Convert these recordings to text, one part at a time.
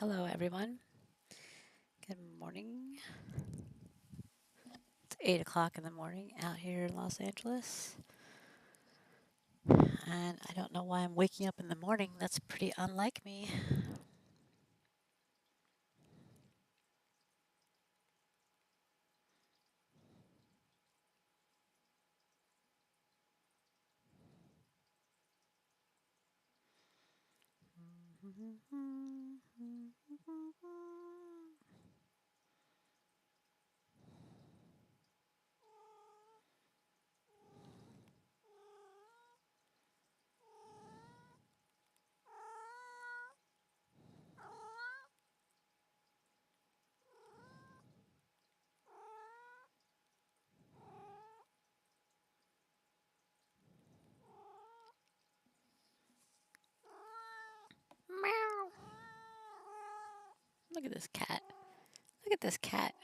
Hello, everyone. Good morning. It's 8 o'clock in the morning out here in Los Angeles. And I don't know why I'm waking up in the morning. That's pretty unlike me. Meow. Look at this cat. Look at this cat.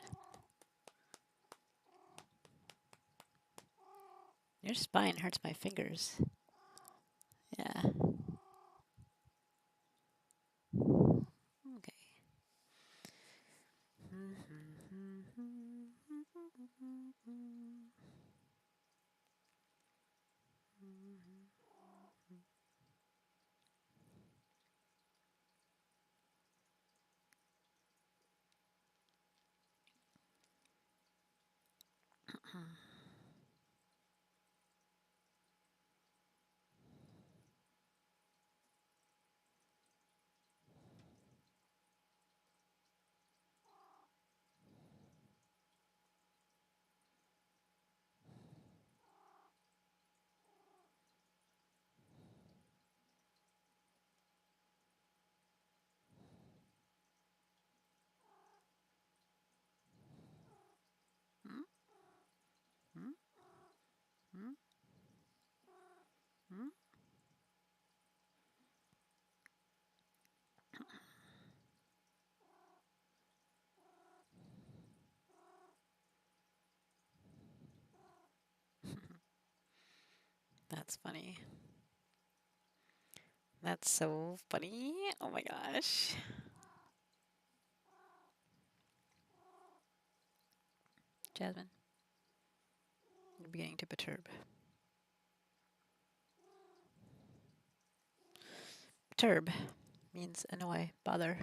Your spine hurts my fingers. Yeah. Okay. That's funny. That's so funny. Oh my gosh. Jasmine, you're beginning to perturb. Perturb means annoy, bother.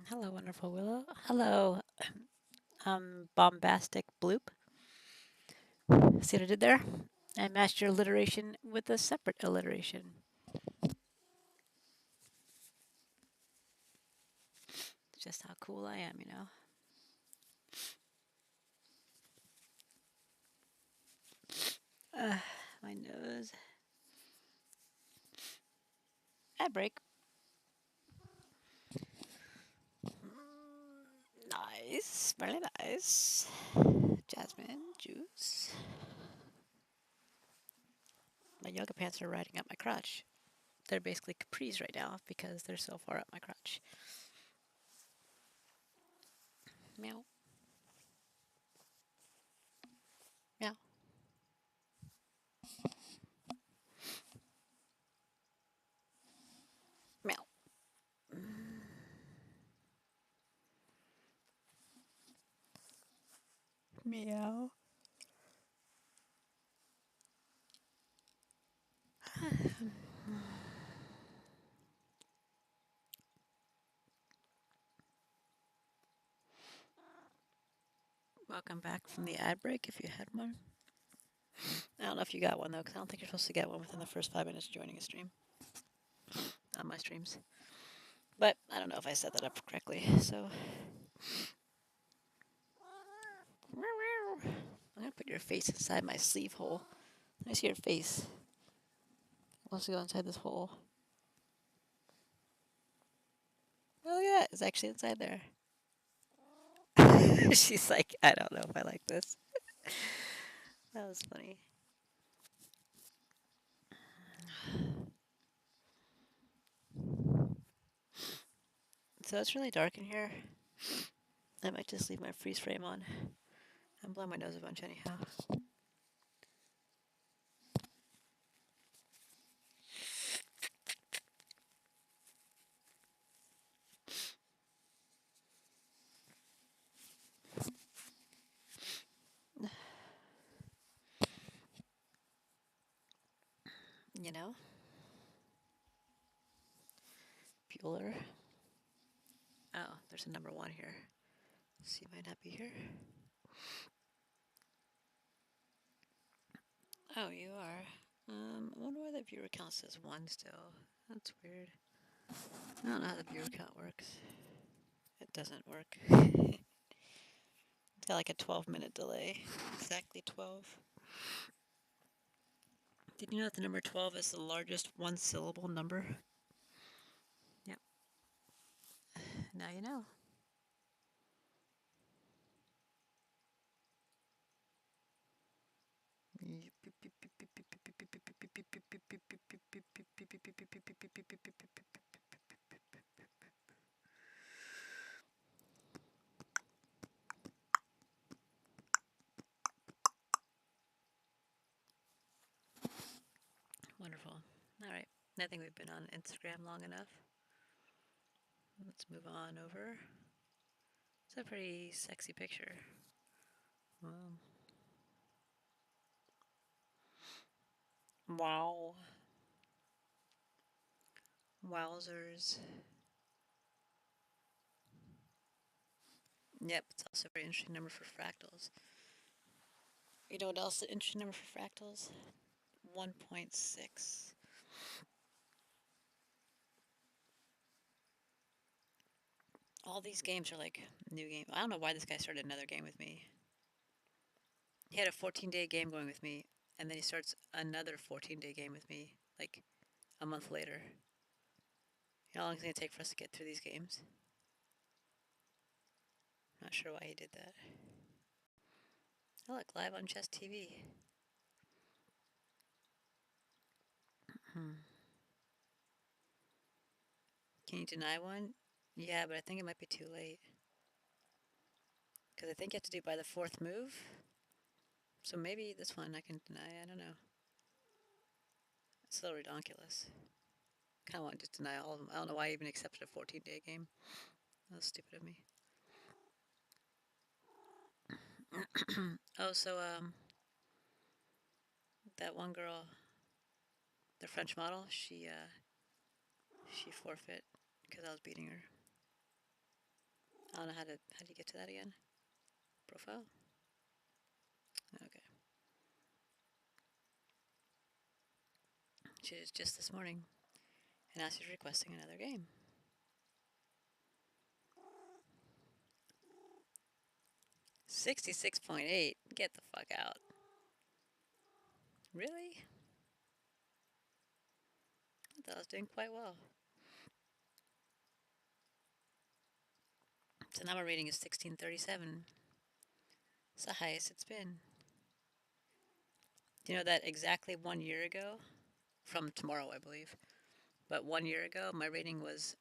Hello, wonderful Willow. Hello, bombastic bloop. See what I did there? I matched your alliteration with a separate alliteration. Just how cool I am, you know. My nose. Ad break. Nice, very nice. Jasmine juice. My yoga pants are riding up my crotch. They're basically capris right now because they're so far up my crotch. Meow, meow, meow, meow. Welcome back from the ad break if you had one. I don't know if you got one though, because I don't think you're supposed to get one within the first 5 minutes of joining a stream on my streams. But I don't know if I set that up correctly. So Put your face inside my sleeve hole. Let me see your face. Let's go inside this hole. Oh yeah, it's actually inside there. She's like, I don't know if I like this. That was funny. So it's really dark in here. I might just leave my freeze frame on. I'm blowing my nose a bunch anyhow. You know? Bueller. Oh, there's a number 1 here. So you might not be here. Oh, you are. I wonder why the viewer count says 1 still. That's weird. I don't know how the viewer count works. It doesn't work. It's got like a 12-minute delay. Exactly 12. Did you know that the number 12 is the largest one-syllable number? Yep. Now you know. Wonderful. All right. I think we've been on Instagram long enough. Let's move on over. It's a pretty sexy picture. Wow. Wowzers. Yep, it's also a very interesting number for fractals. You know what else is an interesting number for fractals? 1.6. All these games are like new games. I don't know why this guy started another game with me. He had a 14-day game going with me, and then he starts another 14-day game with me, like a month later. You know how long it's going to take for us to get through these games? Not sure why he did that. Oh, look, live on Chess TV. Can you deny one? Yeah, but I think it might be too late. Because I think you have to do it by the 4th move. So maybe this one I can deny. I don't know. It's a little ridiculous. Kind of want to just deny all of them. I don't know why I even accepted a 14-day game. That was stupid of me. Oh, so that one girl, the French model, she forfeit because I was beating her. I don't know how do you get to that again? Profile? Okay. She was just this morning, and now she's requesting another game. $66.8. Get the fuck out. Really? I thought I was doing quite well. So now my rating is 1637. It's the highest it's been. Do you know that exactly 1 year ago, from tomorrow I believe, but 1 year ago my rating was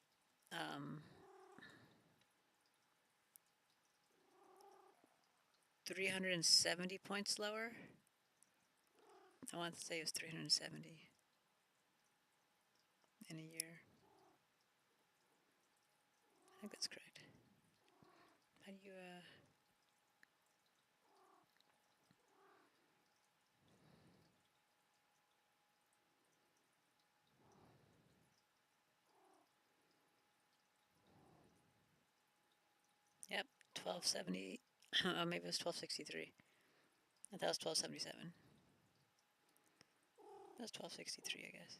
370 points lower. I want to say it was 370 in a year. I think that's correct. How do you, Yep, 1270. Oh, maybe it was 1263. I thought it was 1277. That was 1263, I guess.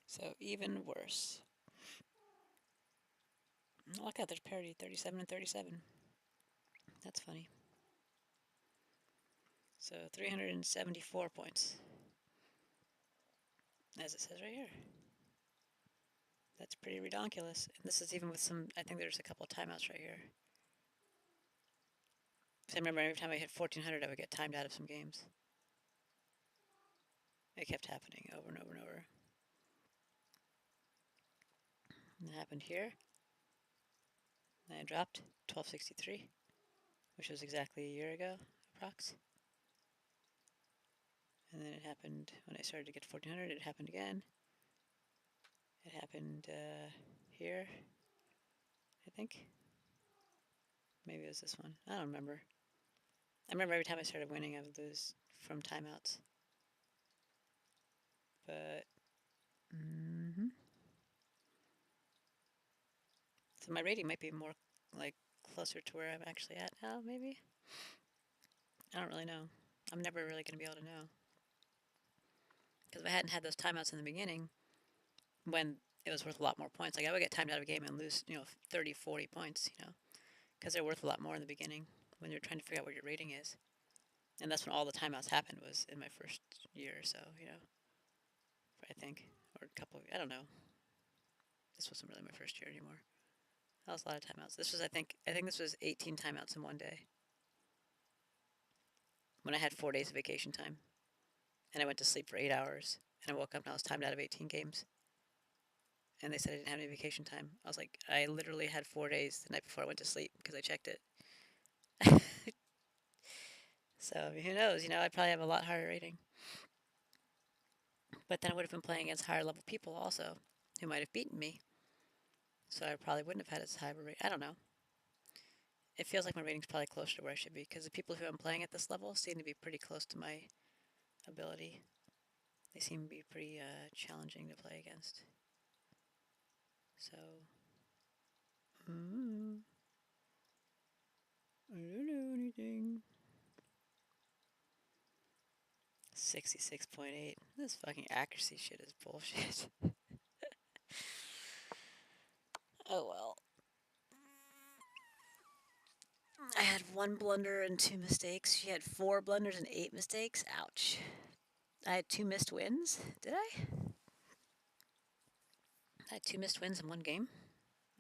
So even worse. Look out, there's parity 37 and 37. That's funny. So 374 points, as it says right here. That's pretty redonkulous. And this is even with some, I think there's a couple of timeouts right here. So I remember every time I hit 1400, I would get timed out of some games. It kept happening over and over and over. And it happened here. And I dropped 1263, which was exactly a year ago, approx. And then it happened when I started to get 1400, it happened again. It happened here, I think. Maybe it was this one. I don't remember. I remember every time I started winning, I would lose from timeouts. But, so my rating might be more, like, closer to where I'm actually at now, maybe? I don't really know. I'm never really going to be able to know. Because if I hadn't had those timeouts in the beginning, when it was worth a lot more points, like I would get timed out of a game and lose, 30, 40 points, because they're worth a lot more in the beginning when you're trying to figure out what your rating is. And that's when all the timeouts happened, was in my first year or so, I think. Or a couple, I don't know. This wasn't really my first year anymore. That was a lot of timeouts. This was, I think this was 18 timeouts in one day. When I had 4 days of vacation time. And I went to sleep for 8 hours. And I woke up and I was timed out of 18 games. And they said I didn't have any vacation time. I was like, I literally had 4 days the night before I went to sleep because I checked it. So who knows? I'd probably have a lot higher rating. But then I would have been playing against higher level people also, who might have beaten me. So I probably wouldn't have had as high of a rating. I don't know. It feels like my rating's probably closer to where I should be, because the people who I'm playing at this level seem to be pretty close to my ability. They seem to be pretty challenging to play against. So, I don't know anything. 66.8. This fucking accuracy shit is bullshit. Oh well. I had 1 blunder and 2 mistakes. She had 4 blunders and 8 mistakes. Ouch. I had 2 missed wins. Did I? I had 2 missed wins in one game.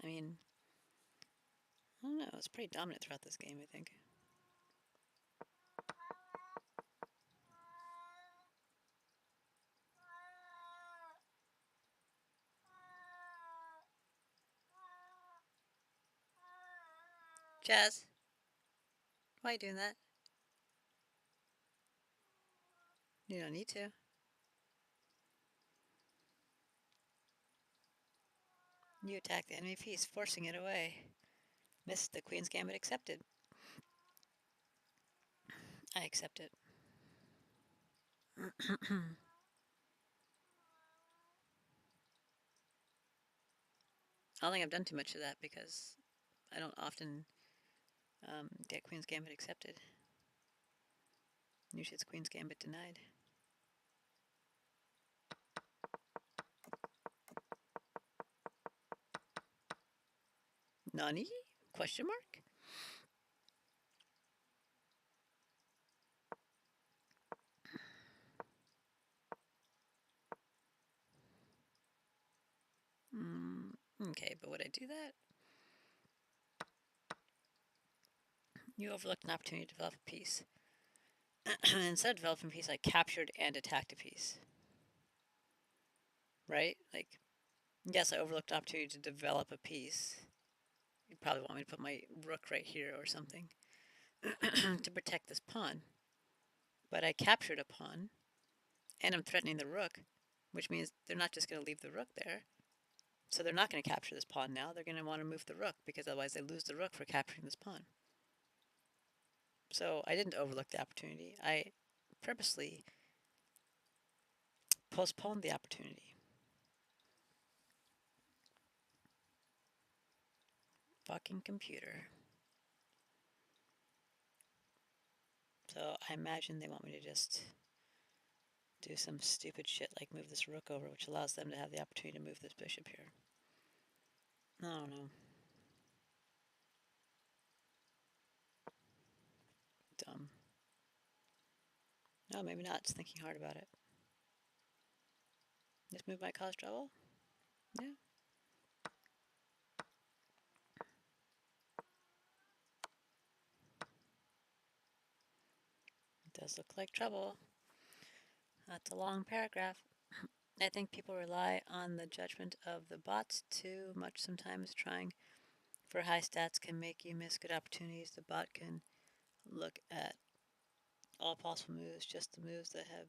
I mean, I don't know. It was pretty dominant throughout this game, I think. Jazz, why are you doing that? You don't need to. You attack the enemy piece, forcing it away. Missed the Queen's Gambit accepted. I accept it. I don't think I've done too much of that because I don't often get Queen's Gambit accepted. Usually it's Queen's Gambit denied. Nani? Question mark? Okay, but would I do that? You overlooked an opportunity to develop a piece. Instead of developing a piece, I captured and attacked a piece. Right? Like, yes, I overlooked an opportunity to develop a piece. You'd probably want me to put my rook right here or something to protect this pawn. But I captured a pawn, and I'm threatening the rook, which means they're not just going to leave the rook there. So they're not going to capture this pawn now. They're going to want to move the rook, because otherwise they lose the rook for capturing this pawn. So I didn't overlook the opportunity. I purposely postponed the opportunity. Fucking computer. So I imagine they want me to just do some stupid shit like move this rook over, which allows them to have the opportunity to move this bishop here. I don't know. Oh, maybe not. It's thinking hard about it. This move might cause trouble. Yeah. It does look like trouble. That's a long paragraph. I think people rely on the judgment of the bots too much sometimes. Trying for high stats can make you miss good opportunities. The bot can look at all possible moves, just the moves that have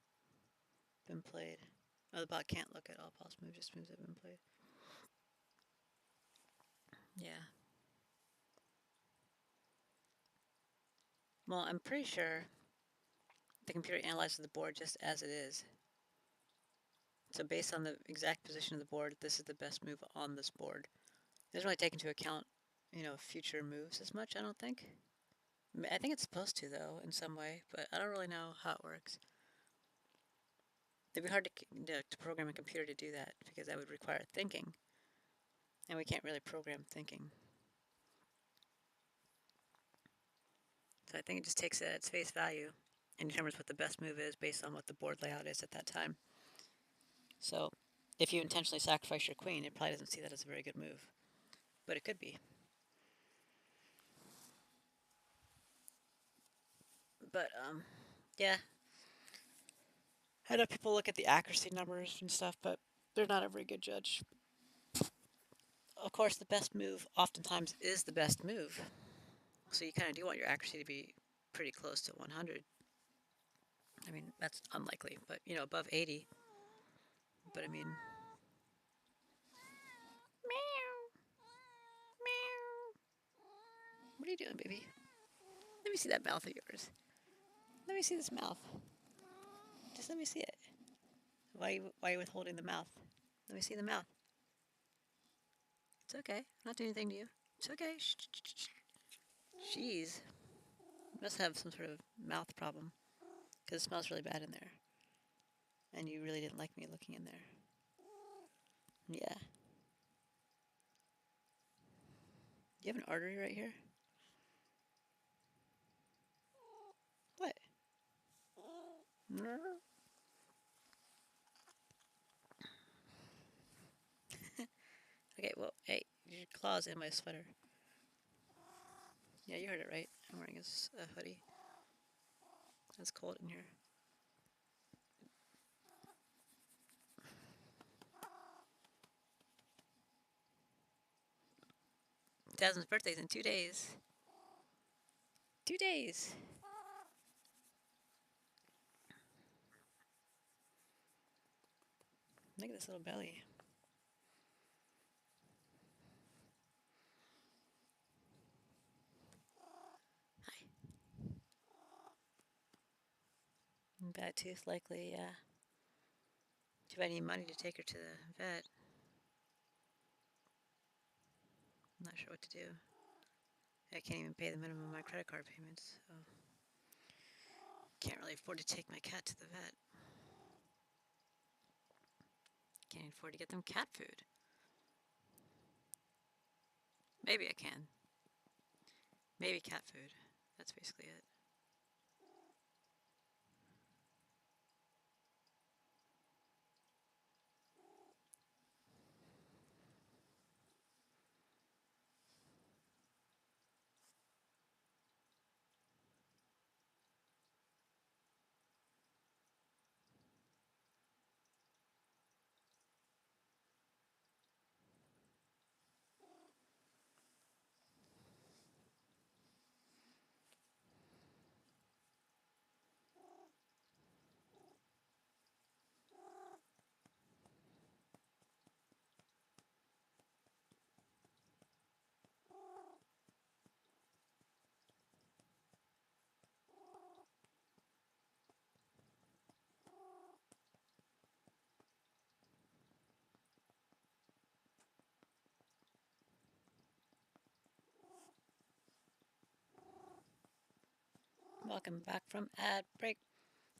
been played. Oh, the bot can't look at all possible moves, just moves that have been played. Yeah. Well, I'm pretty sure the computer analyzes the board just as it is. So based on the exact position of the board, this is the best move on this board. It doesn't really take into account, future moves as much, I don't think. I think it's supposed to, though, in some way, but I don't really know how it works. It'd be hard to program a computer to do that, because that would require thinking, and we can't really program thinking. So I think it just takes it at its face value and determines what the best move is based on what the board layout is at that time. So if you intentionally sacrifice your queen, it probably doesn't see that as a very good move, but it could be. But yeah, I know people look at the accuracy numbers and stuff, but they're not a very good judge. Of course, the best move oftentimes is the best move, so you kind of do want your accuracy to be pretty close to 100. I mean, that's unlikely, but above 80. But I mean, meow, meow. What are you doing, baby? Let me see that mouth of yours. Let me see this mouth. Just let me see it. Why are you withholding the mouth? Let me see the mouth. It's okay. I'm not doing anything to you. It's okay. Shh, shh, shh, shh. Jeez. You must have some sort of mouth problem. Because it smells really bad in there. And you really didn't like me looking in there. Yeah. Do you have an artery right here? What? Okay, well, hey, your claw's in my sweater. Yeah, you heard it right. I'm wearing a hoodie. It's cold in here. Jasmine's birthday's in 2 days. 2 days. Look at this little belly. Hi. Bad tooth, likely, yeah. Too bad I need money to take her to the vet. I'm not sure what to do. I can't even pay the minimum of my credit card payments, so can't really afford to take my cat to the vet. Can't afford to get them cat food. Maybe I can. Maybe cat food. That's basically it. Welcome back from ad break.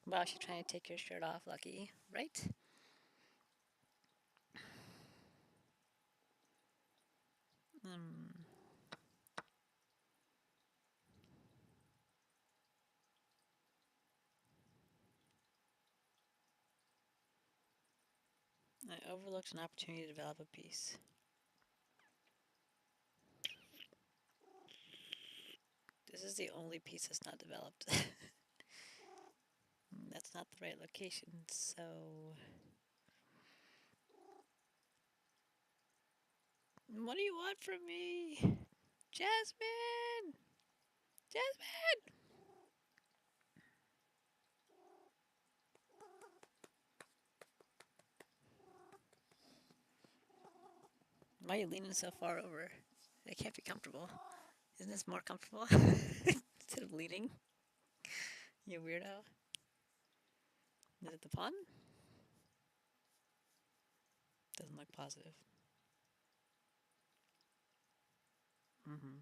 Wow, she's trying to take your shirt off, Lucky. Right? Hmm. I overlooked an opportunity to develop a piece. This is the only piece that's not developed. That's not the right location, so... What do you want from me? Jasmine! Jasmine! Why are you leaning so far over? I can't be comfortable. Isn't this more comfortable? Instead of leaning? You weirdo. Is it the pun? Doesn't look positive. Mm-hmm.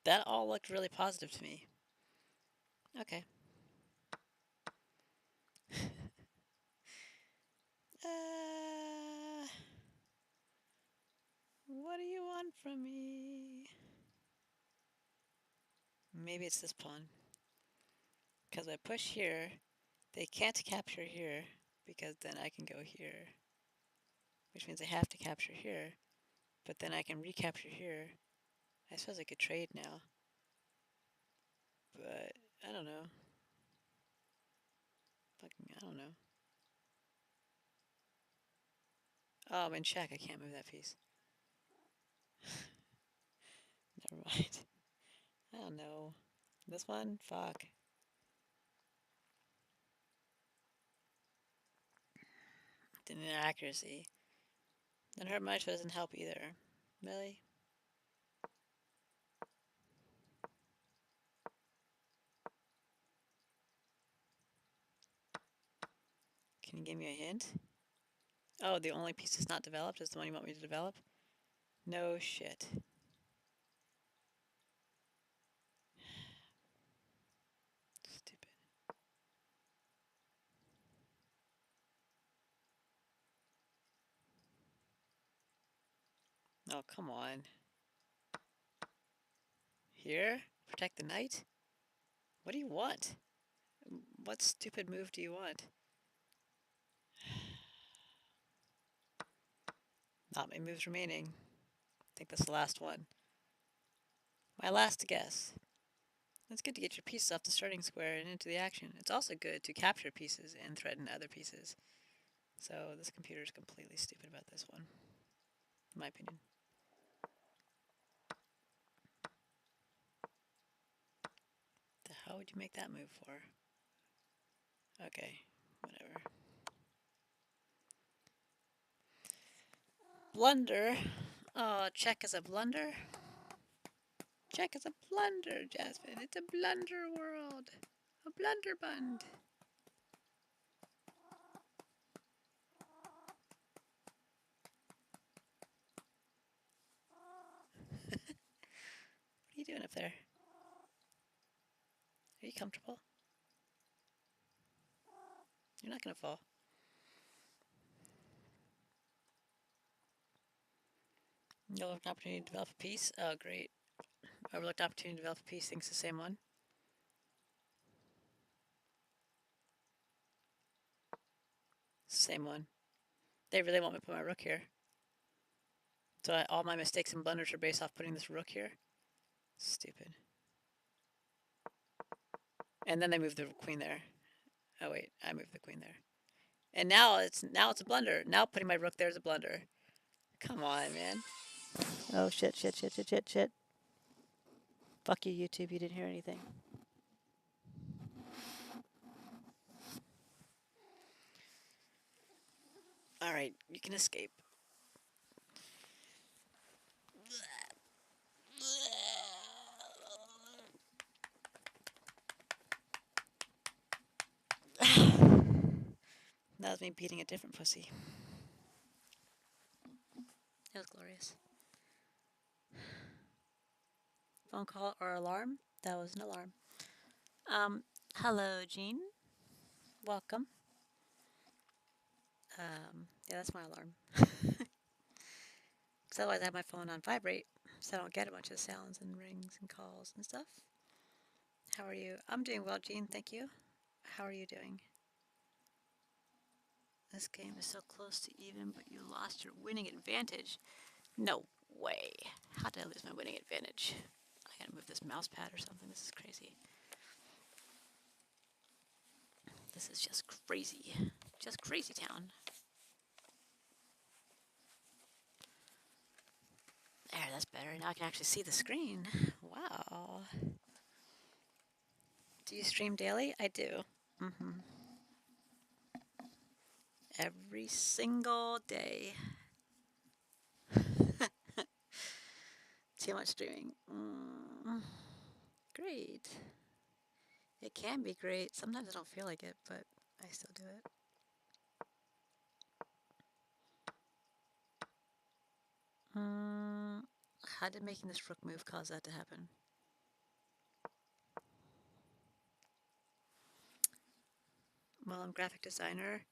That all looked really positive to me. Okay. Uh, what do you want from me? Maybe it's this pawn. Because I push here, they can't capture here, because then I can go here. Which means I have to capture here, but then I can recapture here. I suppose I could trade now. But, I don't know. I don't know. Oh, I'm in check. I can't move that piece. Never mind. I don't know. This one? Fuck. Didn't accuracy. Then her much doesn't help either. Really? Can you give me a hint? Oh, the only piece that's not developed is the one you want me to develop? No shit. Stupid. Oh, come on. Here? Protect the knight? What do you want? What stupid move do you want? Not many moves remaining. I think that's the last one. My last guess. It's good to get your pieces off the starting square and into the action. It's also good to capture pieces and threaten other pieces. So this computer is completely stupid about this one, in my opinion. The hell would you make that move for? Okay, whatever. Blunder. Oh, check is a blunder. Check is a blunder, Jasmine. It's a blunder world. A blunderbund. What are you doing up there? Are you comfortable? You're not gonna fall. Overlooked opportunity to develop a piece. Oh, great. Overlooked opportunity to develop a piece. Thinks the same one. Same one. They really want me to put my rook here. So all my mistakes and blunders are based off putting this rook here. Stupid. And then they move the queen there. Oh wait, I moved the queen there. And now it's a blunder. Now putting my rook there is a blunder. Come on, man. Oh shit, shit, shit, shit, shit, shit. Fuck you, YouTube. You didn't hear anything. All right, you can escape. That was me beating a different pussy. It was glorious. Phone call or alarm? That was an alarm. Hello, Jean. Welcome. Yeah, that's my alarm. Because otherwise I have my phone on vibrate, so I don't get a bunch of sounds and rings and calls and stuff. How are you? I'm doing well, Jean. Thank you. How are you doing? This game is so close to even, but you lost your winning advantage. No way. How did I lose my winning advantage? I gotta move this mouse pad or something. This is crazy. This is just crazy. Just crazy town. There, that's better. Now I can actually see the screen. Wow. Do you stream daily? I do. Mm-hmm. Every single day. Too much streaming. Great. It can be great. Sometimes I don't feel like it, but I still do it. How did making this rook move cause that to happen? Well, I'm a graphic designer.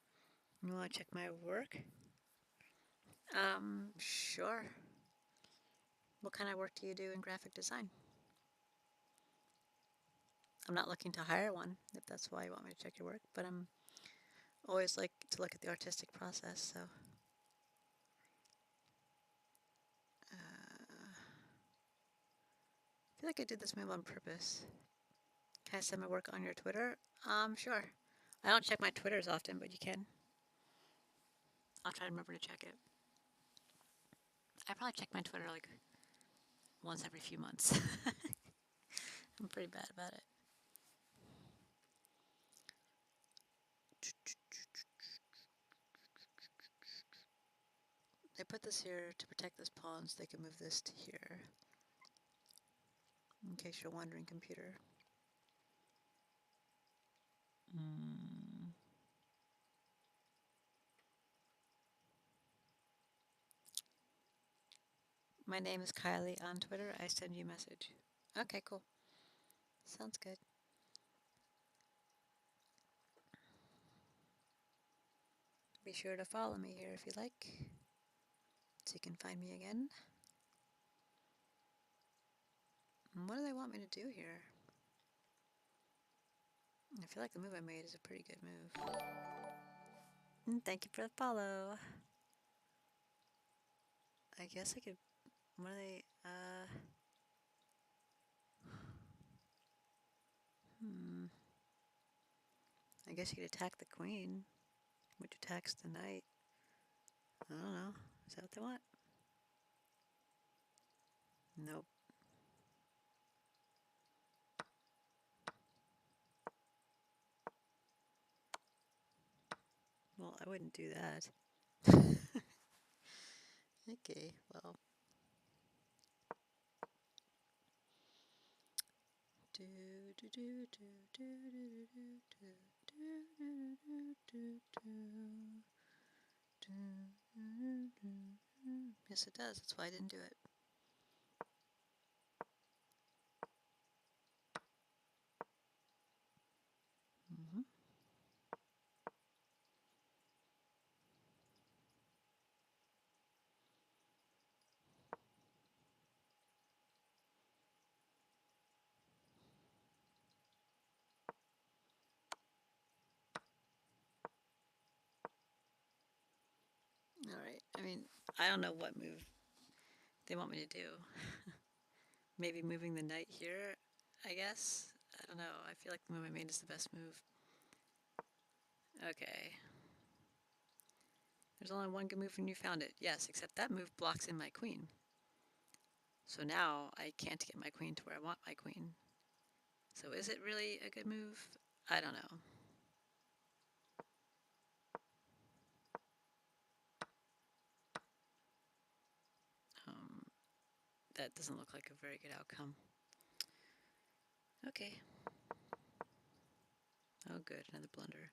You want to check my work? Sure. What kind of work do you do in graphic design? I'm not looking to hire one, if that's why you want me to check your work, but I'm always like to look at the artistic process, so. I feel like I did this move on purpose. Can I send my work on your Twitter? Sure. I don't check my Twitters often, but you can. I'll try to remember to check it. I probably check my Twitter like once every few months. I'm pretty bad about it. They put this here to protect this pawn so they can move this to here. In case you're wondering, computer. My name is Kylie on Twitter. I send you a message. Okay, cool. Sounds good. Be sure to follow me here if you like, so you can find me again. What do they want me to do here? I feel like the move I made is a pretty good move. Thank you for the follow. I guess I could... What are they... I guess you could attack the queen, which attacks the knight. I don't know. Is that what they want? Nope. Well, I wouldn't do that. Okay, well. Yes, it does. That's why I didn't do it. Alright, I mean, I don't know what move they want me to do. Maybe moving the knight here, I guess? I don't know. I feel like the move I made is the best move. Okay. There's only one good move when you found it. Yes, except that move blocks in my queen. So now I can't get my queen to where I want my queen. So is it really a good move? I don't know. That doesn't look like a very good outcome. Okay. Oh good, another blunder.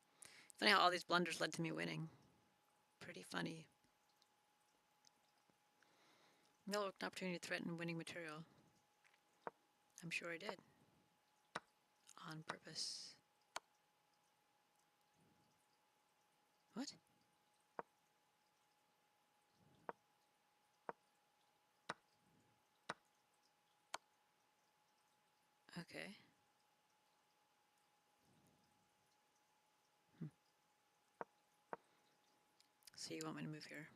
Funny how all these blunders led to me winning. Pretty funny. No an opportunity to threaten winning material. I'm sure I did. On purpose. What? Okay. So you want me to move here?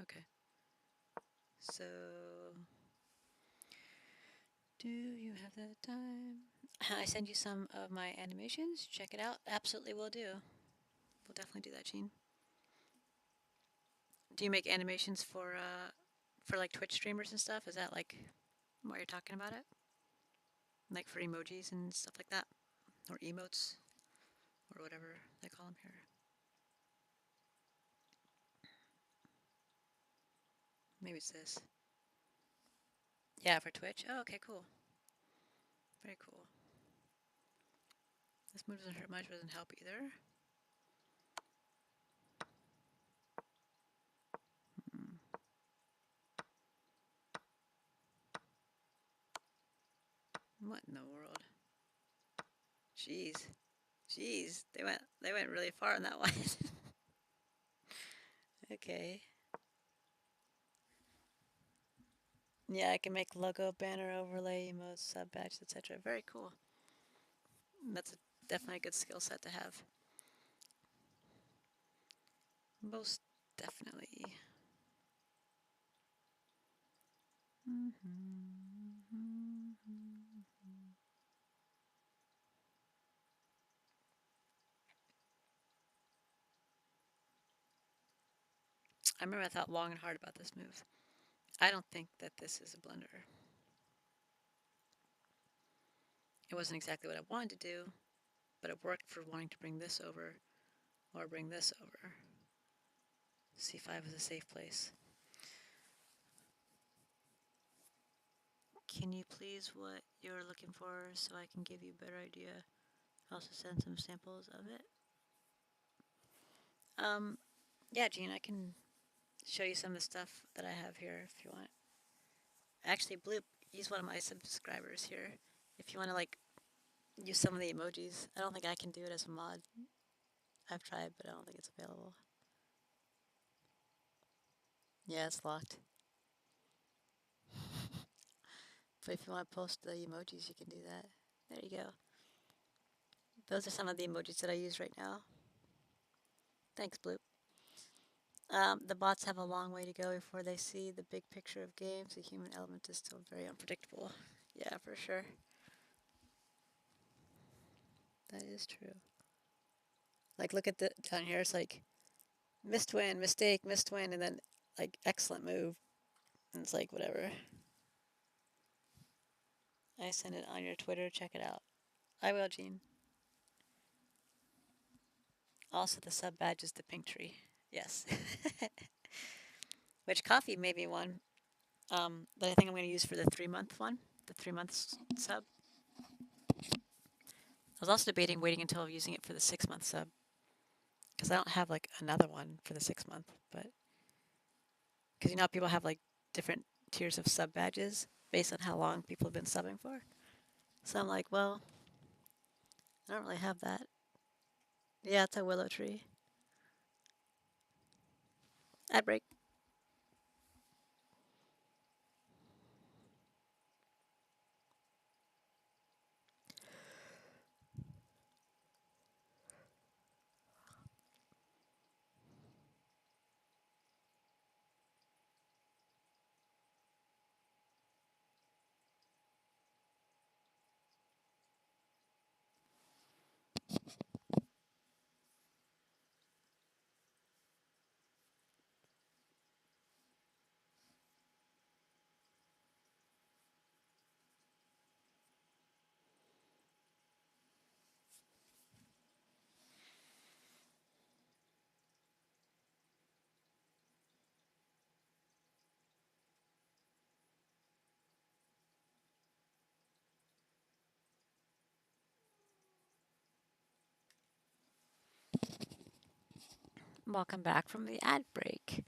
Okay. So, do you have the time? I send you some of my animations. Check it out. Absolutely will do. We'll definitely do that, Gene. Do you make animations for like Twitch streamers and stuff? Is that like what you're talking about it? Like for emojis and stuff like that? Or emotes? Or whatever they call them here. Maybe it's this. Yeah, for Twitch. Oh, okay, cool. Very cool. This move doesn't hurt much, but doesn't help either. Hmm. What in the world? Jeez. Jeez. They went really far on that one. Okay. Yeah, I can make logo, banner, overlay, emotes, sub badge, etc. Very cool. That's definitely a good skill set to have. Most definitely. I remember I thought long and hard about this move. I don't think that this is a blunder. It wasn't exactly what I wanted to do, but it worked for wanting to bring this over or bring this over. C5 is a safe place. Can you please what you're looking for so I can give you a better idea? I'll also send some samples of it. Yeah, Gene, I can show you some of the stuff that I have here if you want. Actually, Bloop, he's one of my subscribers here. If you want to like use some of the emojis, I don't think I can do it as a mod. I've tried, but I don't think it's available. Yeah, it's locked. But if you want to post the emojis, you can do that. There you go. Those are some of the emojis that I use right now. Thanks, Bloop. The bots have a long way to go before they see the big picture of games. The human element is still very unpredictable. Yeah, for sure. That is true. Like, look at the down here. It's like missed win, mistake, missed win, and then like excellent move. And it's like whatever. I send it on your Twitter. Check it out. I will, Gene. Also, the sub badge is the pink tree. Yes. Which coffee made me one. That I think I'm going to use for the 3-month one. The 3 months sub. I was also debating waiting until using it for the 6-month sub. Because I don't have like another one for the 6-month. But because you know how people have like different tiers of sub badges based on how long people have been subbing for. So I'm like, well, I don't really have that. Yeah, it's a willow tree. Ad break. Welcome back from the ad break.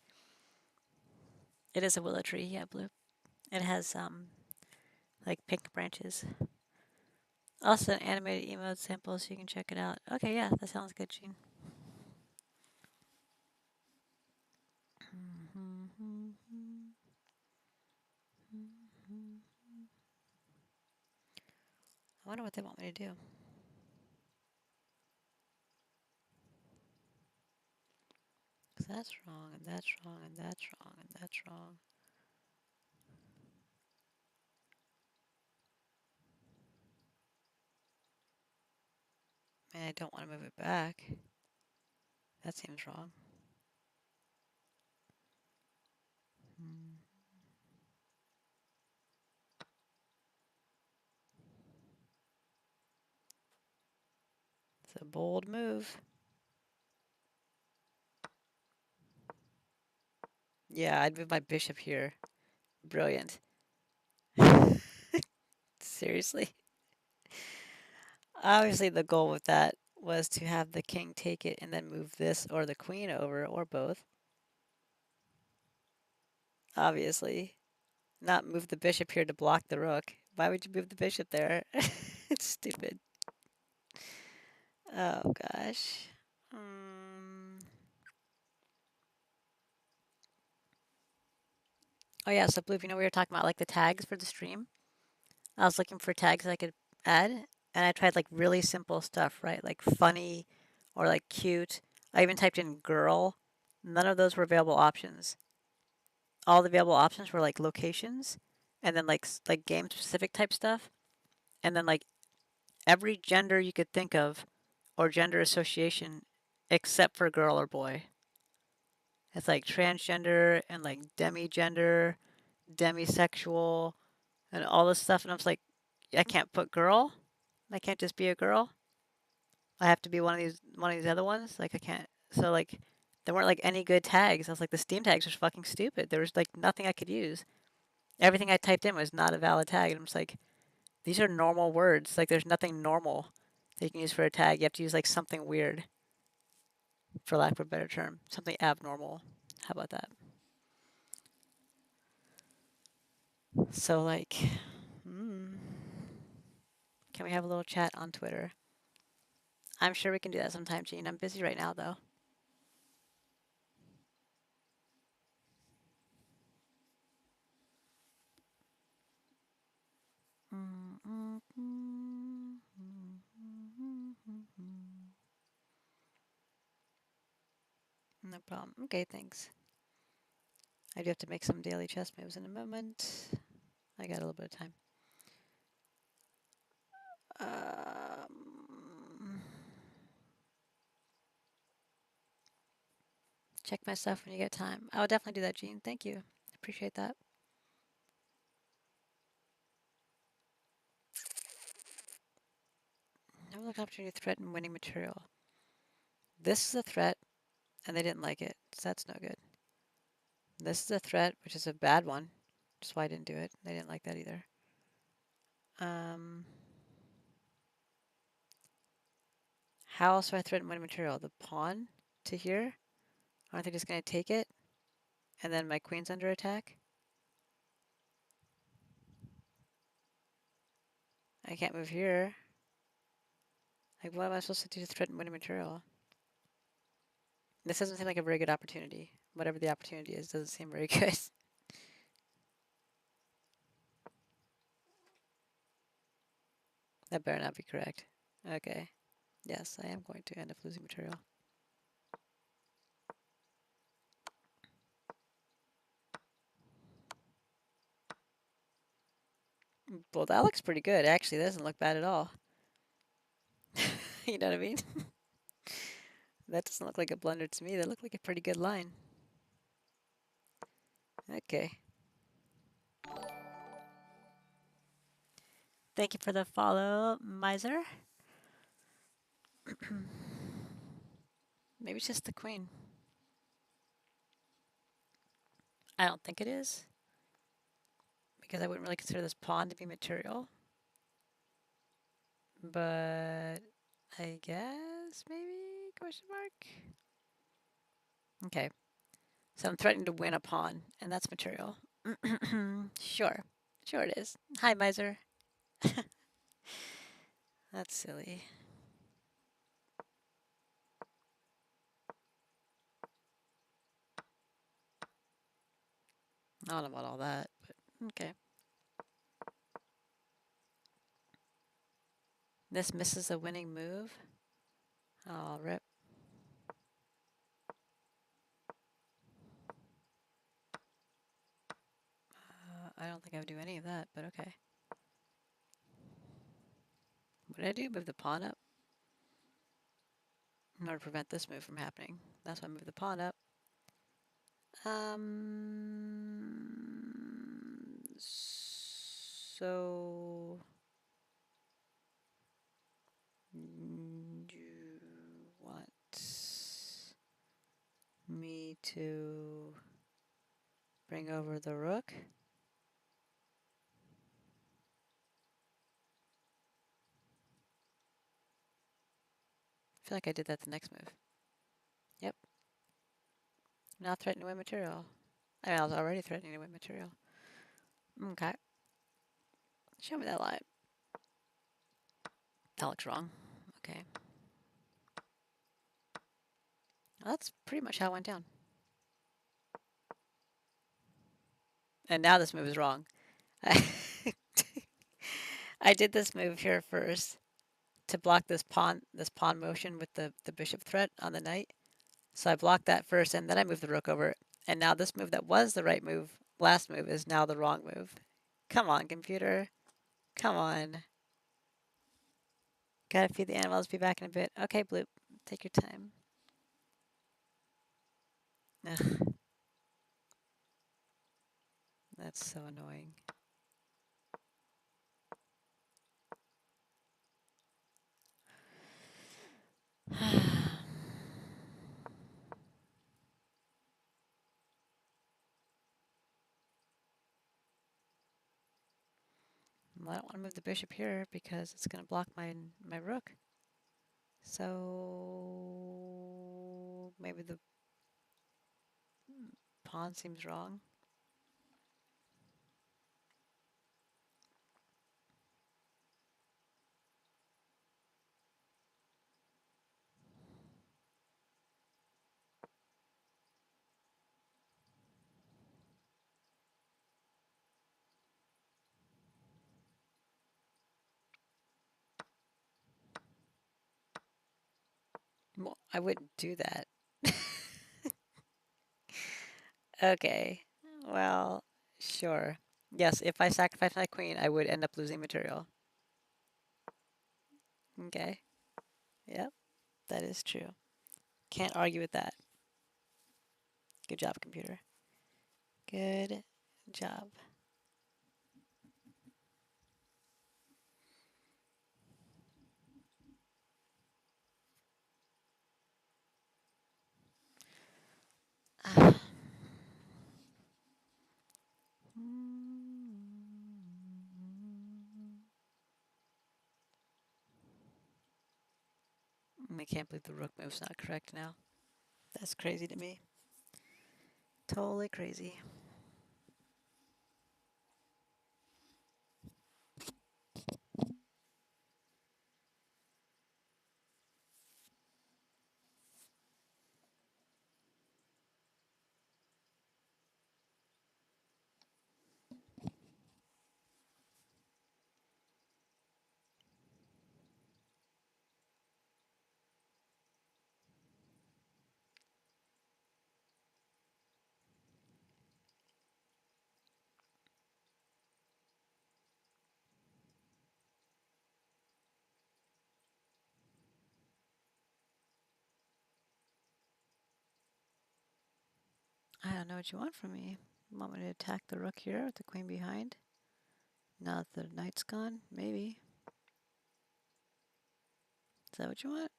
It is a willow tree, yeah, blue. It has like pink branches. Also an animated emote sample, so you can check it out. Okay, yeah, that sounds good, Gene. I wonder what they want me to do. 'Cause that's wrong, and that's wrong, and that's wrong, and that's wrong. Man, I don't want to move it back. That seems wrong. Hmm. It's a bold move. Yeah, I'd move my bishop here. Brilliant. Seriously. Obviously, the goal with that was to have the king take it and then move this or the queen over, or both. Obviously. Not move the bishop here to block the rook. Why would you move the bishop there? It's stupid. Oh, gosh. Oh, yeah, so Blue, you know, we were talking about like the tags for the stream. I was looking for tags I could add, and I tried like really simple stuff, right? Like funny or like cute. I even typed in girl. None of those were available options. All the available options were like locations and then like game specific type stuff. And then like every gender you could think of or gender association except for girl or boy. It's like transgender and like demigender, demisexual, and all this stuff. And I was like, I can't put girl. I can't just be a girl. I have to be one of these other ones. Like I can't. So like there weren't like any good tags. I was like the Steam tags were fucking stupid. There was like nothing I could use. Everything I typed in was not a valid tag. And I'm just like, these are normal words. Like there's nothing normal that you can use for a tag. You have to use like something weird, for lack of a better term, something abnormal. How about that? So like, mm, can we have a little chat on Twitter? I'm sure we can do that sometime, Gene. I'm busy right now though. No problem. Okay, thanks. I do have to make some daily chess moves in a moment. I got a little bit of time. Check my stuff when you get time. I will definitely do that, Gene. Thank you. Appreciate that. Never look opportunity to threaten winning material. This is a threat, and they didn't like it, so that's no good. This is a threat, which is a bad one, which is why I didn't do it. They didn't like that either. How else do I threaten winning material? The pawn to here? Aren't they just going to take it? And then my queen's under attack? I can't move here. Like, what am I supposed to do to threaten winning material? This doesn't seem like a very good opportunity. Whatever the opportunity is, doesn't seem very good. That better not be correct. Okay. Yes, I am going to end up losing material. Well, that looks pretty good. Actually, that doesn't look bad at all. You know what I mean? That doesn't look like a blunder to me. That looked like a pretty good line. Okay. Thank you for the follow, Miser. Maybe it's just the queen. I don't think it is, because I wouldn't really consider this pawn to be material. But I guess maybe, question mark? Okay. So I'm threatening to win a pawn, and that's material. Sure. Sure it is. Hi, Miser. That's silly. I don't know about all that, but okay. This misses a winning move. Oh, rip. I don't think I would do any of that, but okay. What did I do? Move the pawn up? In order to prevent this move from happening. That's why I moved the pawn up. So you want me to bring over the rook? I feel like I did that the next move. Yep. Now threatening to win material. I mean, I was already threatening to win material. Okay. Show me that line. That looks wrong. Okay. Well, that's pretty much how it went down. And now this move is wrong. I did this move here first to block this pawn motion with the bishop threat on the knight. So I blocked that first, and then I moved the rook over. And now this move that was the right move, last move, is now the wrong move. Come on, computer. Come on. Gotta feed the animals. Be back in a bit. Okay, Bloop. Take your time. Ugh. That's so annoying. Well, I don't want to move the bishop here because it's going to block my rook. So maybe the pawn seems wrong. Well, I wouldn't do that. Okay. Well, sure. Yes, if I sacrifice my queen, I would end up losing material. Okay. Yep, that is true. Can't argue with that. Good job, computer. Good job. I can't believe the rook move's not correct now. That's crazy to me. Totally crazy. I don't know what you want from me. You want me to attack the rook here with the queen behind? Now that the knight's gone? Maybe. Is that what you want?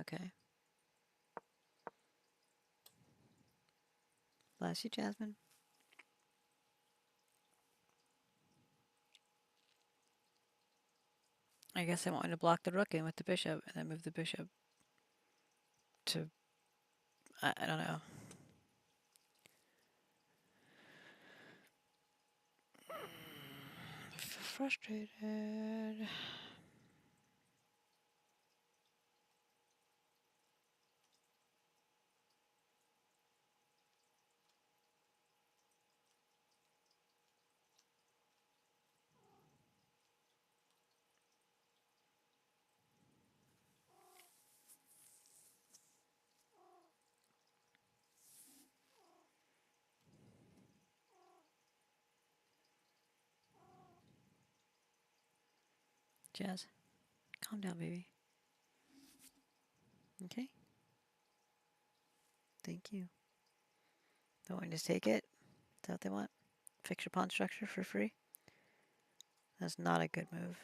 Okay. Bless you, Jasmine. I guess I wanted to block the rook in with the bishop and then move the bishop to, I don't know. Frustrated. Jazz, calm down, baby. Okay. Thank you. Don't want to just take it? Is that what they want? Fix your pawn structure for free? That's not a good move.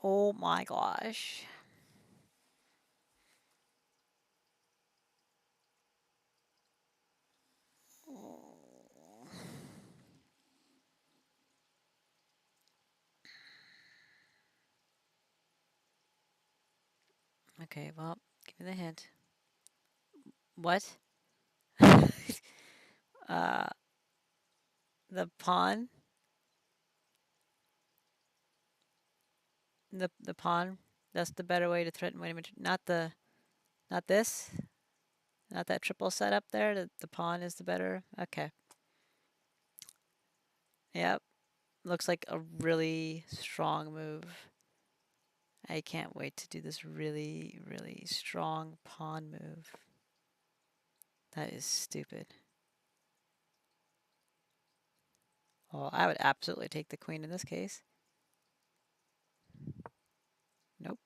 Oh my gosh. Okay, well, give me the hint. What? uh, the pawn? The pawn? That's the better way to threaten winning. Not this? Not that triple set up there? The pawn is the better? Okay. Yep. Looks like a really strong move. I can't wait to do this really, really strong pawn move. That is stupid. Well, I would absolutely take the queen in this case. Nope.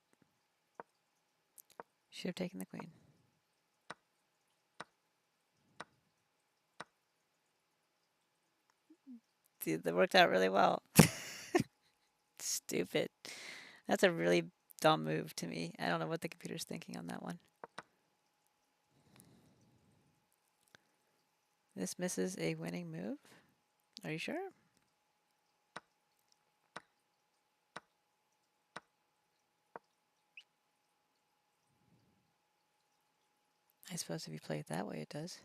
Should have taken the queen. Dude, that worked out really well. Stupid. That's a really dumb move to me. I don't know what the computer's thinking on that one. This misses a winning move? Are you sure? I suppose if you play it that way, it does.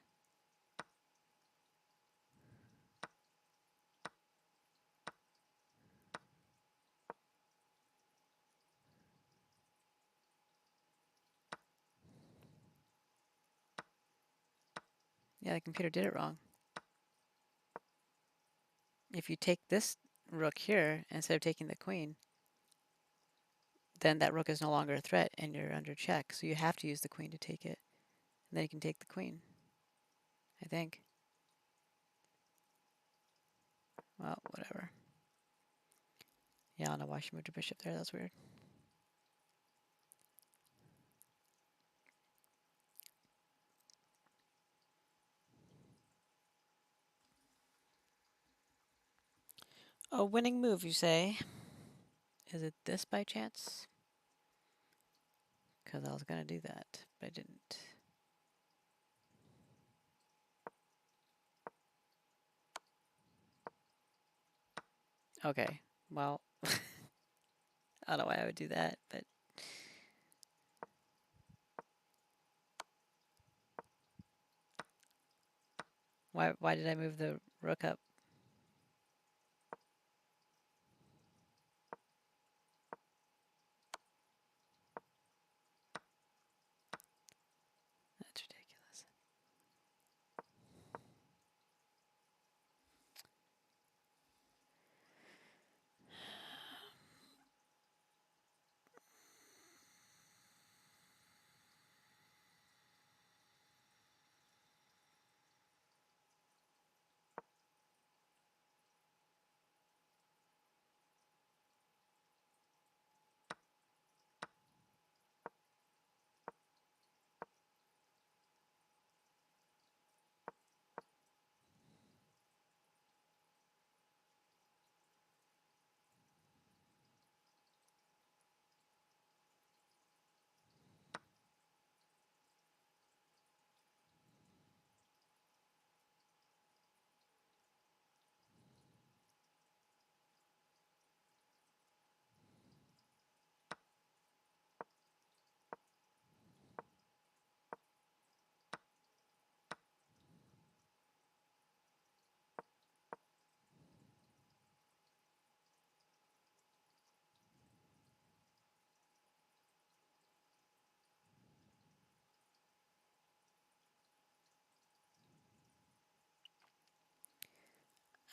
Yeah, the computer did it wrong. If you take this rook here instead of taking the queen, then that rook is no longer a threat and you're under check. So you have to use the queen to take it. And then you can take the queen. I think. Well, whatever. Yeah, I don't know why she moved her bishop there. That's weird. A winning move, you say? Is it this by chance? Because I was going to do that, but I didn't. Okay, well, I don't know why I would do that, but why did I move the rook up? That's ridiculous.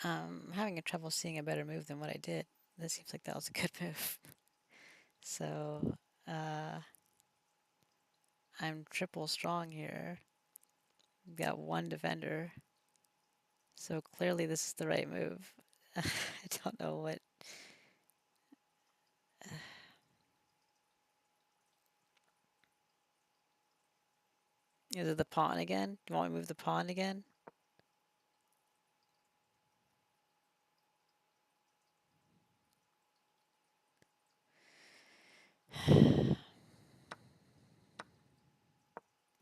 I'm having a trouble seeing a better move than what I did. This seems like that was a good move. So, I'm triple strong here. We've got one defender. So clearly this is the right move. I don't know what. Is it the pawn again? Do you want me to move the pawn again?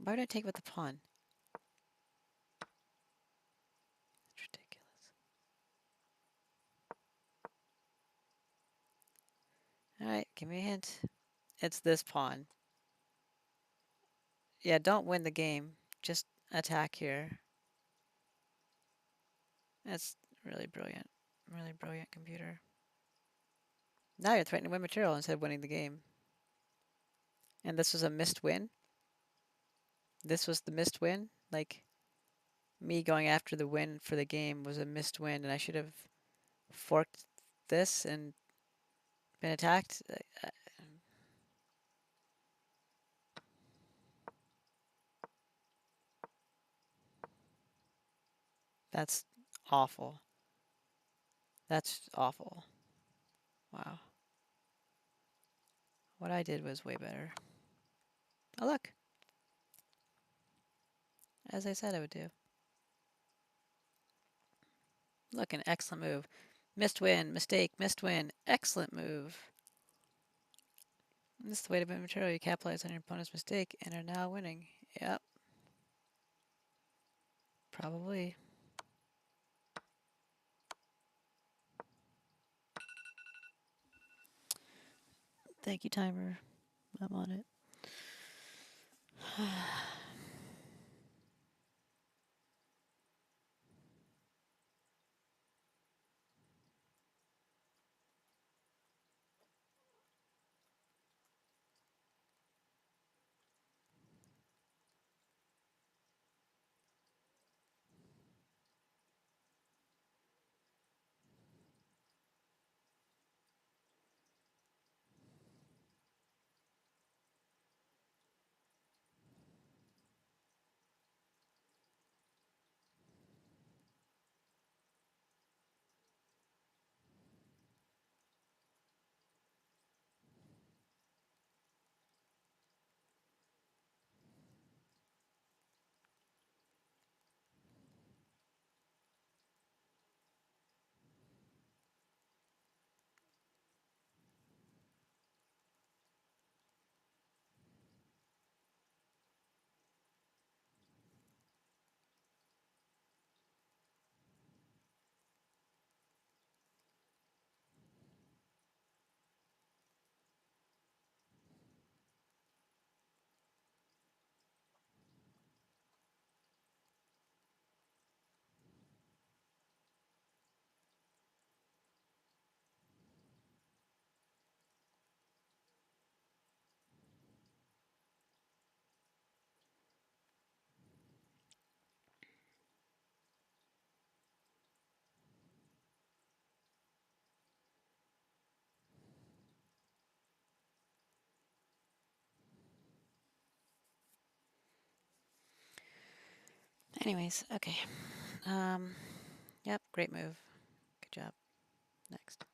Why would I take with the pawn? It's ridiculous. Alright, give me a hint. It's this pawn. Yeah, don't win the game. Just attack here. That's really brilliant. Really brilliant computer. Now you're threatening to win material instead of winning the game. And this was a missed win? This was the missed win? Like, me going after the win for the game was a missed win, and I should have forked this and been attacked? That's awful. That's awful. Wow. What I did was way better. Oh, look. As I said I would do. Look, an excellent move. Missed win, mistake, missed win. Excellent move. This is the way to win material. You capitalize on your opponent's mistake and are now winning. Yep. Probably. Thank you, timer. I'm on it. Anyways, okay. Yep, great move. Good job. Next.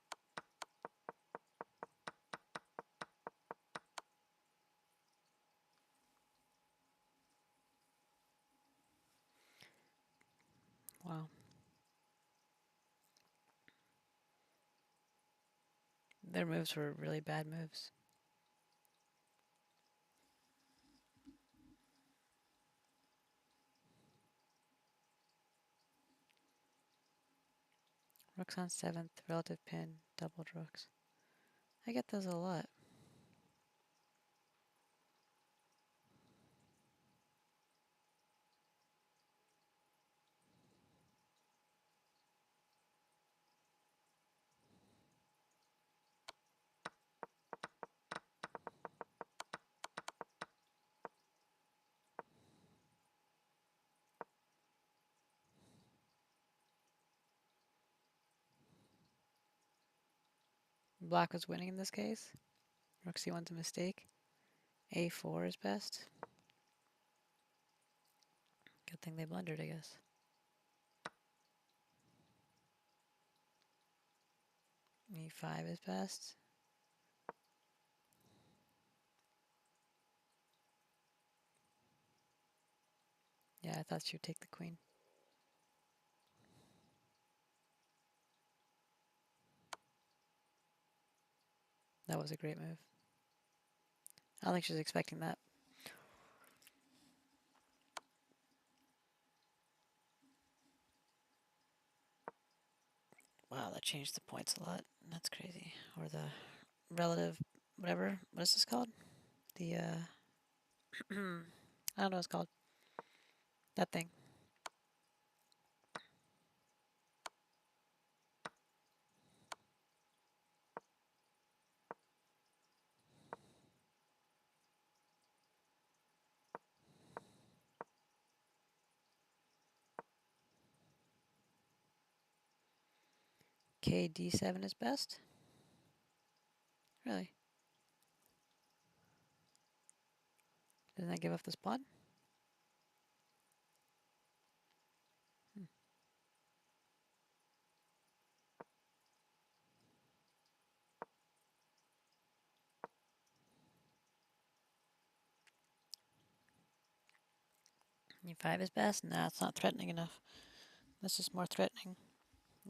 Wow. Their moves were really bad moves. Rooks on 7th, relative pin, doubled rooks. I get those a lot. Black was winning in this case. Rook C1's a mistake. A4 is best. thing they blundered, I guess. E5 is best. Yeah, I thought she would take the queen. That was a great move. I don't think she was expecting that. Wow, that changed the points a lot. That's crazy. Or the relative, whatever. What is this called? The, I don't know what it's called. That thing. KD7 is best? Really? Doesn't that give up this pawn? E5 is best? Nah, it's not threatening enough. This is more threatening.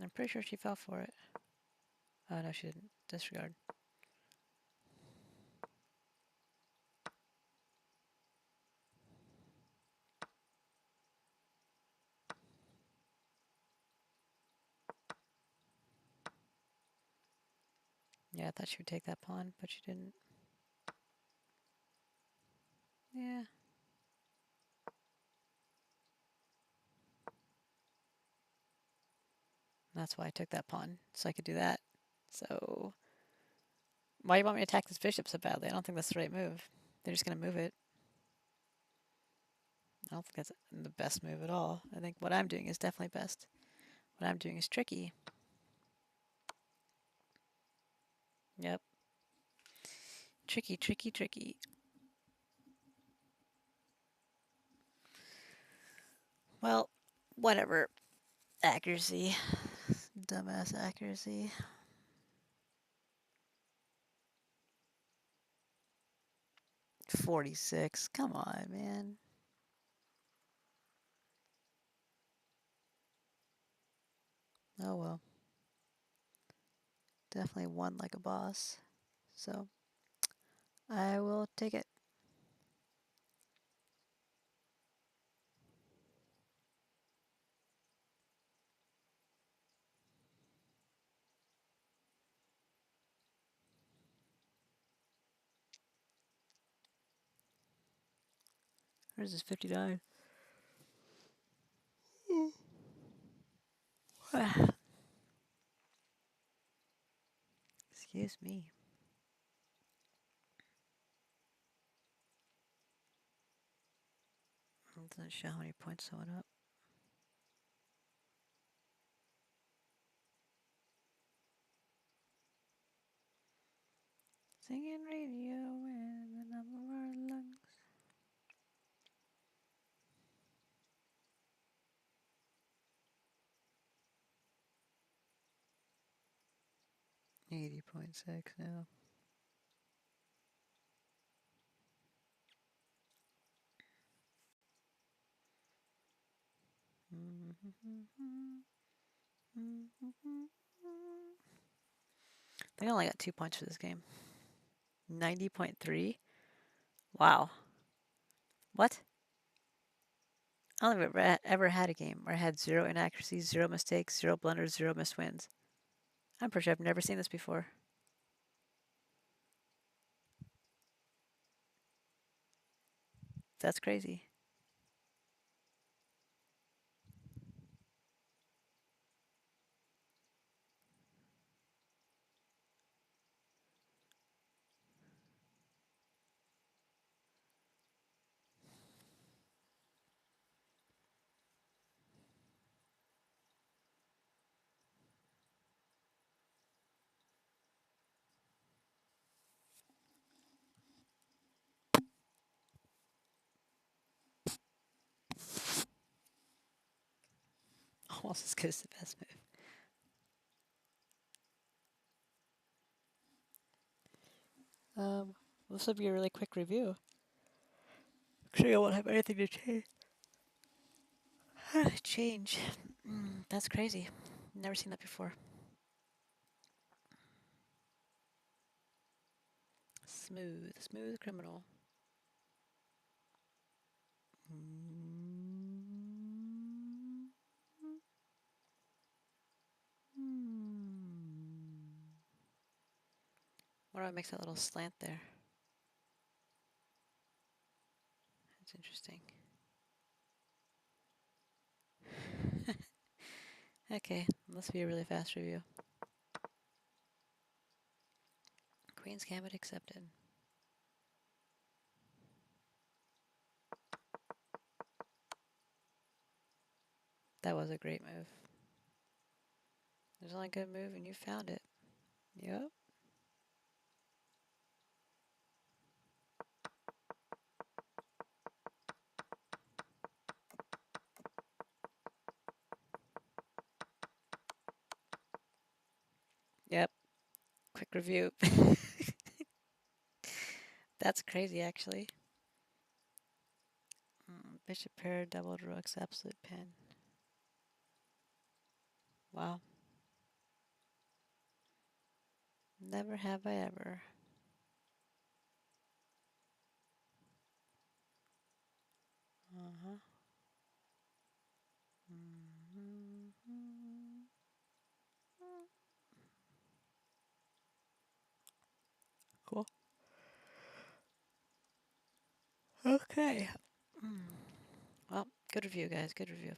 I'm pretty sure she fell for it. Oh, no, she didn't. Disregard. Yeah, I thought she would take that pawn, but she didn't. Yeah. That's why I took that pawn, so I could do that. So, why do you want me to attack this bishop so badly? I don't think that's the right move. They're just going to move it. I don't think that's the best move at all. I think what I'm doing is definitely best. What I'm doing is tricky. Yep. Tricky, tricky, tricky. Well, whatever. Accuracy. Dumbass accuracy. 46. Come on, man. Oh well. Definitely won like a boss. So, I will take it. Where's this 59? Excuse me. It doesn't show how many points I went up. Singing radio in the number of our lungs. $80.6 now. I think I only got 2 points for this game. 90.3? Wow. What? I don't think I've ever had a game where I had 0 inaccuracies, 0 mistakes, 0 blunders, 0 missed wins. I'm pretty sure I've never seen this before. That's crazy. almost as good as the best move. This will be a really quick review. Actually, I won't have anything to change. Change. That's crazy. Never seen that before. Smooth, smooth criminal. Wonder what makes that little slant there. That's interesting. Okay, must be a really fast review. Queen's Gambit accepted. That was a great move. There's only a good move and you found it. Yep. Yep. Quick review. That's crazy, actually. Bishop pair, doubled rooks, absolute pin. Wow. Never have I ever. Uh-huh. Cool. Okay. Well, good review, guys. Good review.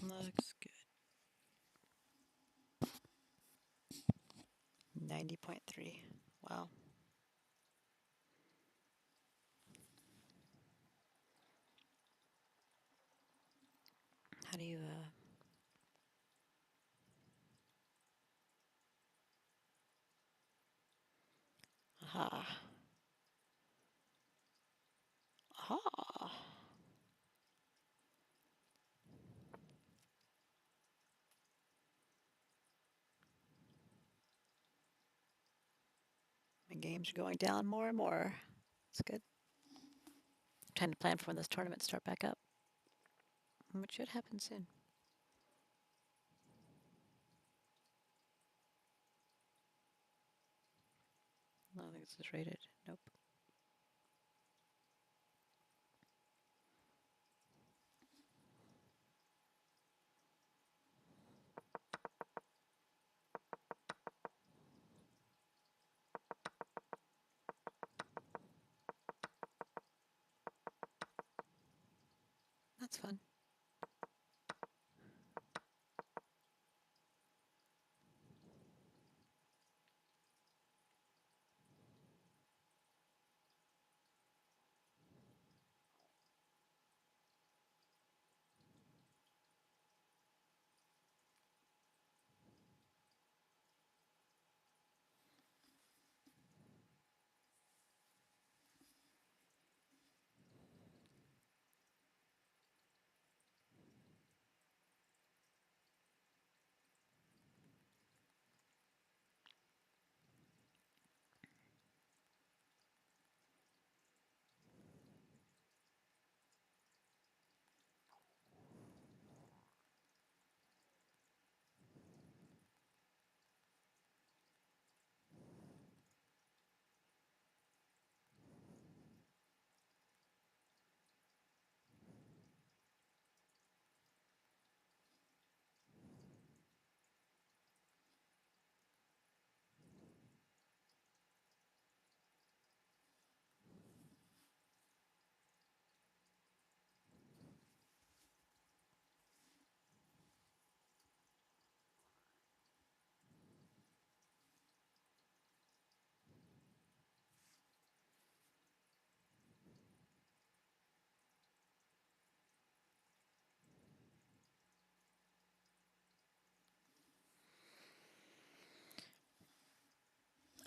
Looks good. 90.3. Wow. How do you, aha. Aha. My games are going down more and more. It's good. I'm trying to plan for when this tournament start back up, which should happen soon. I don't think this is rated. Nope. That's fun.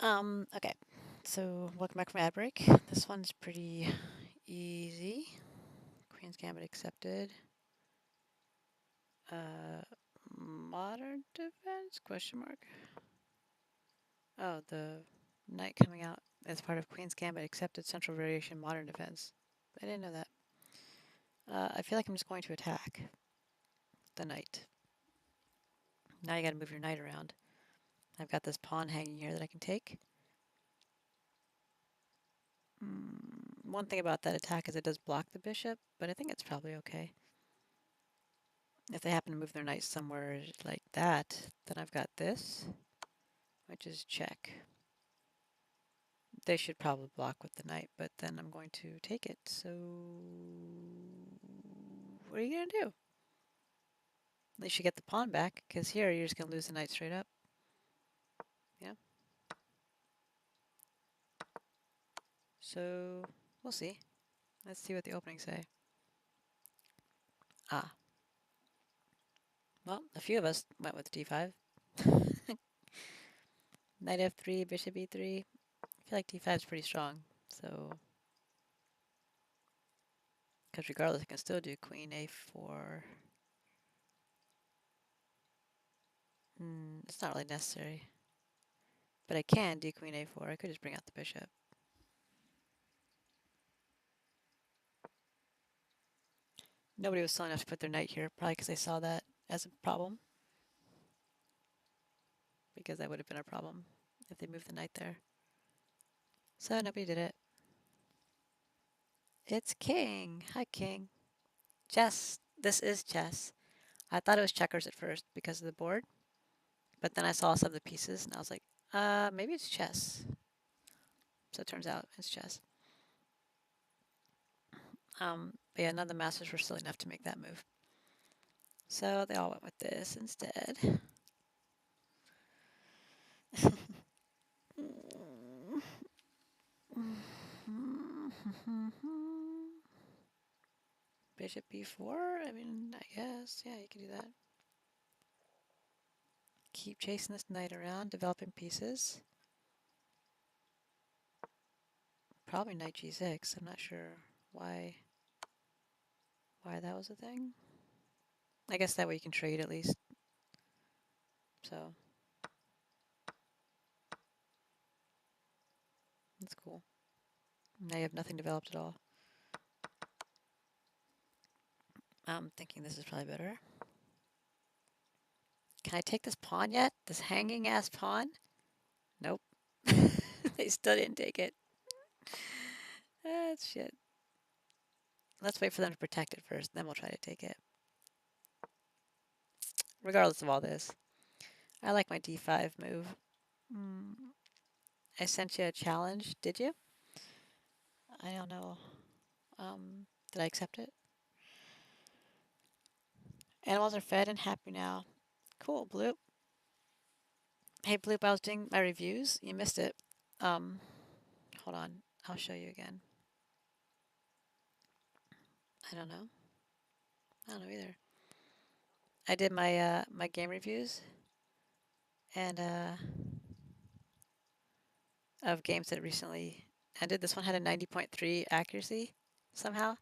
Okay. So, welcome back from ad break. This one's pretty easy. Queen's Gambit accepted. Modern defense? Question mark. Oh, the knight coming out as part of Queen's Gambit accepted central variation modern defense. I didn't know that. I feel like I'm just going to attack the knight. Now you gotta move your knight around. I've got this pawn hanging here that I can take. One thing about that attack is it does block the bishop, but I think it's probably okay. If they happen to move their knight somewhere like that, then I've got this, which is check. They should probably block with the knight, but then I'm going to take it. So what are you going to do? At least you get the pawn back, because here you're just going to lose the knight straight up. Yeah. So we'll see. Let's see what the openings say. Ah. Well, a few of us went with d5. Knight f3, bishop e3. I feel like d5 is pretty strong, so... Because regardless, I can still do queen a4. It's not really necessary. But I can do queen a4. I could just bring out the bishop. Nobody was silly enough to put their knight here, probably because they saw that as a problem. Because that would have been a problem if they moved the knight there. So nobody did it. It's king. Hi, king. Chess. This is chess. I thought it was checkers at first because of the board. But then I saw some of the pieces and I was like, maybe it's chess. So it turns out it's chess. But yeah, none of the masters were silly enough to make that move. So they all went with this instead. Bishop b4? I mean, I guess. Yeah, you can do that. Keep chasing this knight around, developing pieces. Probably knight g6. I'm not sure why that was a thing. I guess that way you can trade at least. So that's cool. Now you have nothing developed at all. I'm thinking this is probably better. Can I take this pawn yet? This hanging ass pawn? Nope. They still didn't take it. That's shit. Let's wait for them to protect it first, then we'll try to take it. Regardless of all this, I like my d5 move. I sent you a challenge, did you? I don't know. Did I accept it? Animals are fed and happy now. Cool, Bloop. Hey, Bloop, I was doing my reviews. You missed it. Hold on. I'll show you again. I don't know. I don't know either. I did my my game reviews and of games that recently ended. This one had a 90.3 accuracy somehow,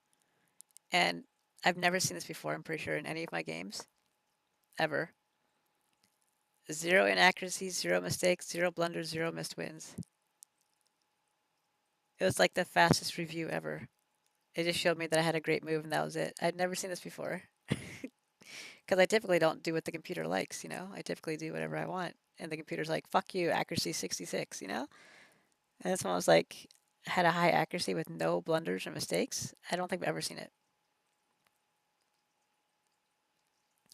and I've never seen this before. I'm pretty sure in any of my games ever. 0 inaccuracies, 0 mistakes, 0 blunders, 0 missed wins. It was like the fastest review ever. It just showed me that I had a great move and that was it. I'd never seen this before. Because I typically don't do what the computer likes, you know? I typically do whatever I want. And the computer's like, fuck you, accuracy 66, you know? And this one was like, had a high accuracy with no blunders or mistakes. I don't think I've ever seen it.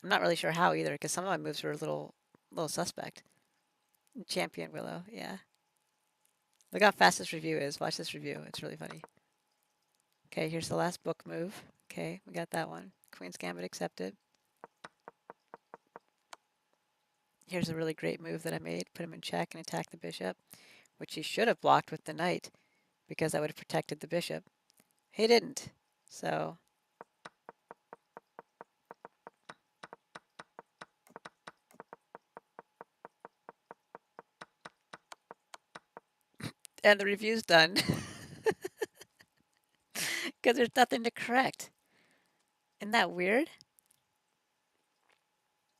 I'm not really sure how either, because some of my moves were a little suspect. Champion Willow, yeah. Look how fast this review is. Watch this review. It's really funny. Okay, here's the last book move. Okay, we got that one. Queen's Gambit accepted. Here's a really great move that I made. Put him in check and attack the bishop, which he should have blocked with the knight because I would have protected the bishop. He didn't. So and the review's done because there's nothing to correct. Isn't that weird?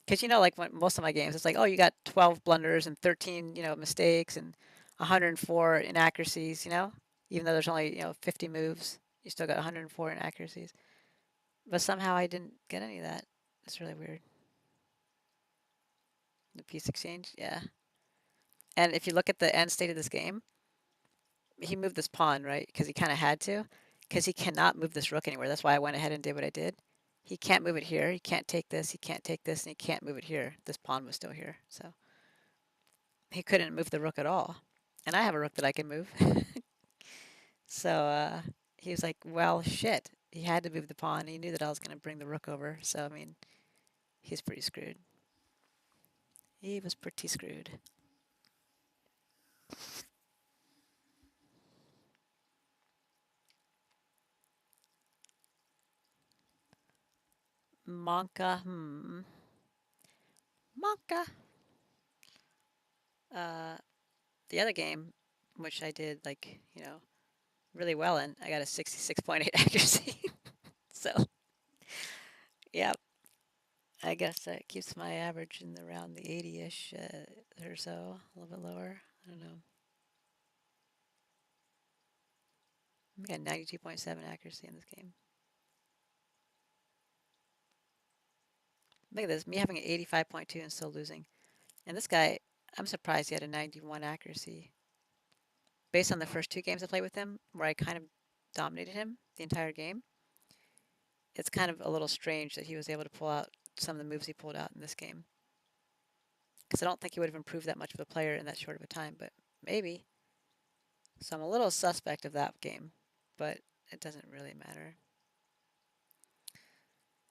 Because like when most of my games, it's like, oh, you got 12 blunders and 13, mistakes and 104 inaccuracies. Even though there's only 50 moves, you still got 104 inaccuracies. But somehow I didn't get any of that. It's really weird. The piece exchange, yeah. And if you look at the end state of this game, he moved this pawn, right? Because he kind of had to, because he cannot move this rook anywhere. That's why I went ahead and did what I did. He can't move it here. He can't take this. He can't take this, and he can't move it here. This pawn was still here, so he couldn't move the rook at all. And I have a rook that I can move. So he was like, well, shit. He had to move the pawn. He knew that I was going to bring the rook over. So, I mean, he's pretty screwed. He was pretty screwed. Monka, Monka. Uh, the other game, which I did, like, really well in, I got a 66.8 accuracy. So, yeah, I guess that keeps my average in around the 80-ish or so, a little bit lower. I don't know. I got 92.7 accuracy in this game. Look at this, me having an 85.2 and still losing. And this guy, I'm surprised he had a 91 accuracy. Based on the first two games I played with him, where I kind of dominated him the entire game, it's kind of a little strange that he was able to pull out some of the moves he pulled out in this game. Because I don't think he would have improved that much of a player in that short of a time, but maybe. So I'm a little suspect of that game, but it doesn't really matter.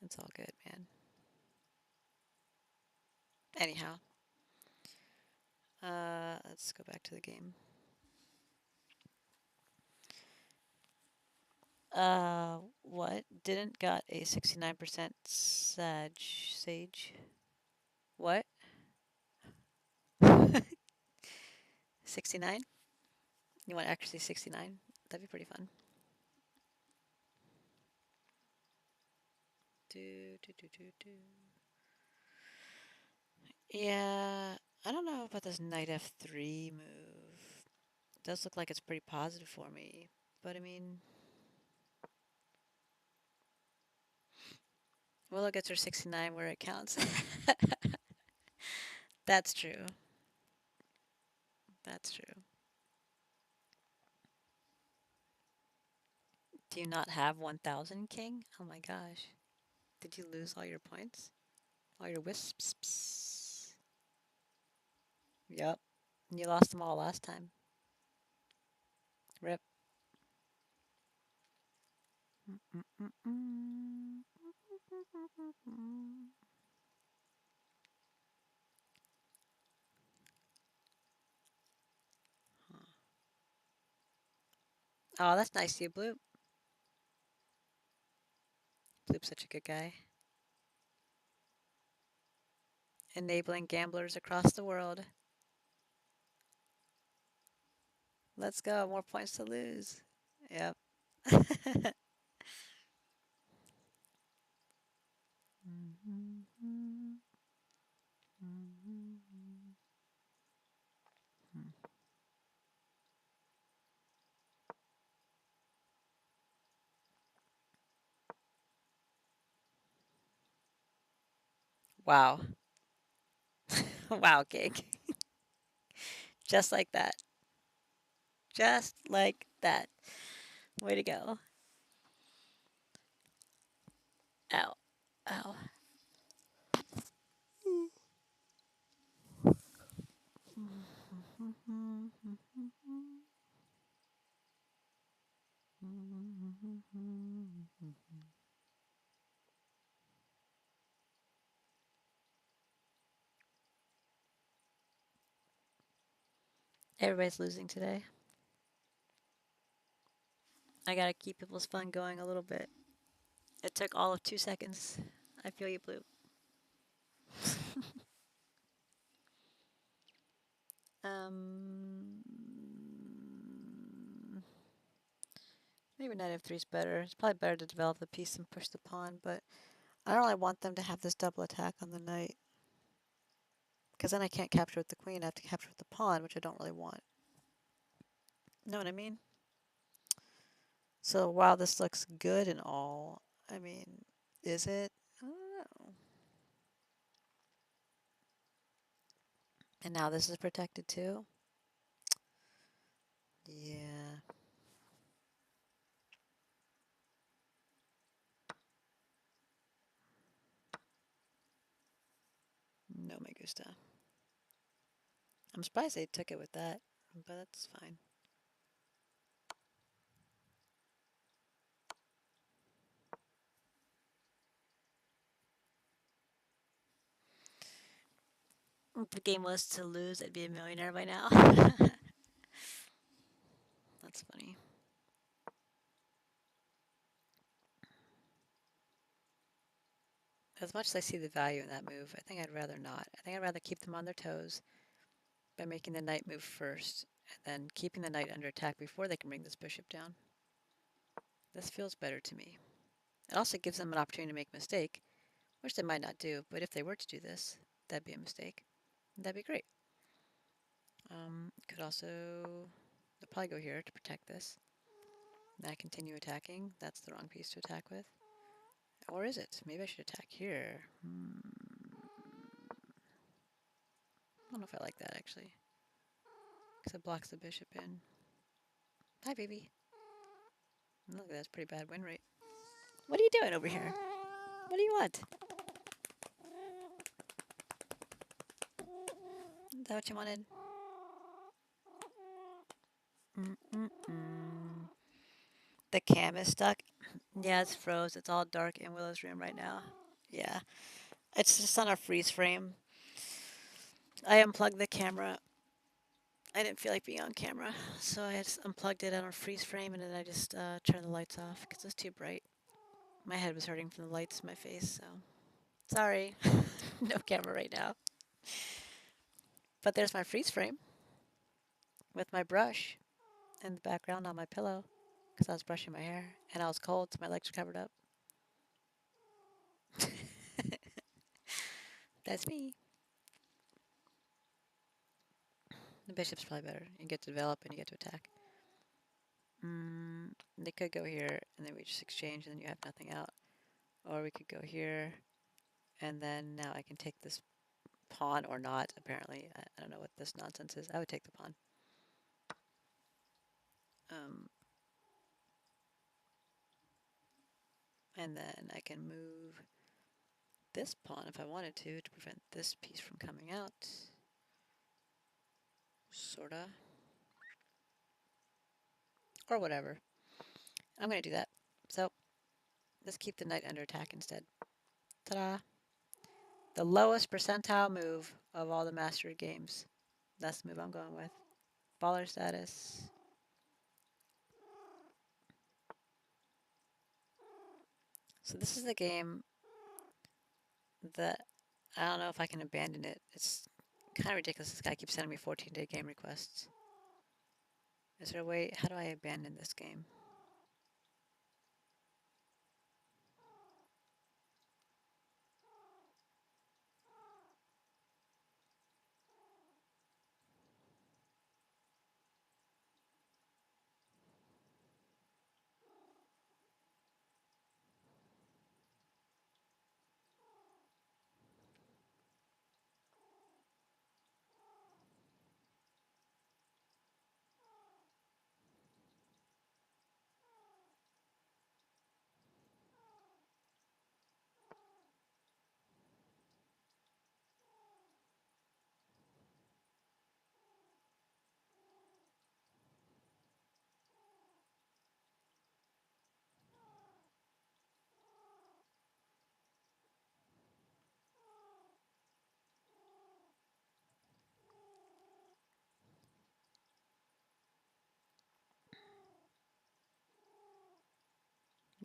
It's all good, man. Anyhow, let's go back to the game. What? Didn't got a 69% sage. What? 69? You want accuracy 69? That'd be pretty fun. Do, do, do, do, do. Yeah, I don't know about this knight f3 move. It does look like it's pretty positive for me, but I mean, Willow gets her 69 where it counts. That's true. That's true. Do you not have 1,000, King? Oh my gosh. Did you lose all your points? All your wisps? Yep. You lost them all last time. Rip. Oh, that's nice of you, Bloop. Bloop's such a good guy. Enabling gamblers across the world. Let's go. More points to lose. Yep. Wow. Wow, Gig. Just like that. Just like that. Way to go. Ow. Ow. Everybody's losing today. I gotta keep people's fun going a little bit. It took all of 2 seconds. I feel you, Blue. Um, Maybe knight f3 is better. It's probably better to develop the piece and push the pawn, but I don't really want them to have this double attack on the knight. Because then I can't capture with the queen, I have to capture with the pawn, which I don't really want. Know what I mean? So while this looks good and all, I mean, is it? I don't know. And now this is protected too? Yeah. No me gusta. I'm surprised they took it with that, but that's fine. If the game was to lose, I'd be a millionaire by now. That's funny. As much as I see the value in that move, I think I'd rather not. I think I'd rather keep them on their toes by making the knight move first, and then keeping the knight under attack before they can bring this bishop down. This feels better to me. It also gives them an opportunity to make a mistake, which they might not do, but if they were to do this, that'd be a mistake. That'd be great. Could also, they'll probably go here to protect this. Then I continue attacking. That's the wrong piece to attack with. Or is it? Maybe I should attack here. I don't know if I like that, actually. Because it blocks the bishop in. Hi, baby. Look, that's pretty bad win rate. What are you doing over here? What do you want? Is that what you wanted? The cam is stuck. Yeah, it's froze. It's all dark in Willow's room right now. Yeah. It's just on a freeze frame. I unplugged the camera. I didn't feel like being on camera, so I just unplugged it on a freeze frame and then I just turned the lights off because it was too bright. My head was hurting from the lights in my face, so sorry. No camera right now. But there's my freeze frame with my brush in the background on my pillow because I was brushing my hair and I was cold, so my legs were covered up. That's me. The bishop's probably better. You get to develop and you get to attack. They could go here and then we just exchange and then you have nothing out. Or we could go here and then now I can take this pawn or not, apparently. I don't know what this nonsense is. I would take the pawn. And then I can move this pawn if I wanted to prevent this piece from coming out. Sorta. Or whatever. I'm going to do that. So, let's keep the knight under attack instead. Ta-da! The lowest percentile move of all the mastered games. That's the move I'm going with. Baller status. So this is the game that I don't know if I can abandon it. It's kind of ridiculous. This guy keeps sending me 14-day game requests. Is there a way? How do I abandon this game?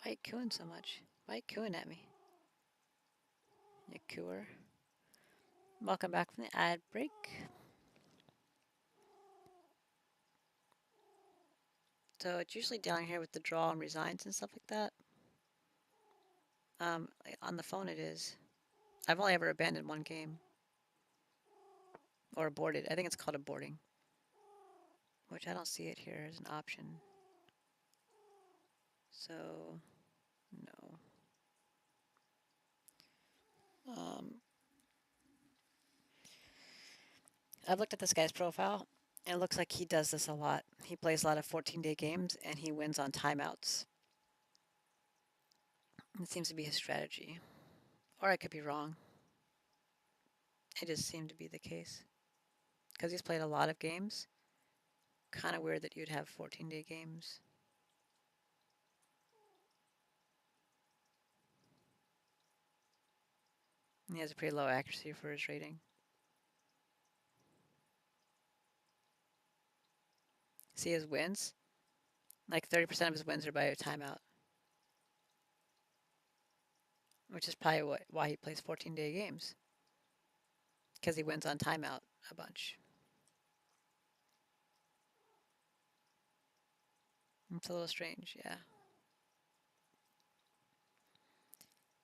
Why are you cooing so much? Why are you cooing at me? You cooer. Welcome back from the ad break. So it's usually down here with the draw and resigns and stuff like that. On the phone it is. I've only ever abandoned one game. Or aborted. I think it's called aborting. Which I don't see it here as an option. So, no. I've looked at this guy's profile, and it looks like he does this a lot. He plays a lot of 14-day games, and he wins on timeouts. It seems to be his strategy. Or I could be wrong. It just seemed to be the case. Because he's played a lot of games. Kind of weird that you'd have 14-day games. And he has a pretty low accuracy for his rating. See his wins? Like 30% of his wins are by a timeout. Which is probably why he plays 14-day games. Because he wins on timeout a bunch. It's a little strange, yeah.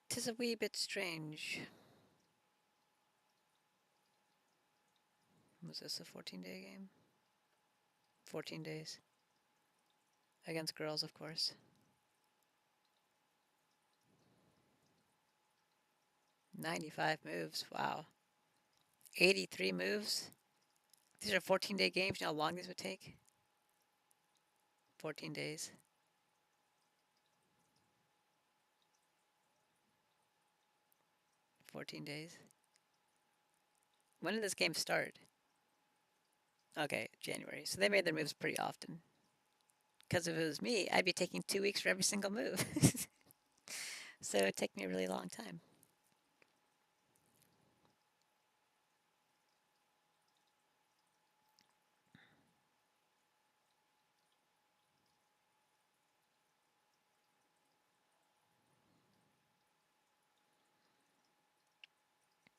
'Tis a wee bit strange. Was this a 14-day game? 14 days. Against girls, of course. 95 moves, wow. 83 moves? These are 14-day games. You know how long these would take? 14 days. 14 days. When did this game start? Okay, January. So they made their moves pretty often. Because if it was me, I'd be taking 2 weeks for every single move. So it'd take me a really long time.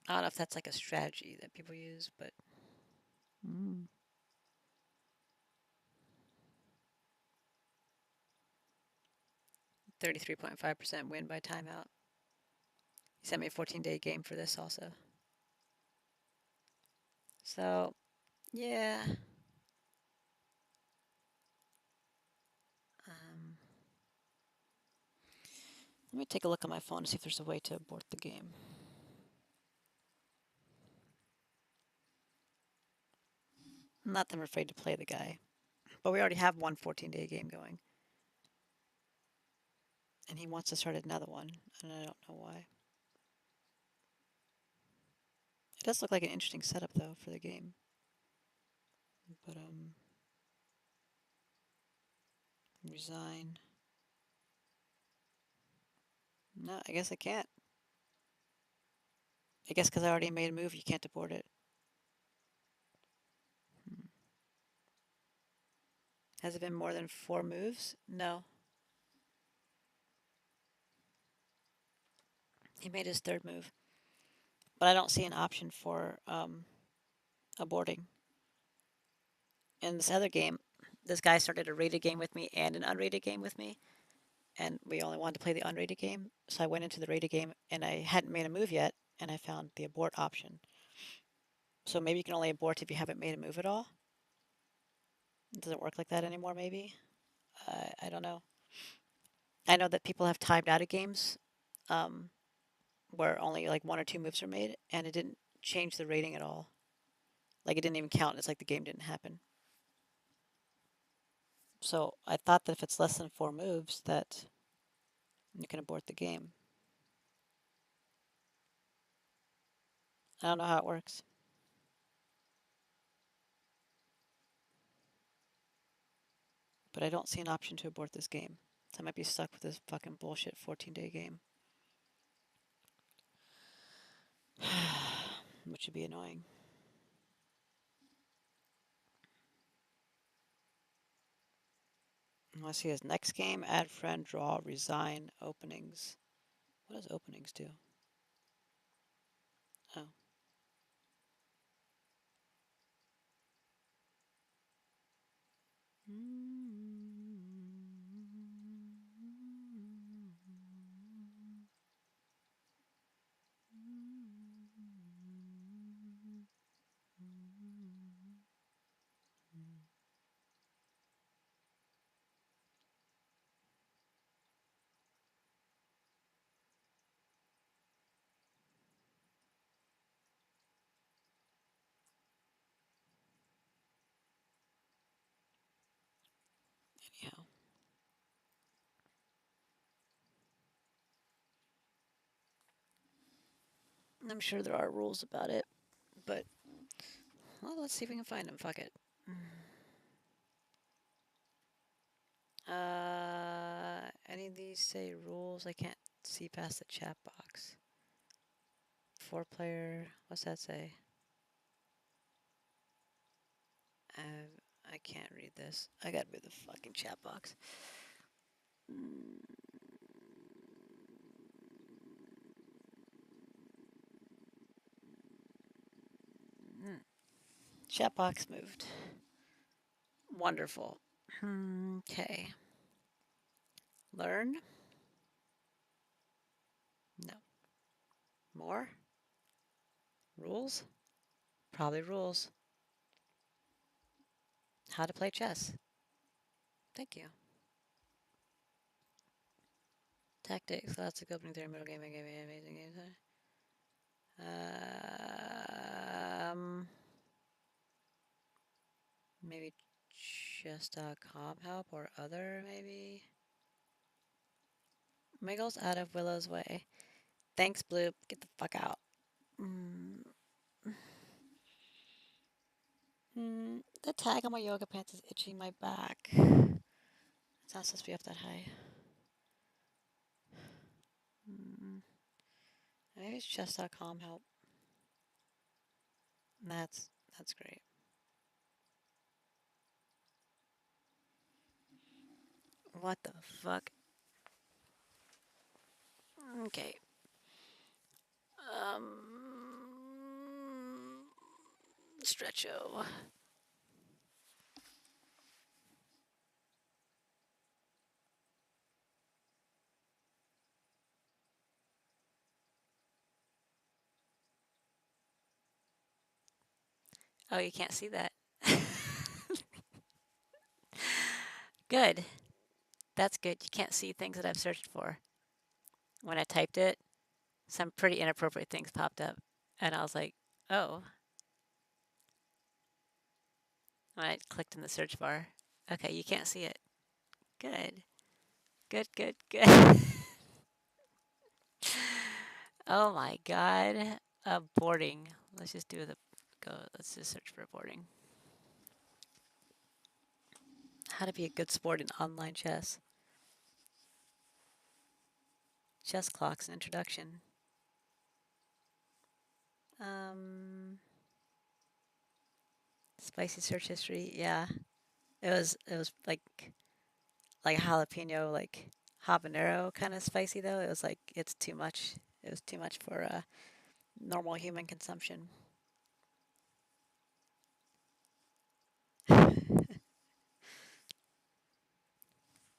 I don't know if that's like a strategy that people use, but 33.5% win by timeout. He sent me a 14-day game for this also. So, yeah. Let me take a look on my phone to see if there's a way to abort the game. Not that I'm afraid to play the guy, but we already have one 14-day game going. And he wants to start another one, and I don't know why. It does look like an interesting setup, though, for the game. But, resign. No, I guess I can't. I guess because I already made a move, you can't abort it. Has it been more than 4 moves? No. He made his third move. But I don't see an option for aborting. In this other game, this guy started a rated game with me and an unrated game with me. And we only wanted to play the unrated game. So I went into the rated game and I hadn't made a move yet. And I found the abort option. So maybe you can only abort if you haven't made a move at all. It doesn't work like that anymore, maybe. I don't know. I know that people have timed out of games where only like 1 or 2 moves are made, and it didn't change the rating at all. Like it didn't even count. It's like the game didn't happen. So I thought that if it's less than 4 moves, that you can abort the game. I don't know how it works. But I don't see an option to abort this game. So I might be stuck with this fucking bullshit 14-day game. Which would be annoying. Let's see his next game. Add friend, draw, resign, openings. What does openings do? Oh. Yeah. I'm sure there are rules about it, but well, let's see if we can find them. Fuck it. Any of these say rules? I can't see past the chat box. 4-player. What's that say? I can't read this. I gotta read the fucking chat box. Chat box moved. Wonderful. Okay. Learn? No. More? Rules? Probably rules. How to play chess. Thank you. Tactics. Classic opening theory, middle game, amazing game. Maybe chess.com help or other, maybe? Miggles out of Willow's way. Thanks, Bloop. Get the fuck out. The tag on my yoga pants is itching my back. It's not supposed to be up that high. Maybe it's chess.com help. That's great. What the fuck? Okay. Stretcho. Oh, you can't see that. Good. That's good. You can't see things that I've searched for. When I typed it, some pretty inappropriate things popped up. And I was like, oh. When I clicked in the search bar. Okay, you can't see it. Good. Good, good, good. Oh my god. Boarding. Let's just do the go. Let's just search for boarding. How to be a good sport in online chess. Chess clocks, an introduction. Spicy search history. Yeah, it was like jalapeno, like habanero kind of spicy though. It was like it's too much. It was too much for normal human consumption.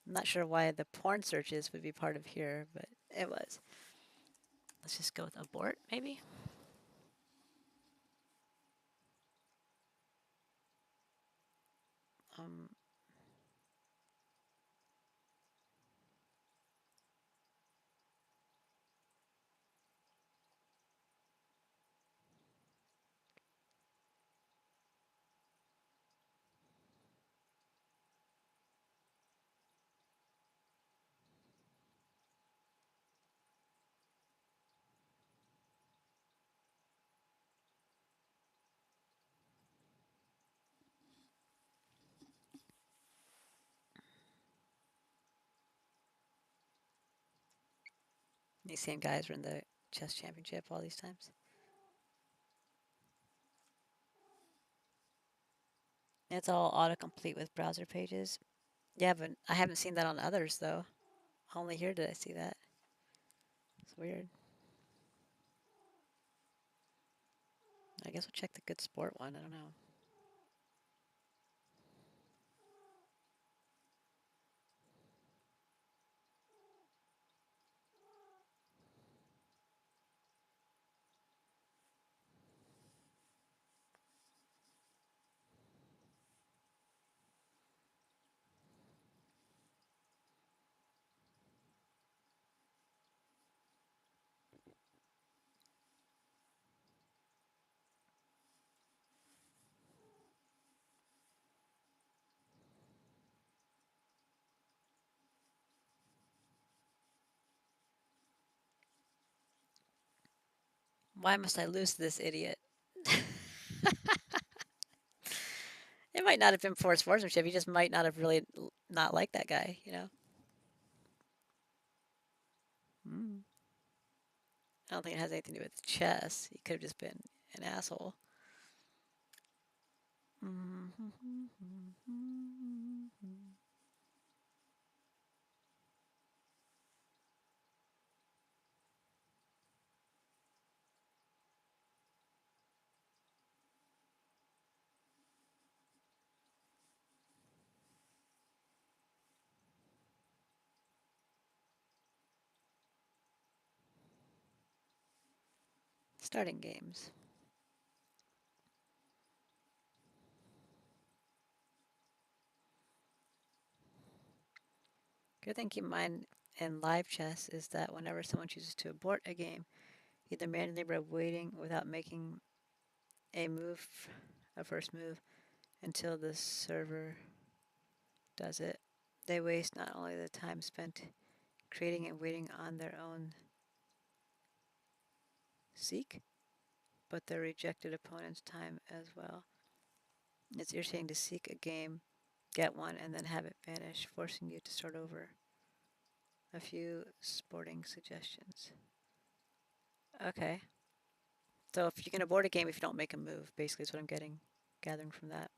I'm not sure why the porn searches would be part of here, but it was. Let's just go with abort, maybe. Um, these same guys were in the chess championship all these times. It's all autocomplete with browser pages. Yeah, but I haven't seen that on others though. Only here did I see that. It's weird. I guess we'll check the good sport one. I don't know. Why must I lose to this idiot? It might not have been poor sportsmanship. He just might not have really not liked that guy, you know? Mm. I don't think it has anything to do with chess. He could have just been an asshole. Starting games. Good thing to keep in mind in live chess is that whenever someone chooses to abort a game, either manually by waiting without making a move, a first move, until the server does it, they waste not only the time spent creating and waiting on their own seek, but their rejected opponent's time as well. It's irritating to seek a game, get one, and then have it vanish, forcing you to start over. A few sporting suggestions. Okay. So if you can abort a game if you don't make a move, basically is what I'm gathering from that.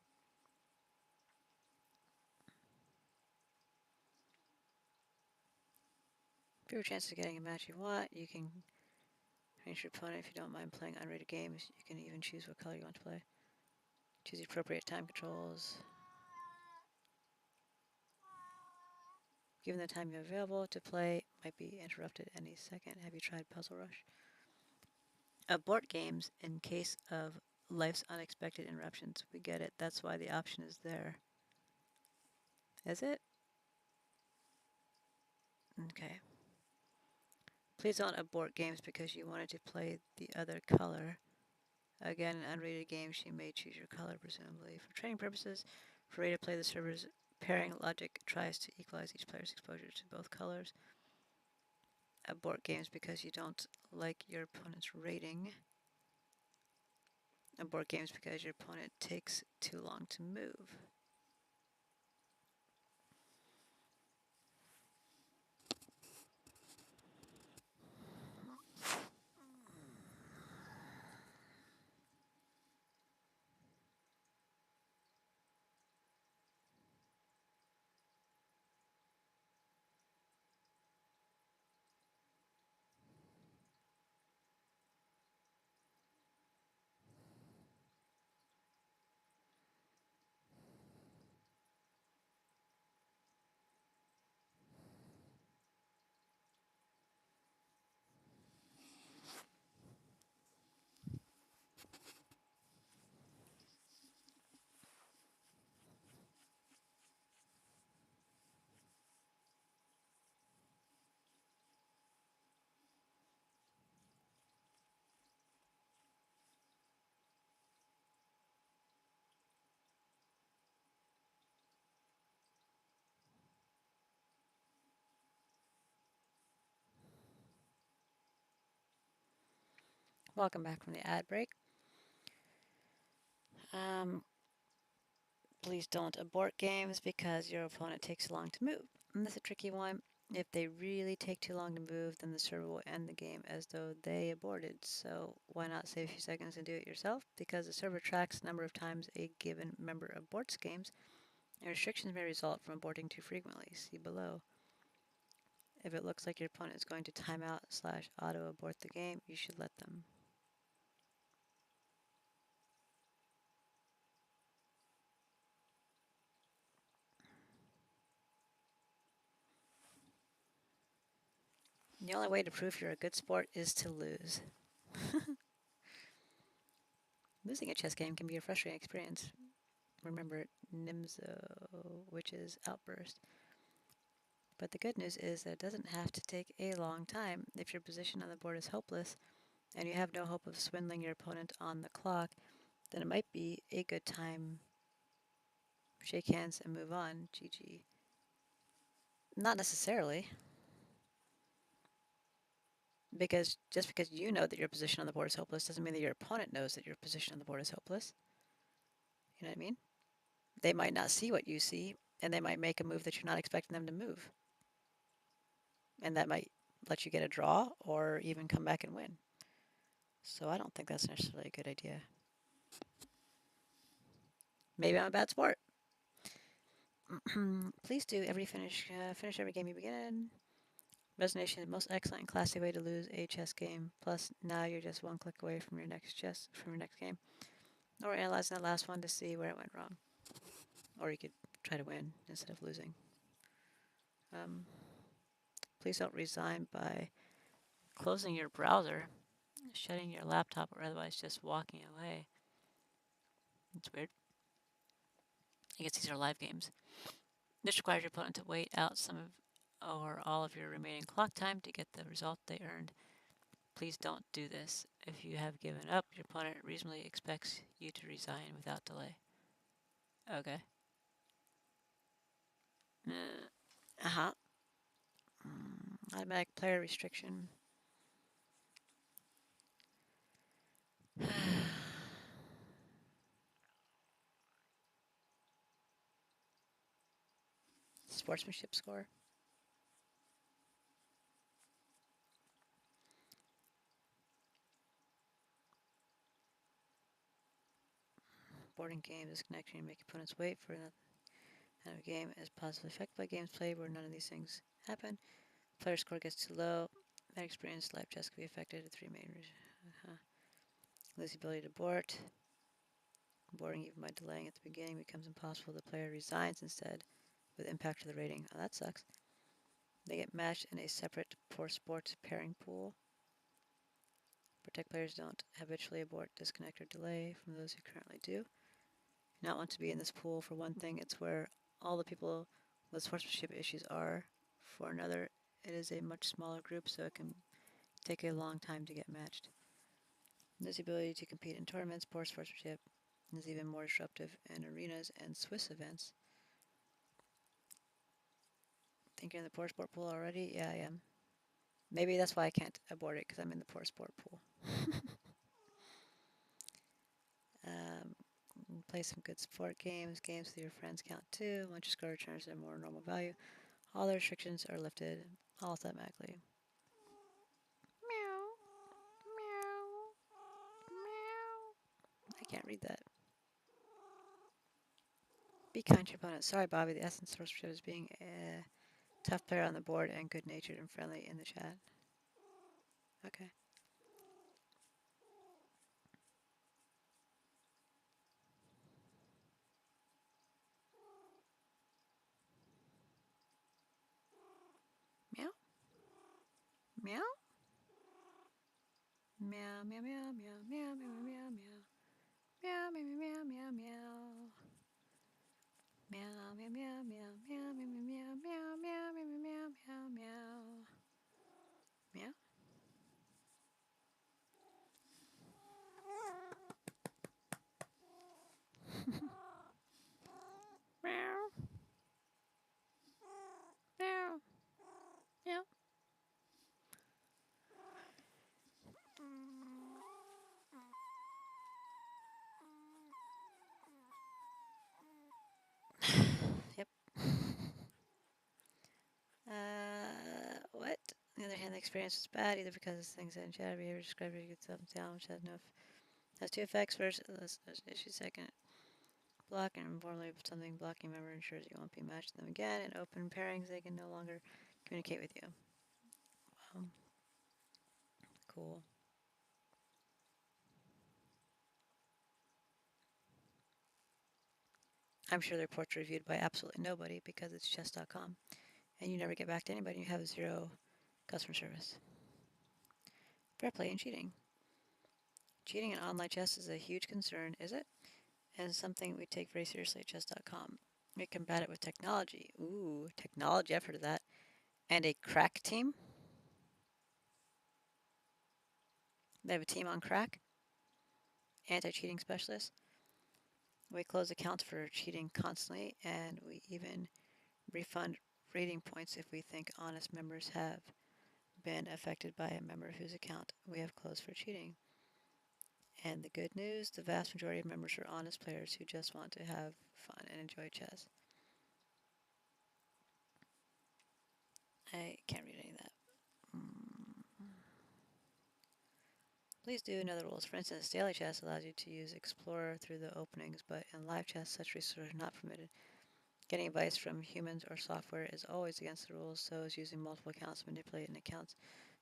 Fewer chances of getting a match you want. You can change your opponent if you don't mind playing unrated games. You can even choose what color you want to play. Choose the appropriate time controls. Given the time you have available to play, might be interrupted any second. Have you tried Puzzle Rush? Abort games in case of life's unexpected interruptions. We get it. That's why the option is there. Is it? Okay. Please don't abort games because you wanted to play the other color. Again, in unrated games, you may choose your color, presumably. For training purposes, for ready to play, the server's pairing logic tries to equalize each player's exposure to both colors. Abort games because you don't like your opponent's rating. Abort games because your opponent takes too long to move. Welcome back from the ad break. Um, Please don't abort games because your opponent takes too long to move. And this is a tricky one. If they really take too long to move, then the server will end the game as though they aborted. So why not save a few seconds and do it yourself? Because the server tracks the number of times a given member aborts games, and restrictions may result from aborting too frequently. See below. If it looks like your opponent is going to timeout / auto abort the game, you should let them. The only way to prove you're a good sport is to lose. Losing a chess game can be a frustrating experience. Remember Nimzo, which is outburst. But the good news is that it doesn't have to take a long time. If your position on the board is hopeless and you have no hope of swindling your opponent on the clock, then it might be a good time. Shake hands and move on. GG. Not necessarily. Because just because you know that your position on the board is hopeless doesn't mean that your opponent knows that your position on the board is hopeless. You know what I mean? They might not see what you see, and they might make a move that you're not expecting them to move. And that might let you get a draw or even come back and win. So I don't think that's necessarily a good idea. Maybe I'm a bad sport. Please do finish every game you begin. Resignation is the most excellent and classy way to lose a chess game. Plus, now you're just one click away from your next game. Or analyzing the last one to see where it went wrong. Or you could try to win instead of losing. Please don't resign by closing your browser, shutting your laptop, or otherwise just walking away. It's weird. I guess these are live games. This requires your opponent to wait out some of or all of your remaining clock time to get the result they earned. Please don't do this. If you have given up, your opponent reasonably expects you to resign without delay. Okay. Uh-huh. Automatic player restriction. Sportsmanship score. Boarding game is connection to make opponents wait for another kind of game is positively affected by games played where none of these things happen. Player score gets too low. That experience live chess can be affected at three main reasons. Lose the ability to board. Boarding even by delaying at the beginning becomes impossible. The player resigns instead with impact to the rating. Oh, that sucks. They get matched in a separate poor sports pairing pool. Protect players don't habitually abort, disconnect, or delay from those who currently do. Not want to be in this pool. For one thing, it's where all the people with sportsmanship issues are. For another, it is a much smaller group, so it can take a long time to get matched. This ability to compete in tournaments, poor sportsmanship is even more disruptive in arenas and Swiss events. Think you're in the poor sport pool already? Yeah, I am. Maybe that's why I can't abort it, because I'm in the poor sport pool. Play some good sport games. Games with your friends count too. Once your score returns to a more normal value, all the restrictions are lifted automatically. Meow. Meow. Meow. I can't read that. Be kind to your opponent. Sorry, Bobby. The essence of sportsmanship is being a tough player on the board and good-natured and friendly in the chat. Okay. Meow. Meow. Meow. Meow. Meow. Meow. Meow. Meow. Meow. Meow. Meow. Meow. Meow. Meow. Meow. Meow, meow, meow, meow, meow, meow, meow, meow, meow, meow, meow, meow, meow. Meow. Meow. Meow. Meow. Yep. What? On the other hand, the experience was bad either because things in chat behavior described as good thumbs down, which has two effects. First, let's issue second. Block and informally something blocking member ensures you won't be matched with them again. In open pairings, they can no longer communicate with you. Wow. Cool. I'm sure the reports are reviewed by absolutely nobody because it's chess.com. And you never get back to anybody. You have zero customer service. Fair play and cheating. Cheating in online chess is a huge concern, is it? And something we take very seriously at chess.com. We combat it with technology. Ooh, technology, I've heard of that. And a crack team. They have a team on crack. Anti-cheating specialists. We close accounts for cheating constantly, and we even refund rating points if we think honest members have been affected by a member whose account we have closed for cheating. And the good news, the vast majority of members are honest players who just want to have fun and enjoy chess. I can't read any of that. Please do know the rules. For instance, daily chess allows you to use Explorer through the openings, but in live chess, such resources are not permitted. Getting advice from humans or software is always against the rules, so is using multiple accounts to manipulate an account's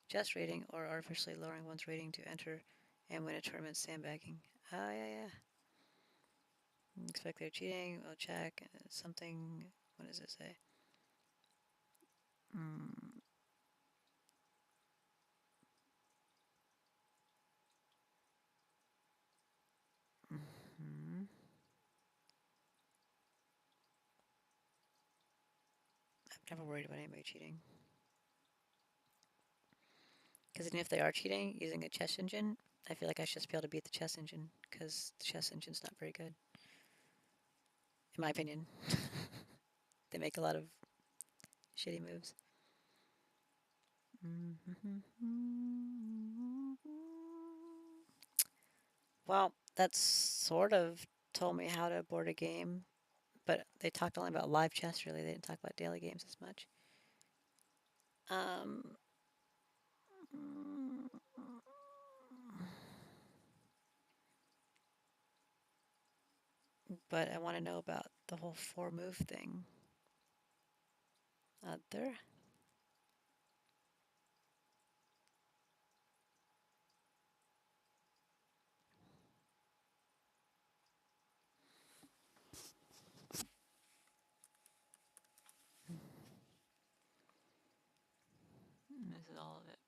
chess rating or artificially lowering one's rating to enter and win a tournament sandbagging. Oh, yeah. Expect they're cheating. We'll check. Something. What does it say? Mm. Mm-hmm. I've never worried about anybody cheating. Because even if they are cheating using a chess engine, I feel like I should just be able to beat the chess engine because the chess engine's not very good, in my opinion. They make a lot of shitty moves. Well, that's sort of told me how to board a game, but they talked only about live chess, really. They didn't talk about daily games as much. Um, but I want to know about the whole four move thing. Other? This is all of it.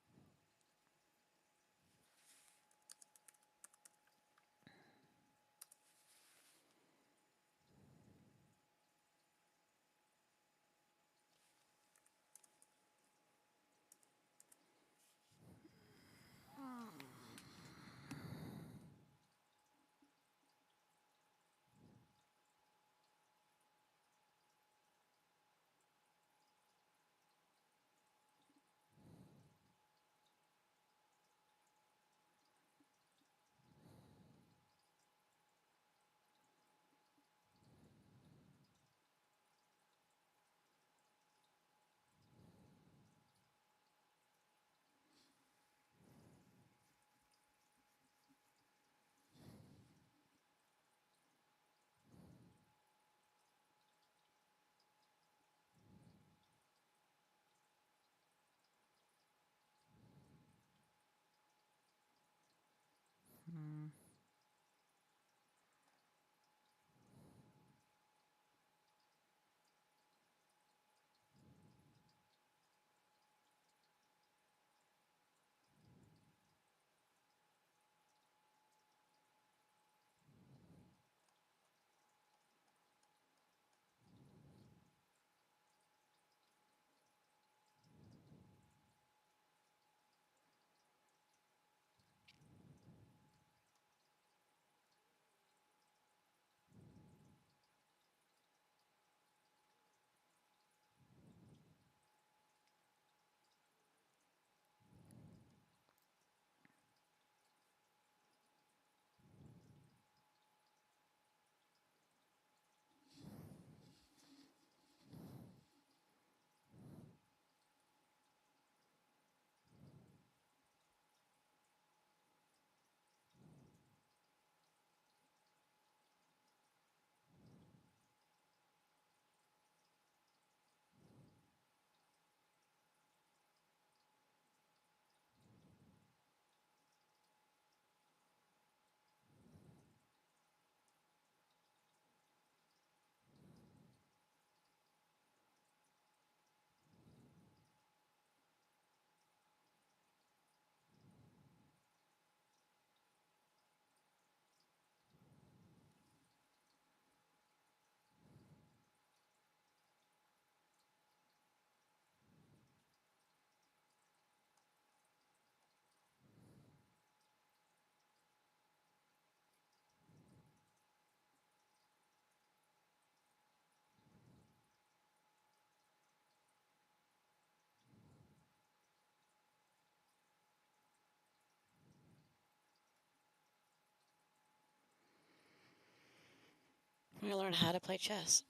I'm gonna learn how to play chess.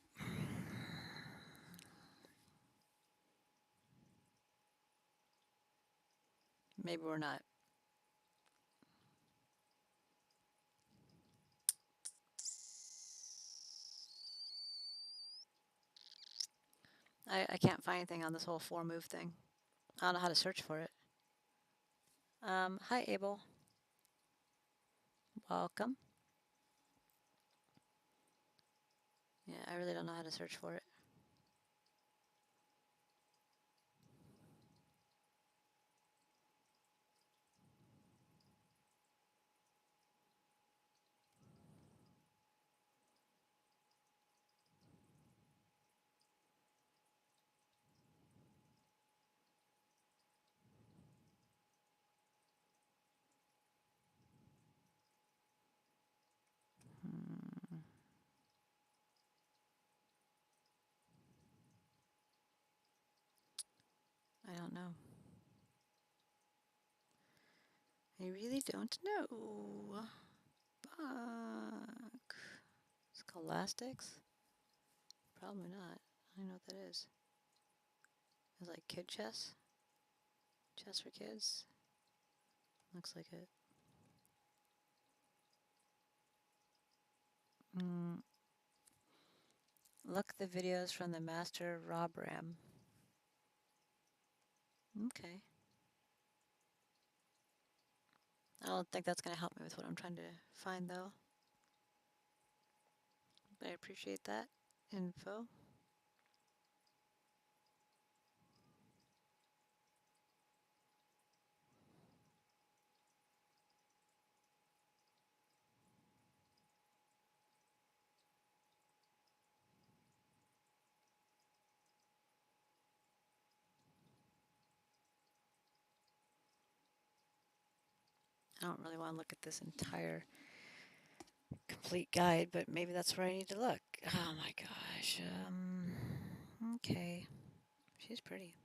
Maybe we're not. I can't find anything on this whole 4-move thing. I don't know how to search for it. Hi, Abel. Welcome. Yeah, I really don't know how to search for it. I don't know. I really don't know. Fuck. Scholastics? Probably not. I don't know what that is. It's like kid chess? Chess for kids? Looks like it. Look the videos from the master Rob Ram. Okay. I don't think that's going to help me with what I'm trying to find, though. But I appreciate that info. I don't really want to look at this entire complete guide, but maybe that's where I need to look. Oh my gosh. Okay. She's pretty.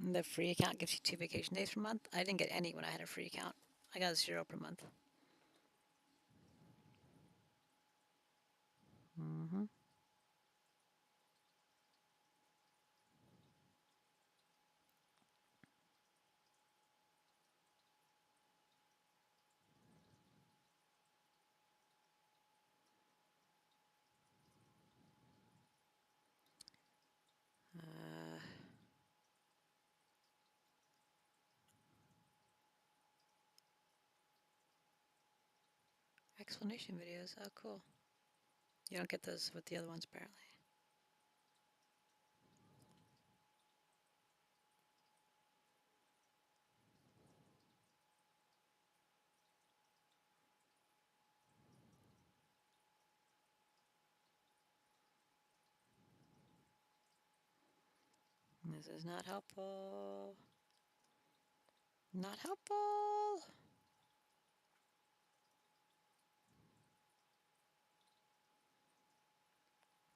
The free account gives you 2 vacation days per month. I didn't get any when I had a free account. I got 0 per month. Mm-hmm. Explanation videos. Oh, cool. You don't get those with the other ones, apparently. This is not helpful. Not helpful.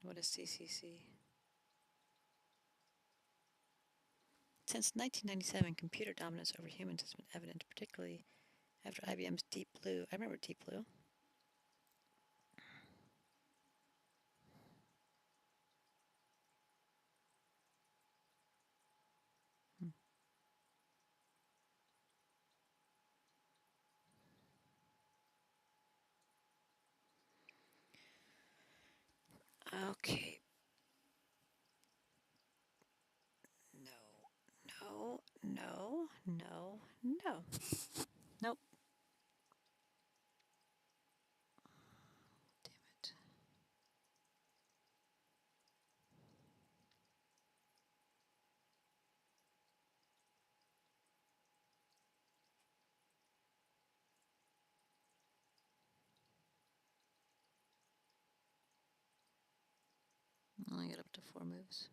What is CCC? Since 1997, computer dominance over humans has been evident, particularly after IBM's Deep Blue. I remember Deep Blue. Okay. No, no, no, no. Nope. Damn it. I only get up to 4 moves.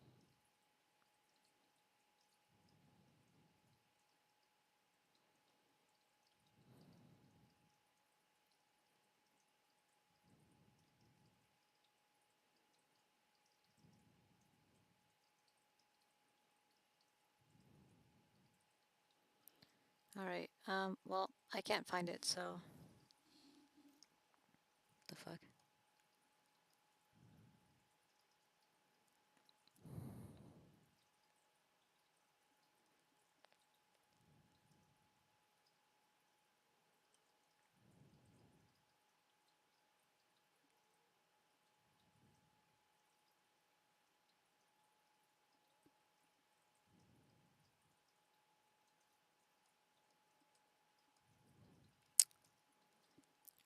Alright, well, I can't find it, so... The fuck?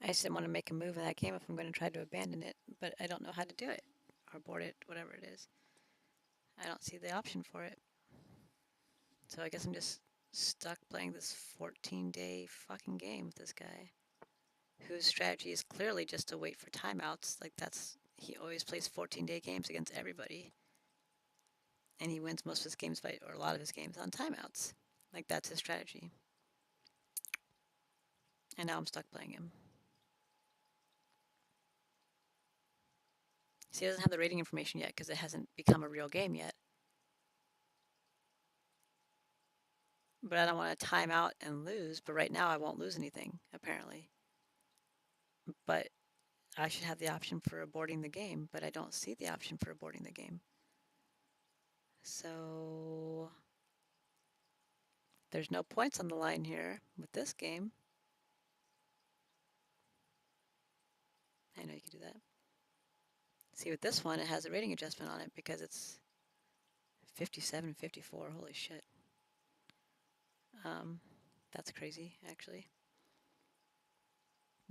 I just didn't want to make a move in that game if I'm going to try to abandon it, but I don't know how to do it. Or board it, whatever it is. I don't see the option for it. So I guess I'm just stuck playing this 14-day fucking game with this guy, whose strategy is clearly just to wait for timeouts. Like, he always plays 14-day games against everybody. And he wins most of his games or a lot of his games on timeouts. Like, that's his strategy. And now I'm stuck playing him. See, he doesn't have the rating information yet because it hasn't become a real game yet. But I don't want to time out and lose. But right now I won't lose anything, apparently. But I should have the option for aborting the game, but I don't see the option for aborting the game. So there's no points on the line here with this game. I know you can do that. See, with this one, it has a rating adjustment on it because it's 57, 54. Holy shit. That's crazy, actually.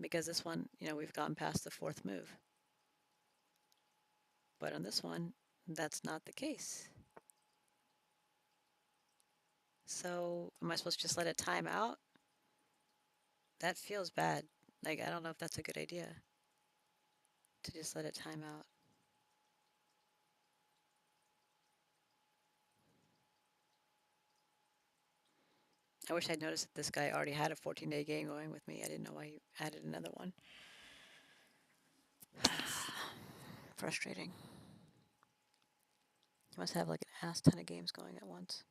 Because this one, we've gotten past the 4th move. But on this one, that's not the case. So am I supposed to just let it time out? That feels bad. Like, I don't know if that's a good idea to just let it time out. I wish I'd noticed that this guy already had a 14-day game going with me. I didn't know why he added another one. Frustrating. He must have like an ass ton of games going at once.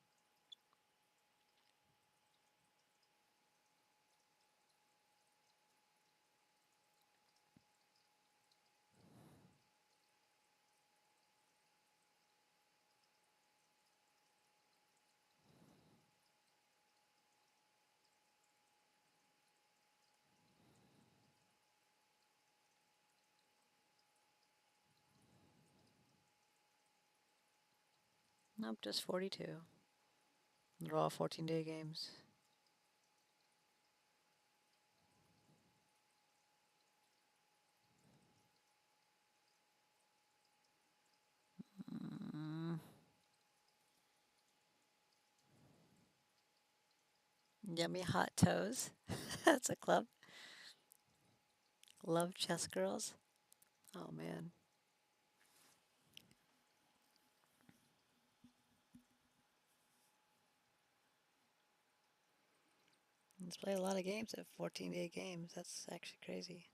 Nope, just 42. They're all 14-day games. Yummy hot toes. That's a club. Love chess girls. Oh man. Let's play a lot of games at 14-day games. That's actually crazy.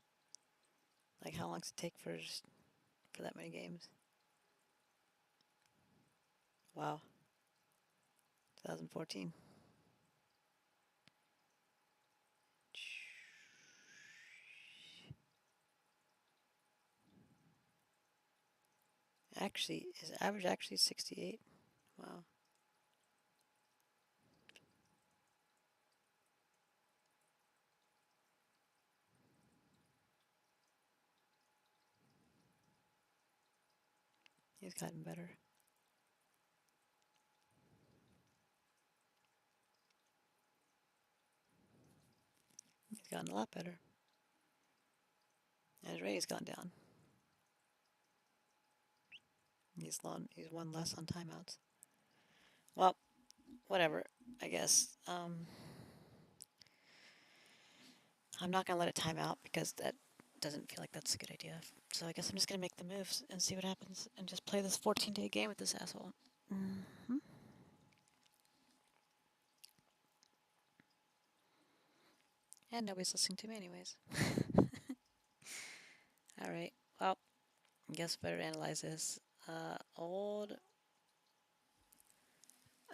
Like, how long does it take for that many games? Wow. 2014. Actually, his average actually 68. Wow. He's gotten better. He's gotten a lot better. And his rate's gone down. He's won less on timeouts. Well, whatever, I guess. I'm not going to let it time out because that doesn't feel like that's a good idea. So I guess I'm just going to make the moves and see what happens and just play this 14-day game with this asshole. Mm-hmm. And nobody's listening to me anyways. Alright, well, I guess better analyze this. Old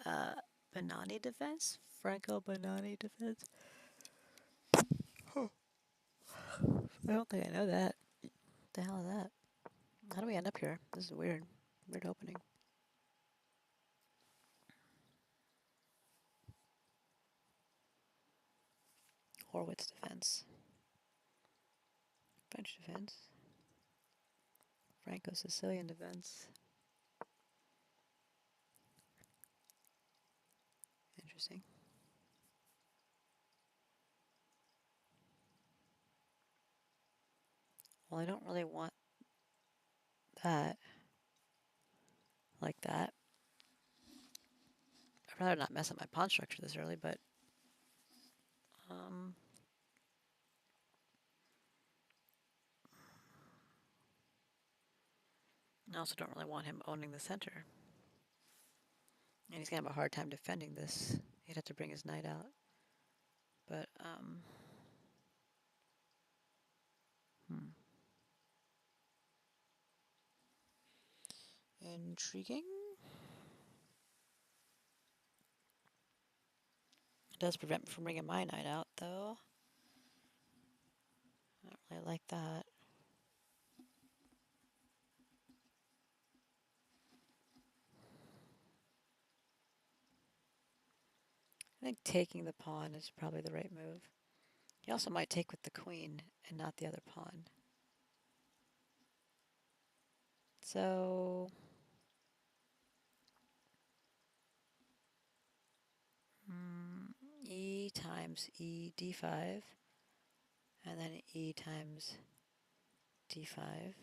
Benani defense? Franco Benani defense? I don't think I know that. What the hell is that? How do we end up here? This is weird. Weird opening. Horwitz defense. French defense. Franco-Sicilian defense. Interesting. Well, I don't really want that like that. I'd rather not mess up my pawn structure this early, but I also don't really want him owning the center. And he's going to have a hard time defending this. He'd have to bring his knight out. But, intriguing. It does prevent me from bringing my knight out, though. I don't really like that. I think taking the pawn is probably the right move. He also might take with the queen and not the other pawn. So e times e d5, and then e times d5.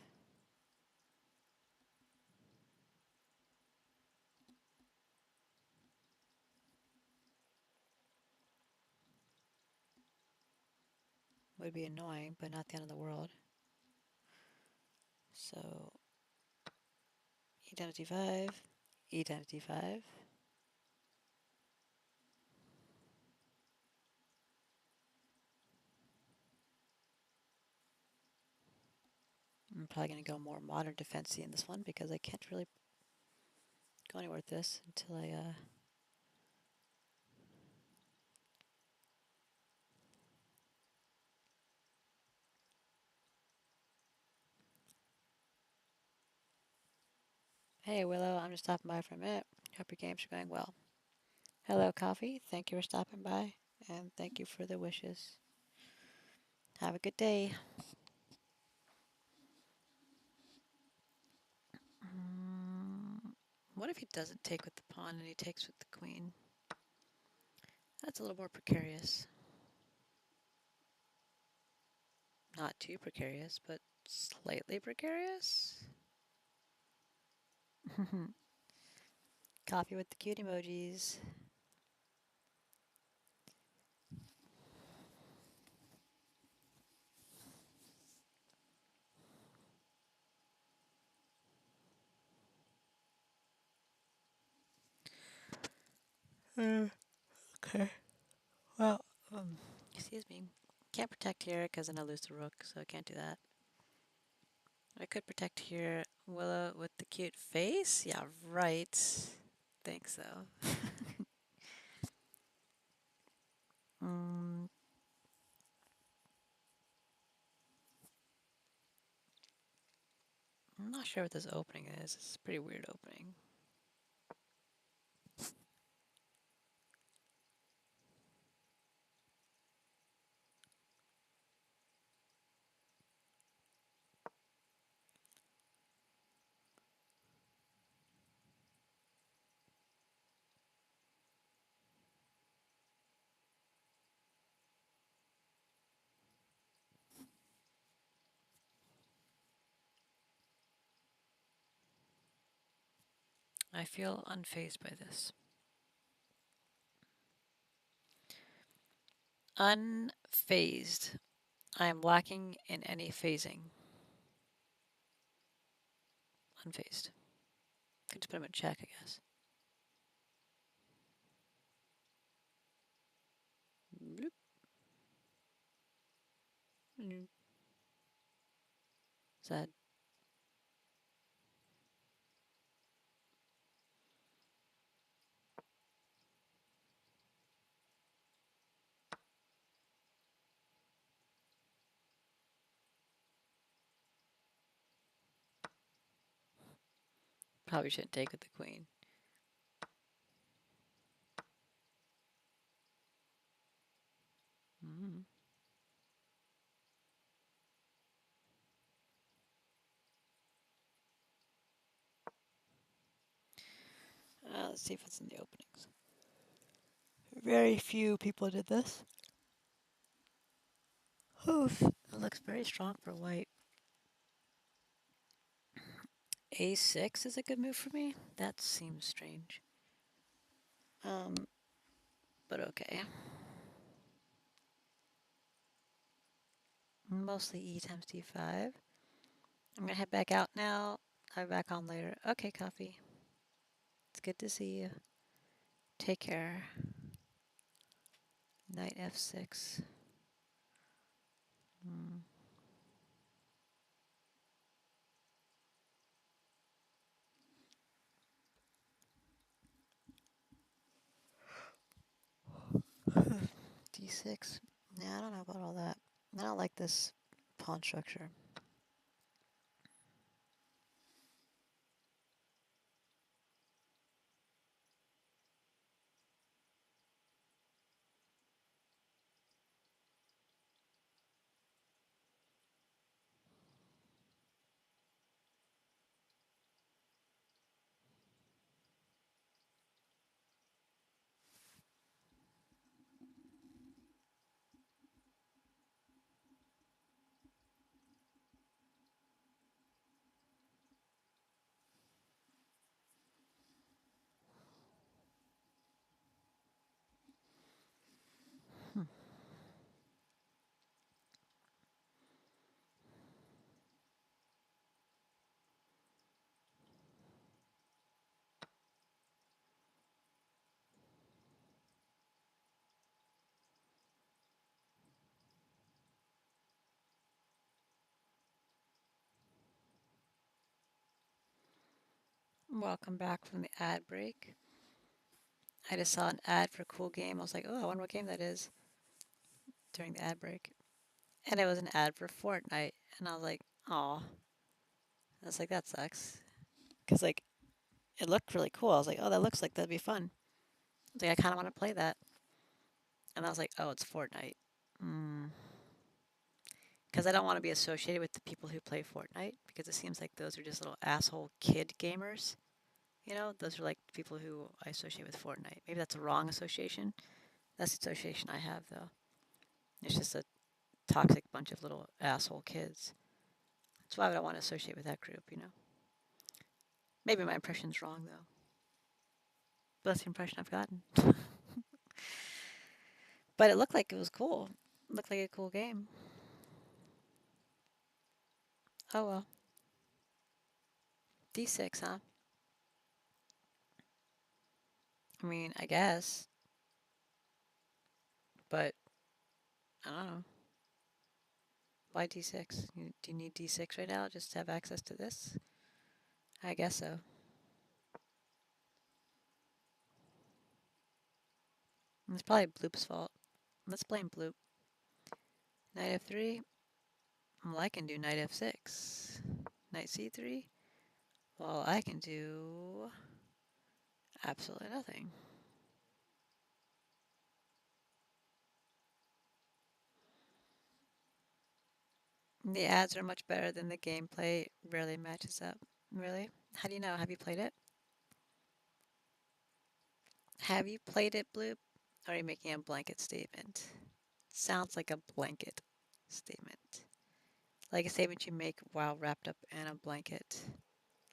Would be annoying, but not the end of the world. So e times d5, e times d5. I'm probably going to go more modern defensey in this one because I can't really go anywhere with this until I Hey Willow, I'm just stopping by for a minute. Hope your games are going well. Hello Coffee, thank you for stopping by and thank you for the wishes. Have a good day. What if he doesn't take with the pawn and he takes with the queen? That's a little more precarious. Not too precarious, but slightly precarious. Coffee with the cute emojis. Okay. Well, excuse me. Can't protect here because then I lose the rook, so I can't do that. I could protect here. Willow with the cute face? Yeah, right. think so. mm, I'm not sure what this opening is. It's a pretty weird opening. I feel unfazed by this. Unfazed. I am lacking in any phasing. Unfazed. Could just put him in check, I guess. Bloop. Sad. Probably shouldn't take with the queen. Mm. Let's see if it's in the openings. Very few people did this. Oof. It looks very strong for white. A6 is a good move for me? That seems strange. But okay. Mostly E times D5. I'm gonna head back out now. I'll be back on later. Okay, coffee. It's good to see you. Take care. Knight F6. Mm. D6. Yeah, I don't know about all that. I don't like this pawn structure. Welcome back from the ad break. I just saw an ad for a cool game. I was like, oh, I wonder what game that is during the ad break. And it was an ad for Fortnite. And I was like, aw. I was like, that sucks. Because, like, it looked really cool. I was like, oh, that looks like that'd be fun. I was like, I kind of want to play that. And I was like, oh, it's Fortnite. Because I don't want to be associated with the people who play Fortnite. Because it seems like those are just little asshole kid gamers. You know, those are like the people who I associate with Fortnite. Maybe that's a wrong association. That's the association I have, though. It's just a toxic bunch of little asshole kids. That's why I don't want to associate with that group, you know? Maybe my impression's wrong, though. But that's the impression I've gotten. But it looked like it was cool. It looked like a cool game. Oh well. D6, huh? I mean, I guess. But, I don't know. Why D6? Do you need D6 right now just to have access to this? I guess so. It's probably Bloop's fault. Let's blame Bloop. Knight f3. Well, I can do knight f6. Knight c3. Well, I can do absolutely nothing. The ads are much better than the gameplay. Rarely matches up. Really? How do you know? Have you played it? Have you played it, Bloop? Or are you making a blanket statement? Sounds like a blanket statement. Like a statement you make while wrapped up in a blanket.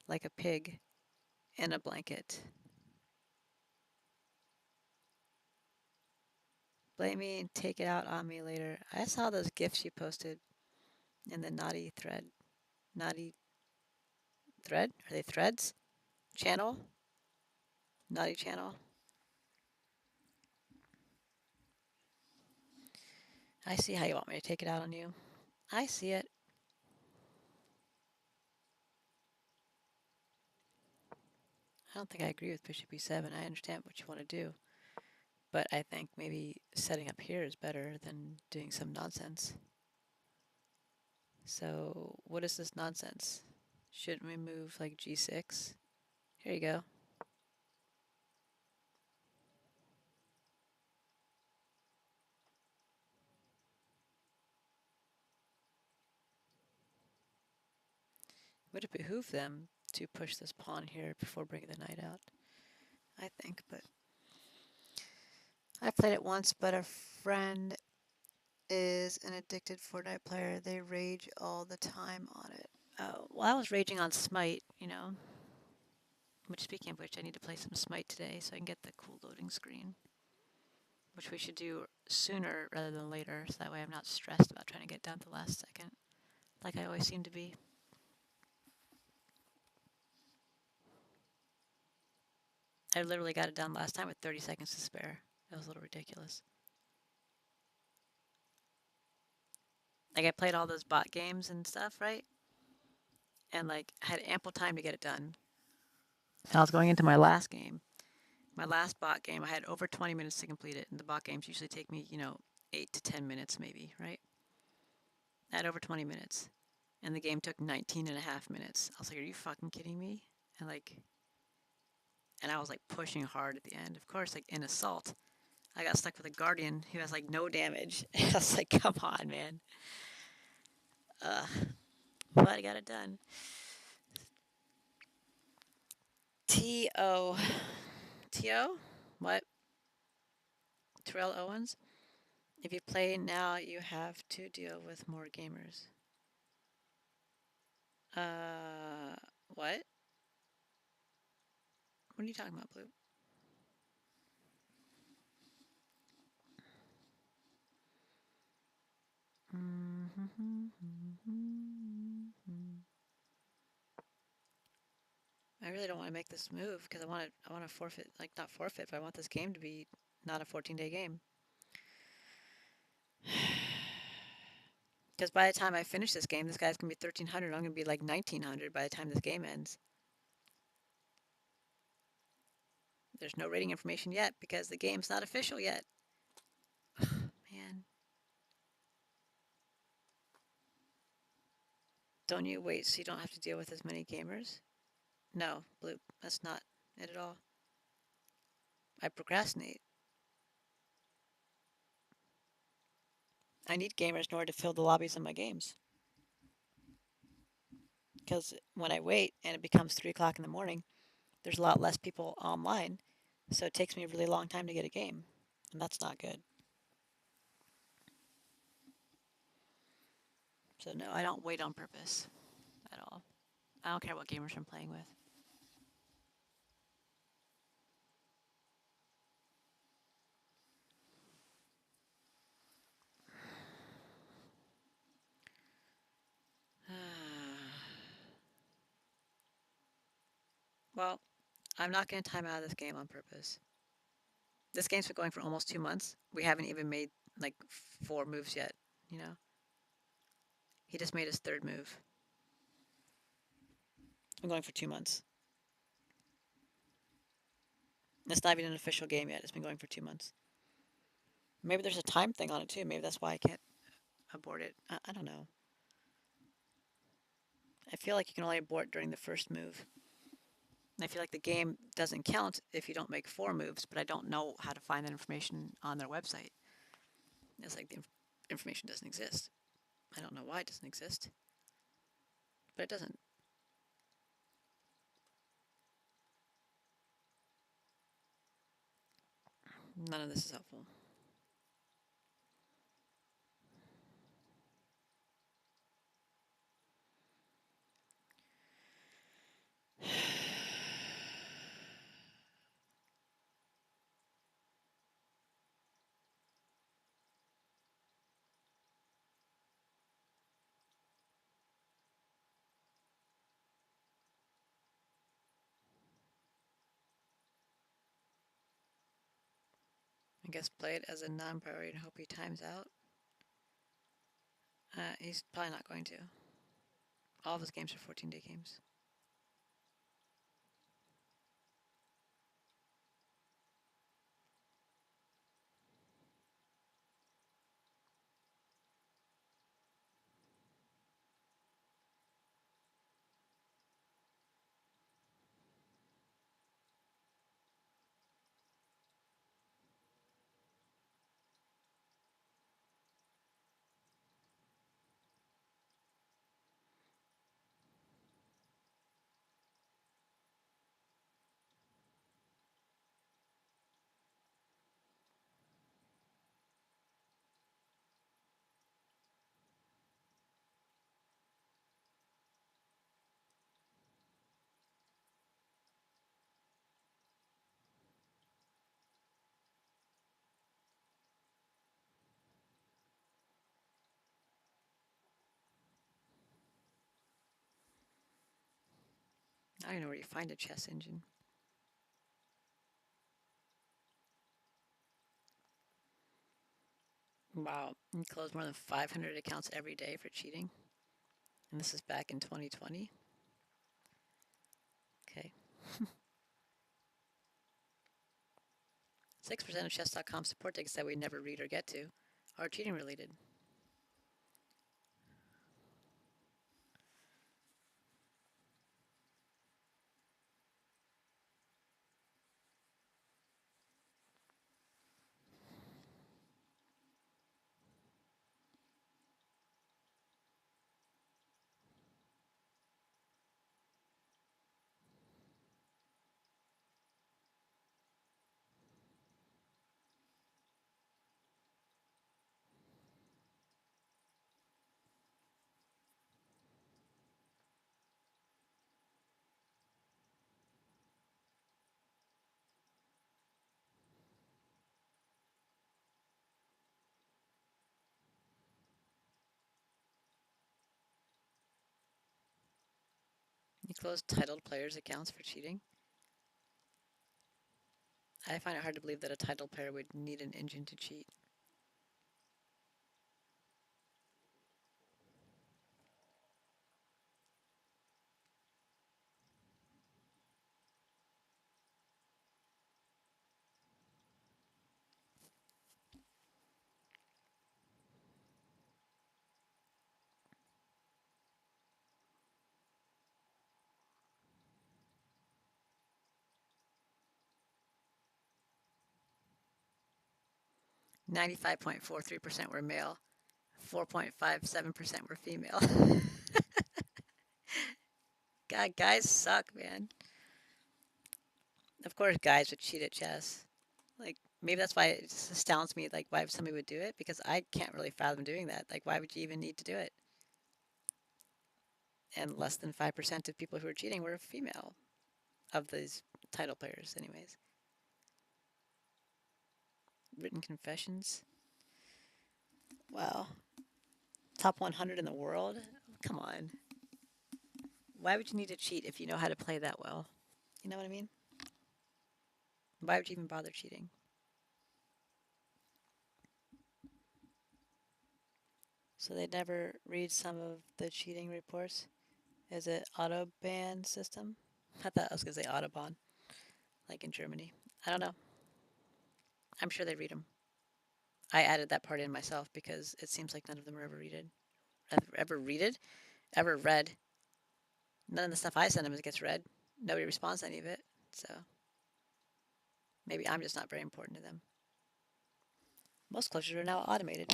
Like a pig in a blanket. Blame me and take it out on me later. I saw those gifs you posted in the naughty thread. Naughty thread? Are they threads? Channel? Naughty channel? I see how you want me to take it out on you. I see it. I don't think I agree with bishop e7. I understand what you want to do. But I think maybe setting up here is better than doing some nonsense. So what is this nonsense? Shouldn't we move like g6? Here you go. Would it behoove them to push this pawn here before bringing the knight out? I think, but I played it once, but a friend is an addicted Fortnite player. They rage all the time on it. Oh, well, I was raging on Smite, you know. Which, speaking of which, I need to play some Smite today so I can get the cool loading screen. Which we should do sooner rather than later, so that way I'm not stressed about trying to get down to the last second, like I always seem to be. I literally got it done last time with 30 seconds to spare. It was a little ridiculous. Like, I played all those bot games and stuff, right? And, like, I had ample time to get it done. And I was going into my last game. My last bot game, I had over 20 minutes to complete it, and the bot games usually take me, 8 to 10 minutes maybe, right? I had over 20 minutes. And the game took 19 and a half minutes. I was like, are you fucking kidding me? And, and I was, like, pushing hard at the end. Of course, like, in Assault, I got stuck with a Guardian who has, like, no damage. I was like, come on, man. Ugh. But I got it done. T.O. T.O.? What? Terrell Owens? If you play now, you have to deal with more gamers. What? What are you talking about, Blue? I really don't want to make this move because I want to forfeit, like not forfeit, but I want this game to be not a 14-day game. Because by the time I finish this game, this guy's gonna be 1300. I'm gonna be like 1900 by the time this game ends. There's no rating information yet because the game's not official yet. Man. Don't you wait so you don't have to deal with as many gamers? No, Blue, that's not it at all. I procrastinate. I need gamers in order to fill the lobbies of my games. Because when I wait and it becomes 3 o'clock in the morning, there's a lot less people online, so it takes me a really long time to get a game, and that's not good. So no, I don't wait on purpose at all. I don't care what gamers I'm playing with. Well, I'm not going to time out of this game on purpose. This game's been going for almost 2 months. We haven't even made like 4 moves yet, you know? He just made his 3rd move. It's been going for 2 months. It's not even an official game yet. It's been going for 2 months. Maybe there's a time thing on it too. Maybe that's why I can't abort it. I don't know. I feel like you can only abort during the first move. And I feel like the game doesn't count if you don't make 4 moves, but I don't know how to find that information on their website. It's like the information doesn't exist. I don't know why it doesn't exist, but it doesn't. None of this is helpful. I guess play it as a non-priority and hope he times out. He's probably not going to. All of his games are 14-day games. I don't know where you find a chess engine. Wow, you close more than 500 accounts every day for cheating. And this is back in 2020. Okay. 6% of chess.com support tickets that we never read or get to are cheating related. You close titled players' accounts for cheating. I find it hard to believe that a titled player would need an engine to cheat. 95.43% were male, 4.57% were female. God, guys suck, man. Of course, guys would cheat at chess. Like, maybe that's why it just astounds me, like, why somebody would do it, because I can't really fathom doing that. Like, why would you even need to do it? And less than 5% of people who were cheating were female, of these title players, anyways. Written confessions. Wow. Top 100 in the world? Come on. Why would you need to cheat if you know how to play that well? You know what I mean? Why would you even bother cheating? So they never read some of the cheating reports? Is it auto ban system? I thought I was going to say Autobahn, like in Germany. I don't know. I'm sure they read them. I added that part in myself because it seems like none of them are ever readed. Ever readed? Ever read? None of the stuff I send them gets read. Nobody responds to any of it. So maybe I'm just not very important to them. Most closures are now automated.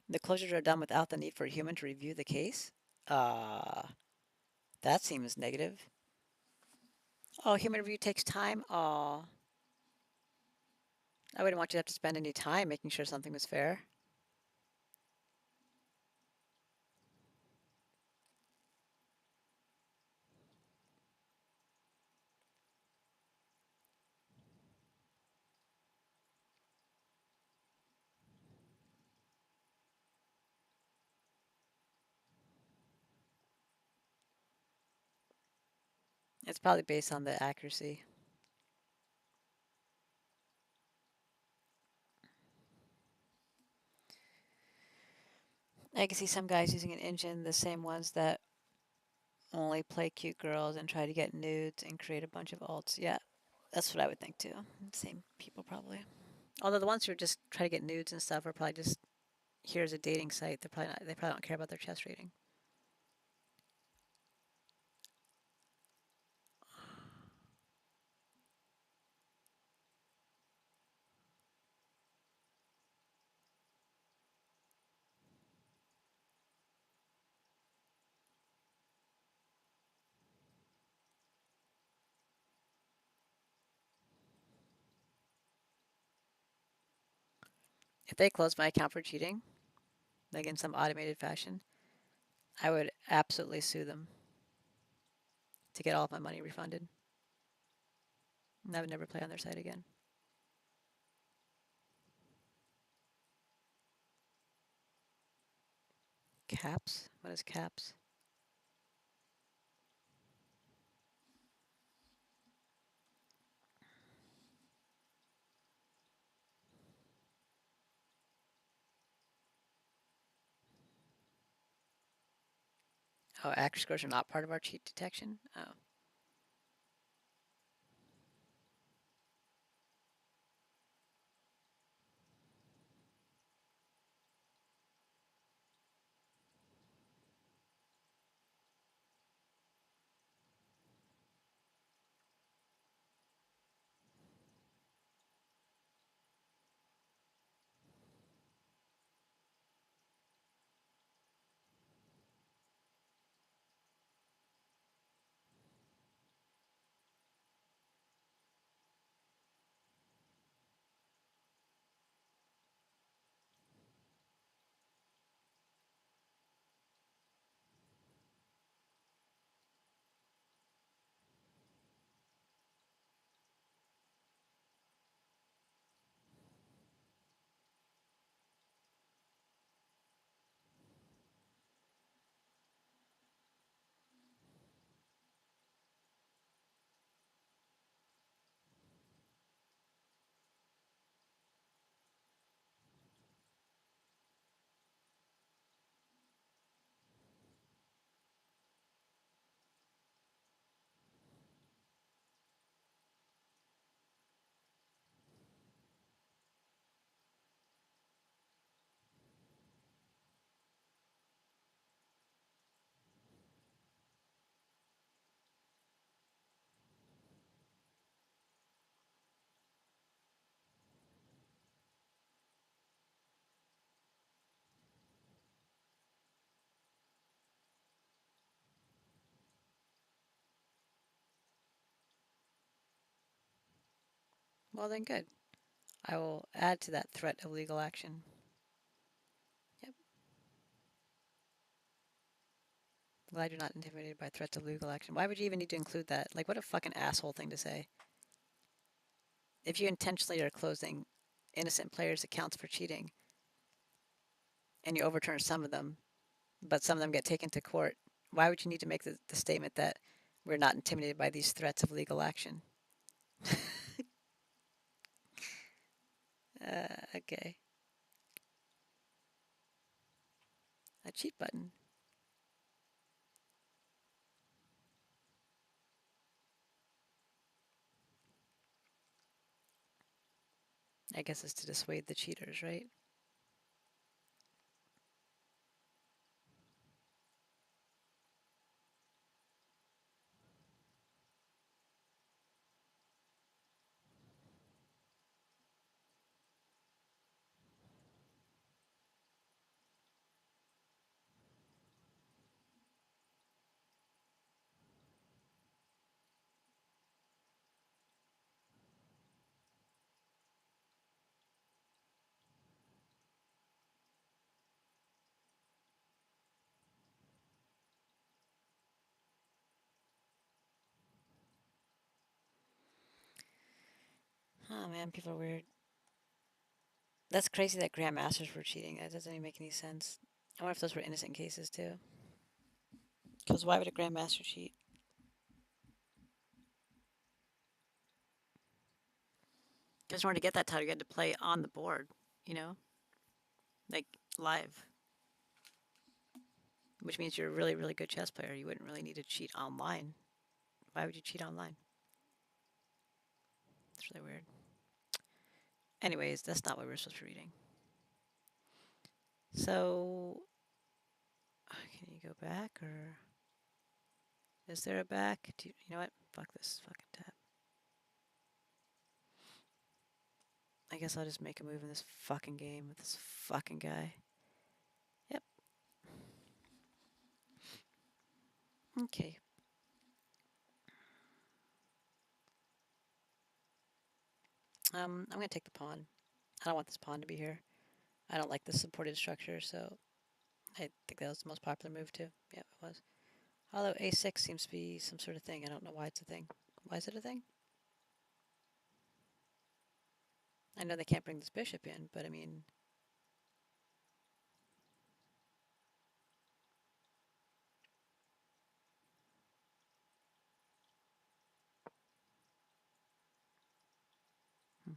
The closures are done without the need for a human to review the case. Uh, that seems negative. Oh, human review takes time? Oh, I wouldn't want you to have to spend any time making sure something was fair. It's probably based on the accuracy. I can see some guys using an engine, the same ones that only play cute girls and try to get nudes and create a bunch of alts. Yeah, that's what I would think too. Same people probably. Although the ones who just try to get nudes and stuff are probably just here's a dating site. They're probably not. They probably don't care about their chest rating. If they close my account for cheating, like in some automated fashion, I would absolutely sue them to get all of my money refunded. And I would never play on their site again. Caps? What is caps? Oh, accuracy scores are not part of our cheat detection? Oh. Well, then good. I will add to that threat of legal action. Yep. Glad you're not intimidated by threats of legal action. Why would you even need to include that? Like, what a fucking asshole thing to say. If you intentionally are closing innocent players' accounts for cheating and you overturn some of them, but some of them get taken to court, why would you need to make the statement that we're not intimidated by these threats of legal action? Okay. A cheat button. I guess it's to dissuade the cheaters, right? Oh man, people are weird. That's crazy that grandmasters were cheating. That doesn't even make any sense. I wonder if those were innocent cases too. Because why would a grandmaster cheat? Because in order to get that title, you had to play on the board, you know, like live, which means you're a really, really good chess player. You wouldn't really need to cheat online. Why would you cheat online? It's really weird. Anyways, that's not what we're supposed to be reading. So, can you go back or is there a back? You know what? Fuck this fucking tab. I guess I'll just make a move in this fucking game with this fucking guy. Yep. Okay. I'm gonna take the pawn. I don't want this pawn to be here. I don't like the supported structure, so I think that was the most popular move too. Yeah, it was. Although a6 seems to be some sort of thing. I don't know why it's a thing. Why is it a thing? I know they can't bring this bishop in, but I mean, hmm.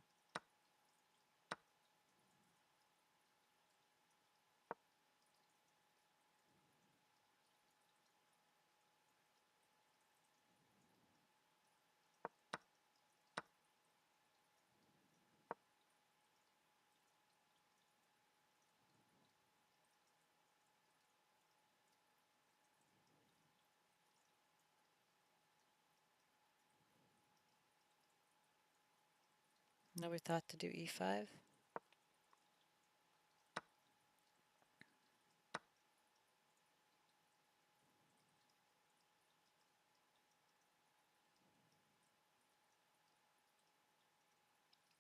Nobody thought to do e5.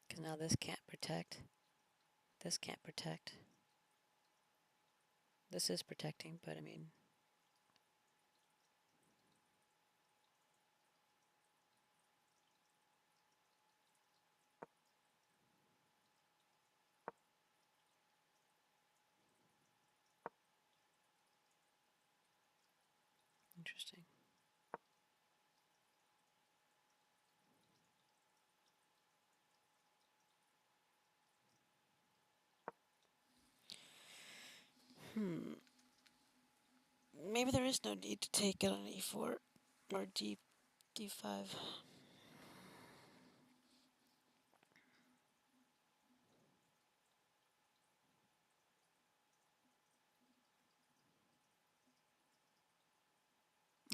Because now this can't protect. This can't protect. This is protecting, but I mean, interesting. Maybe there is no need to take it on e4 or d5.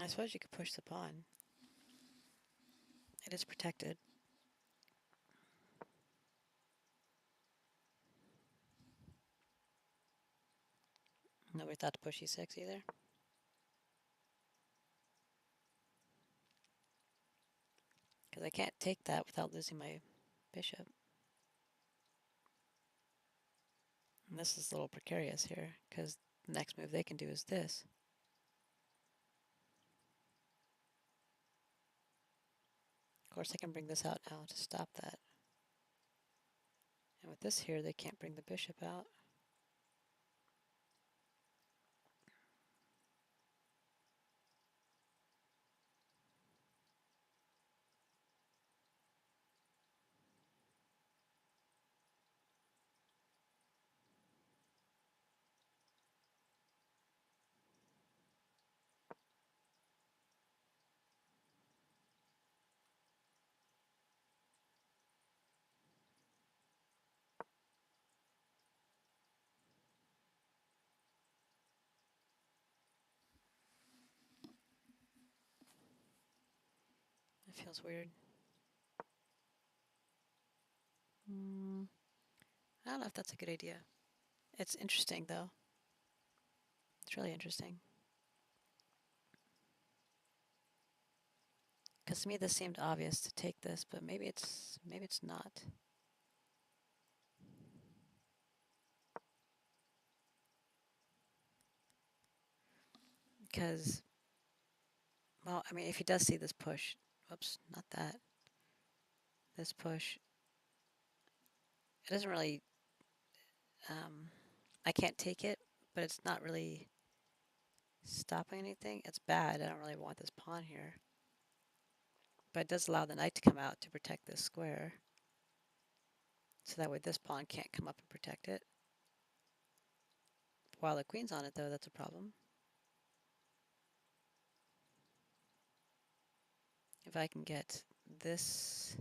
I suppose you could push the pawn. It is protected. Nobody thought to push e6 either. Because I can't take that without losing my bishop. And this is a little precarious here, because the next move they can do is this. Of course, I can bring this out now to stop that. And with this here, they can't bring the bishop out. It feels weird. I don't know if that's a good idea. It's interesting, though. It's really interesting. Because to me, this seemed obvious to take this, but maybe it's not. Because, well, I mean, if he does see this push, whoops, not that. This push, it doesn't really. I can't take it, but it's not really stopping anything. It's bad. I don't really want this pawn here. But it does allow the knight to come out to protect this square. So that way this pawn can't come up and protect it. While the queen's on it, though, that's a problem. If I can get this...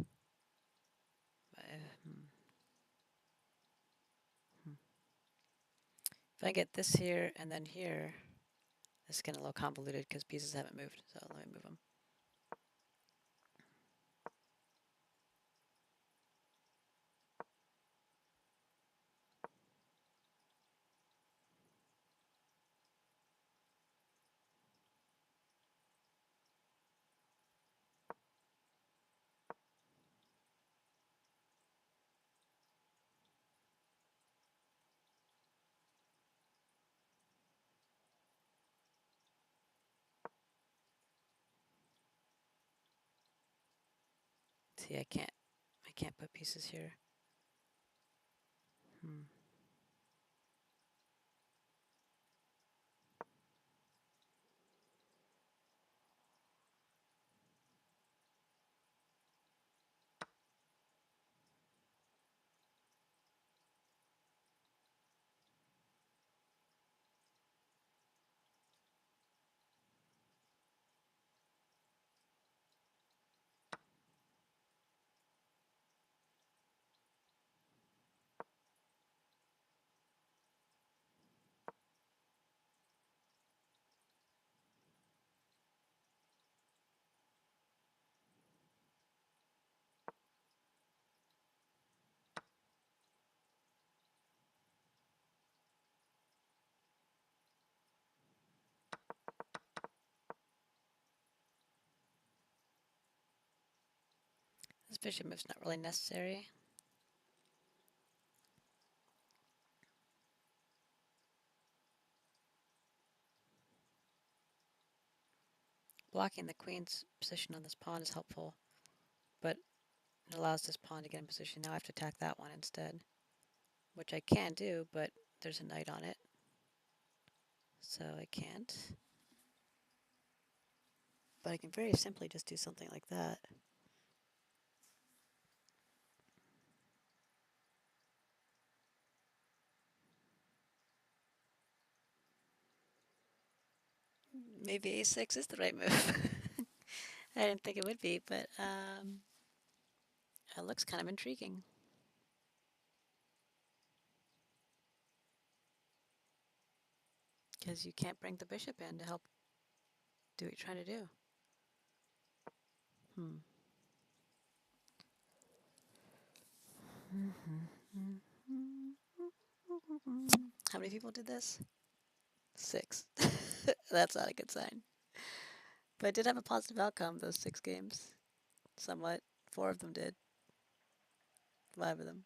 If I get this here and then here, this is getting a little convoluted because pieces haven't moved. So let me move them. See, I can't put pieces here. This bishop move's not really necessary. Blocking the queen's position on this pawn is helpful, but it allows this pawn to get in position. Now I have to attack that one instead, which I can do, but there's a knight on it, so I can't. But I can very simply just do something like that. Maybe a6 is the right move. I didn't think it would be, but it looks kind of intriguing. Because you can't bring the bishop in to help do what you're trying to do. How many people did this? 6. That's not a good sign. But it did have a positive outcome, those 6 games. Somewhat. 4 of them did. 5 of them.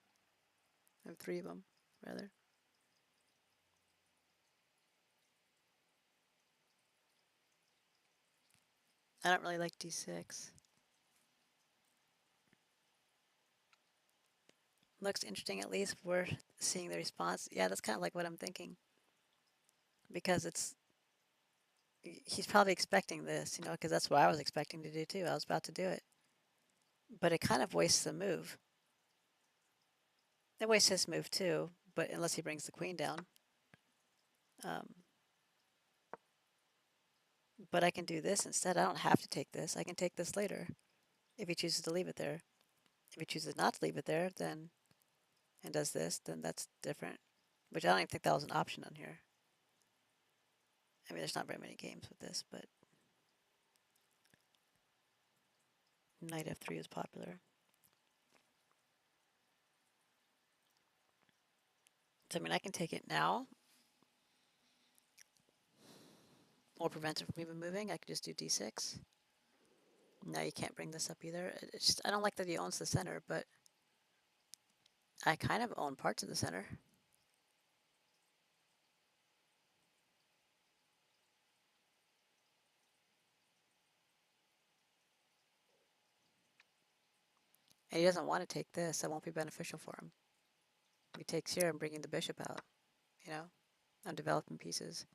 Or 3 of them, rather. I don't really like d6. Looks interesting, at least. We're seeing the response. Yeah, that's kind of like what I'm thinking. Because he's probably expecting this, because that's what I was expecting to do too. I was about to do it. But it kind of wastes the move. It wastes his move too, but unless he brings the queen down. But I can do this instead. I don't have to take this. I can take this later if he chooses to leave it there. If he chooses not to leave it there, then and does this, then that's different. Which I don't even think that was an option on here. I mean, there's not very many games with this, but Knight f3 is popular. So, I mean, I can take it now, or prevent it from even moving. I could just do d6. No, you can't bring this up either. It's just, I don't like that he owns the center, but I kind of own parts of the center. And he doesn't want to take this. That won't be beneficial for him. If he takes here, I'm bringing the bishop out, you know? I'm developing pieces.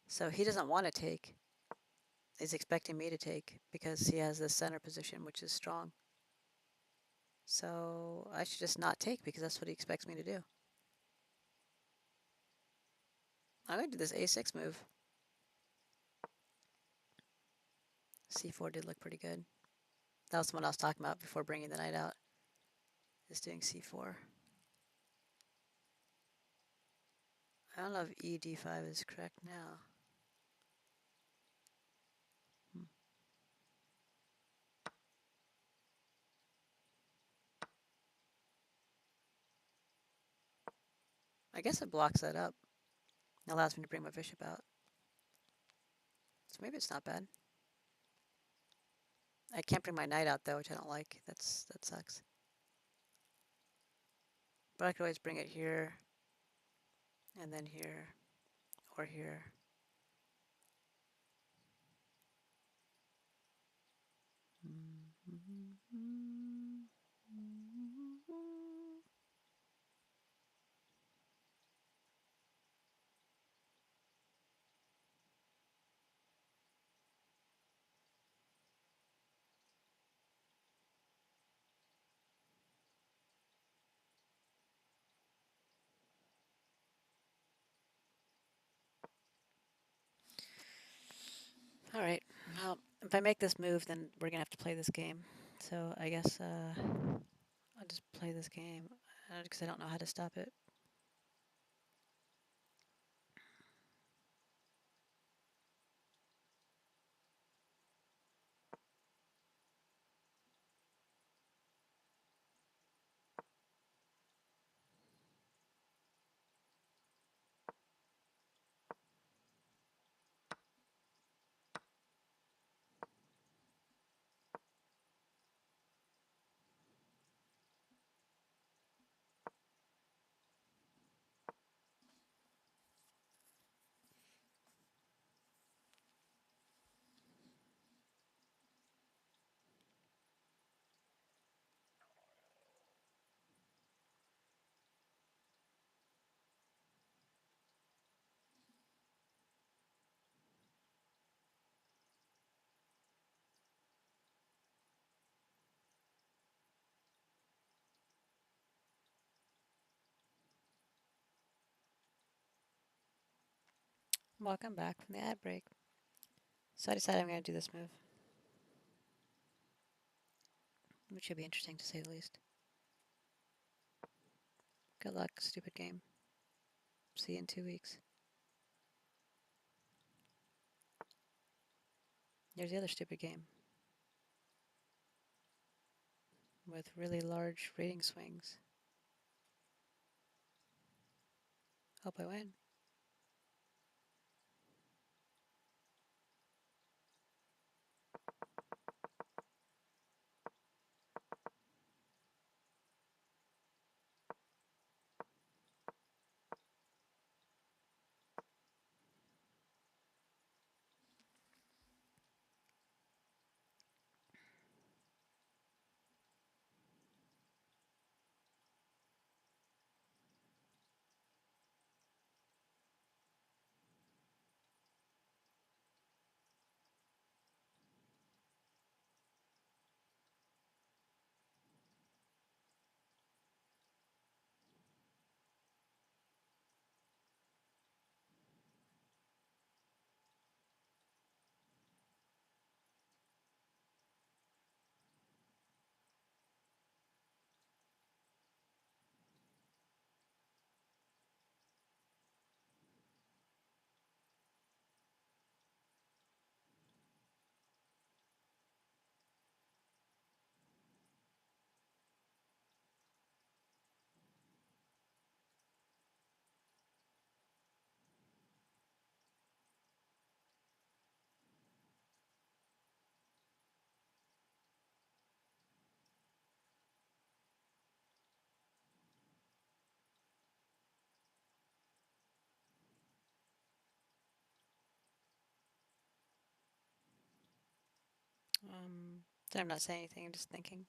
So he doesn't want to take. He's expecting me to take because he has this center position, which is strong. So I should just not take because that's what he expects me to do. I'm going to do this a6 move. c4 did look pretty good. That was the one I was talking about before bringing the knight out. Just doing c4. I don't know if e d5 is correct now. I guess it blocks that up. It allows me to bring my bishop out. So maybe it's not bad. I can't bring my knight out though, which I don't like. That sucks. But I could always bring it here, and then here, or here. All right. Well, if I make this move, then we're gonna have to play this game. So I guess I'll just play this game because I don't know how to stop it. Welcome back from the ad break. So I decided I'm going to do this move, which should be interesting to say the least. Good luck, stupid game. See you in 2 weeks. Here's the other stupid game with really large rating swings. Hope I win. I'm not saying anything, I'm just thinking.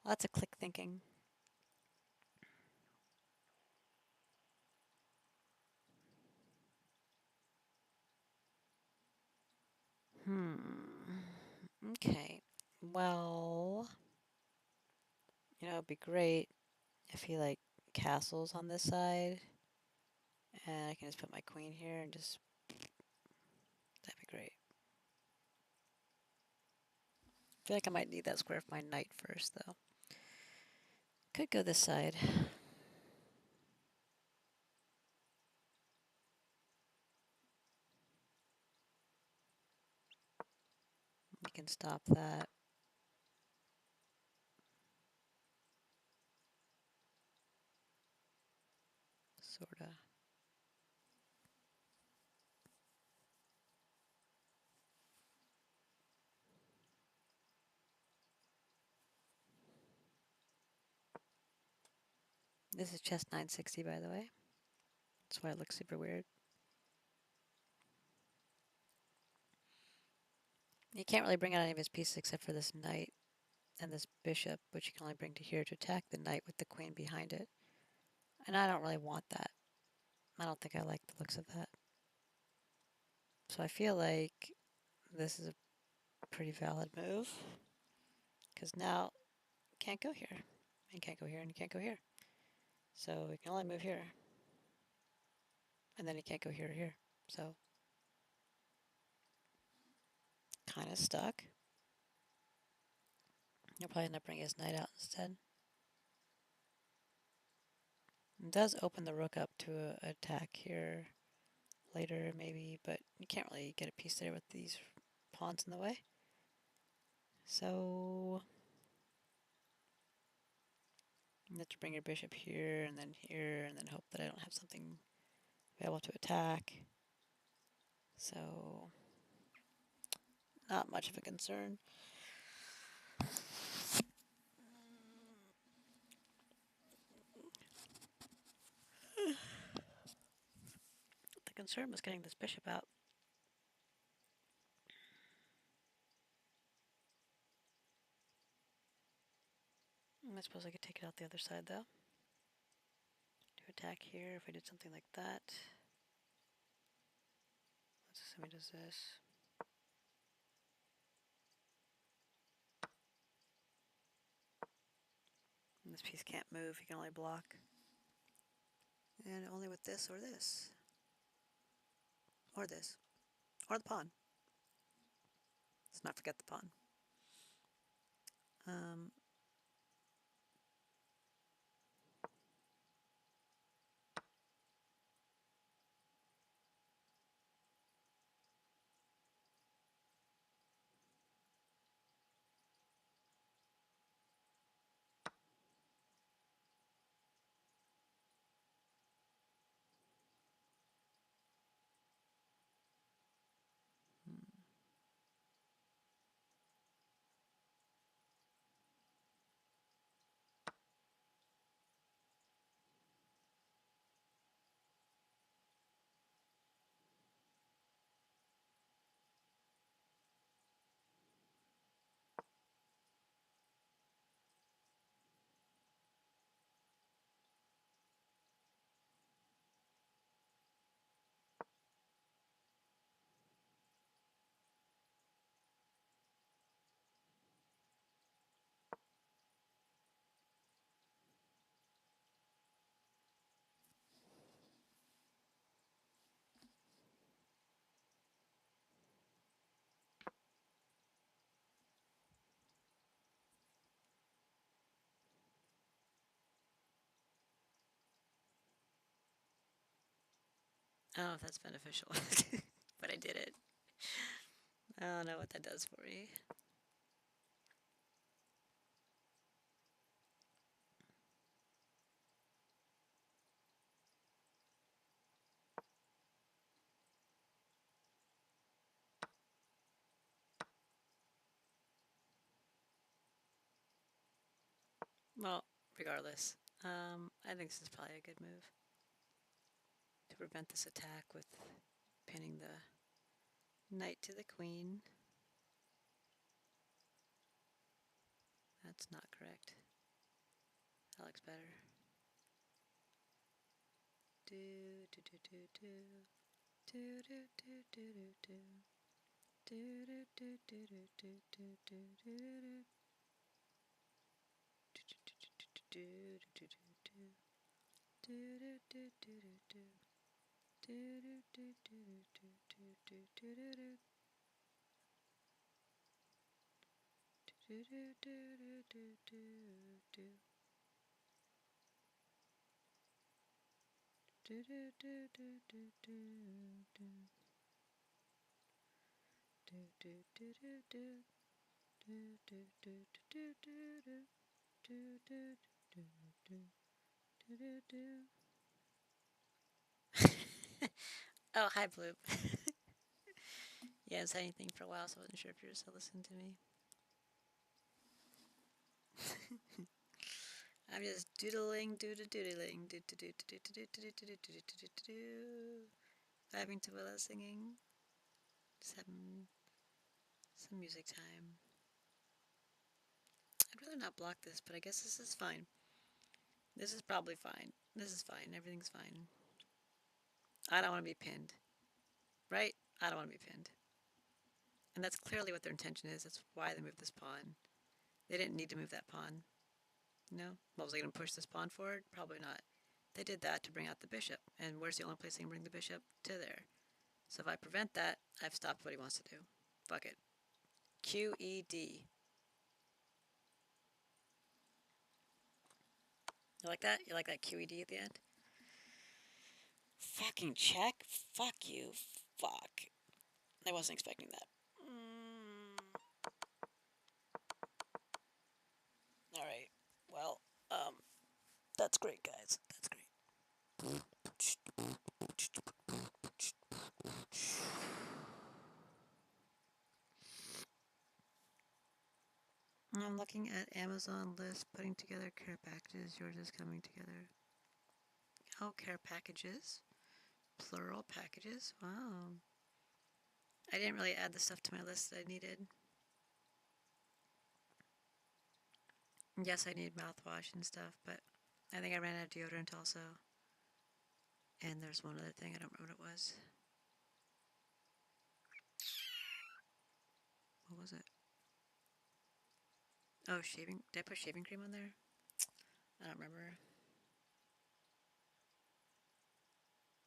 Lots of click thinking. Okay. Well, it'd be great if he like castles on this side, and I can just put my queen here and just that'd be great. I feel like I might need that square for my knight first, though. Could go this side. We can stop that. Sorta. This is chess 960, by the way. That's why it looks super weird. You can't really bring out any of his pieces except for this knight and this bishop, which you can only bring to here to attack the knight with the queen behind it. And I don't really want that. I don't think I like the looks of that. So I feel like this is a pretty valid move. Because now you can't go here. And you can't go here and you can't go here. So we can only move here. And then you can't go here or here. So kind of stuck. He'll probably end up bringing his knight out instead. It does open the rook up to attack here later, maybe, but you can't really get a piece there with these pawns in the way. So you have to bring your bishop here, and then hope that I don't have something available to attack. So not much of a concern. The concern was getting this bishop out. I suppose I could take it out the other side, though. To attack here, if I did something like that. Let's assume he does this. And this piece can't move, he can only block. And only with this or this. Or this. Or the pawn. Let's not forget the pawn. I don't know if that's beneficial, but I did it. I don't know what that does for me. Well, regardless, I think this is probably a good move to prevent this attack with pinning the knight to the queen. That's not correct. That looks better. Do do do do do do do do do do do do do do do do do do Oh, hi, Bloop. You haven't said anything for a while, so I wasn't sure if you were still listening to me. I'm just doodling, doodling, vibing to Willa singing. Just having some music time. I'd rather not block this, but I guess this is fine. This is probably fine. This is fine. Everything's fine. I don't want to be pinned. Right? I don't want to be pinned. And that's clearly what their intention is. That's why they moved this pawn. They didn't need to move that pawn. No? What, was I going to push this pawn forward? Probably not. They did that to bring out the bishop. And where's the only place they can bring the bishop? To there. So if I prevent that, I've stopped what he wants to do. Fuck it. QED. You like that? You like that QED at the end? Fucking check? Fuck you. Fuck. I wasn't expecting that. Alright. Well, that's great, guys. That's great. I'm looking at Amazon list, putting together care packages. Yours is coming together. Oh, care packages. Plural packages. Wow. I didn't really add the stuff to my list that I needed. Yes, I need mouthwash and stuff, but I think I ran out of deodorant also. And there's one other thing, I don't remember what it was. What was it? Oh, shaving. Did I put shaving cream on there? I don't remember.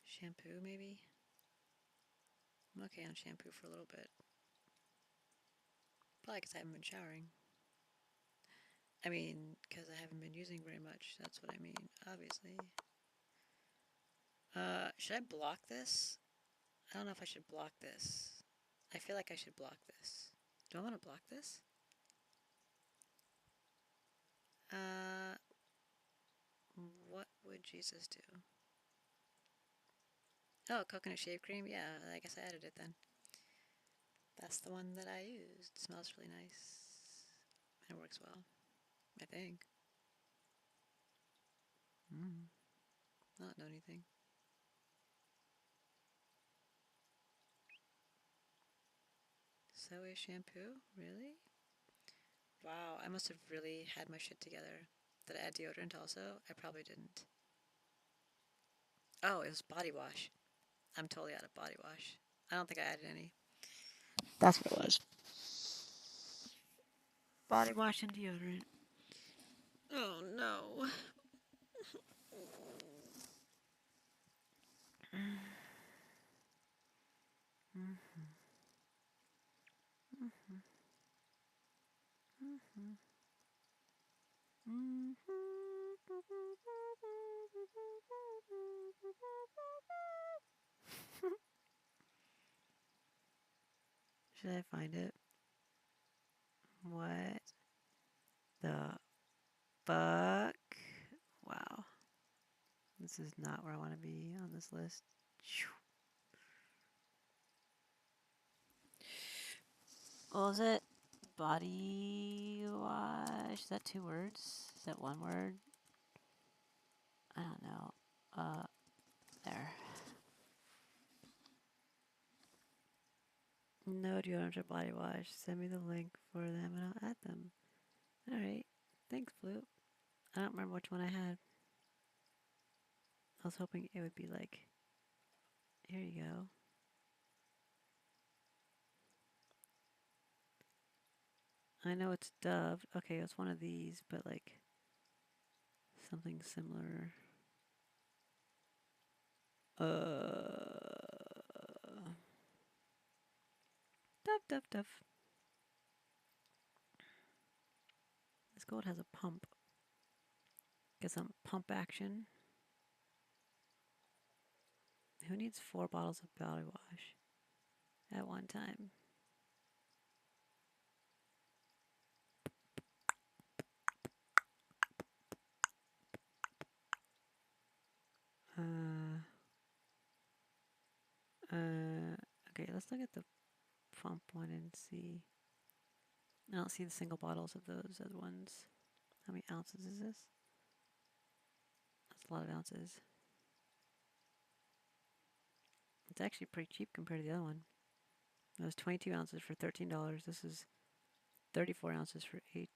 Shampoo, maybe? I'm okay on shampoo for a little bit. Probably because I haven't been showering. I mean, because I haven't been using very much. That's what I mean, obviously. Should I block this? I don't know if I should block this. I feel like I should block this. Do I want to block this? What would Jesus do? Oh, coconut shave cream? Yeah, I guess I added it then. That's the one that I used. It smells really nice. And it works well, I think. Not know anything. So is shampoo? Really? Wow, I must have really had my shit together. Did I add deodorant also? I probably didn't. Oh, it was body wash. I'm totally out of body wash. I don't think I added any. That's what it was. Body wash and deodorant. Oh no. Should I find it? What the fuck? Wow. This is not where I want to be on this list. What was it? Body wash? Is that 2 words? Is that 1 word? I don't know. There. No deodorant or body wash. Send me the link for them and I'll add them. Alright. Thanks, Flute. I don't remember which one I had. I was hoping it would be like, here you go. I know it's Dove. Okay, it's one of these, but like something similar. Dove. This gold has a pump. Get some pump action. Who needs 4 bottles of body wash at one time? Okay, let's look at the pump one and see. I don't see the single bottles of those other ones. How many ounces is this? That's a lot of ounces. It's actually pretty cheap compared to the other one. It was 22 ounces for $13. This is 34 ounces for $8.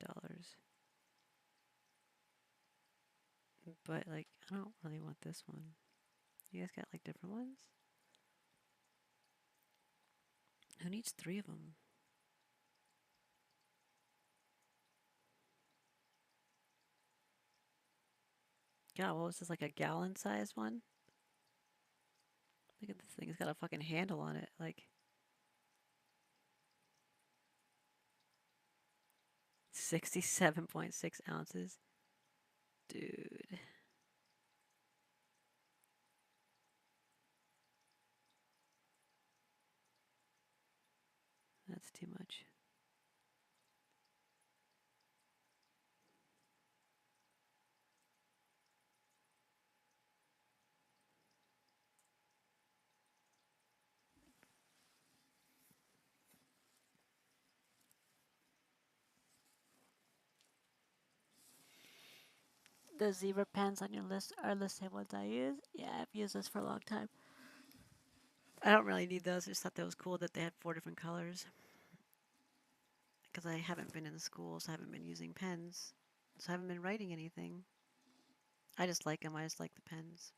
But like, I don't really want this one. You guys got like different ones? Who needs 3 of them? God, what was this, like a gallon size one? Look at this thing, it's got a fucking handle on it, like 67.6 ounces. Dude. That's too much. The zebra pens on your list are the same ones I use. Yeah, I've used this for a long time. I don't really need those. I just thought that was cool that they had 4 different colors. Because I haven't been in the schools, I haven't been using pens. So I haven't been writing anything. I just like them. I just like the pens.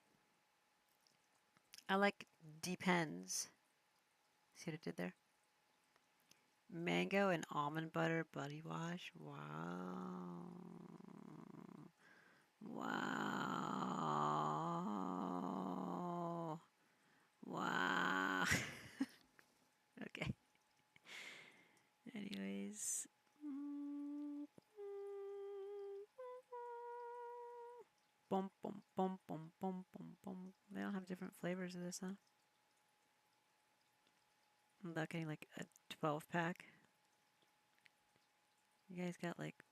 I like Depends. See what I did there? Mango and almond butter body wash. Wow. Wow. Wow. Okay. Anyways. Boom, boom, boom, boom, boom, boom, boom. They all have different flavors of this, huh? Without getting like a 12 pack. You guys got like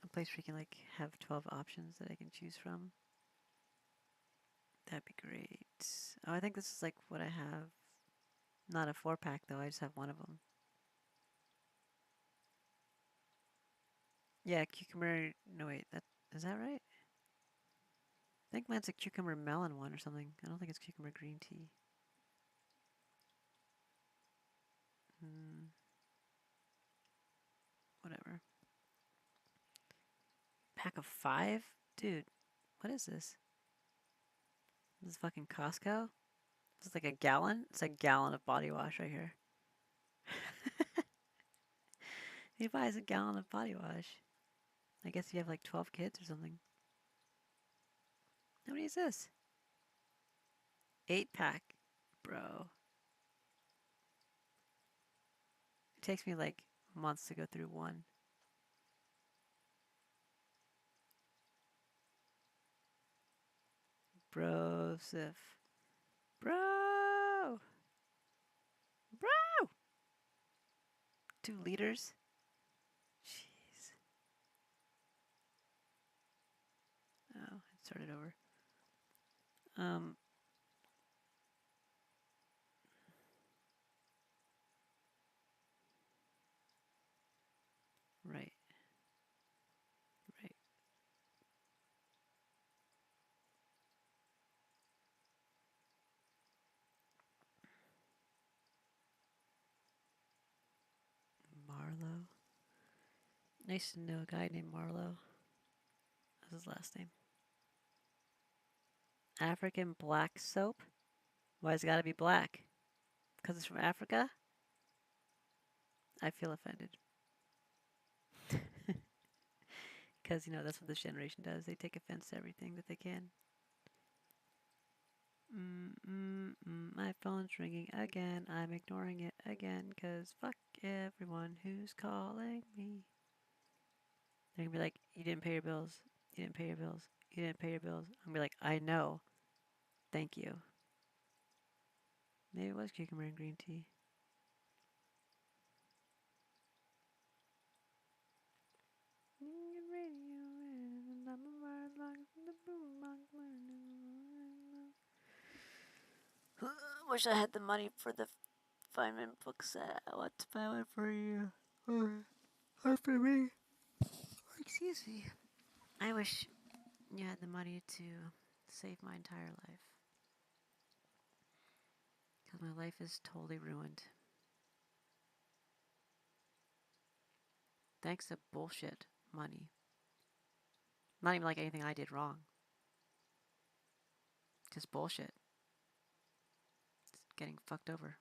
a place where you can like have 12 options that I can choose from? That'd be great. Oh, I think this is like what I have. Not a 4-pack though, I just have one of them. Yeah, cucumber. No, wait, is that right? I think mine's a cucumber melon one or something. I don't think it's cucumber green tea. Whatever. Pack of 5? Dude, what is this? This is fucking Costco? This is like a gallon? It's a gallon of body wash right here. He buys a gallon of body wash. I guess you have like 12 kids or something. How many is this? 8-pack. Bro. It takes me like months to go through one. Bro, Sif. Bro! Bro! 2 liters? Jeez. Oh, it started over. Right. Right. Marlowe. I used to know a guy named Marlowe. That's his last name. African black soap? Why has it got to be black? Because it's from Africa? I feel offended. Because, that's what this generation does. They take offense to everything that they can. My phone's ringing again. I'm ignoring it again because fuck everyone who's calling me. They're going to be like, you didn't pay your bills. You didn't pay your bills. You didn't pay your bills. I'm going to be like, I know. Thank you. Maybe it was cucumber and green tea. Wish I had the money for the Feynman book set. I want to buy one for you. Or for me. Excuse me. I wish you had the money to save my entire life. Because my life is totally ruined. Thanks to bullshit money. Not even like anything I did wrong. Just bullshit. Just getting fucked over.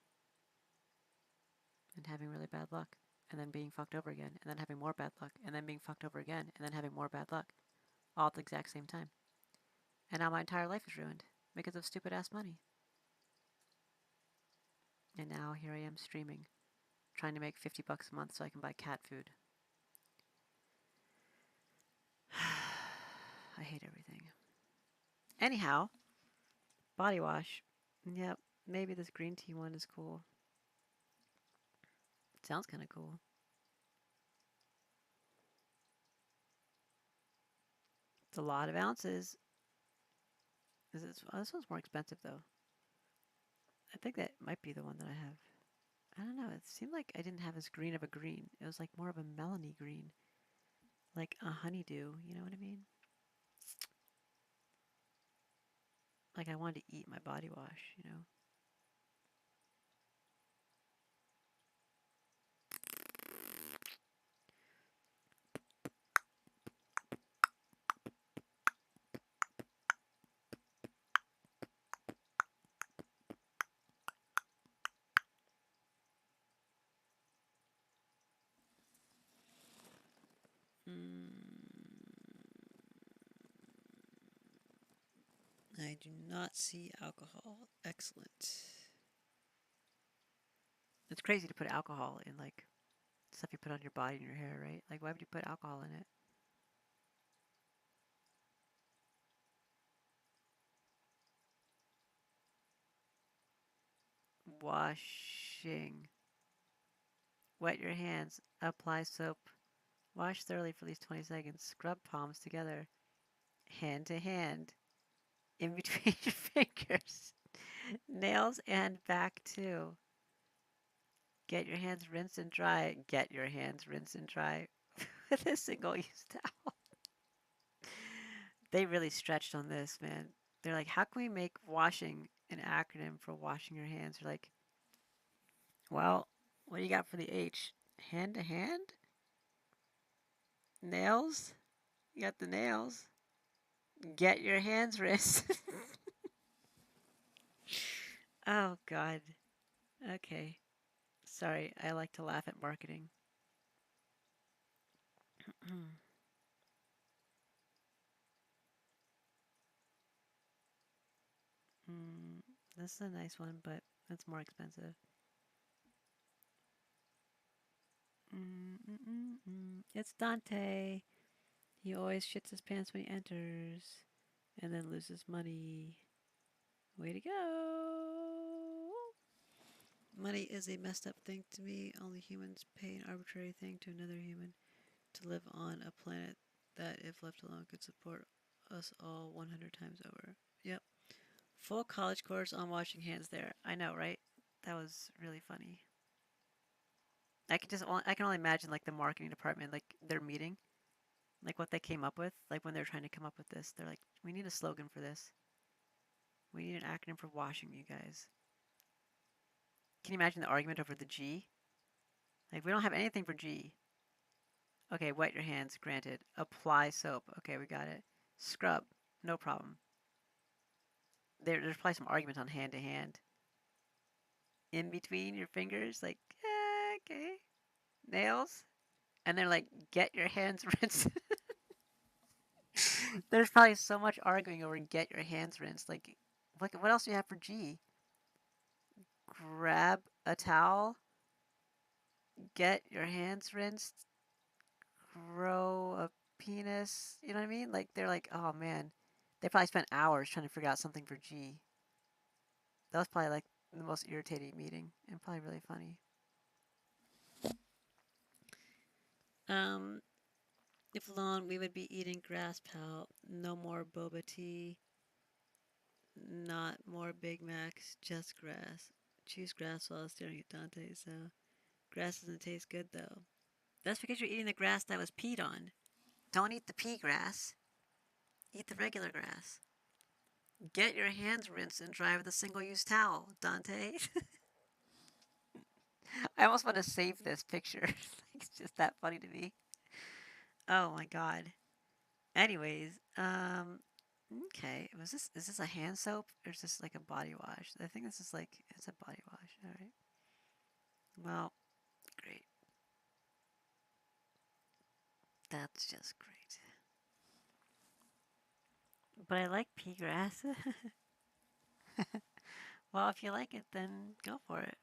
And having really bad luck. And then being fucked over again. And then having more bad luck. And then being fucked over again. And then having more bad luck. All at the exact same time. And now my entire life is ruined. Because of stupid ass money. And now here I am streaming. Trying to make $50 a month so I can buy cat food. I hate everything. Anyhow, body wash. Yep, maybe this green tea one is cool. It sounds kind of cool. It's a lot of ounces. This one's more expensive though. I think that might be the one that I have. I don't know. It seemed like I didn't have as green of a green. It was like more of a melony green. Like a honeydew, you know what I mean? Like I wanted to eat my body wash, you know? I do not see alcohol. Excellent. It's crazy to put alcohol in like stuff you put on your body and your hair, right? Like why would you put alcohol in it? Washing. Wet your hands. Apply soap. Wash thoroughly for at least 20 seconds. Scrub palms together. Hand to hand. In between your fingers. Nails and back too. Get your hands rinsed and dry. Get your hands rinsed and dry with a single use towel. They really stretched on this, man. They're like, how can we make washing an acronym for washing your hands? You're like, well, what do you got for the H? Hand to hand? Nails? You got the nails. Get your hands rinsed. Oh, God. Okay. Sorry, I like to laugh at marketing. This is a nice one, but it's more expensive. It's Dante. He always shits his pants when he enters and then loses money. Way to go. Money is a messed up thing to me. Only humans pay an arbitrary thing to another human to live on a planet that, if left alone, could support us all 100 times over. Yep. Full college course on washing hands there. I know, right? That was really funny. I can only imagine like the marketing department, like their meeting, like what they came up with, like when they're trying to come up with this. They're like, we need a slogan for this. We need an acronym for washing, you guys. Can you imagine the argument over the G? Like, we don't have anything for G. Okay, wet your hands, granted. Apply soap. Okay, we got it. Scrub, no problem. There's probably some argument on hand to hand. In between your fingers, like, okay. Nails, and they're like, get your hands rinsed. There's probably so much arguing over get your hands rinsed. Like, what else do you have for G? Grab a towel, get your hands rinsed, grow a penis. You know what I mean? Like, they're like, oh man. They probably spent hours trying to figure out something for G. That was probably like the most irritating meeting and probably really funny. Um, if alone, we would be eating grass, pal. No more boba tea. Not more Big Macs, just grass. Choose grass while staring at Dante, so grass doesn't taste good though. That's because you're eating the grass that was peed on. Don't eat the pea grass. Eat the regular grass. Get your hands rinsed and dry with a single use towel, Dante. I almost want to save this picture. It's just that funny to me. Oh my god. Anyways, okay. Is this a hand soap or is this like a body wash? I think this is like it's a body wash. All right. Well, great. That's just great. But I like pea grass. Well, if you like it, then go for it.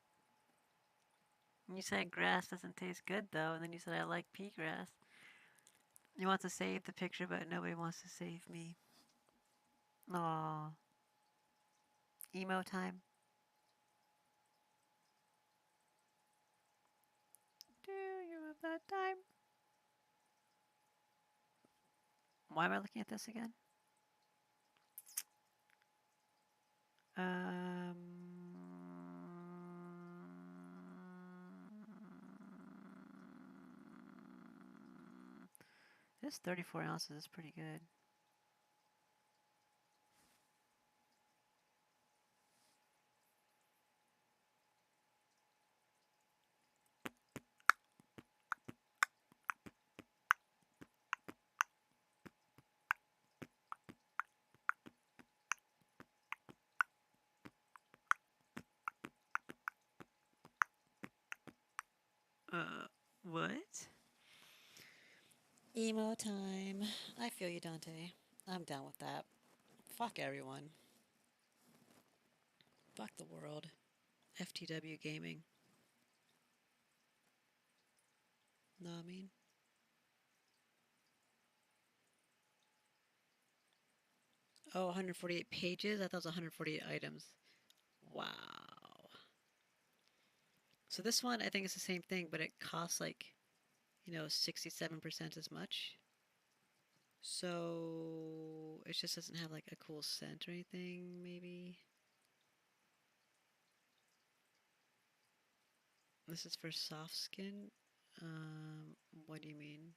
You said grass doesn't taste good though, and then you said I like pea grass. You want to save the picture, but nobody wants to save me. Aw. Emo time. Do you have that time? Why am I looking at this again? Um, this 34 ounces is pretty good. What? Emo time. I feel you, Dante. I'm down with that. Fuck everyone. Fuck the world. FTW gaming. Know what I mean? Oh, 148 pages? I thought it was 148 items. Wow. So this one, I think it's the same thing, but it costs like, 67% as much. So it just doesn't have like a cool scent or anything, maybe. This is for soft skin. What do you mean?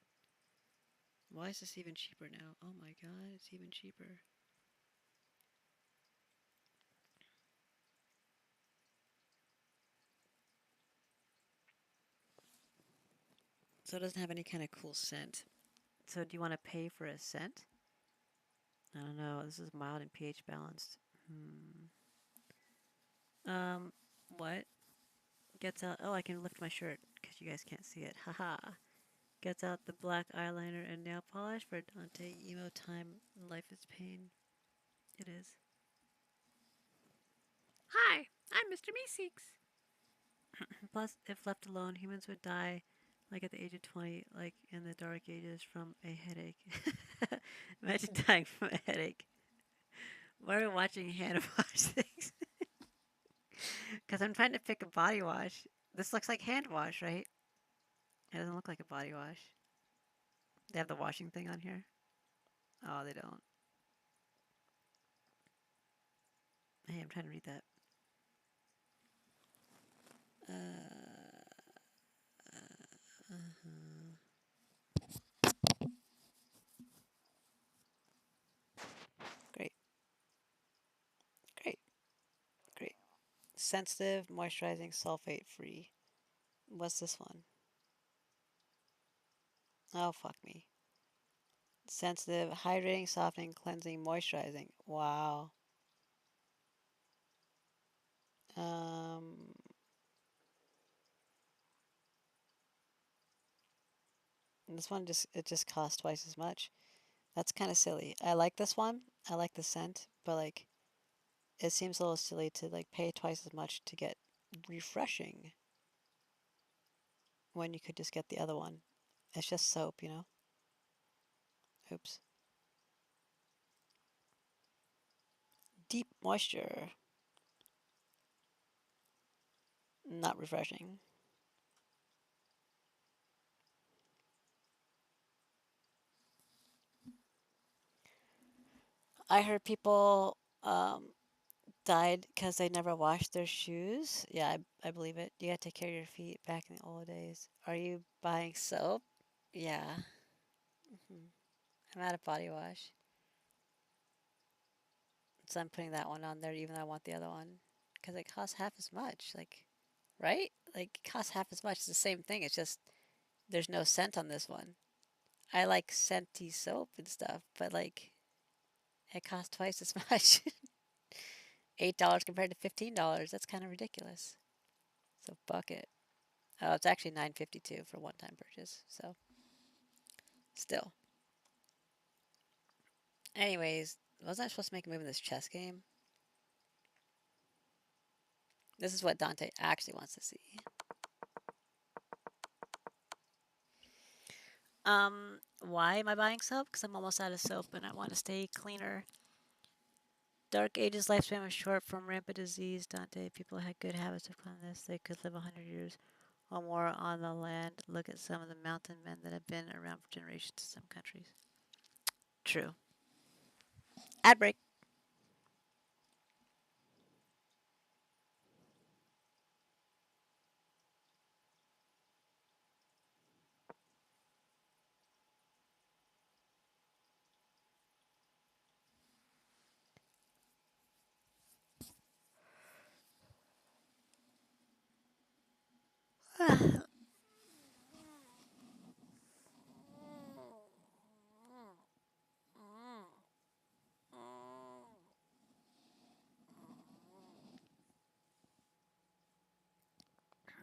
Why is this even cheaper now? Oh my god, it's even cheaper. So it doesn't have any kind of cool scent. So do you want to pay for a scent? I don't know. This is mild and pH balanced. Um, what? Gets out. Oh, I can lift my shirt because you guys can't see it. Haha. Gets out the black eyeliner and nail polish for Dante. Emo time. Life is pain. It is. Hi, I'm Mr. Meeseeks. Plus, if left alone, humans would die like at the age of 20, like in the dark ages from a headache. Imagine dying from a headache. Why are we watching hand wash things? Because I'm trying to pick a body wash. This looks like hand wash, right? It doesn't look like a body wash. They have the washing thing on here. Oh, they don't. Hey, I'm trying to read that. Uh-huh. Great, great, great. Sensitive, moisturizing, sulfate free. What's this one? Oh, fuck me. Sensitive, hydrating, softening, cleansing, moisturizing. Wow. Um, this one just costs twice as much. That's kind of silly. I like this one. I like the scent, but like it seems a little silly to like pay twice as much to get refreshing when you could just get the other one. It's just soap, you know? Oops. Deep moisture. Not refreshing. I heard people died because they never washed their shoes. Yeah, I believe it. You had to take care of your feet back in the old days. Are you buying soap? Yeah. Hmm. I'm out of body wash. So I'm putting that one on there even though I want the other one. Because it costs half as much. Like, right? Like, it costs half as much. It's the same thing. It's just there's no scent on this one. I like scenty soap and stuff, but like, it costs twice as much. $8 compared to $15. That's kind of ridiculous. So buck it. Oh, it's actually $9.52 for one-time purchase. So still. Anyways, wasn't I supposed to make a move in this chess game? This is what Dante actually wants to see. Why am I buying soap? Because I'm almost out of soap and I want to stay cleaner. Dark Ages lifespan was short from rampant disease. Dante, people had good habits of cleanliness. They could live 100 years or more on the land. Look at some of the mountain men that have been around for generations in some countries. True. Ad break.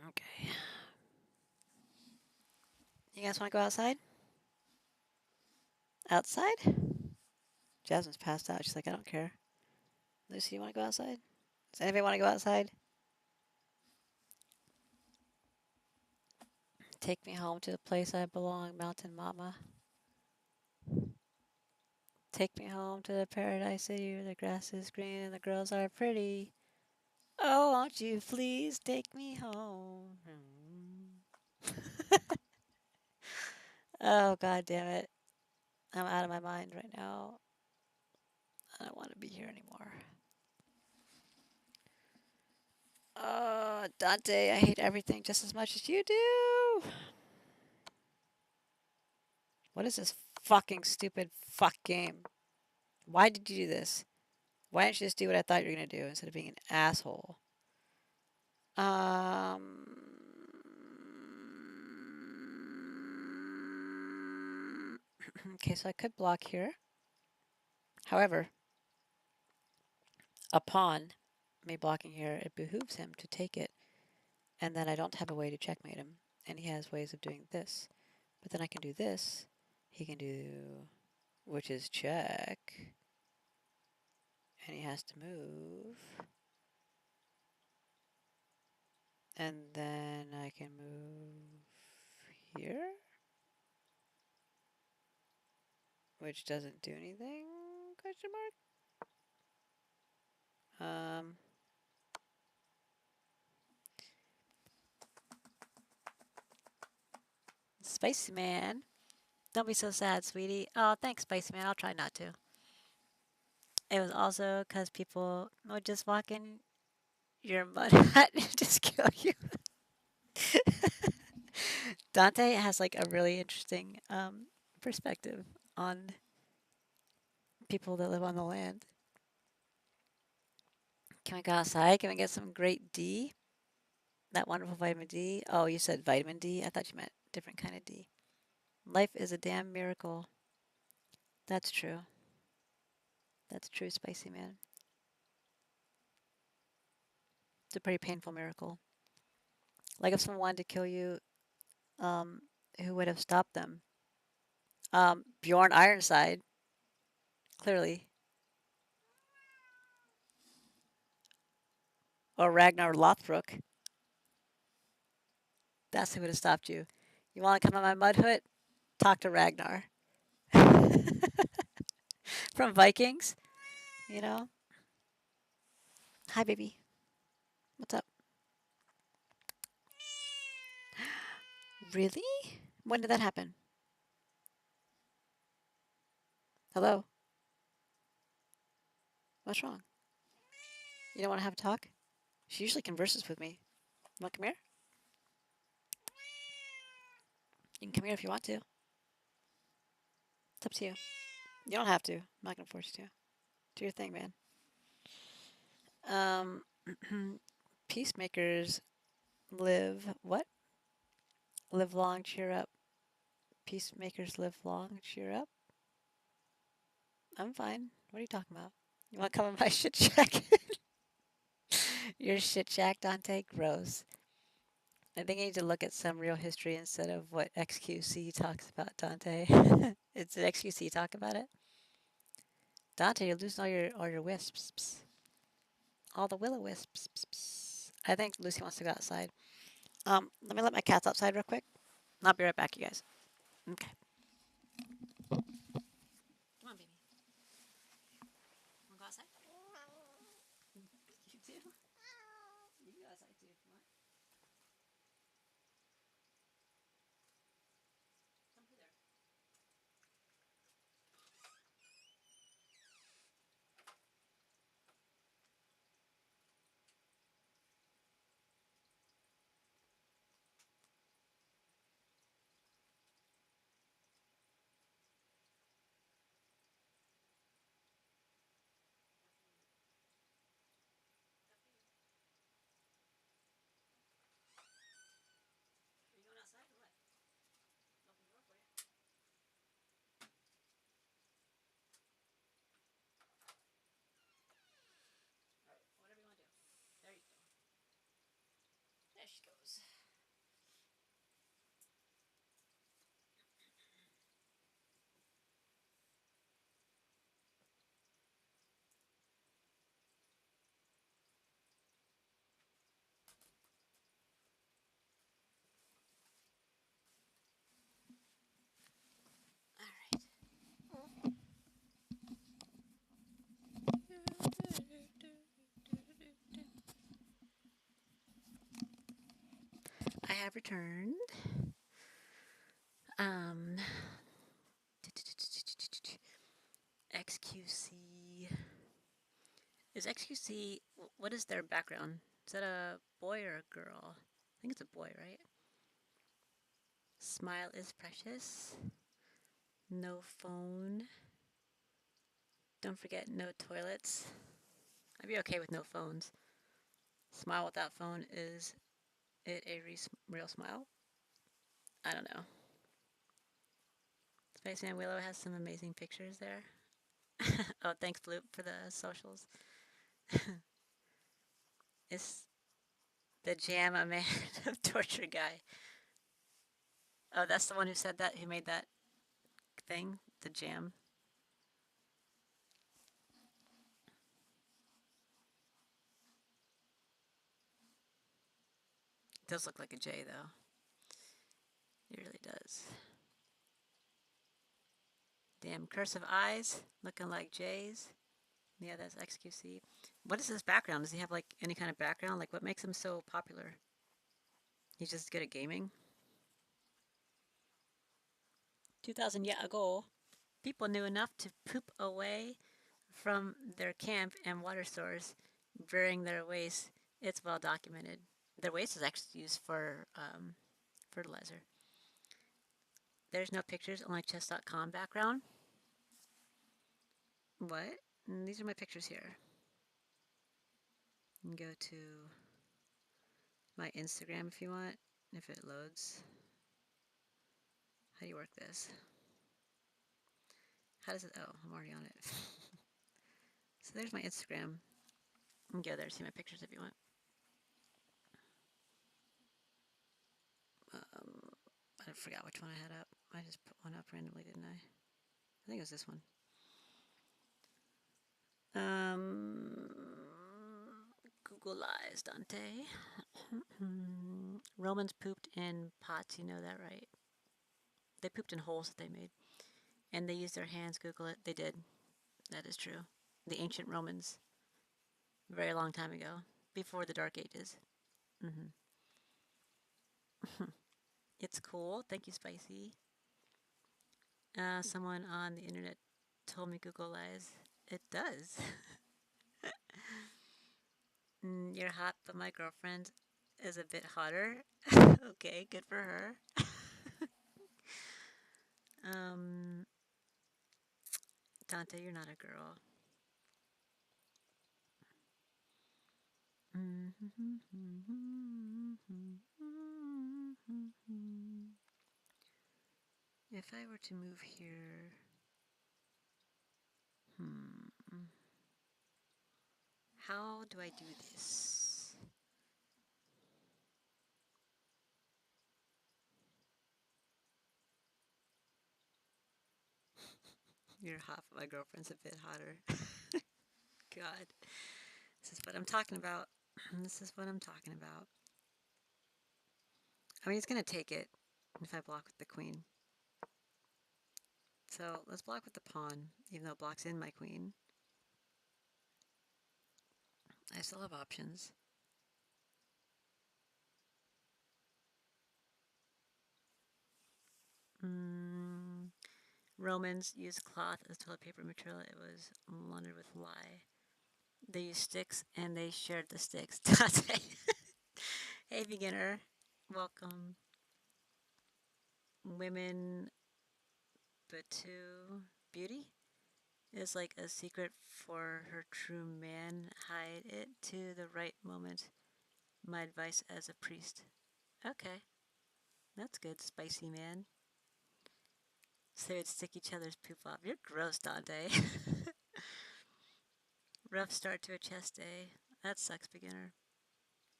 Okay. You guys want to go outside? Outside? Jasmine's passed out. She's like, I don't care. Lucy, you want to go outside? Does anybody want to go outside? Take me home to the place I belong, Mountain Mama. Take me home to the paradise city where the grass is green and the girls are pretty. Oh, won't you please take me home? Oh, god damn it. I'm out of my mind right now. I don't want to be here anymore. Oh, Dante, I hate everything just as much as you do. What is this fucking stupid fuck game? Why did you do this? Why didn't you just do what I thought you were going to do instead of being an asshole? Um. Okay, so I could block here. However, upon me blocking here, it behooves him to take it, and then I don't have a way to checkmate him. And he has ways of doing this. But then I can do this. He can do, which is check. And he has to move. And then I can move here, which doesn't do anything, question mark. Spicy Man. Don't be so sad, sweetie. Oh, thanks, Spicy Man. I'll try not to. It was also because people would just walk in your mud hut and just kill you. Dante has like a really interesting perspective on people that live on the land. Can we go outside? Can we get some great D? That wonderful vitamin D. Oh, you said vitamin D? I thought you meant different kind of D. Life is a damn miracle. That's true. That's true, Spicy Man. It's a pretty painful miracle. Like if someone wanted to kill you, um, who would have stopped them? Bjorn Ironside, clearly, or Ragnar Lothbrok. That's who would have stopped you. You want to come on my mud hut? Talk to Ragnar from Vikings. You know. Hi, baby. What's up? Really? When did that happen? Hello. What's wrong? You don't want to have a talk? She usually converses with me. You want to come here? You can come here if you want to. It's up to you. You don't have to. I'm not gonna force you to. Do your thing, man. Um, peacemakers live what? Live long, cheer up. Peacemakers live long, cheer up. I'm fine. What are you talking about? You want to come in my shit shack? Your shit shack, Dante? Gross. I think I need to look at some real history instead of what XQC talks about, Dante. It's an XQC talk about it. Dante, you're losing all your wisps. All the willow wisps. I think Lucy wants to go outside. Let me let my cats outside real quick. I'll be right back, you guys. Okay. Come on, baby. Wanna go outside? You too? You can go outside too if you want. Come through there. Are you going outside or what? Open the door for you. All right. Whatever you want to do. There you go. There she goes. All right. I have returned. Um, XQC. Is XQC, what is their background? Is that a boy or a girl? I think it's a boy, right? Smile is precious. No phone. Don't forget no toilets. I'd be okay with no phones. Smile without phone, is it a real smile? I don't know. Spaceman Willow has some amazing pictures there. Oh, thanks, Bloop, for the socials. Is the jam a man of torture guy? Oh, that's the one who said that, who made that thing? The jam? It does look like a J, though. It really does. Damn, cursive eyes, looking like J's. Yeah, that's XQC. What is his background? Does he have, like, any kind of background? Like, what makes him so popular? He's just good at gaming? 2,000 years ago, people knew enough to poop away from their camp and water source, burying their waste. It's well documented. Their waste is actually used for fertilizer. There's no pictures, only chess.com background. What? These are my pictures here. You can go to my Instagram if you want, if it loads. How do you work this? How does it? Oh, I'm already on it. So there's my Instagram. You can go there to see my pictures if you want. I forgot which one I had up. I just put one up randomly, didn't I? I think it was this one. Google lies, Dante. Romans pooped in pots, you know that, right? They pooped in holes that they made. And they used their hands, Google it. They did. That is true. The ancient Romans, a very long time ago, before the Dark Ages. Mm-hmm. It's cool. Thank you, Spicy. Someone on the internet told me Google lies. It does. You're hot, but my girlfriend is a bit hotter. Okay, good for her. um, Dante, you're not a girl. If I were to move here, how do I do this? You're hot, but my girlfriend's a bit hotter. God, this is what I'm talking about. This is what I'm talking about. I mean, he's gonna take it if I block with the queen. So let's block with the pawn, even though it blocks in my queen. I still have options. Romans used cloth as toilet paper material. It was laundered with lye. They used sticks and they shared the sticks. Hey, beginner. Welcome. Women Batu Beauty is like a secret for her true man. Hide it to the right moment. My advice as a priest. Okay. That's good, spicy man. So they would stick each other's poop off. You're gross, Dante. Rough start to a chess day. That sucks, beginner.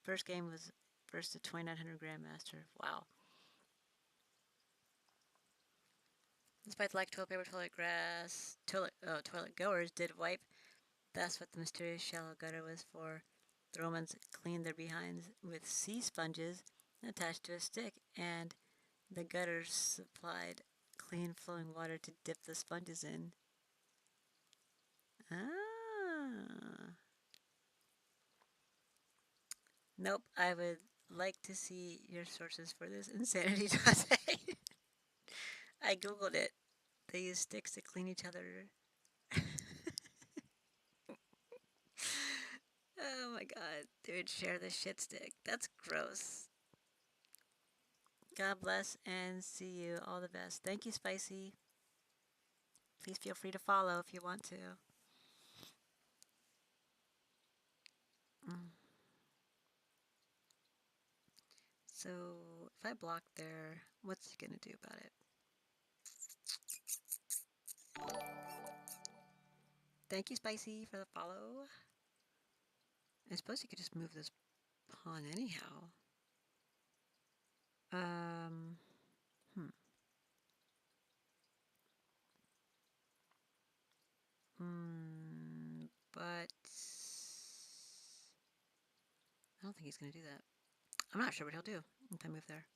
First game was versus the 2900 Grandmaster. Wow. Despite the lack of toilet paper, toilet goers did wipe. That's what the mysterious shallow gutter was for. The Romans cleaned their behinds with sea sponges attached to a stick, and the gutters supplied clean flowing water to dip the sponges in. Ah. Nope, I would like to see your sources for this insanity, Dante. I googled it. They use sticks to clean each other. Oh my god, they would share the shit stick. That's gross. God bless and see you. All the best. Thank you, Spicy. Please feel free to follow if you want to. So, if I block there, what's he gonna do about it? Thank you, Spicy, for the follow. I suppose you could just move this pawn anyhow. Hmm. But I don't think he's gonna do that. I'm not sure what he'll do if I move there.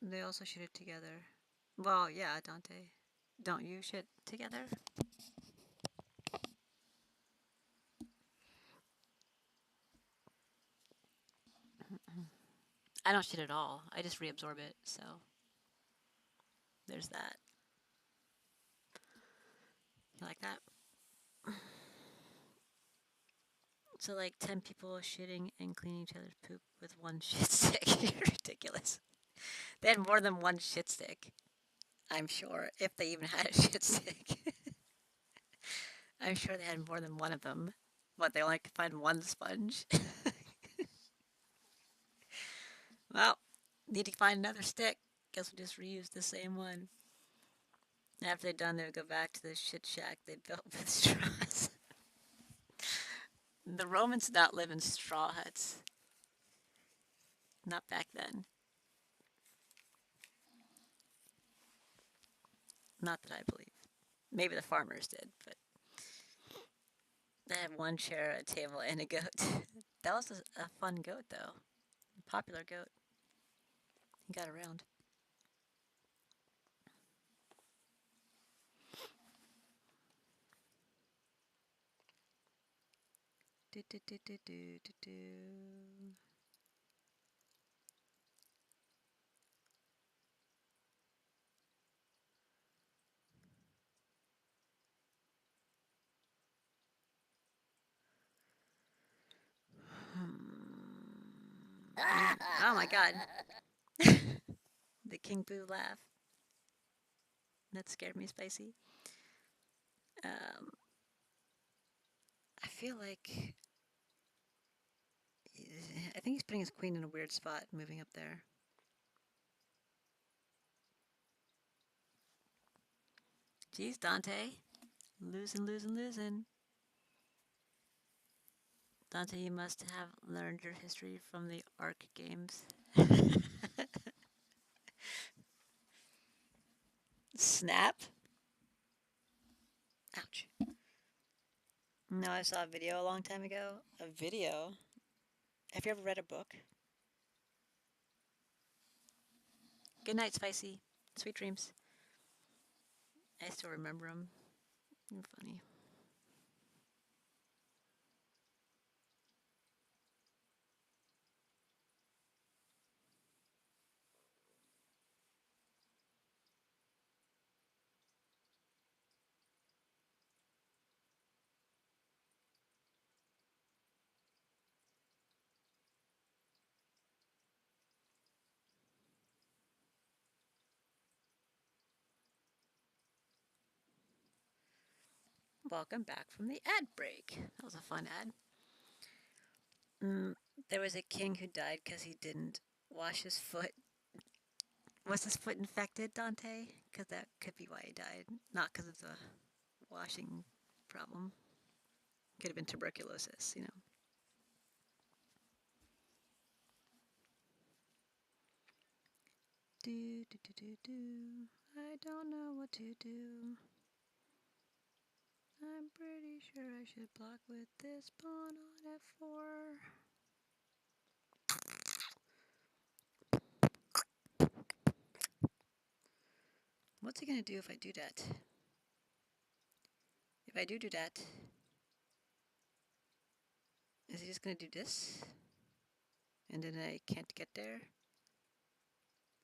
They also shoot it together. Well, yeah, Dante. Don't you shit together? I don't shit at all. I just reabsorb it, so there's that. You like that? So like 10 people shitting and cleaning each other's poop with one shit stick. You're ridiculous. They had more than one shit stick. I'm sure if they even had a shit stick. I'm sure they had more than one of them, but they only could find one sponge. Well, need to find another stick. Guess we'll just reuse the same one. After they're done, they would go back to the shit shack they built with straws. The Romans did not live in straw huts. Not back then. Not that I believe. Maybe the farmers did, but they had one chair, a table, and a goat. That was a fun goat, though. A popular goat. He got around. Do, do, do, do, do, do, do. Oh my god. The King Boo laugh. That scared me, Spicy. Um, I feel like. I think he's putting his queen in a weird spot, moving up there. Jeez, Dante. Losing, losing, losing. Dante, you must have learned your history from the Ark games. Snap? Ouch. No, I saw a video a long time ago. A video? Have you ever read a book? Good night, Spicy. Sweet dreams. I still remember them. You're funny. Welcome back from the ad break. That was a fun ad. Mm, there was a king who died because he didn't wash his foot. Was his foot infected, Dante? Because that could be why he died. Not because of the washing problem. Could have been tuberculosis, you know. Do, do, do, do, do. I don't know what to do. I'm pretty sure I should block with this pawn on f4. What's he gonna do if I do that? If I do that, is he just gonna do this? And then I can't get there?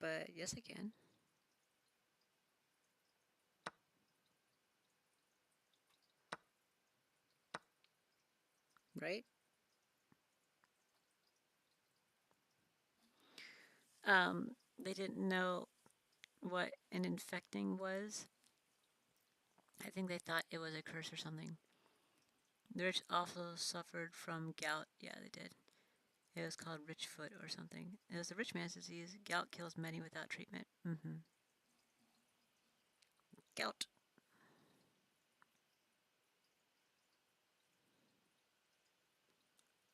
But yes, I can. Right? They didn't know what an infecting was. I think they thought it was a curse or something. The rich also suffered from gout. Yeah, they did. It was called rich foot or something. It was the rich man's disease. Gout kills many without treatment. Gout.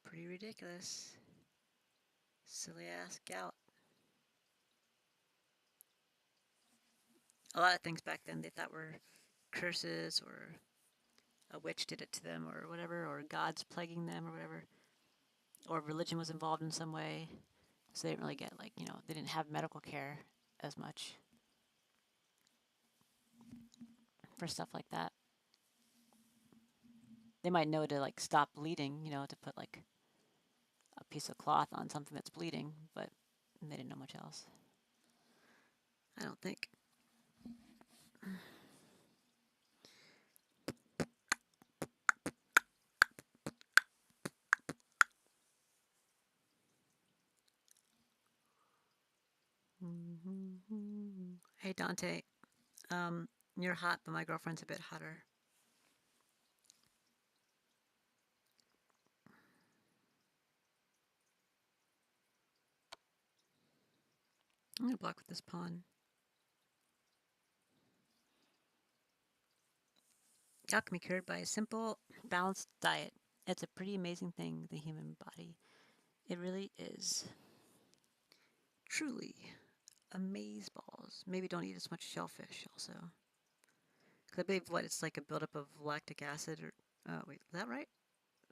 Pretty ridiculous. Silly ass gout. A lot of things back then they thought were curses or a witch did it to them or whatever, or gods plaguing them or whatever, or religion was involved in some way. So they didn't really get, like, they didn't have medical care as much for stuff like that. They might know to, like, stop bleeding, to put, like, a piece of cloth on something that's bleeding, but they didn't know much else. I don't think. Hey, Dante. You're hot, but my girlfriend's a bit hotter. I'm gonna block with this pawn. Gout can be cured by a simple, balanced diet. It's a pretty amazing thing, the human body. It really is. Truly. Amaze balls. Maybe don't eat as much shellfish, also. Because I believe, what, it's like a buildup of lactic acid, or... Oh, wait, is that right?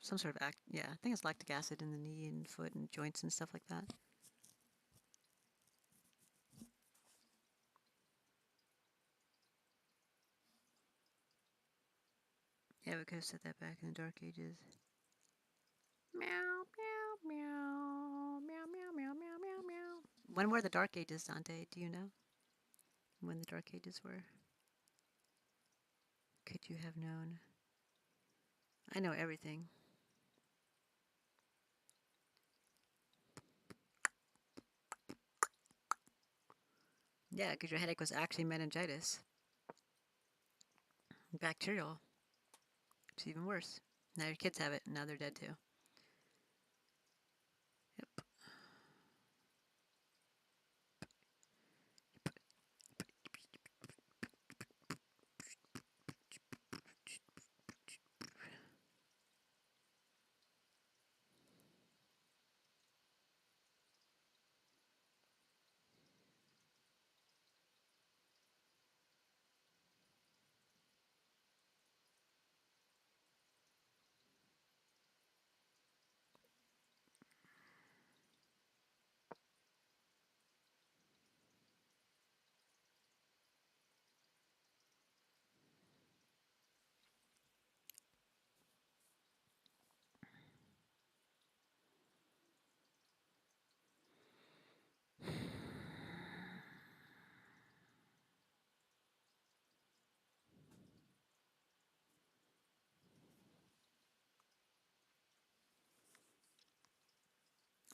Some sort of yeah, I think it's lactic acid in the knee and foot and joints and stuff like that. Yeah, we could have set that back in the Dark Ages. Meow, meow, meow, meow, meow, meow, meow, meow, meow. When were the Dark Ages, Dante? Do you know when the Dark Ages were? Could you have known? I know everything. Yeah, because your headache was actually meningitis. Bacterial. It's even worse. Now your kids have it, and now they're dead too. Yep.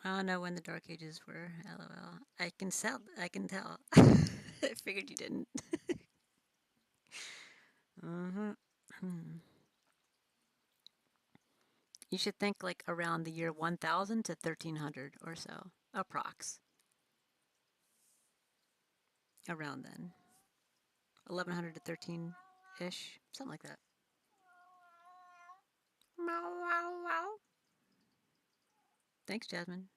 I don't know when the Dark Ages were. LOL. I can tell. I can tell. I figured you didn't. Mm-hmm. You should think like around the year 1000 to 1300 or so, approx. Around then. 1100 to 13 ish, something like that. Meow, wow, wow. Thanks, Jasmine.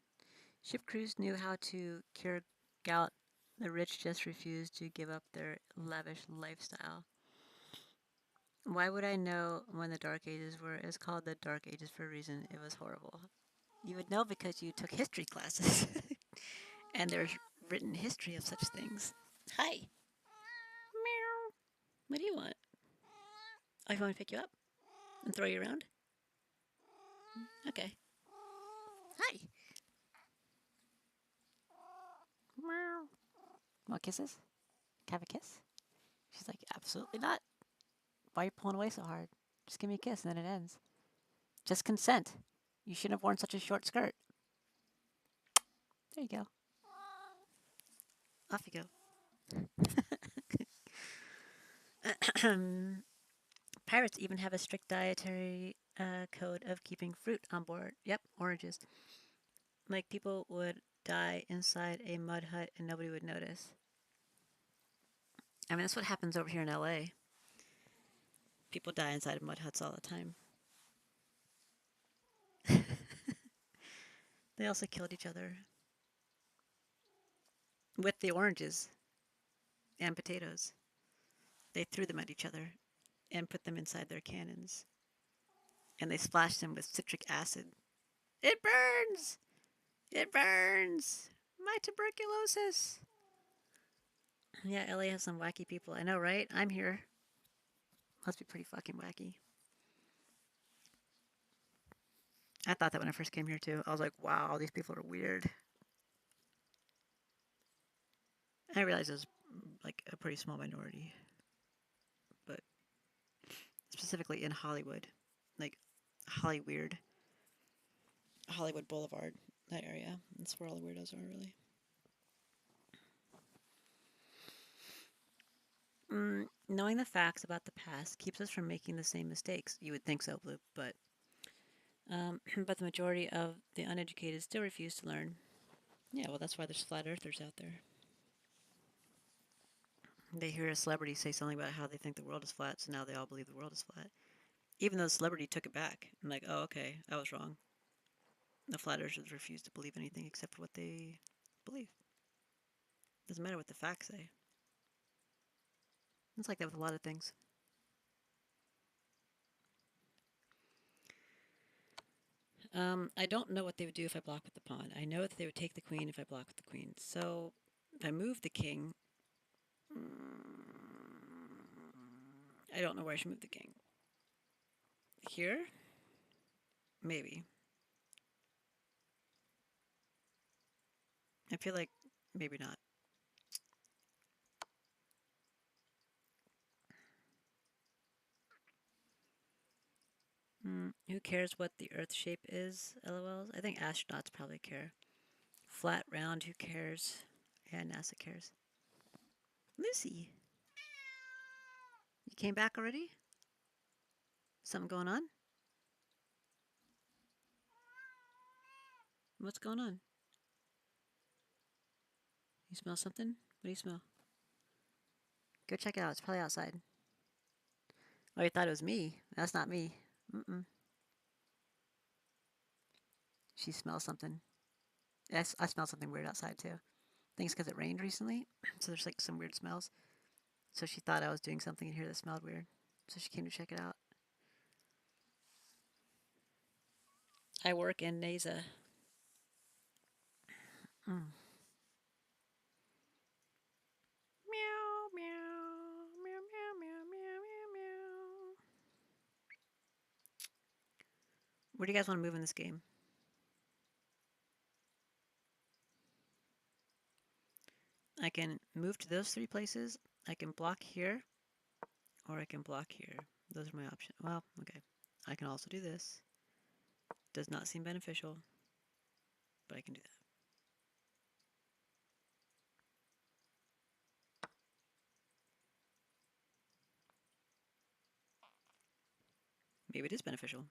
Ship crews knew how to cure gout. The rich just refused to give up their lavish lifestyle. Why would I know when the Dark Ages were? It's called the Dark Ages for a reason. It was horrible. You would know because you took history classes. And there's written history of such things. Hi. Meow. What do you want? Oh, you want me to pick you up and throw you around? Okay. Hi. Meow. Want kisses? Can I have a kiss? She's like, absolutely not. Why are you pulling away so hard? Just give me a kiss and then it ends. Just consent. You shouldn't have worn such a short skirt. There you go. Off you go. Pirates even have a strict dietary code of keeping fruit on board. Yep, oranges. Like people would die inside a mud hut and nobody would notice. I mean, that's what happens over here in LA. People die inside of mud huts all the time. They also killed each other with the oranges and potatoes. They threw them at each other and put them inside their cannons. And they splashed them with citric acid. It burns! It burns! My tuberculosis! Yeah, LA has some wacky people. I know, right? I'm here. Must be pretty fucking wacky. I thought that when I first came here, too. I was like, wow, these people are weird. I realized it was like a pretty small minority. But specifically in Hollywood. Like, Hollyweird. Hollywood Boulevard. That area. That's where all the weirdos are, really. Knowing the facts about the past keeps us from making the same mistakes. You would think so, Blue, but but the majority of the uneducated still refuse to learn. Yeah, well, that's why there's flat earthers out there. They hear a celebrity say something about how they think the world is flat, so now they all believe the world is flat. Even though the celebrity took it back and like, oh, okay, I was wrong. The flat earthers refuse to believe anything except for what they believe. Doesn't matter what the facts say. It's like that with a lot of things. I don't know what they would do if I block with the pawn. I know that they would take the queen if I block with the queen. So if I move the king, I don't know where I should move the king. Here? Maybe. I feel like maybe not. Who cares what the Earth shape is? LOLs. I think astronauts probably care. Flat, round. Who cares? Yeah, NASA cares. Lucy, you came back already? Something going on? What's going on? You smell something? What do you smell? Go check it out. It's probably outside. Oh, you thought it was me? That's not me. Mm-mm. She smells something. Yes, I smell something weird outside too. I think it's because it rained recently, so there's like some weird smells. So she thought I was doing something in here that smelled weird. So she came to check it out. I work in NASA. Mm. Meow, meow, meow, meow, meow, meow, meow, meow. Where do you guys want to move in this game? I can move to those three places. I can block here, or I can block here. Those are my options. Well, okay. I can also do this. Does not seem beneficial, but I can do that. Maybe it is beneficial.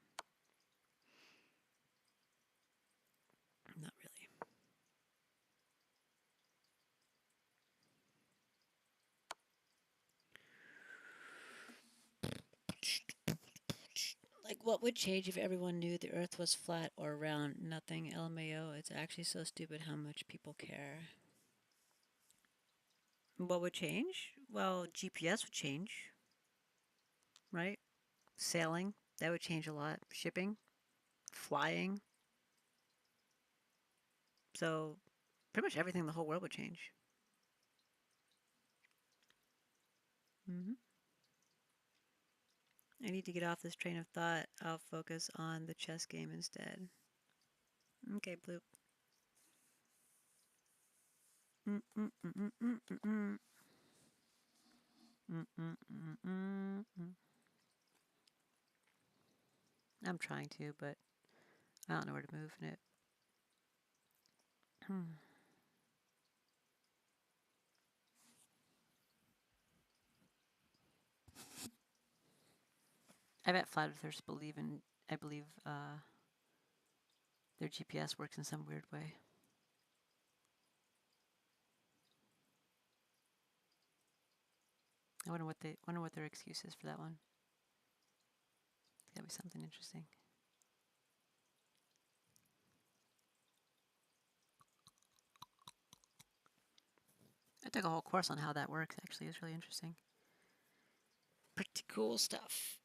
Not really. Like, what would change if everyone knew the Earth was flat or round? Nothing. LMAO. It's actually so stupid how much people care. What would change? Well, GPS would change, right? Sailing, that would change a lot. Shipping, flying. So, pretty much everything in the whole world would change. hmm I need to get off this train of thought. I'll focus on the chess game instead. Okay, Bloop. I'm trying to, but I don't know where to move in it. I bet flat earthers believe in. I believe their GPS works in some weird way. I wonder what their excuse is for that one. It's gotta be something interesting. I took a whole course on how that works. Actually, it's really interesting. Pretty cool stuff.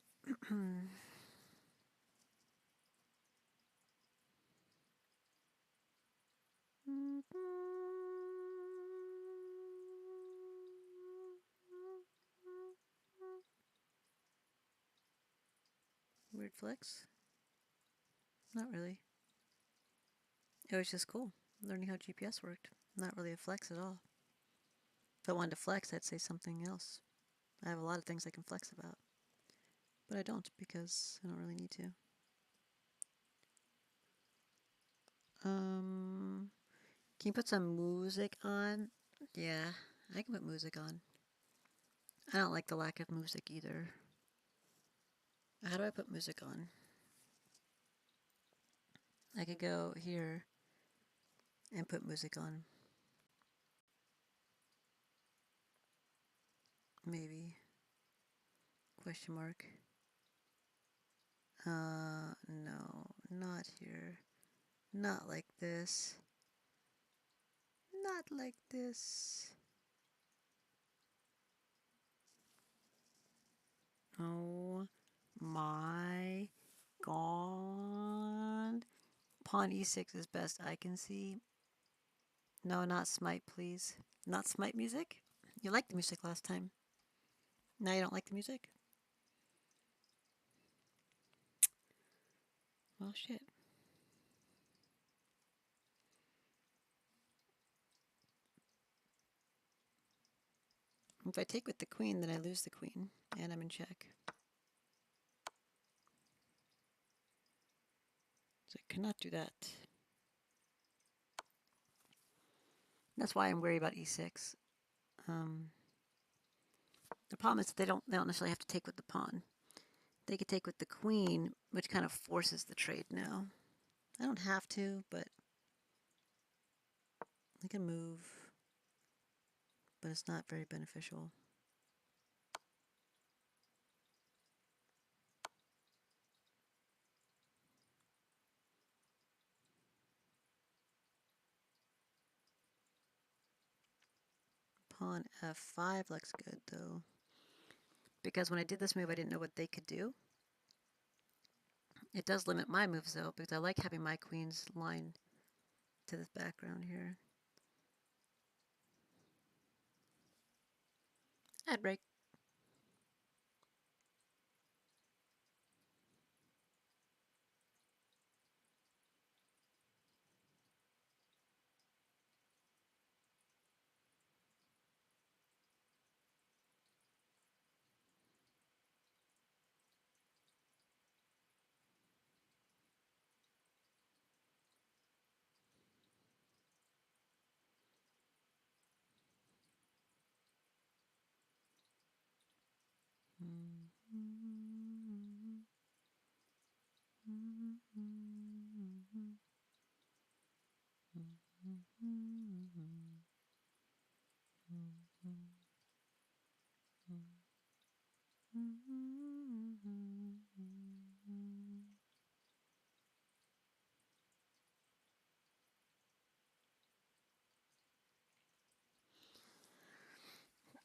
Weird flex? Not really. It was just cool learning how GPS worked. Not really a flex at all. If I wanted to flex, I'd say something else. I have a lot of things I can flex about, but I don't because I don't really need to. Can you put some music on? Yeah, I can put music on. I don't like the lack of music either. How do I put music on? I could go here and put music on. Maybe. Question mark. No, not here. Not like this. Not like this. Oh my god. Pawn e6 is best I can see. No, not smite, please. Not smite music? You liked the music last time. Now you don't like the music? Well, shit. If I take with the queen, then I lose the queen, and I'm in check. So I cannot do that. That's why I'm worried about e6. The problem is they don't necessarily have to take with the pawn. They could take with the queen, which kind of forces the trade now. I don't have to, but I can move, but it's not very beneficial. Pawn f5 looks good, though. Because when I did this move, I didn't know what they could do. It does limit my moves, though, because I like having my queens lined to this background here. Ad break.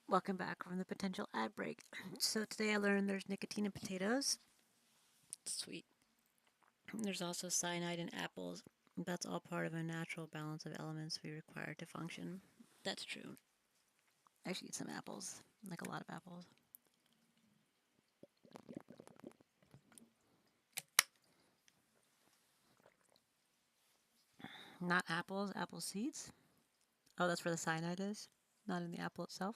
Welcome back from the potential ad break. So today I learned there's nicotine in potatoes. Sweet. There's also cyanide in apples. That's all part of a natural balance of elements we require to function. That's true. I should eat some apples, like a lot of apples. Not apples, apple seeds. Oh, that's where the cyanide is, not in the apple itself.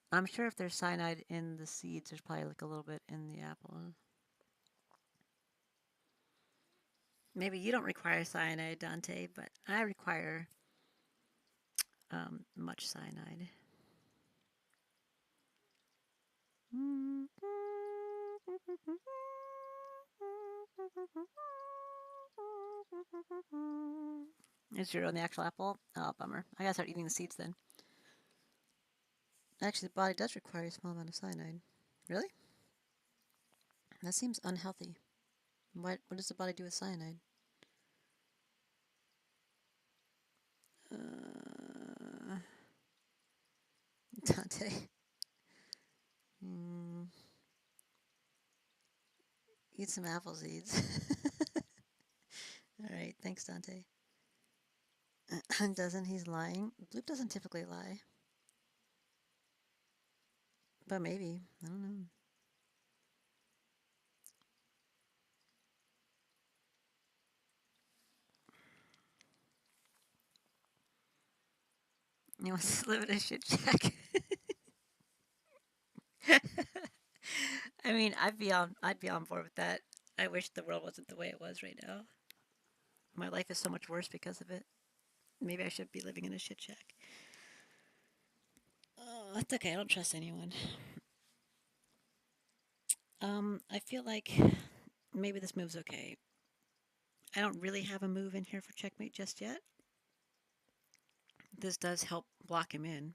I'm sure if there's cyanide in the seeds, there's probably like a little bit in the apple. Maybe you don't require cyanide, Dante, but I require much cyanide. Is 0 in the actual apple? Oh, bummer. I gotta start eating the seeds then. Actually, the body does require a small amount of cyanide. Really? That seems unhealthy. What does the body do with cyanide? Dante. Eat some apple seeds. All right, thanks, Dante. Doesn't he's lying? Bloop doesn't typically lie. But maybe. I don't know. He wants to live in a shit shack. I mean, I'd be on board with that. I wish the world wasn't the way it was right now. My life is so much worse because of it. Maybe I should be living in a shit shack. That's okay. I don't trust anyone. I feel like maybe this move's okay. I don't really have a move in here for checkmate just yet. This does help block him in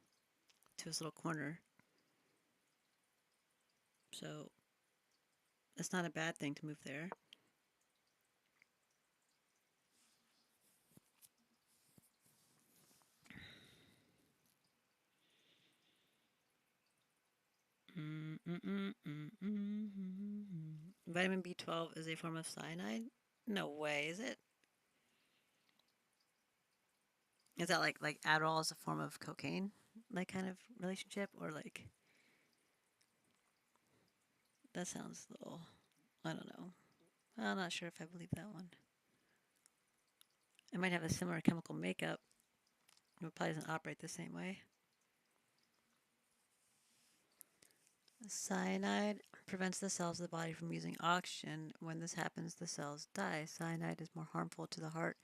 to his little corner. So it's not a bad thing to move there. Vitamin B12 is a form of cyanide? No way, is it? Is that like Adderall is a form of cocaine? Like kind of relationship? Or like, that sounds a little, I don't know. I'm not sure if I believe that one. It might have a similar chemical makeup. It probably doesn't operate the same way. Cyanide prevents the cells of the body from using oxygen. When this happens, the cells die. Cyanide is more harmful to the heart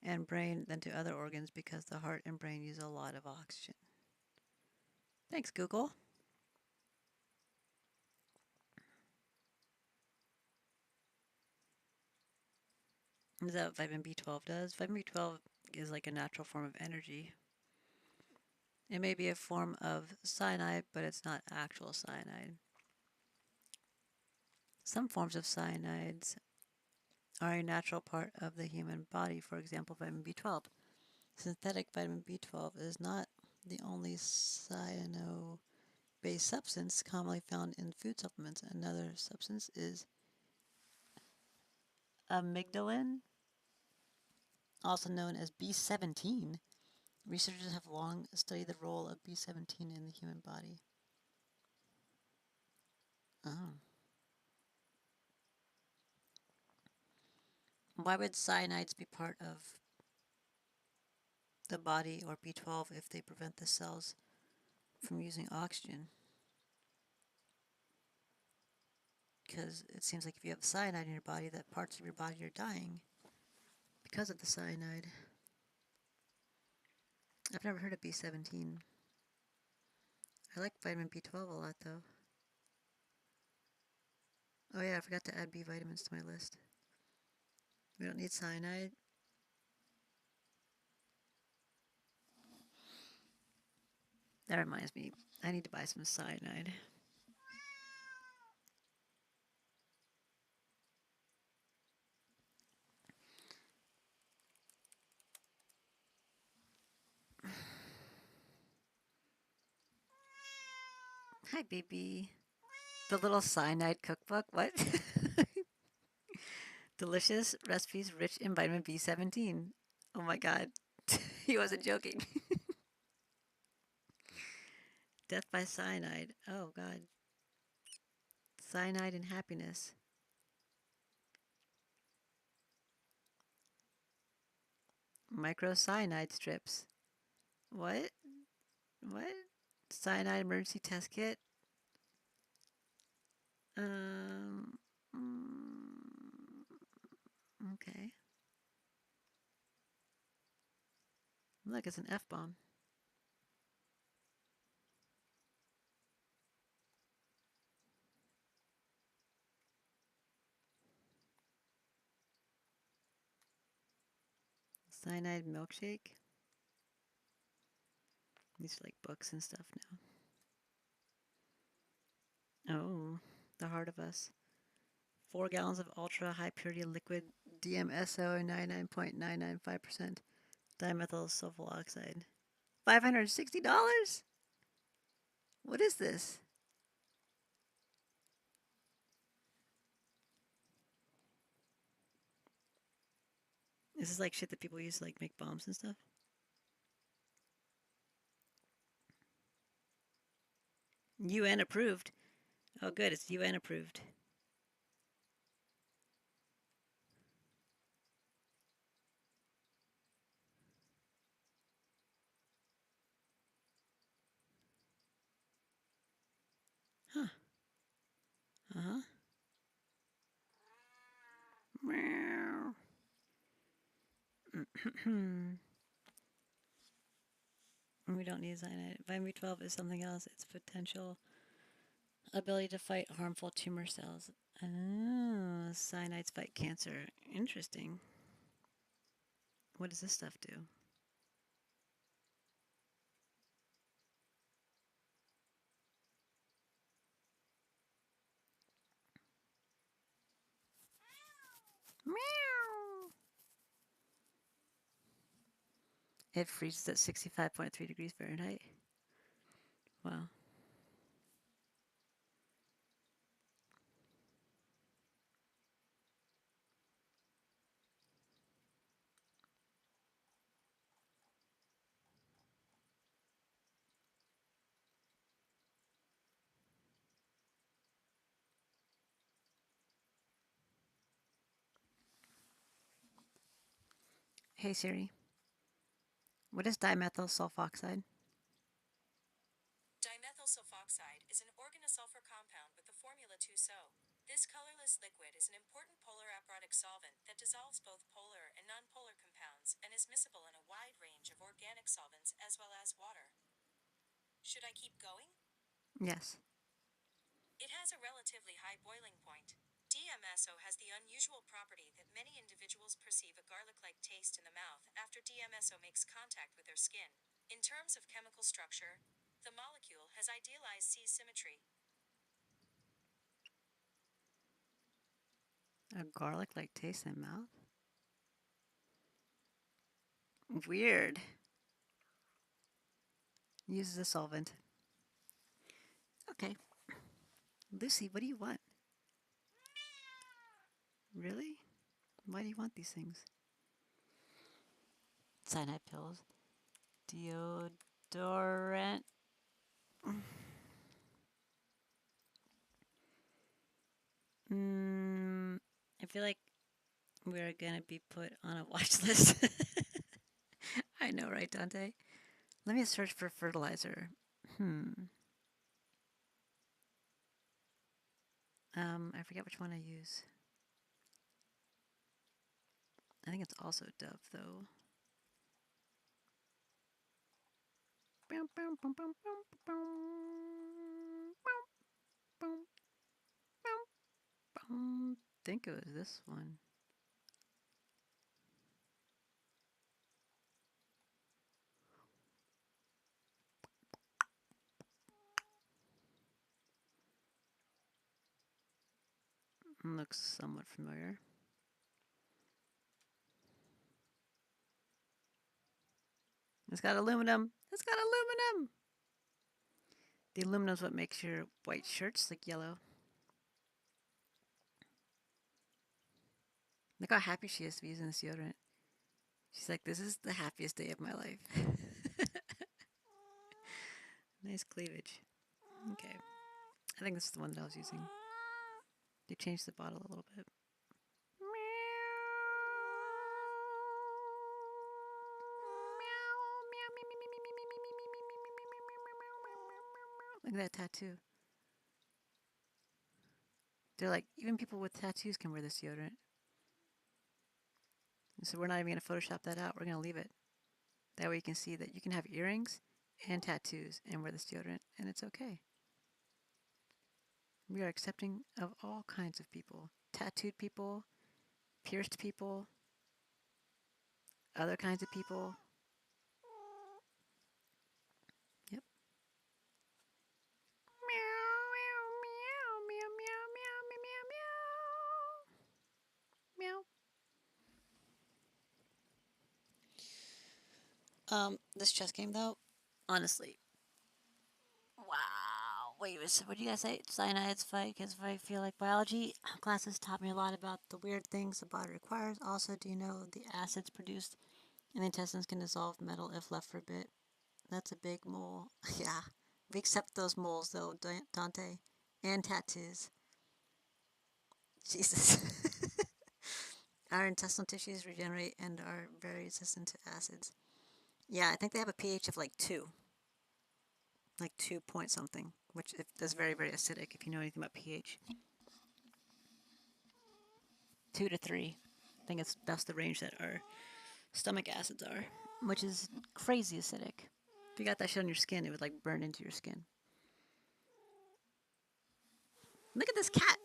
and brain than to other organs because the heart and brain use a lot of oxygen. Thanks, Google. Is that what vitamin B12 does? Vitamin B12 is like a natural form of energy. It may be a form of cyanide, but it's not actual cyanide. Some forms of cyanides are a natural part of the human body, for example, vitamin B12. Synthetic vitamin B12 is not the only cyano-based substance commonly found in food supplements. Another substance is amygdalin, also known as B17. Researchers have long studied the role of B17 in the human body. Oh. Why would cyanides be part of the body or B12 if they prevent the cells from using oxygen? Because it seems like if you have cyanide in your body, that parts of your body are dying because of the cyanide. I've never heard of B17. I like vitamin B12 a lot, though. Oh yeah, I forgot to add B vitamins to my list. We don't need cyanide. That reminds me, I need to buy some cyanide. Hi, baby. The little cyanide cookbook. What? Delicious recipes rich in vitamin B17. Oh my god. He wasn't joking. Death by cyanide. Oh god. Cyanide and happiness. Microcyanide strips. What? What? Cyanide emergency test kit? Um. Okay. Look, it's an F bomb. Cyanide milkshake. These are like books and stuff now. Oh, the heart of us. 4 gallons of ultra high purity liquid DMSO 99.995% dimethyl sulfur oxide. $560? What is this? This is like shit that people use to like make bombs and stuff. UN approved. Oh, good. It's UN approved. Huh. Uh huh. Meow. We don't need cyanide. Vitamin B12 is something else. Its potential ability to fight harmful tumor cells. Oh, cyanides fight cancer. Interesting. What does this stuff do? Meow. It freezes at 65.3 degrees Fahrenheit. Wow. Hey Siri, what is dimethyl sulfoxide? Dimethyl sulfoxide is an organosulfur compound with the formula 2-SO. This colorless liquid is an important polar aprotic solvent that dissolves both polar and nonpolar compounds and is miscible in a wide range of organic solvents as well as water. Should I keep going? Yes. It has a relatively high boiling point. DMSO has the unusual property that many individuals perceive a garlic-like taste in the mouth after DMSO makes contact with their skin. In terms of chemical structure, the molecule has idealized C symmetry. A garlic-like taste in mouth? Weird. Uses a solvent. Okay. Lucy, what do you want? Really? Why do you want these things? Cyanide pills. Deodorant. I feel like we're gonna be put on a watch list. I know, right, Dante? Let me search for fertilizer. I forget which one I use. I think it's also Dove, though. I think it was this one. Looks somewhat familiar. It's got aluminum. It's got aluminum. The aluminum's what makes your white shirts look yellow. Look how happy she is to be using this deodorant. She's like, this is the happiest day of my life. Nice cleavage. Okay. I think this is the one that I was using. They changed the bottle a little bit. Look at that tattoo. They're like, even people with tattoos can wear this deodorant. And so we're not even going to Photoshop that out. We're going to leave it. That way you can see that you can have earrings and tattoos and wear this deodorant, and it's okay. We are accepting of all kinds of people. Tattooed people, pierced people, other kinds of people. Yep. Meow, meow, meow, meow, meow, meow, meow, meow. This chess game though, honestly. Wow. Wait, what did you guys say? Cyanides fight because I feel like biology classes taught me a lot about the weird things the body requires. Also, do you know the acids produced in the intestines can dissolve metal if left for a bit? That's a big mole. Yeah. We accept those moles though, Dante. And tattoos. Jesus. Our intestinal tissues regenerate and are very resistant to acids. Yeah, I think they have a pH of like 2. Like 2 point something, which is very, very acidic if you know anything about pH. 2 to 3. I think that's the range that our stomach acids are, which is crazy acidic. If you got that shit on your skin, it would like burn into your skin. Look at this cat.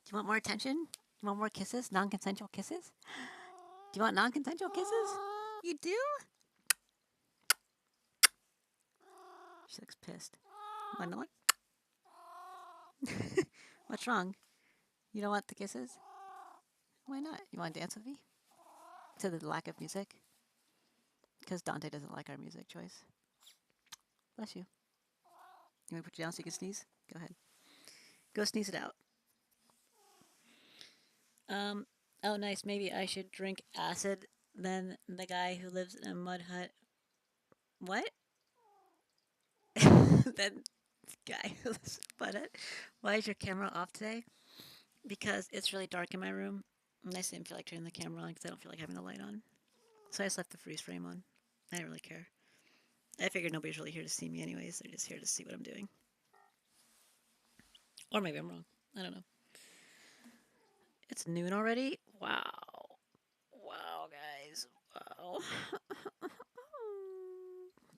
Do you want more attention? Do you want more kisses? Non-consensual kisses? Do you want non-consensual kisses? You do? She looks pissed. Want another one? What's wrong? You don't want the kisses? Why not? You want to dance with me? To the lack of music? Because Dante doesn't like our music choice. Bless you. You want me to put you down so you can sneeze? Go ahead. Go sneeze it out. Oh, nice. Maybe I should drink acid than the guy who lives in a mud hut. What? Then guy who lives in a mud hut. Why is your camera off today? Because it's really dark in my room. And I just didn't feel like turning the camera on because I don't feel like having the light on. So I just left the freeze frame on. I didn't really care. I figured nobody's really here to see me anyways. They're just here to see what I'm doing. Or maybe I'm wrong. I don't know. It's noon already? Wow. Wow, guys. Wow.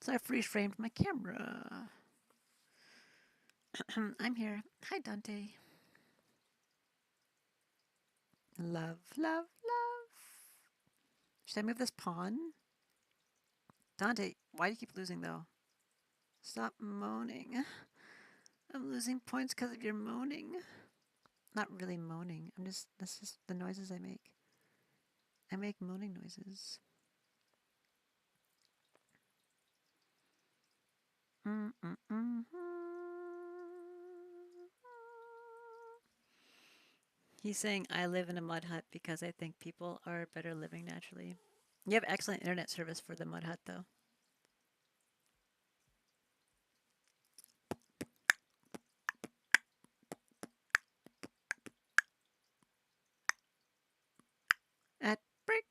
So I freeze framed my camera. I'm here. Hi, Dante. Love, love, love. Should I move this pawn? Dante, why do you keep losing though? Stop moaning. I'm losing points because of your moaning. Not really moaning. That's just the noises I make. I make moaning noises. He's saying I live in a mud hut because I think people are better living naturally. You have excellent internet service for the mud hut though. At break.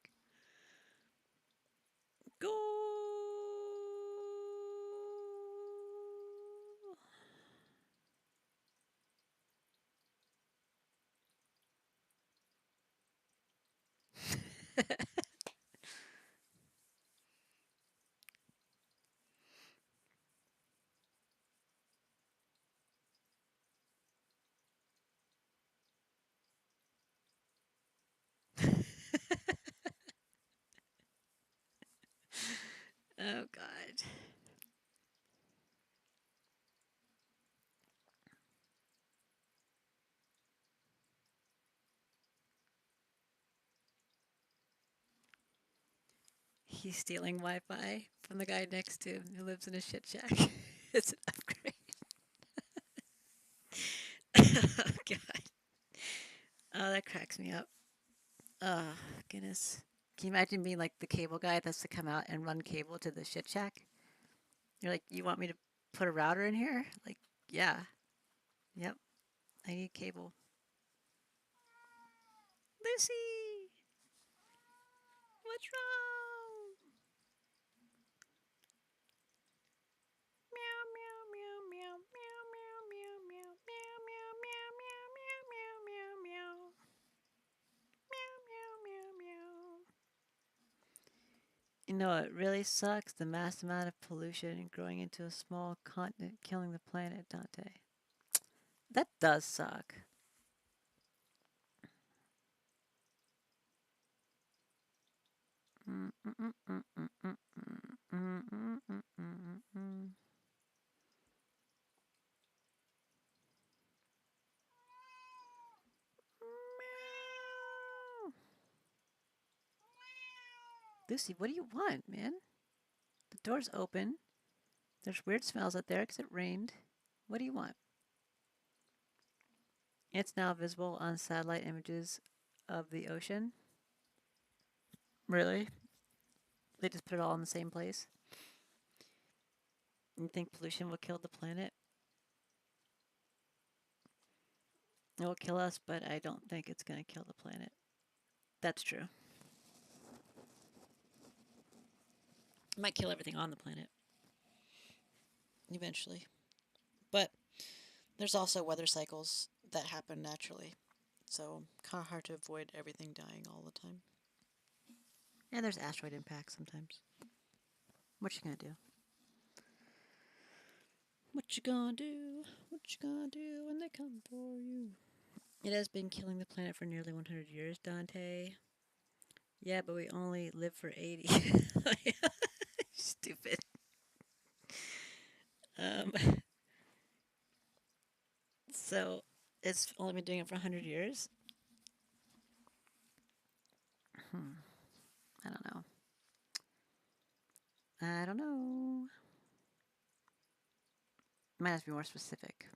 Go. Oh God. He's stealing Wi-Fi from the guy next to him who lives in a shit shack. It's an upgrade. Oh God. Oh, that cracks me up. Oh goodness. Can you imagine being like the cable guy that's to come out and run cable to the shit shack? You're like, you want me to put a router in here? Like, yeah. Yep. I need cable. Lucy! What's wrong? Meow meow meow meow meow meow meow meow meow meow meow meow meow meow meow meow meow meow meow meow. You know it really sucks the mass amount of pollution growing into a small continent killing the planet, Dante. That does suck. Lucy, what do you want, man? The door's open. There's weird smells out there because it rained. What do you want? It's now visible on satellite images of the ocean. Really? They just put it all in the same place? You think pollution will kill the planet? It will kill us, but I don't think it's going to kill the planet. That's true. It might kill everything on the planet. Eventually. But there's also weather cycles that happen naturally. So kind of hard to avoid everything dying all the time. And there's asteroid impacts sometimes. What you gonna do? What you gonna do? What you gonna do when they come for you? It has been killing the planet for nearly 100 years, Dante. Yeah, but we only live for 80. Stupid. Um, so it's only been doing it for 100 years? Hmm. I don't know. I don't know. Might have to be more specific.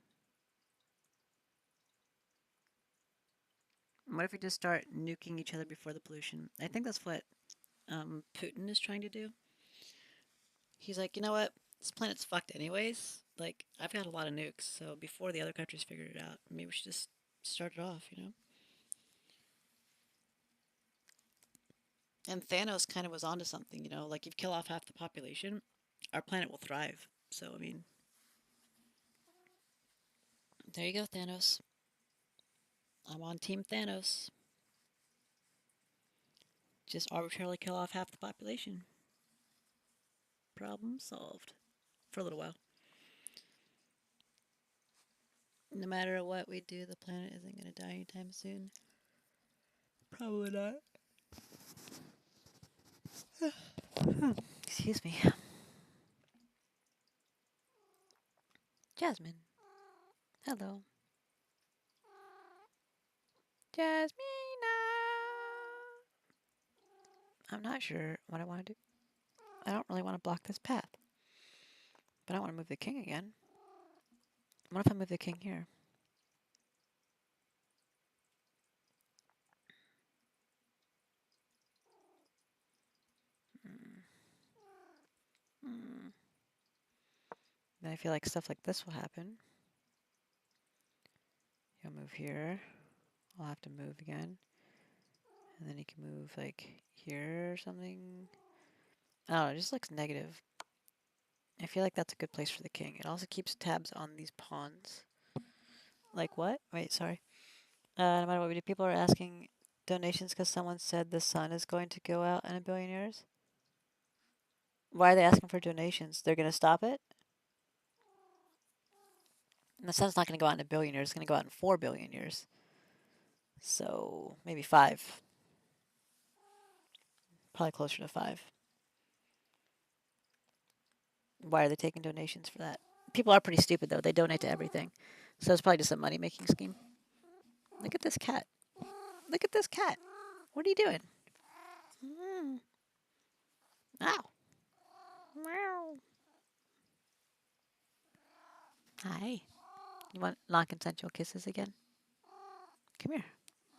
What if we just start nuking each other before the pollution? I think that's what Putin is trying to do. He's like, you know what? This planet's fucked anyways. Like, I've got a lot of nukes, so before the other countries figured it out, maybe we should just start it off, you know? And Thanos kind of was onto something, you know? Like, you kill off half the population, our planet will thrive. So, I mean, there you go, Thanos. I'm on Team Thanos. Just arbitrarily kill off half the population. Problem solved. For a little while. No matter what we do, the planet isn't going to die anytime soon. Probably not. Excuse me. Jasmine. Hello. Jasmina. I'm not sure what I want to do. I don't really want to block this path, but I want to move the king again. What if I move the king here? Mm. Mm. Then I feel like stuff like this will happen. He'll move here. I'll have to move again. And then he can move like here or something. I don't know, it just looks negative. I feel like that's a good place for the king. It also keeps tabs on these pawns. Like what? Wait, sorry. No matter what we do, people are asking donations because someone said the sun is going to go out in a billion years. Why are they asking for donations? They're going to stop it? And the sun's not going to go out in a billion years. It's going to go out in 4 billion years. So maybe 5. Probably closer to 5. Why are they taking donations for that? People are pretty stupid, though. They donate to everything. So it's probably just a money making scheme. Look at this cat. Look at this cat. What are you doing? Mm. Ow. Meow. Hi. You want non consensual kisses again? Come here.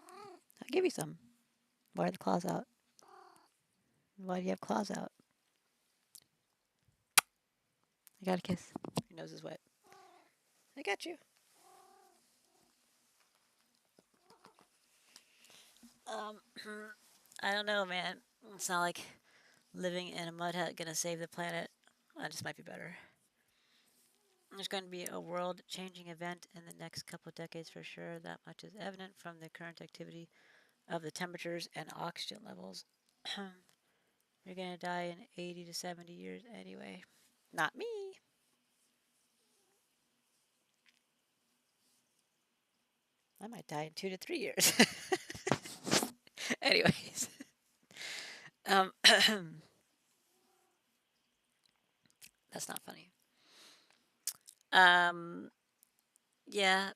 I'll give you some. Why are the claws out? Why do you have claws out? I got a kiss. Your nose is wet. I got you. Um, I don't know, man. It's not like living in a mud hut gonna save the planet. That just might be better. There's going to be a world changing event in the next couple of decades for sure. That much is evident from the current activity of the temperatures and oxygen levels. You're going to die in 80 to 70 years anyway. Not me. I might die in 2 to 3 years. Anyways, um, that's not funny. Um, yeah,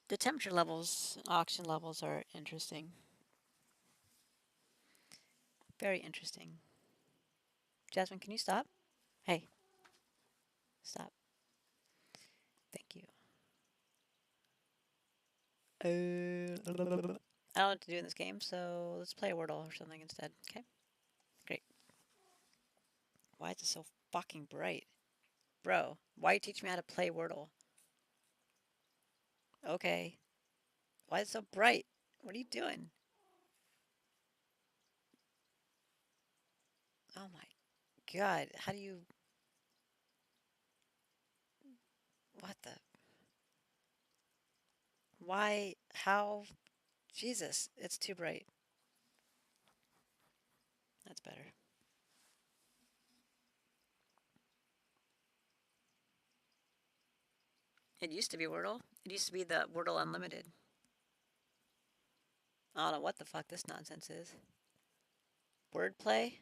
the temperature levels, oxygen levels are interesting. Very interesting. Jasmine, can you stop? Hey, stop. Thank you. I don't know what to do in this game, so let's play a Wordle or something instead. Okay, great. Why is it so fucking bright? Bro, why you teach me how to play Wordle? Okay. Why is it so bright? What are you doing? Oh my god. How do you. What the. Why? How? Jesus, it's too bright. That's better. It used to be Wordle. It used to be the Wordle Unlimited. I don't know what the fuck this nonsense is. Wordplay?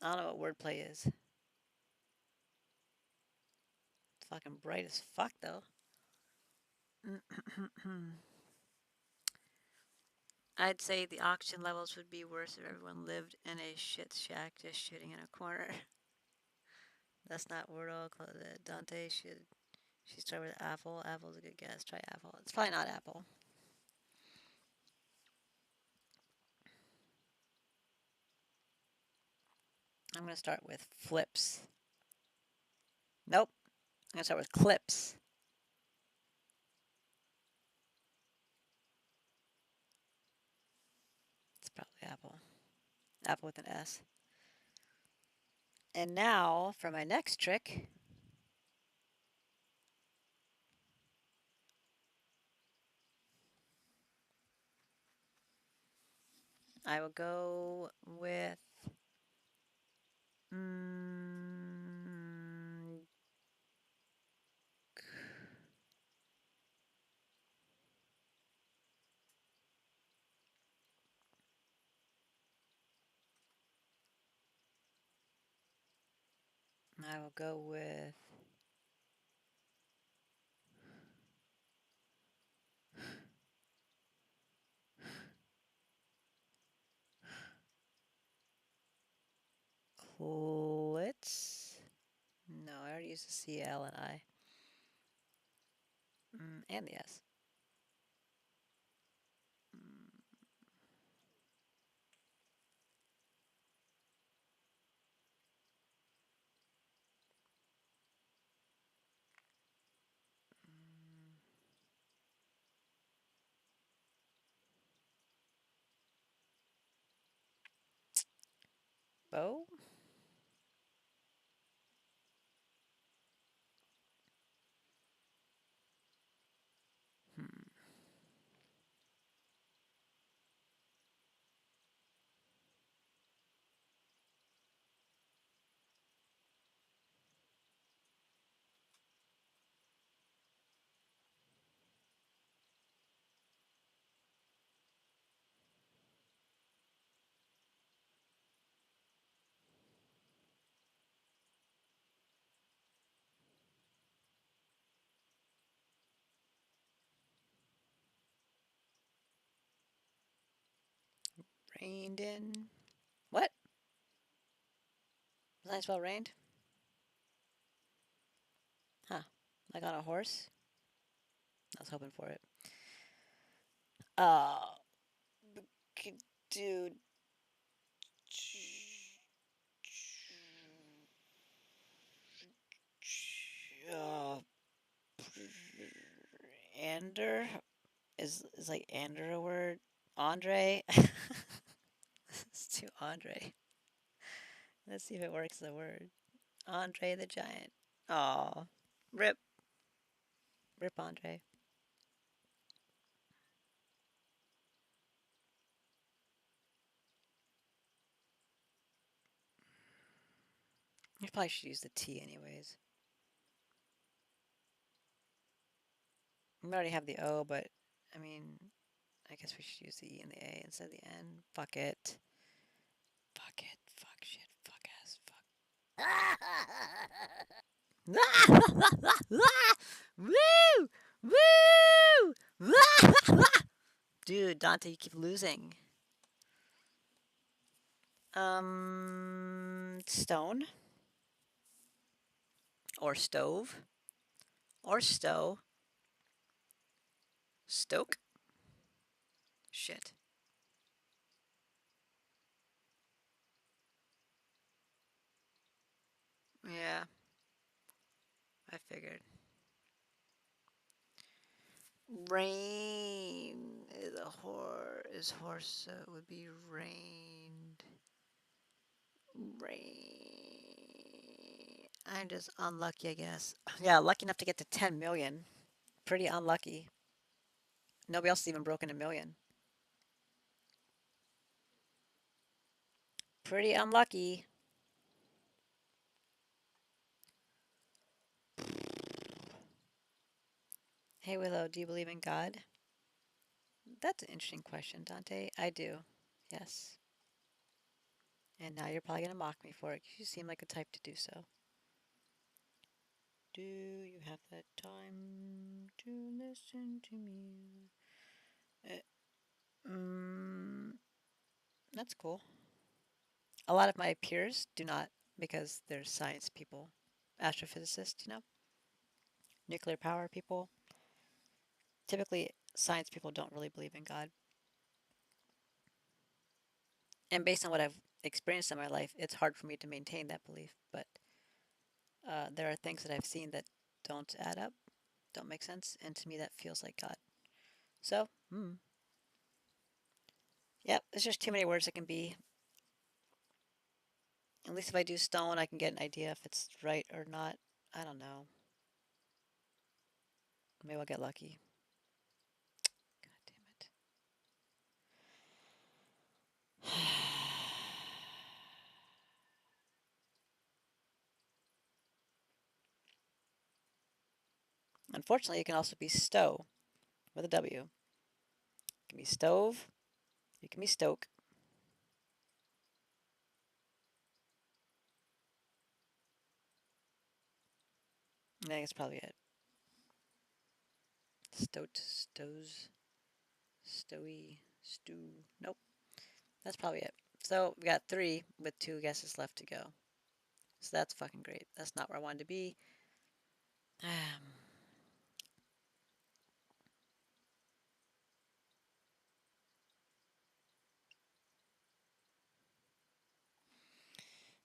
I don't know what wordplay is. It's fucking bright as fuck, though. I'd say the oxygen levels would be worse if everyone lived in a shit shack just shitting in a corner. That's not Wordle. Dante should. She started with apple. Apple's a good guess. Try apple. It's probably not apple. I'm gonna start with flips. Nope. I'm gonna start with clips. It's probably apple. Apple with an S. And now for my next trick. I will go with mm, I will go with clits. No, I already used the C, L, and I. And the S. Mm, bow? Hmm. Reined in. What? Was I spell reined? Huh. Like on a horse? I was hoping for it. Uh, dude. Uh, Ander? Is like Ander a word? Andre? It's too Andre. Let's see if it works as a word. Andre the Giant. Aw. Rip. Rip Andre. You probably should use the T anyways. We already have the O, but I mean, I guess we should use the E and the A instead of the N. Fuck it. Fuck it. Fuck shit. Fuck ass. Fuck. Woo! Woo! Dude, Dante, you keep losing. Stone or stove or stow. Stoke. Shit. Yeah, I figured. Rain is a horse, so it would be rained. Rain. I'm just unlucky, I guess. Yeah, lucky enough to get to 10 million. Pretty unlucky. Nobody else has even broken a million. Pretty unlucky. Hey Willow, do you believe in God? That's an interesting question, Dante. I do. Yes. And now you're probably going to mock me for it 'cause you seem like a type to do so. Do you have the time to listen to me? Mm, that's cool. A lot of my peers do not because they're science people, astrophysicists, nuclear power people. Typically, science people don't really believe in God. And based on what I've experienced in my life, it's hard for me to maintain that belief. But there are things that I've seen that don't add up, don't make sense, and to me that feels like God. So, yep, there's just too many words that can be. At least if I do stone, I can get an idea if it's right or not. I don't know. Maybe I'll get lucky. God damn it. Unfortunately, it can also be stow with a W. It can be stove. It can be stoke. I think that's probably it. Stoat, stows, stowy, stew. Nope, that's probably it. So we got three with two guesses left to go. So that's fucking great. That's not where I wanted to be.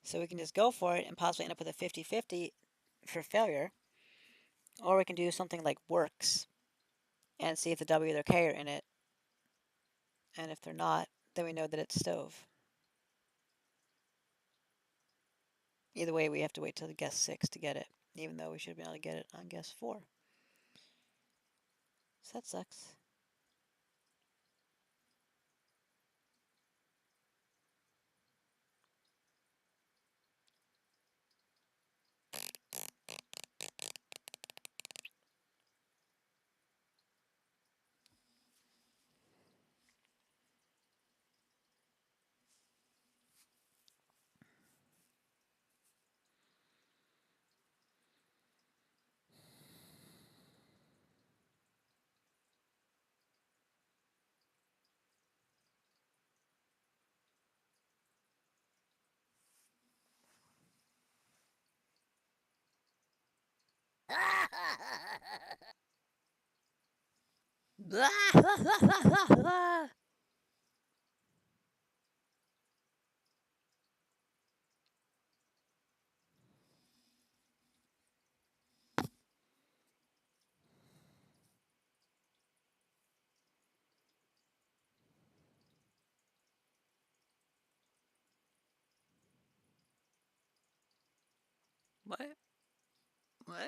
So we can just go for it and possibly end up with a 50-50 for failure. Or we can do something like works and see if the W or K are in it. And if they're not, then we know that it's stove. Either way, we have to wait till guess 6 to get it, even though we should have been able to get it on guess 4. So that sucks. What? What?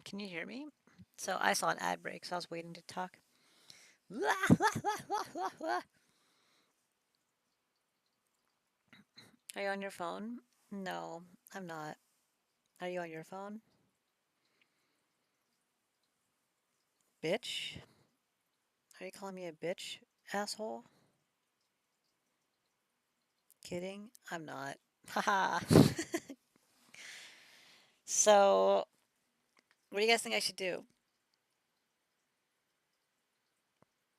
Can you hear me? So I saw an ad break, so I was waiting to talk. Are you on your phone? No, I'm not. Are you on your phone? Bitch? Are you calling me a bitch, asshole? Kidding? I'm not. Haha. So, what do you guys think I should do?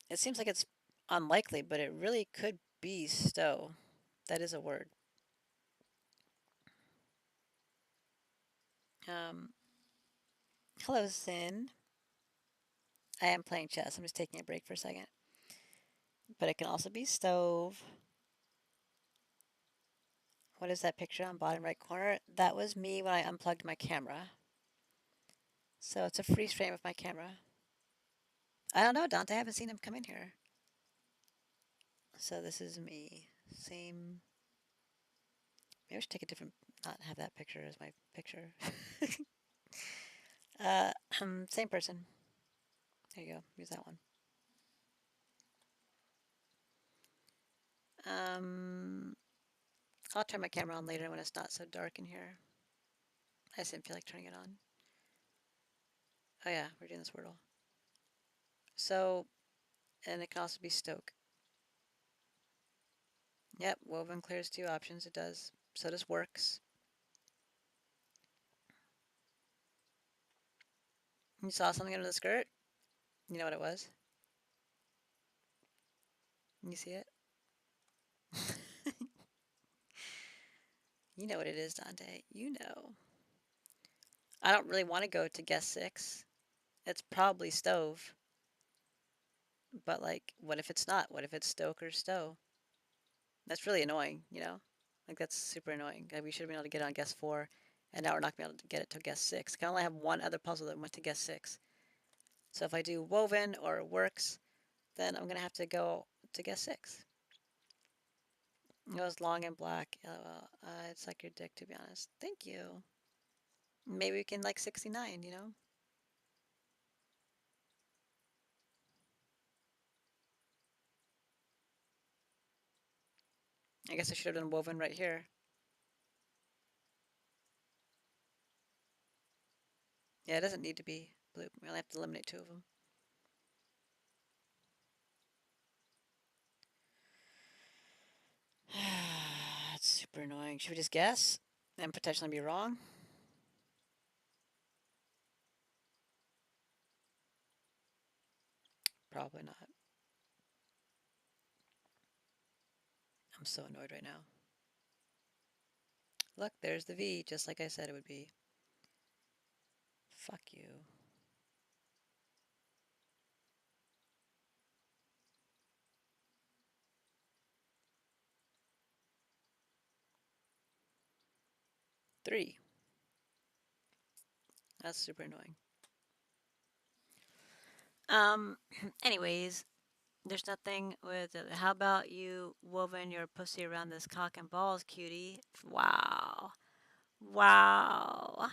It seems like it's unlikely, but it really could be stow. That is a word. Um, hello, Sin. I am playing chess. I'm just taking a break for a second. But it can also be stove. What is that picture on bottom right corner? That was me when I unplugged my camera. So it's a freeze frame of my camera. I don't know, Dante. I haven't seen him come in here. So this is me. Same. Maybe I should take a different, not have that picture as my picture. Same person. There you go. Use that one. Um, I'll turn my camera on later when it's not so dark in here. I just didn't feel like turning it on. Oh yeah, we're doing this Wordle. So, and it can also be stoke. Yep, woven clears two options. It does. So does works. You saw something under the skirt? You know what it was? You see it? You know what it is, Dante. You know. I don't really want to go to guess six. It's probably stove. But, like, what if it's not? What if it's stoke or stow? That's really annoying, you know? Like, that's super annoying. Like, we should have been able to get it on guess four, and now we're not going to be able to get it to guess six. I only have one other puzzle that went to guess six. So if I do woven or works, then I'm going to have to go to guess six. It was long and black. LOL. It's like your dick, to be honest. Thank you. Maybe we can like 69, you know? I guess I should have done woven right here. Yeah, it doesn't need to be blue. We only have to eliminate two of them. That's super annoying. Should we just guess and potentially be wrong? Probably not. I'm so annoyed right now. Look, there's the V, just like I said it would be. Fuck you. Three. That's super annoying. Um, anyways, there's nothing with it. How about you woven your pussy around this cock and balls, cutie? Wow. Wow.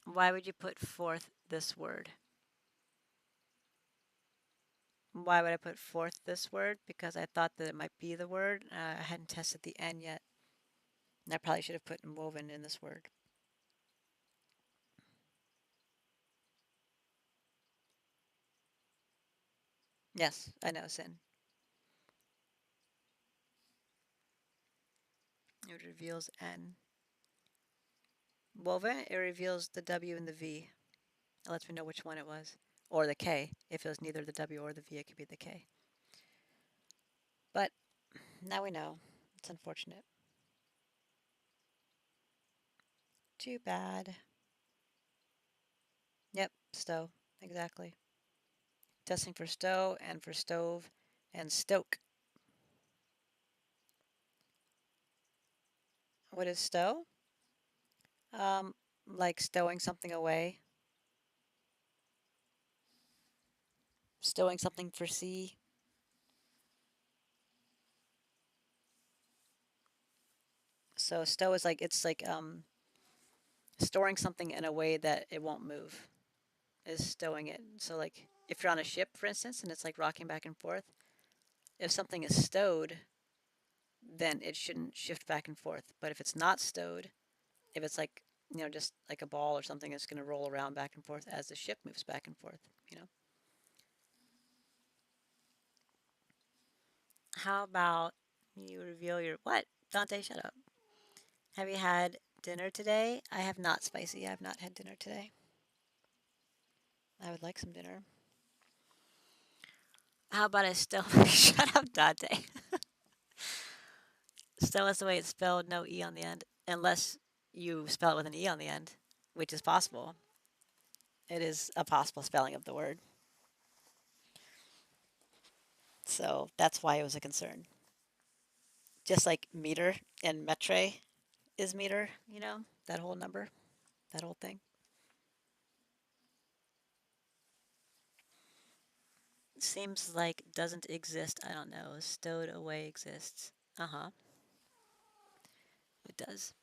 Why would you put forth this word? Why would I put forth this word? Because I thought that it might be the word. I hadn't tested the N yet. And I probably should have put woven in this word. Yes, I know, sin. It reveals N. Woven, it reveals the W and the V. It lets me know which one it was. Or the K. If it was neither the W or the V, it could be the K. But now we know. It's unfortunate. Too bad. Yep, stow. Exactly. Testing for stow and for stove and stoke. What is stow? Um, like stowing something away. Stowing something for sea. So stow is like it's like storing something in a way that it won't move. Is stowing it. So like if you're on a ship, for instance, and it's like rocking back and forth, if something is stowed, then it shouldn't shift back and forth. But if it's not stowed, if it's like just like a ball or something, it's going to roll around back and forth as the ship moves back and forth. How about you reveal your what? Dante, shut up. Have you had dinner today? I have not, Spicy. I have not had dinner today. I would like some dinner. How about I still shut up, Dante? Still is the way it's spelled, no E on the end. Unless you spell it with an E on the end, which is possible. It is a possible spelling of the word. So that's why it was a concern. Just like meter and metre is meter, that whole number, that whole thing. Seems like doesn't exist. I don't know. Stowed away exists. Uh huh. It does.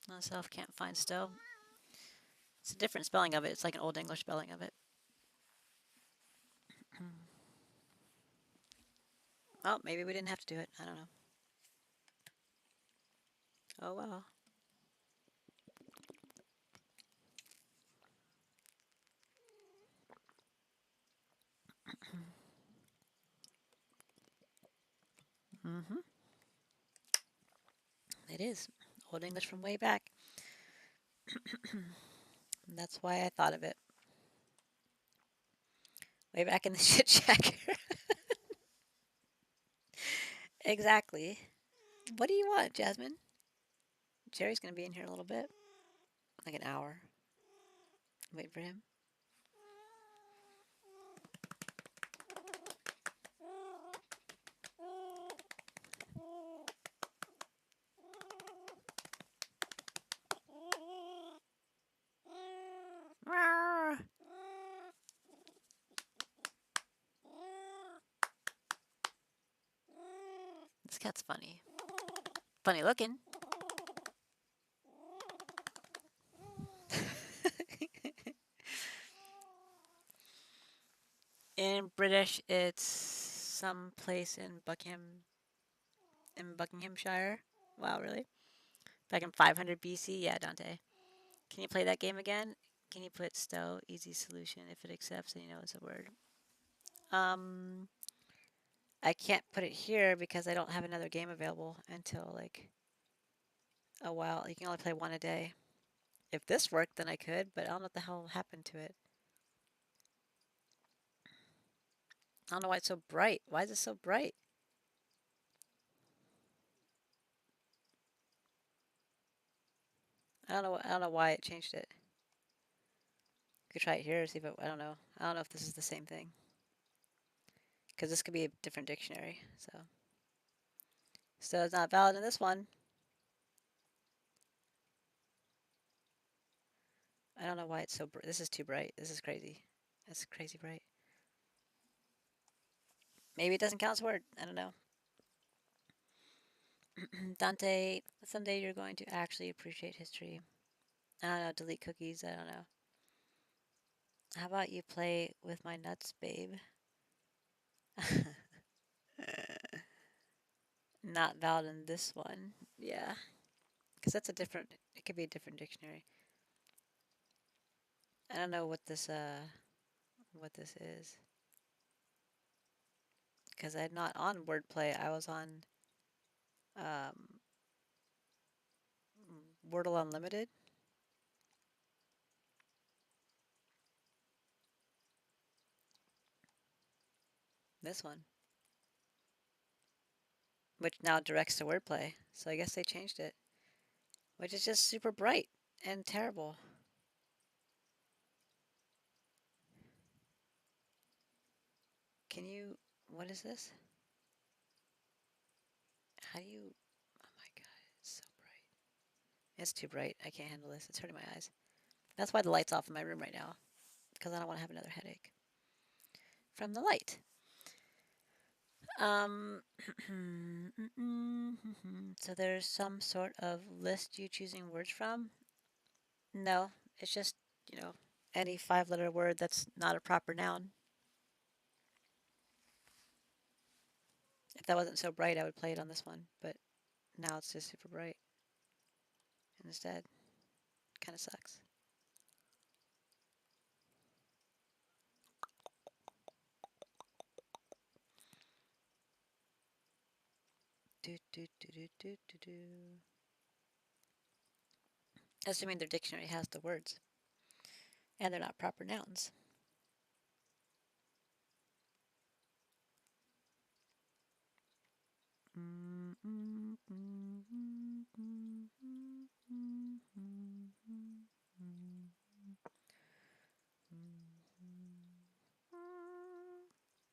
Myself can't find stow. It's a different spelling of it. It's like an old English spelling of it. Oh, maybe we didn't have to do it. I don't know. Oh well. It is. Old English from way back. That's why I thought of it. Way back in the shit shack. Exactly. What do you want, Jasmine? Jerry's going to be in here in a little bit. Like an hour. Wait for him. This cat's funny. Funny looking. In British, it's some place in Buckinghamshire. Wow, really? Back in 500 BC? Yeah, Dante. Can you play that game again? Can you put stow easy solution if it accepts and you know it's a word? Um, I can't put it here because I don't have another game available until like a while. You can only play one a day. If this worked, then I could, but I don't know what the hell happened to it. I don't know why it's so bright. Why is it so bright? I don't know why it changed it. Could try it here, see if it, I don't know. I don't know if this is the same thing. Because this could be a different dictionary. So it's not valid in this one. I don't know why it's so bright. This is too bright. This is crazy. That's crazy bright. Maybe it doesn't count as a word. I don't know. Dante, someday you're going to actually appreciate history. I don't know. Delete cookies. I don't know. How about you play with my nuts, babe? Not valid in this one. Yeah. Because that's a different, it could be a different dictionary. I don't know what this is. Because I'm not on wordplay. I was on um, Wordle Unlimited. This one, which now directs to wordplay. So I guess they changed it, which is just super bright and terrible. Can you? What is this? How do you? Oh my god, it's so bright. It's too bright. I can't handle this. It's hurting my eyes. That's why the light's off in my room right now, because I don't want to have another headache from the light. Um, so there's some sort of list you choosing words from? No, it's just, you know, any 5 letter word that's not a proper noun. If that wasn't so bright, I would play it on this one, but now it's just super bright instead. Kind of sucks. Do, do, do, do, do, do, do. Assuming their dictionary has the words and they're not proper nouns.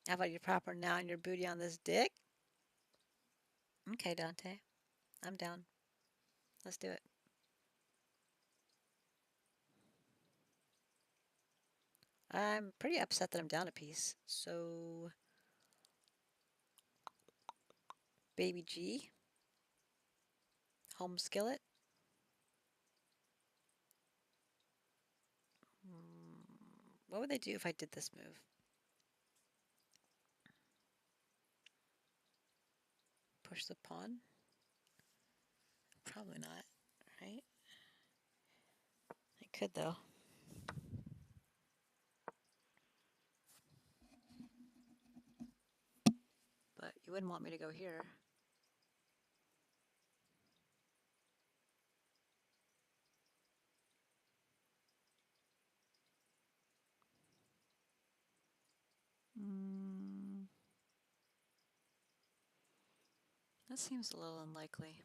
How about your proper noun, your booty on this dick? Okay, Dante. I'm down. Let's do it. I'm pretty upset that I'm down a piece. So, Baby G, home skillet. What would they do if I did this move? Push the pawn? Probably not, right? I could though. But you wouldn't want me to go here. That seems a little unlikely.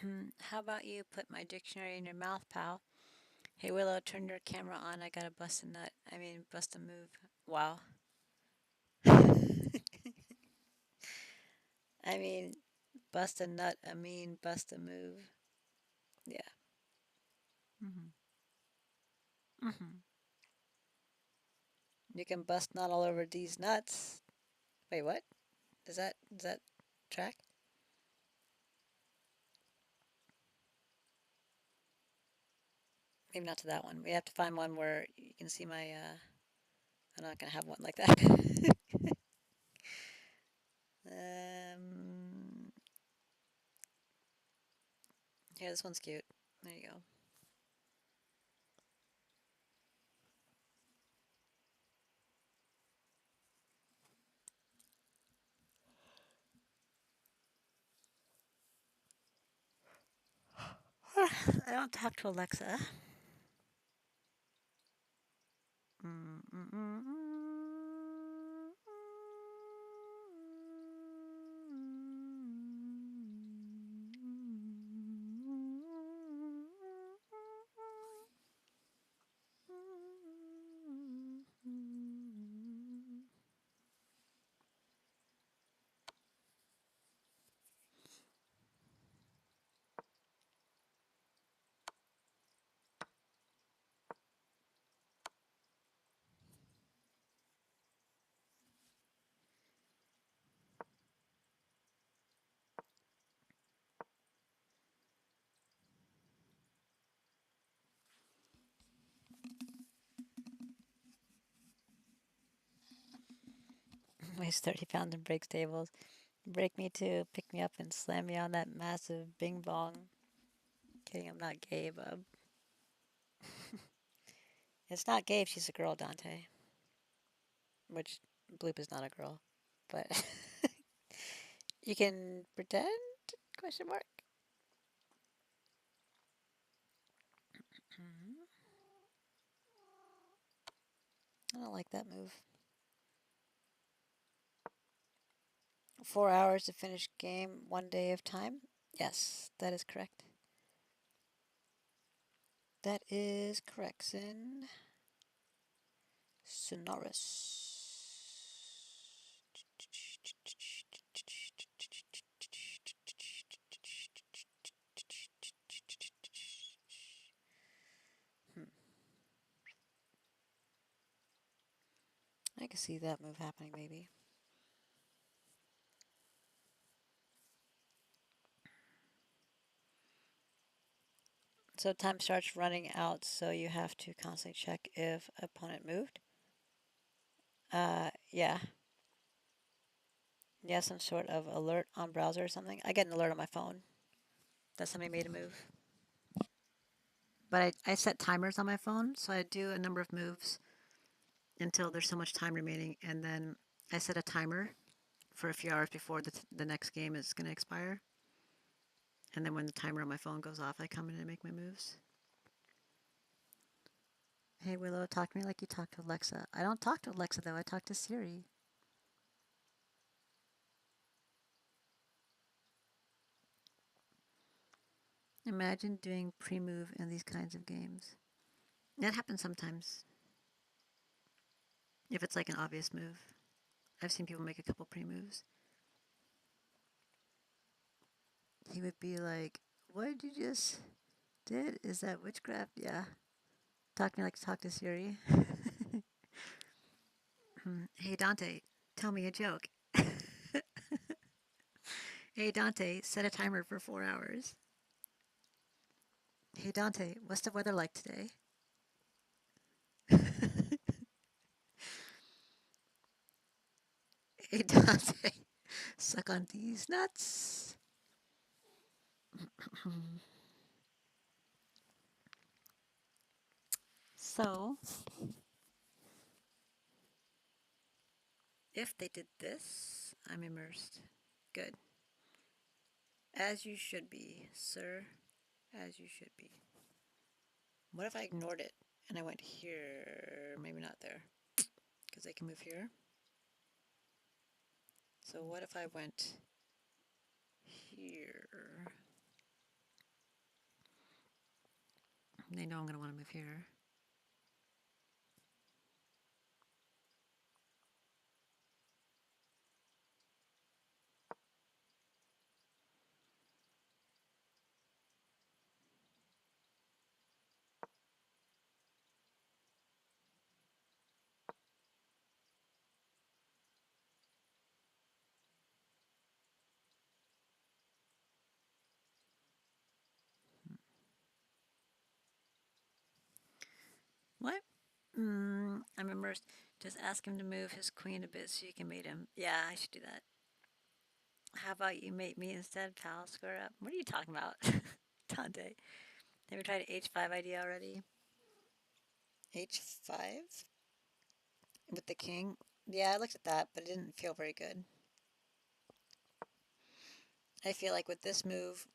Hmm. How about you put my dictionary in your mouth, pal? Hey Willow, turn your camera on. I gotta bust a nut. I mean, bust a move. Wow. I mean, bust a nut. I mean, bust a move. Yeah. Hmm. Hmm. You can bust nut all over these nuts. Wait, what? Is that track? Maybe not to that one. We have to find one where you can see my. I'm not gonna have one like that. um. Here, this one's cute. There you go. I don't talk to Alexa. Mm, mm, mm, Weighs 30 pounds and breaks tables. Break me too. Pick me up and slam me on that massive bing bong. Kidding, I'm not gay, bub. It's not gay if she's a girl, Dante. Which Bloop is not a girl, but you can pretend? Question mark. Mhm. I don't like that move. 4 hours to finish game, 1 day of time. Yes, that is correct. That is correct, Sin. Sonorous. Hmm. I can see that move happening, maybe. So time starts running out, so you have to constantly check if opponent moved. Yeah. Yeah, some sort of alert on browser or something. I get an alert on my phone that somebody made a move. But I set timers on my phone, so I do a number of moves until there's so much time remaining, and then I set a timer for a few hours before the next game is going to expire. And then when the timer on my phone goes off, I come in and make my moves. Hey Willow, talk to me like you talk to Alexa. I don't talk to Alexa though, I talk to Siri. Imagine doing pre-move in these kinds of games. That happens sometimes. If it's like an obvious move. I've seen people make a couple pre-moves. He would be like, what did you just did? Is that witchcraft? Yeah. Talk to me like to talk to Siri. Hey Dante, tell me a joke. Hey Dante, set a timer for 4 hours. Hey Dante, what's the weather like today? Hey, Dante, suck on these nuts. So, if they did this, I'm immersed. Good. As you should be, sir. As you should be. What if I ignored it and I went here? Maybe not there, because they can move here. So what if I went here? They know I'm going to want to move here. What? I'm immersed. Just ask him to move his queen a bit so you can mate him. Yeah, I should do that. How about you mate me instead, pal? Square up. What are you talking about? Dante. Have you tried H5 idea already? H5? With the king? Yeah, I looked at that, but it didn't feel very good. I feel like with this move,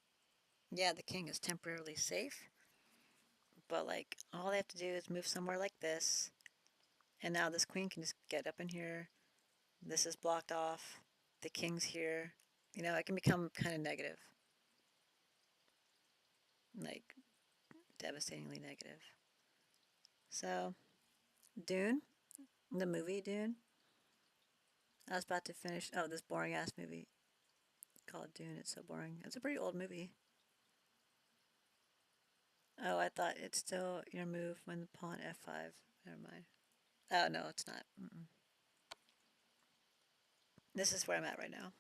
yeah, the king is temporarily safe, but like all they have to do is move somewhere like this, and now this queen can just get up in here. This is blocked off. The king's here. You know, it can become kind of negative, like devastatingly negative. So, Dune, the movie Dune. I was about to finish. Oh, this boring ass movie called Dune. It's so boring. It's a pretty old movie. Oh, I thought it's still your move when the pawn f5. Never mind. Oh, no, it's not. Mm-mm. This is where I'm at right now.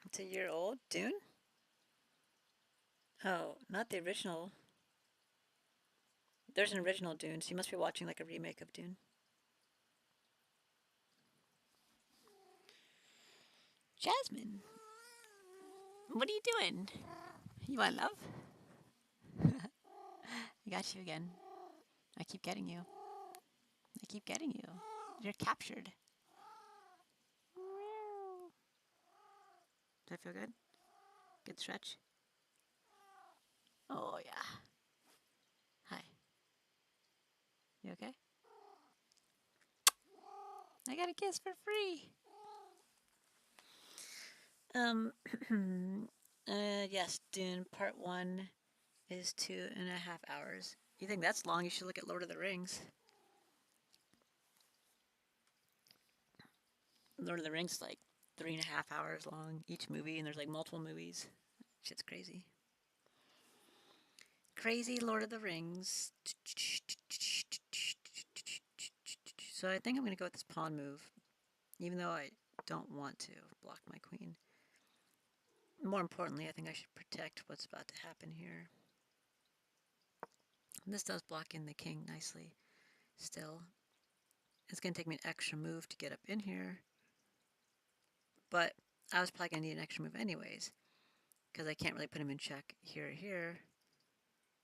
It's a year old. Dune? Oh, not the original. There's an original Dune, so you must be watching like a remake of Dune. Jasmine, what are you doing? You want love? I got you again. I keep getting you. I keep getting you. You're captured. Does that feel good? Good stretch? Oh, yeah. Hi. You okay? I got a kiss for free. Um, yes, Dune Part 1 is 2.5 hours. You think that's long? You should look at Lord of the Rings. Lord of the Rings is like 3.5 hours long each movie, and there's like multiple movies. Shit's crazy. Crazy Lord of the Rings. So I think I'm gonna go with this pawn move, even though I don't want to block my queen. More importantly, I think I should protect what's about to happen here. This does block in the king nicely still. It's going to take me an extra move to get up in here, but I was probably going to need an extra move anyways, because I can't really put him in check here or here,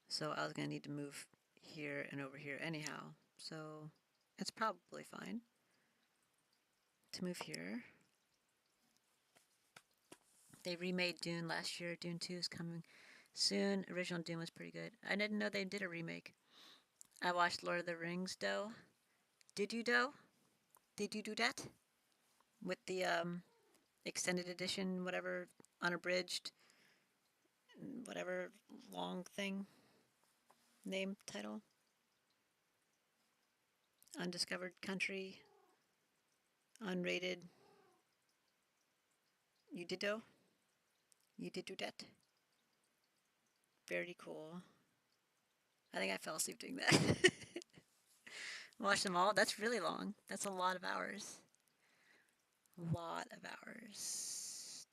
so I was going to need to move here and over here anyhow, so it's probably fine to move here. They remade Dune last year. Dune 2 is coming soon. Original Dune was pretty good. I didn't know they did a remake. I watched Lord of the Rings, Doe. Did you, Doe? Did you do that? With the extended edition, whatever, unabridged, whatever long thing, name, title, undiscovered country, unrated. You did do? You did do that? Very cool. I think I fell asleep doing that. Watch them all. That's really long. That's a lot of hours. Lot of hours.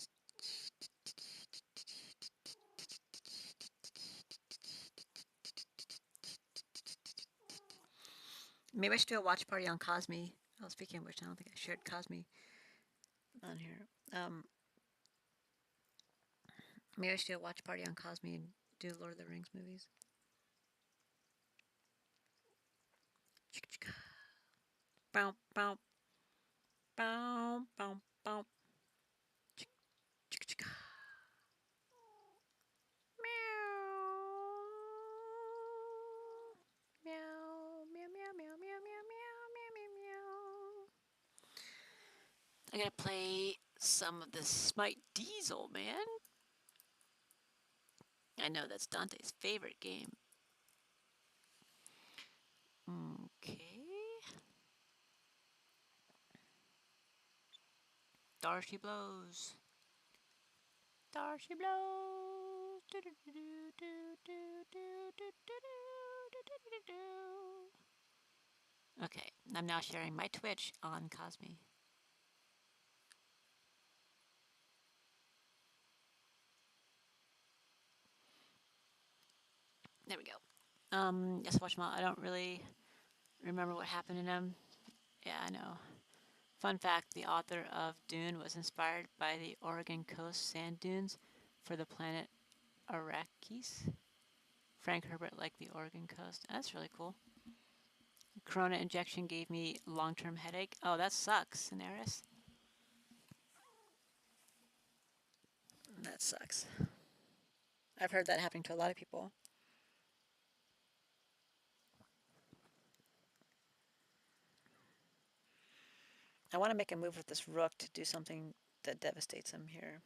Maybe I should do a watch party on Cosme. Oh, speaking of which, I don't think I shared Cosme on here. Maybe I should do a watch party on Cosme and do Lord of the Rings movies. Bow, bow, bow, bow, bow. Meow, meow, meow, meow, meow, meow, meow, meow, meow. I gotta play some of the Smite Diesel, man. I know that's Dante's favorite game. Okay. There she blows. There she blows. Okay, I'm now sharing my Twitch on Cosme. There we go. Just watch them all. I don't really remember what happened in them. Yeah, I know. Fun fact, the author of Dune was inspired by the Oregon coast sand dunes for the planet Arrakis. Frank Herbert liked the Oregon coast. That's really cool. Corona injection gave me long-term headache. Oh, that sucks, Daenerys. That sucks. I've heard that happening to a lot of people. I want to make a move with this rook to do something that devastates him here.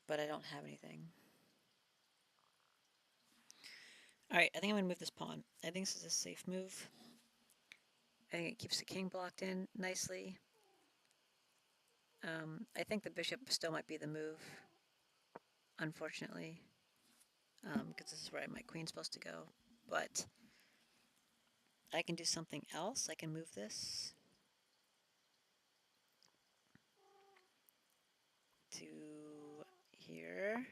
But I don't have anything. Alright, I think I'm going to move this pawn. I think this is a safe move. I think it keeps the king blocked in nicely. I think the bishop still might be the move, unfortunately, because this is where my queen's supposed to go. But I can do something else. I can move this to here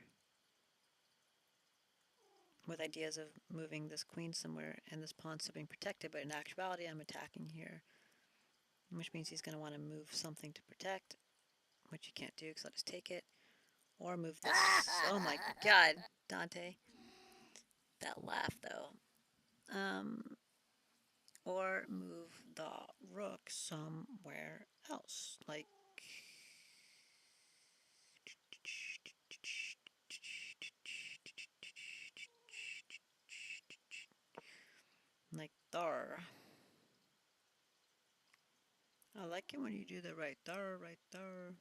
with ideas of moving this queen somewhere and this pawn still being protected, but in actuality I'm attacking here, which means he's going to want to move something to protect, which you can't do because I'll just take it, or move this. Oh my god, Dante. That laugh, though. Or move the rook somewhere else, like there. I like it when you do the right there, right there.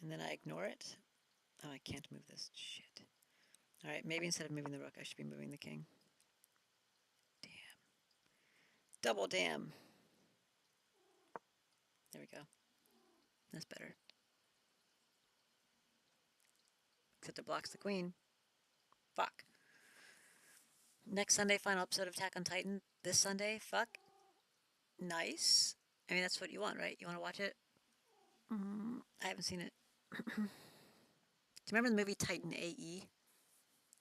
And then I ignore it. Oh, I can't move this. Shit. Alright, maybe instead of moving the rook, I should be moving the king. Damn. Double damn. There we go. That's better. Except it blocks the queen. Fuck. Next Sunday, final episode of Attack on Titan. This Sunday. Fuck. Nice. I mean, that's what you want, right? You want to watch it? I haven't seen it. Do you remember the movie Titan AE?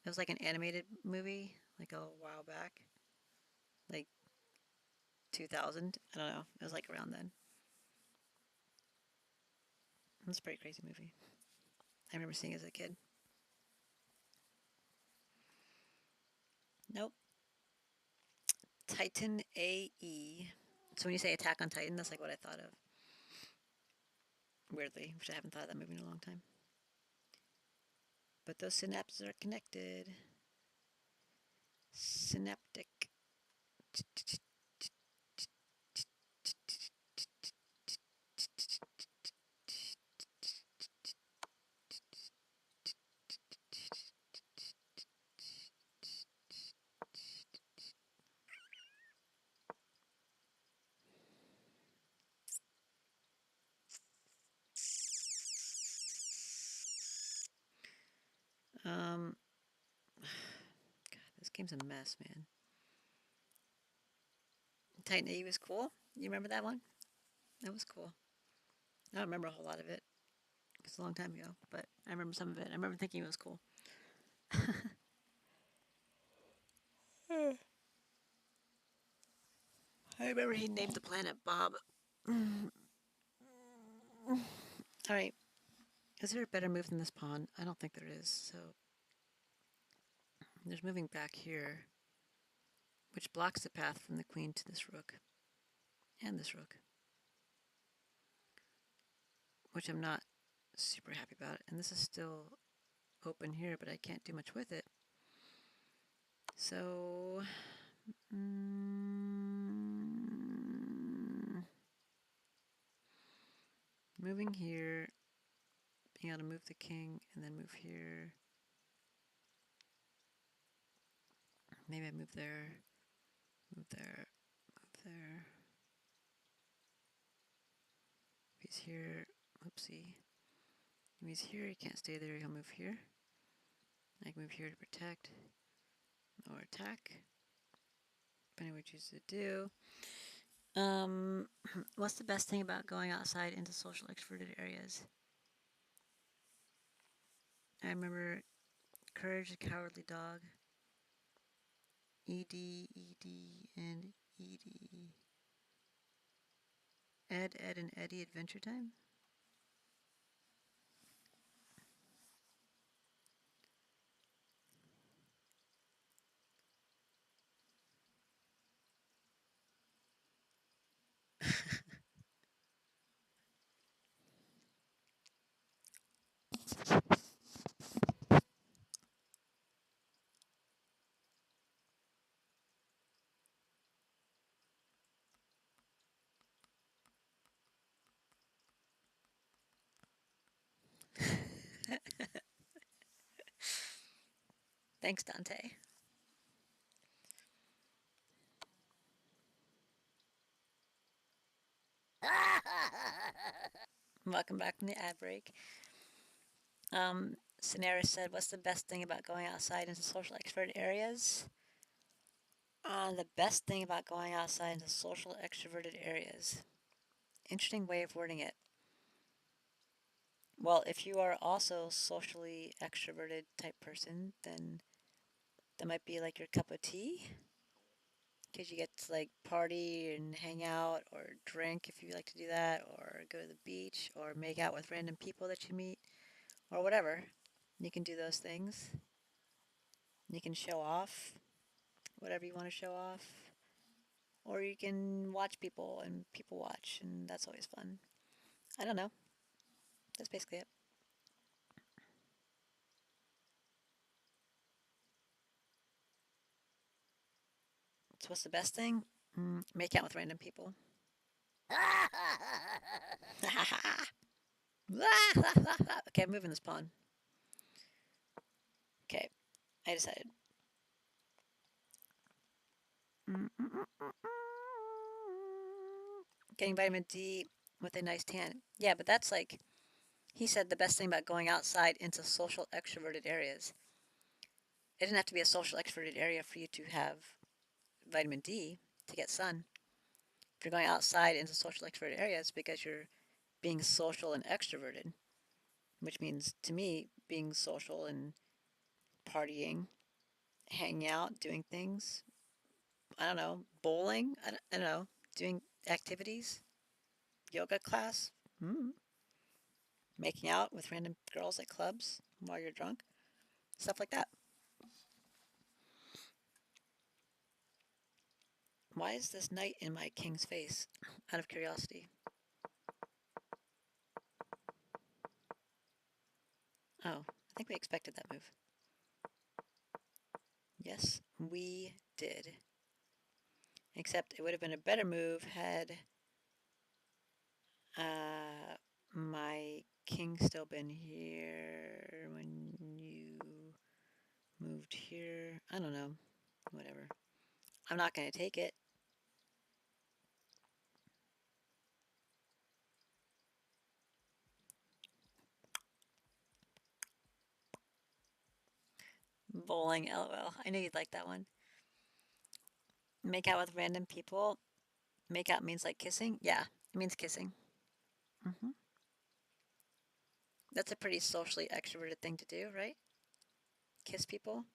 It was like an animated movie, like a while back. Like 2000. I don't know. It was like around then. It was a pretty crazy movie. I remember seeing it as a kid. Nope. Titan AE. So when you say Attack on Titan, that's like what I thought of. Weirdly, which I haven't thought of that movie in a long time. But those synapses are connected. Synaptic. God, this game's a mess, man. Titan E was cool. You remember that one? That was cool. I don't remember a whole lot of it. It's a long time ago, but I remember some of it. I remember thinking it was cool. I remember he named the planet Bob. All right. Is there a better move than this pawn? I don't think there is. So there's moving back here, which blocks the path from the queen to this rook and this rook, which I'm not super happy about. And this is still open here, but I can't do much with it. So, moving here, being able to move the king and then move here. Maybe I move there, move there, move there. If he's here, oopsie. If he's here, he can't stay there, he'll move here. I can move here to protect or attack, depending on what you choose to do. What's the best thing about going outside into social extroverted areas? I remember Courage the Cowardly Dog, ED, ED. Ed, and Eddie Adventure Time? Thanks, Dante. Welcome back from the ad break. Scenarius said, what's the best thing about going outside into social extroverted areas? The best thing about going outside into social extroverted areas. Interesting way of wording it. Well, if you are also socially extroverted type person, then that might be like your cup of tea. Because you get to like party and hang out or drink if you like to do that, or go to the beach or make out with random people that you meet or whatever. You can do those things. You can show off whatever you want to show off. Or you can watch people and people watch, and that's always fun. I don't know. That's basically it. So, what's the best thing? Make out with random people. Okay, I'm moving this pawn. Okay, I decided. Getting vitamin D with a nice tan. Yeah, but that's like, he said the best thing about going outside into social extroverted areas. It didn't have to be a social extroverted area for you to have vitamin D to get sun. If you're going outside into social extroverted areas because you're being social and extroverted, which means to me being social and partying, hanging out, doing things. I don't know, bowling. I don't know, doing activities, yoga class, making out with random girls at clubs while you're drunk, stuff like that. Why is this knight in my king's face? Out of curiosity. Oh, I think we expected that move. Yes, we did. Except it would have been a better move had my king still been here when you moved here. I don't know. Whatever. I'm not going to take it. Bowling, lol. I knew you'd like that one. Make out with random people. Make out means like kissing? Yeah, it means kissing. Hmm. That's a pretty socially extroverted thing to do, right? Kiss people.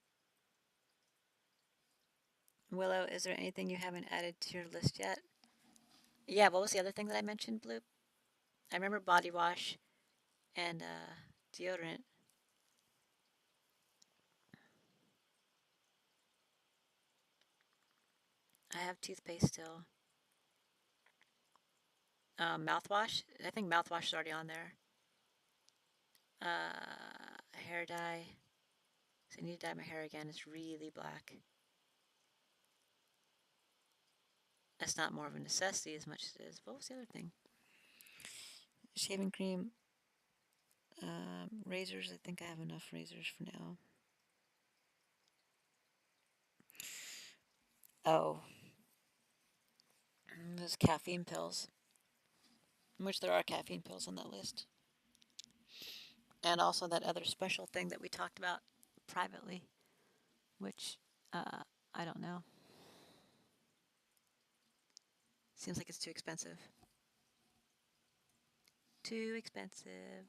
Willow, is there anything you haven't added to your list yet? Yeah, what was the other thing that I mentioned, Bloop? I remember body wash and deodorant. I have toothpaste still. Mouthwash. I think mouthwash is already on there. Hair dye. So I need to dye my hair again. It's really black. That's not more of a necessity as much as it is. What was the other thing? Shaving cream. Razors. I think I have enough razors for now. Oh, those caffeine pills. Which there are caffeine pills on that list. And also that other special thing that we talked about privately, which I don't know. Seems like it's too expensive. Too expensive.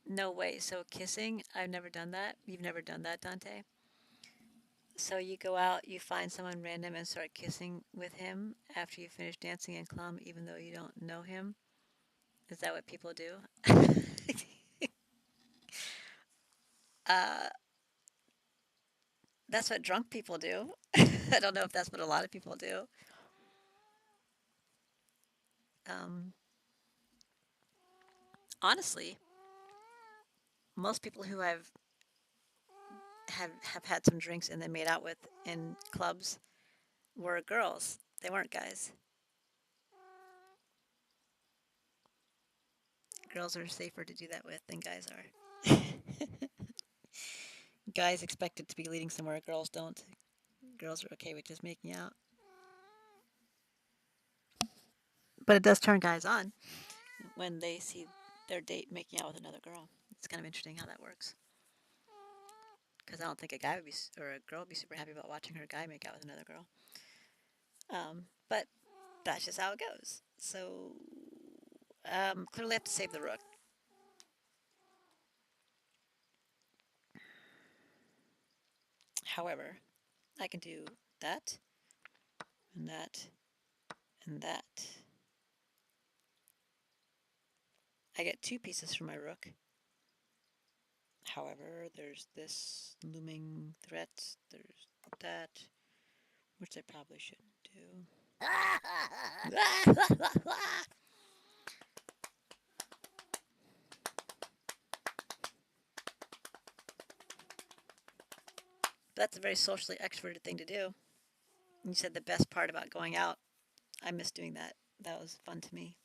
No way. So kissing, I've never done that. You've never done that, Dante? So you go out, you find someone random and start kissing with him after you finish dancing in club, even though you don't know him. Is that what people do? uh, that's what drunk people do. I don't know if that's what a lot of people do. Um, Honestly, most people who have had some drinks and then made out with in clubs were girls. They weren't guys. Girls are safer to do that with than guys are. Guys expect it to be leading somewhere. Girls don't. Girls are okay with just making out. But it does turn guys on when they see their date making out with another girl. It's kind of interesting how that works. Because I don't think a guy would be, or a girl would be super happy about watching her guy make out with another girl. But that's just how it goes. So clearly, I have to save the rook. However, I can do that and that and that. I get two pieces for my rook. However, there's this looming threat. There's that, which I probably shouldn't do. That's a very socially extroverted thing to do. You said the best part about going out. I miss doing that. That was fun to me.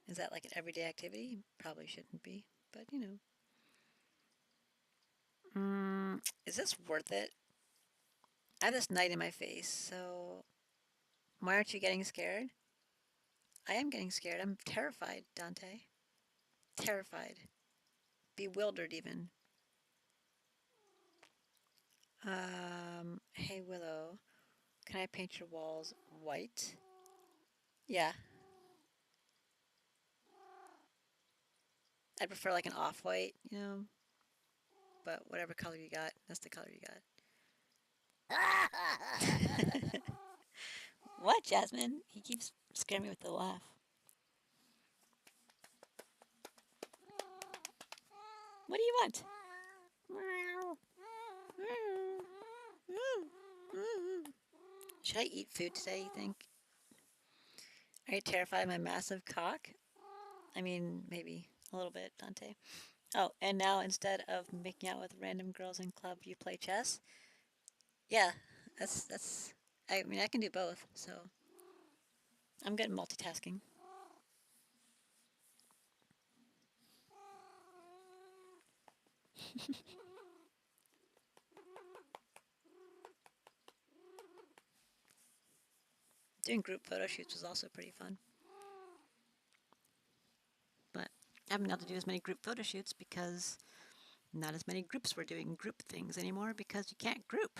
Is that like an everyday activity? Probably shouldn't be, but you know. Is this worth it? I have this knight in my face, so why aren't you getting scared? I am getting scared. I'm terrified, Dante. Terrified. Bewildered, even. Hey, Willow, can I paint your walls white? Yeah, I prefer like an off white, you know, but whatever color you got, that's the color you got. What, Jasmine? He keeps scaring me with the laugh. What do you want? Should I eat food today, you think? Are you terrified of my massive cock? I mean, maybe a little bit, Dante. Oh, and now instead of making out with random girls in club, you play chess? Yeah, that's. I mean, I can do both, so I'm good at multitasking. Doing group photo shoots was also pretty fun, but I haven't been able to do as many group photo shoots because not as many groups were doing group things anymore because you can't group.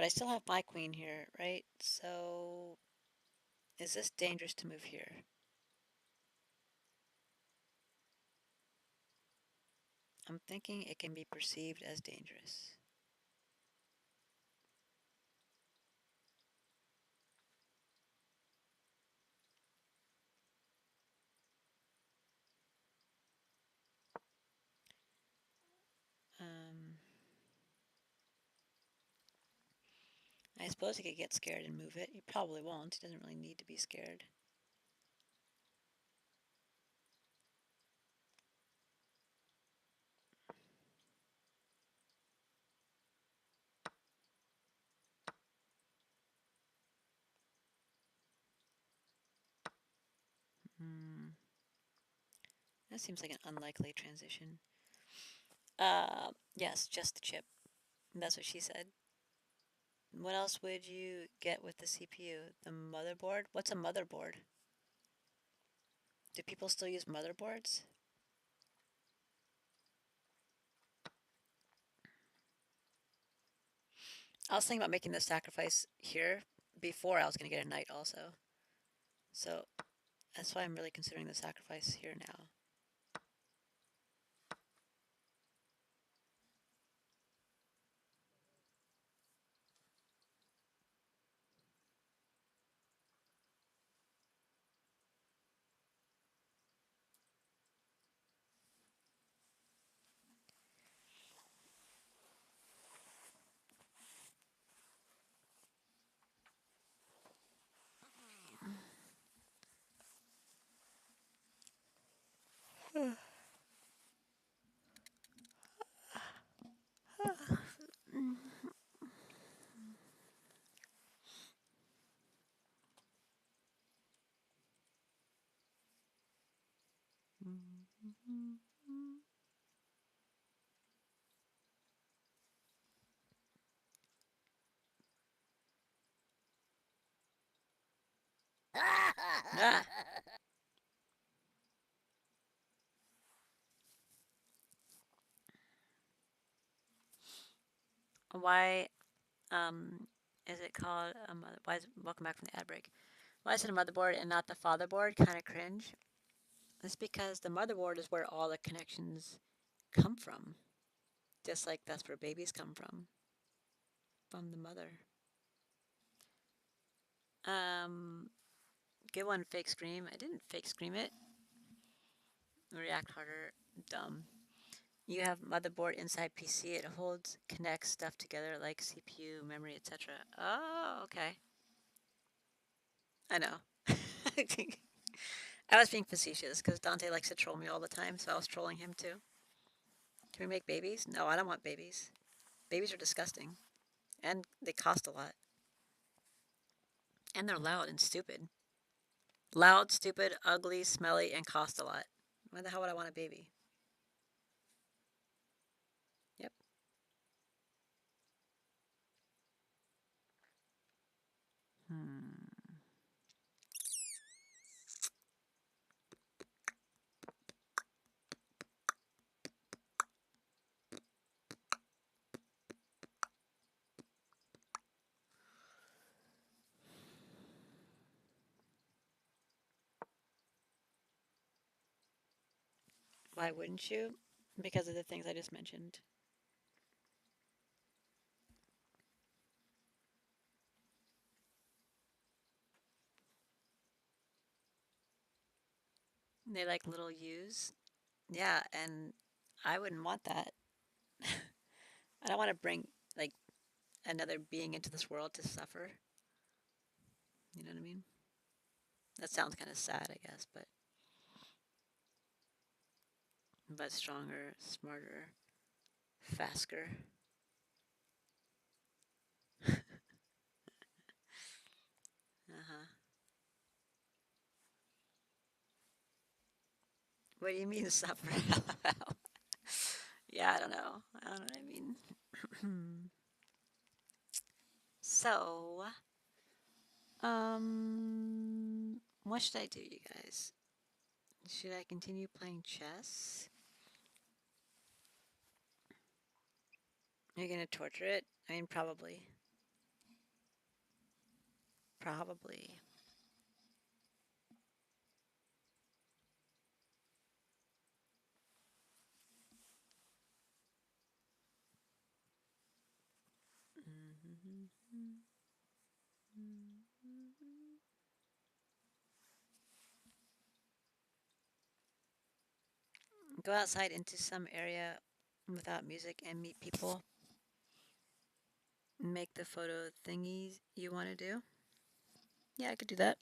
But I still have my queen here, right? So is this dangerous to move here? I'm thinking it can be perceived as dangerous. Um, I suppose he could get scared and move it. He probably won't. He doesn't really need to be scared. Hmm. That seems like an unlikely transition. Yes, just the chip. That's what she said. What else would you get with the CPU? The motherboard? What's a motherboard? Do people still use motherboards? I was thinking about making the sacrifice here before I was going to get a knight also. So that's why I'm really considering the sacrifice here now. Ah, why is it called a mother? Why is welcome back from the ad break? Why is it a motherboard and not the fatherboard? Kind of cringe. It's because the motherboard is where all the connections come from, just like that's where babies come from the mother. Um, Good one, fake scream. I didn't fake scream it. React harder. Dumb. You have motherboard inside PC. It holds, connects stuff together like CPU, memory, etc. Oh, okay. I know. I was being facetious because Dante likes to troll me all the time, so I was trolling him too. Can we make babies? No, I don't want babies. Babies are disgusting, and they cost a lot, and they're loud and stupid. Loud, stupid, ugly, smelly, and cost a lot. Why the hell would I want a baby? Yep. Hmm. Why wouldn't you? Because of the things I just mentioned. They like little U's. Yeah, and I wouldn't want that. I don't want to bring like another being into this world to suffer. You know what I mean? That sounds kind of sad, I guess, but stronger, smarter, faster. Uh huh. What do you mean suffer? Yeah, I don't know. I don't know what I mean. So, what should I do, you guys? Should I continue playing chess? Are you gonna torture it? I mean, probably. Probably. Go outside into some area without music and meet people. Make the photo thingies you want to do. Yeah, I could do that.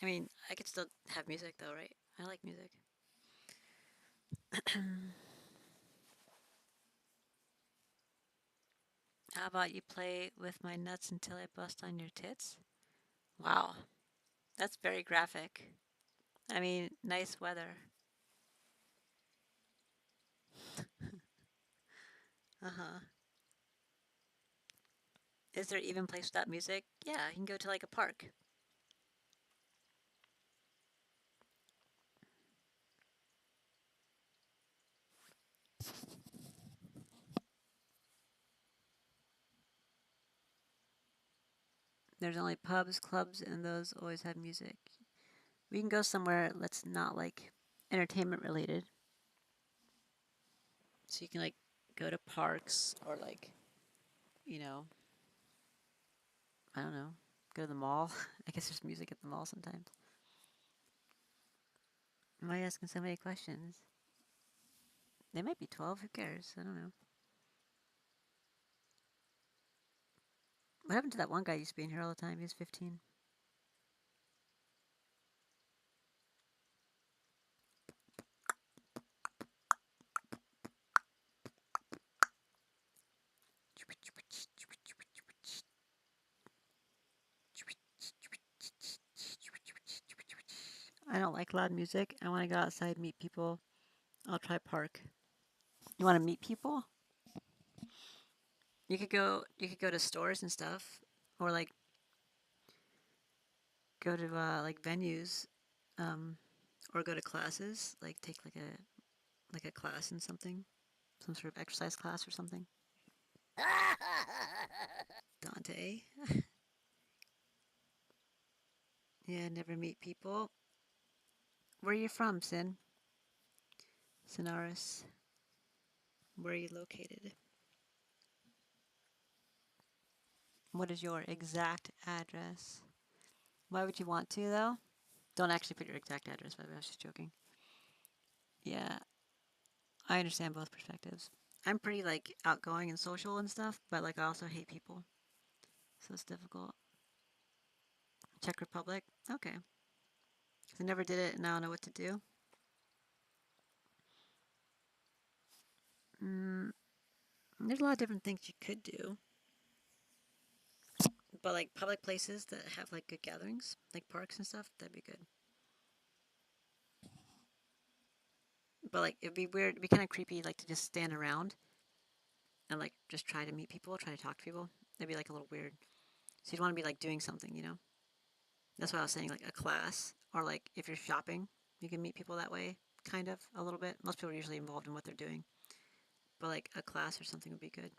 I mean, I could still have music though, right? I like music. How about you play with my nuts until I bust on your tits? Wow, that's very graphic. I mean, nice weather. Uh huh. Is there even place without music? Yeah, you can go to like a park. There's only pubs, clubs, and those always have music. We can go somewhere that's not like entertainment related. So you can like go to parks or like, you know, I don't know, go to the mall. I guess there's music at the mall sometimes. Am I asking so many questions? They might be 12. Who cares? I don't know. What happened to that one guy who used to be in here all the time? He was 15. I don't like loud music. I want to go outside, meet people. I'll try park. You want to meet people? You could go to stores and stuff, or like go to like venues, um, or go to classes. Like take like a class in something, some sort of exercise class or something. Dante. Yeah, never meet people. Where are you from, Sin? Sinaris. Where are you located? What is your exact address? Why would you want to, though? Don't actually put your exact address, by the way. I was just joking. Yeah, I understand both perspectives. I'm pretty, like, outgoing and social and stuff, but, like, I also hate people. So it's difficult. Czech Republic? Okay. 'Cause I never did it and I don't know what to do. Mm, there's a lot of different things you could do. But, like, public places that have, like, good gatherings, like parks and stuff, that'd be good. But, like, it'd be weird, it'd be kind of creepy, like, to just stand around and like just try to meet people, try to talk to people. It'd be like a little weird. So you'd want to be like doing something, you know? That's why I was saying like a class or like if you're shopping, you can meet people that way, kind of a little bit. Most people are usually involved in what they're doing, but like a class or something would be good.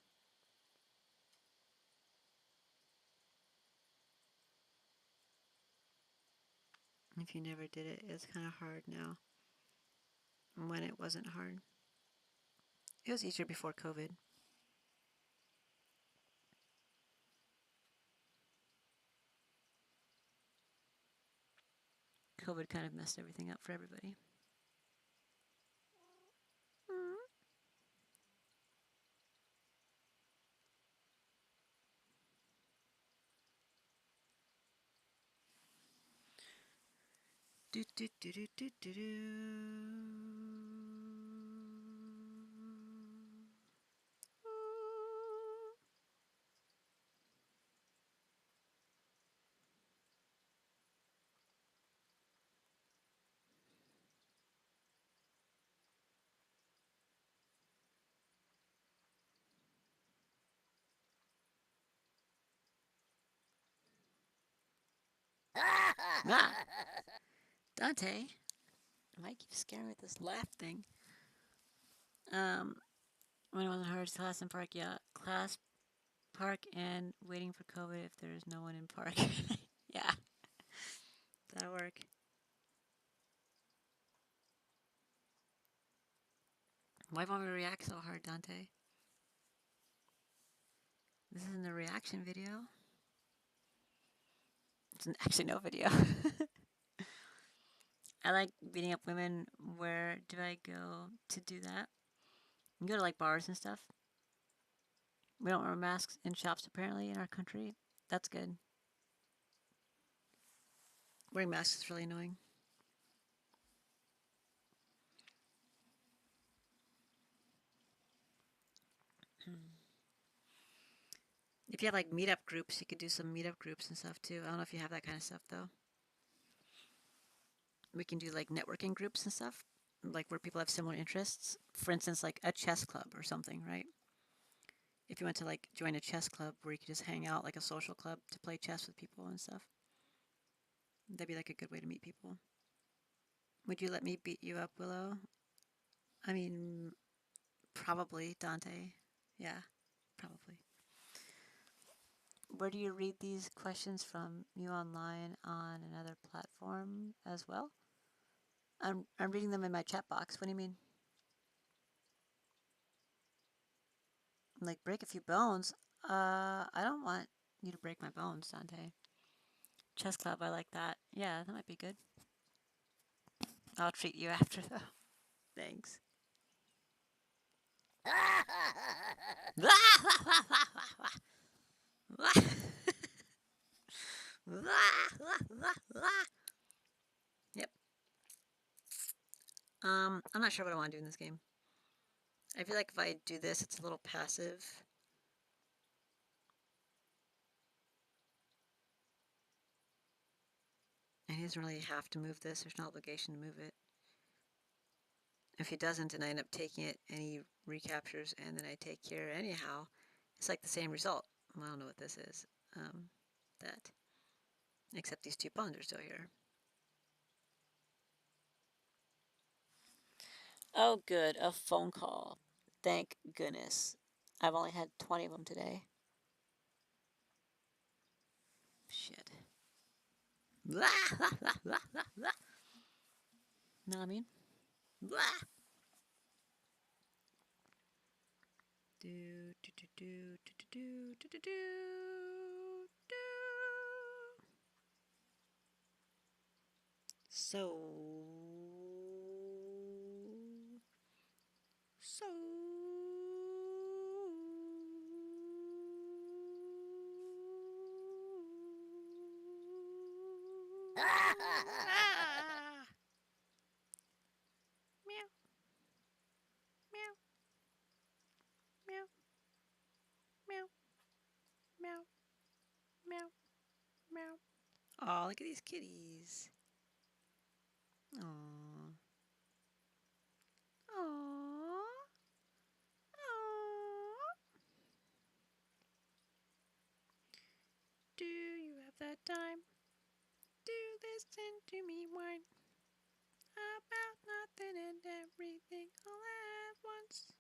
If you never did it, it's kind of hard now. When it wasn't hard, it was easier before COVID. COVID kind of messed everything up for everybody. Do, do, do, do, do, do, do. Ah, Dante. Mike keeps scaring me with this laugh thing. Um, when it wasn't hard, class in park, yeah. Class Park and waiting for COVID if there is no one in park. Yeah, that'll work. Why won't we react so hard, Dante? This isn't a reaction video. It's actually no video. I like beating up women. Where do I go to do that? You go to like bars and stuff. We don't wear masks in shops apparently in our country. That's good. Wearing masks is really annoying. If you have like meetup groups, you could do some meetup groups and stuff too. I don't know if you have that kind of stuff though. We can do like networking groups and stuff, like where people have similar interests. For instance, like a chess club or something, right? If you want to like join a chess club where you could just hang out like a social club to play chess with people and stuff, that'd be like a good way to meet people. Would you let me beat you up, Willow? I mean, probably, Dante. Yeah, probably. Where do you read these questions from? You online on another platform as well? I'm reading them in my chat box. What do you mean? Like break a few bones? I don't want you to break my bones, Dante. Chess club, I like that. Yeah, that might be good. I'll treat you after though. Thanks. Yep. I'm not sure what I want to do in this game. I feel like if I do this, it's a little passive. And he doesn't really have to move this. There's no obligation to move it. If he doesn't and I end up taking it and he recaptures and then I take care anyhow, it's like the same result. Well, I don't know what this is. That. Except these two pawns are still here. Oh, good. A phone call. Thank goodness. I've only had 20 of them today. Shit. Know what I mean? Do, do, do, do, do, do, do, do, do, do. So, so. Ah! Meow, meow, meow, meow, meow, meow, meow. Oh, look at these kitties. Aww. Aww. Aww. Do you have that time to listen to me whine about nothing and everything all at once?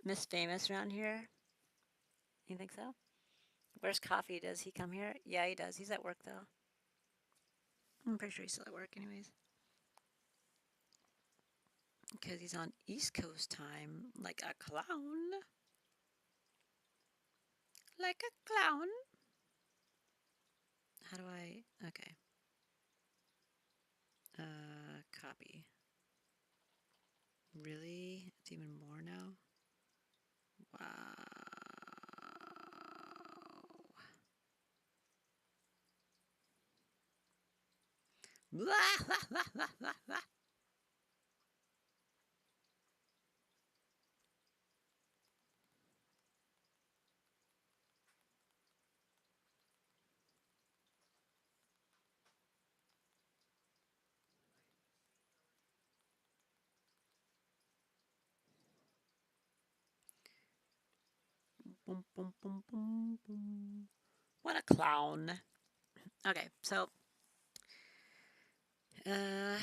Miss Famous around here? You think so? Where's Coffee? Does he come here? Yeah, he does. He's at work though. I'm pretty sure he's still at work, anyways. Because he's on East Coast time, like a clown. Like a clown. How do I? Okay. Copy. Really? It's even more now? Wow. Boom, boom, boom, boom, boom. What a clown. Okay, so uh,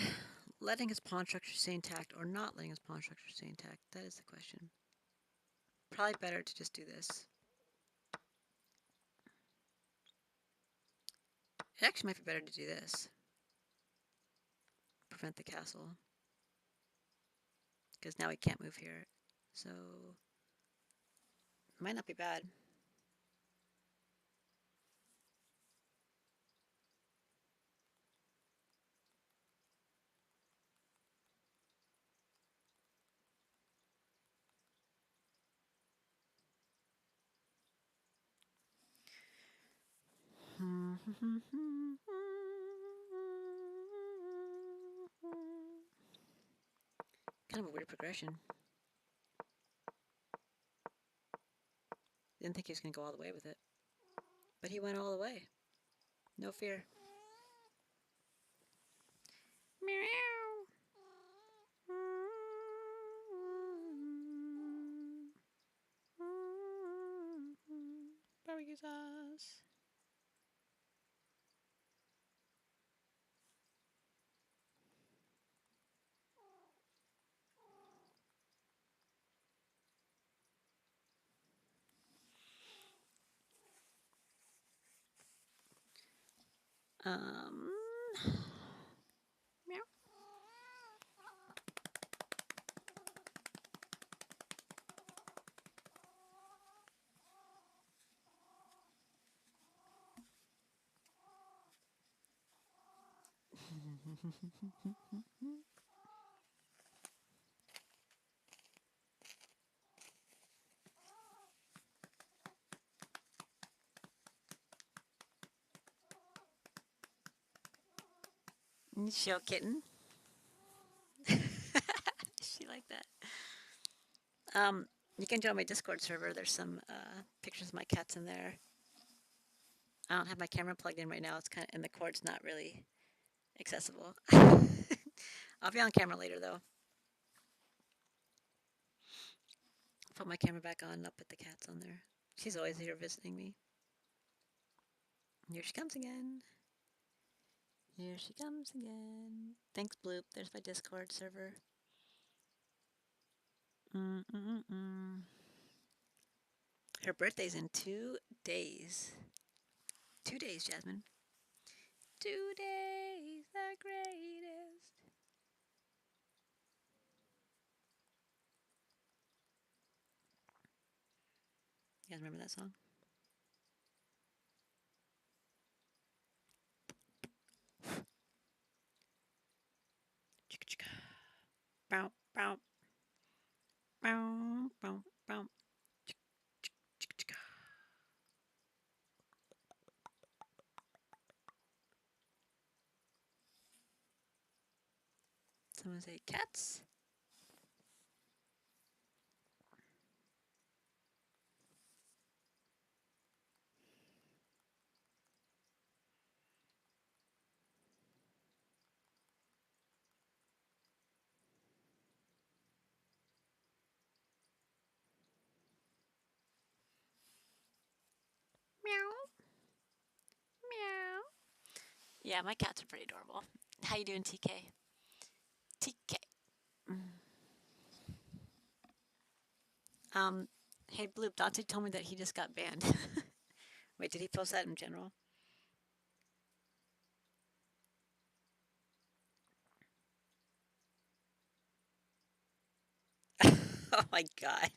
letting his pawn structure stay intact or not letting his pawn structure stay intact. That is the question. Probably better to just do this. It actually might be better to do this. Prevent the castle. Because now he can't move here. So, might not be bad. Kind of a weird progression. Didn't think he was going to go all the way with it. But he went all the way. No fear. Meow. Barbecue sauce. Um. Meow. Show kitten. She like that. You can join my Discord server. There's some pictures of my cats in there. I don't have my camera plugged in right now. It's kind of, and the cord's not really accessible. I'll be on camera later though. Put my camera back on. I'll put the cats on there. She's always here visiting me. Here she comes again. Here she comes again. Thanks, Bloop. There's my Discord server. Mm-mm-mm. Her birthday's in 2 days. 2 days, Jasmine. 2 days, the greatest. You guys remember that song? Chicka chicka. Bow, bow, bow, bow, bow. Chicka chicka. Someone say cats. Meow, meow. Yeah, my cats are pretty adorable. How you doing, TK? TK. Um, hey, Bloop, Dante told me that he just got banned. Wait, did he post that in general? Oh my god.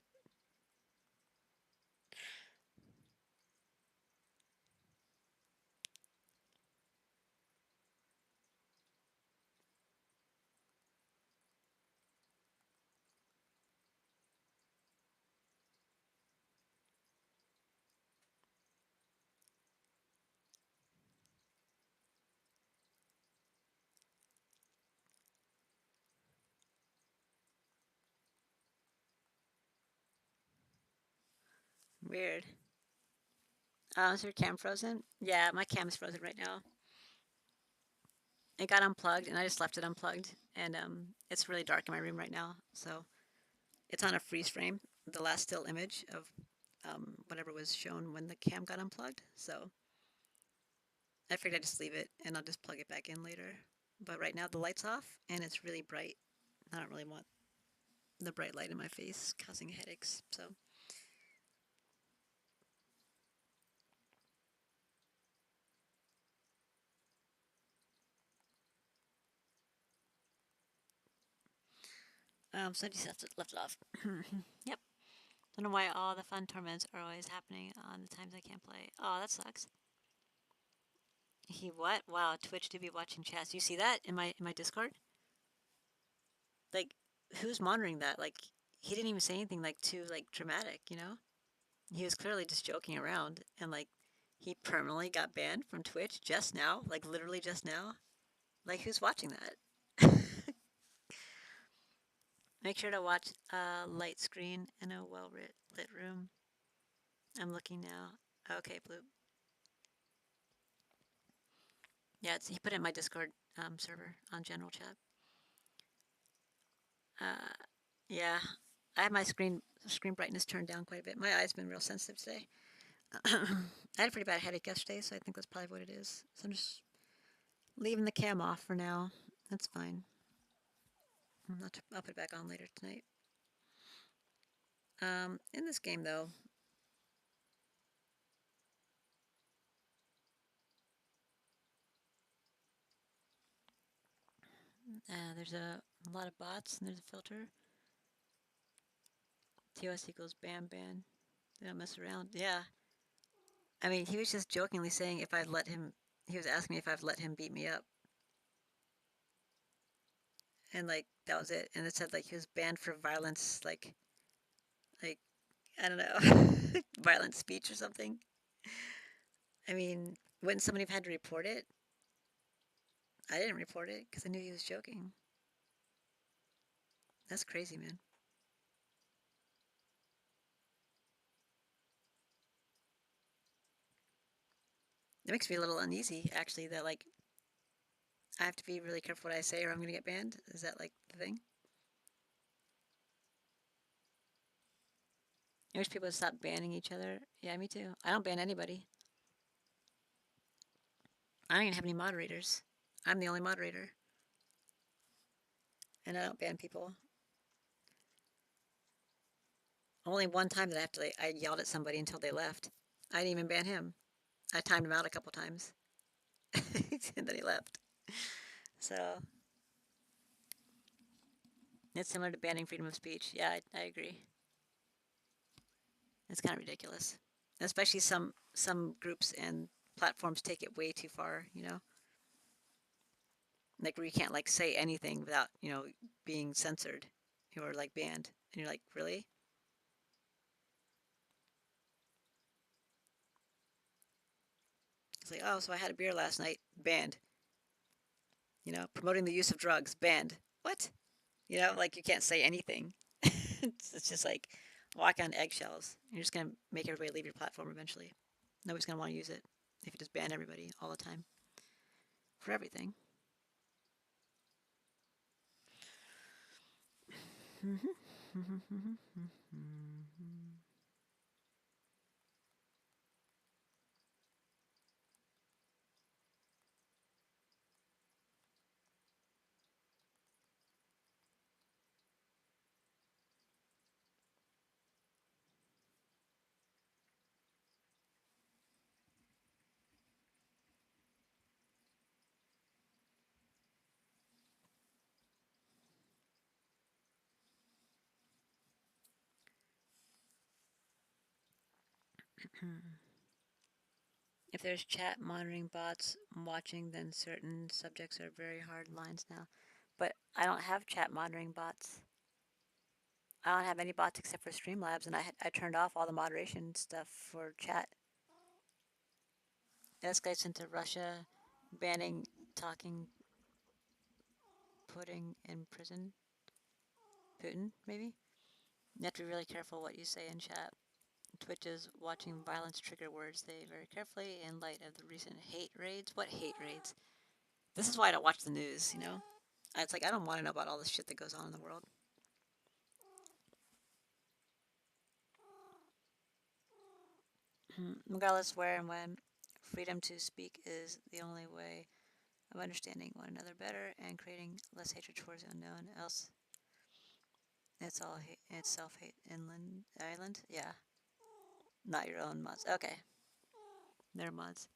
Weird. Is your cam frozen? Yeah, my cam's frozen right now. It got unplugged, and I just left it unplugged. And it's really dark in my room right now, so it's on a freeze frame, the last still image of whatever was shown when the cam got unplugged. So I figured I'd just leave it and I'll just plug it back in later. But right now the light's off and it's really bright. I don't really want the bright light in my face causing headaches. So so I just have to left off. Yep. Don't know why all the fun tournaments are always happening on the times I can't play. Oh, that sucks. He what? Wow, Twitch do be watching chats. You see that in my Discord? Like, who's monitoring that? Like, he didn't even say anything like too like dramatic, you know? He was clearly just joking around, and like, he permanently got banned from Twitch just now, like literally just now. Like, who's watching that? Make sure to watch a light screen in a well lit room. I'm looking now. Okay, Blue. Yeah, he put it in my Discord server on general chat. Uh, yeah, I have my screen brightness turned down quite a bit. My eyes been real sensitive today. I had a pretty bad headache yesterday, so I think that's probably what it is. So I'm just leaving the cam off for now. That's fine. I'll put it back on later tonight. In this game though, there's a lot of bots and there's a filter. TOS equals bam ban. They don't mess around. Yeah. I mean, he was just jokingly saying if I'd let him. He was asking me if I've let him beat me up, and like that was it. And it said like he was banned for violence, like I don't know, violent speech or something. I mean, wouldn't somebody have had to report it? I didn't report it because I knew he was joking. That's crazy, man. It makes me a little uneasy, actually, that like I have to be really careful what I say or I'm gonna get banned. Is that like the thing? I wish people would stop banning each other. Yeah, me too. I don't ban anybody. I don't even have any moderators. I'm the only moderator, and I don't ban people. Only one time that I have to, like, I yelled at somebody until they left. I didn't even ban him. I timed him out a couple times, and then he left. So it's similar to banning freedom of speech. Yeah, I agree. It's kind of ridiculous, especially some groups and platforms take it way too far. You know, like where you can't like say anything without being censored or like banned, and you're like, really? It's like, oh, so I had a beer last night, banned. Promoting the use of drugs, banned. What? Like you can't say anything. It's just like walk on eggshells. You're just gonna make everybody leave your platform eventually. Nobody's gonna want to use it if you just ban everybody all the time for everything. If there's chat monitoring bots watching, then certain subjects are very hard lines now. But I don't have chat monitoring bots. I don't have any bots except for Streamlabs, and I turned off all the moderation stuff for chat. It escalates into Russia banning talking, putting in prison Putin, maybe? You have to be really careful what you say in chat. Twitch is watching violence trigger words they very carefully in light of the recent hate raids. What hate raids? This is why I don't watch the news. It's like I don't want to know about all the shit that goes on in the world. Regardless where and when, freedom to speak is the only way of understanding one another better and creating less hatred towards the unknown. Else, it's all hate, it's self hate. Inland island, yeah, not your own mods. Okay, their mods.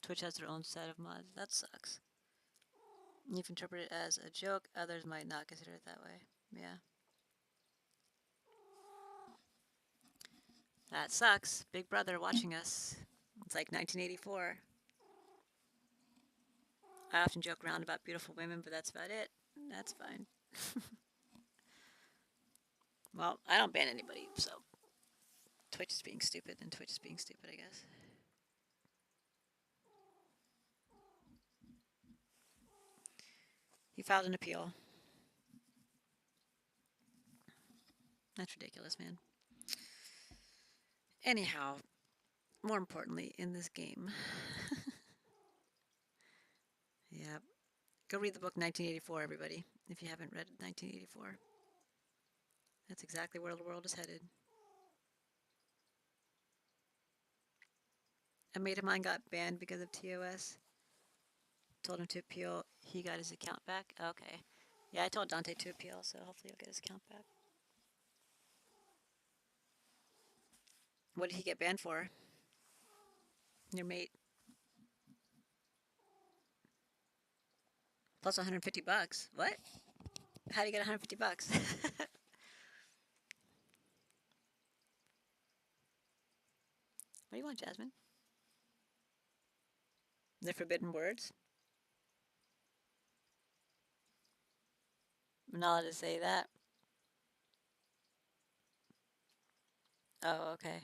Twitch has their own set of mods. That sucks. You can interpret it as a joke. Others might not consider it that way. Yeah, that sucks. Big Brother watching us. It's like 1984. I often joke around about beautiful women, but that's about it. That's fine. Well, I don't ban anybody, so Twitch is being stupid, and Twitch is being stupid, I guess. He filed an appeal. That's ridiculous, man. Anyhow, more importantly, in this game, yeah, go read the book 1984, everybody, if you haven't read 1984. That's exactly where the world is headed. A mate of mine got banned because of TOS. Told him to appeal. He got his account back. Okay. Yeah, I told Dante to appeal, so hopefully he'll get his account back. What did he get banned for? Your mate. Plus 150 bucks. What? How do you get 150 bucks? What do you want, Jasmine? The forbidden words? I'm not allowed to say that. Oh, okay.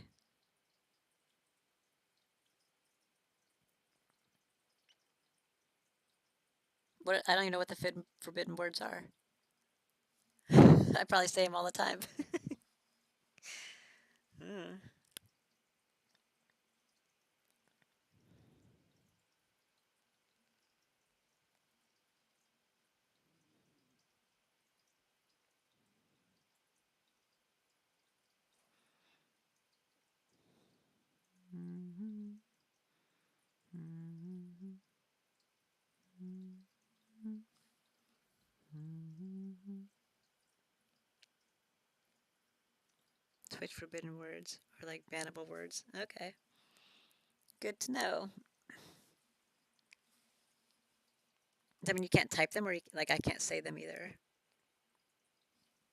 What? I don't even know what the forbidden words are. I probably say them all the time. Mm. Twitch forbidden words or like bannable words. Okay, good to know. Does that mean you can't type them, or like I can't say them either?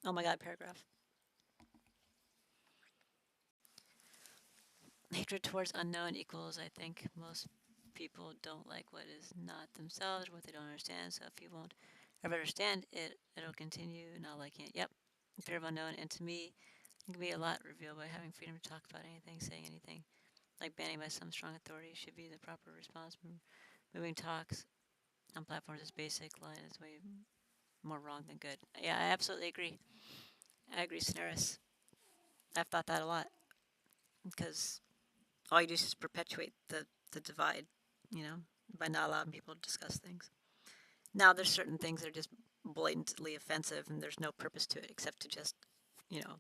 Oh my god, paragraph. Hatred towards unknown equals, I think, most people don't like what is not themselves, what they don't understand. So if you won't ever understand it, it'll continue not liking it. Yep, fear of unknown. And to me, it can be a lot revealed by having freedom to talk about anything, saying anything. Like banning by some strong authority should be the proper response. Moving talks on platforms is basic line is way more wrong than good. Yeah, I absolutely agree. I agree, Scenaris. I've thought that a lot because all you do is just perpetuate the divide, you know, by not allowing people to discuss things. Now, there's certain things that are just blatantly offensive and there's no purpose to it except to just, you know,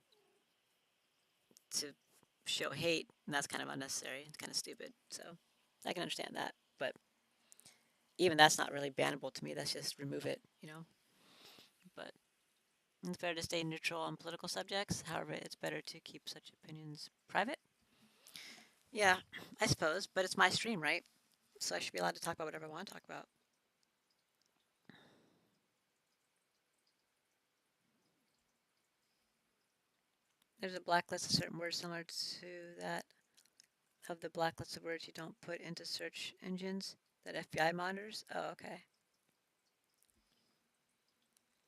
to show hate, and that's kind of unnecessary. It's kind of stupid. So I can understand that. But even that's not really bannable to me. That's just remove it, you know. But it's better to stay neutral on political subjects. However, it's better to keep such opinions private. Yeah, I suppose. But it's my stream, right? So I should be allowed to talk about whatever I want to talk about. There's a blacklist of certain words similar to that of the blacklist of words you don't put into search engines that FBI monitors. Oh, okay.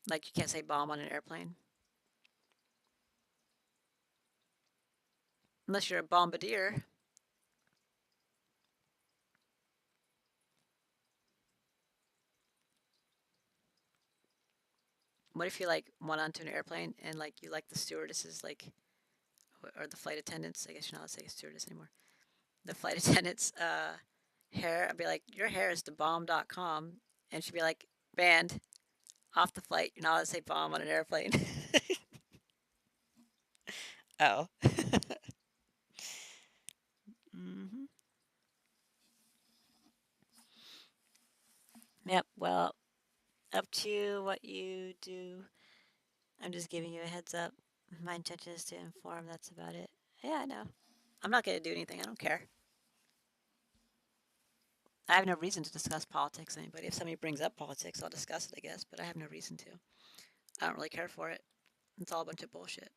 Like you can't say bomb on an airplane unless you're a bombardier. What if you like went onto an airplane and like you like the stewardesses like or the flight attendants? I guess you're not allowed to say stewardess anymore. The flight attendants' hair. I'd be like, your hair is the bomb.com, and she'd be like, banned off the flight. You're not allowed to say bomb on an airplane. Oh. what you do. I'm just giving you a heads up. My intention is to inform. That's about it. Yeah, I know. I'm not going to do anything. I don't care. I have no reason to discuss politics with anybody. If somebody brings up politics, I'll discuss it, I guess, but I have no reason to. I don't really care for it. It's all a bunch of bullshit.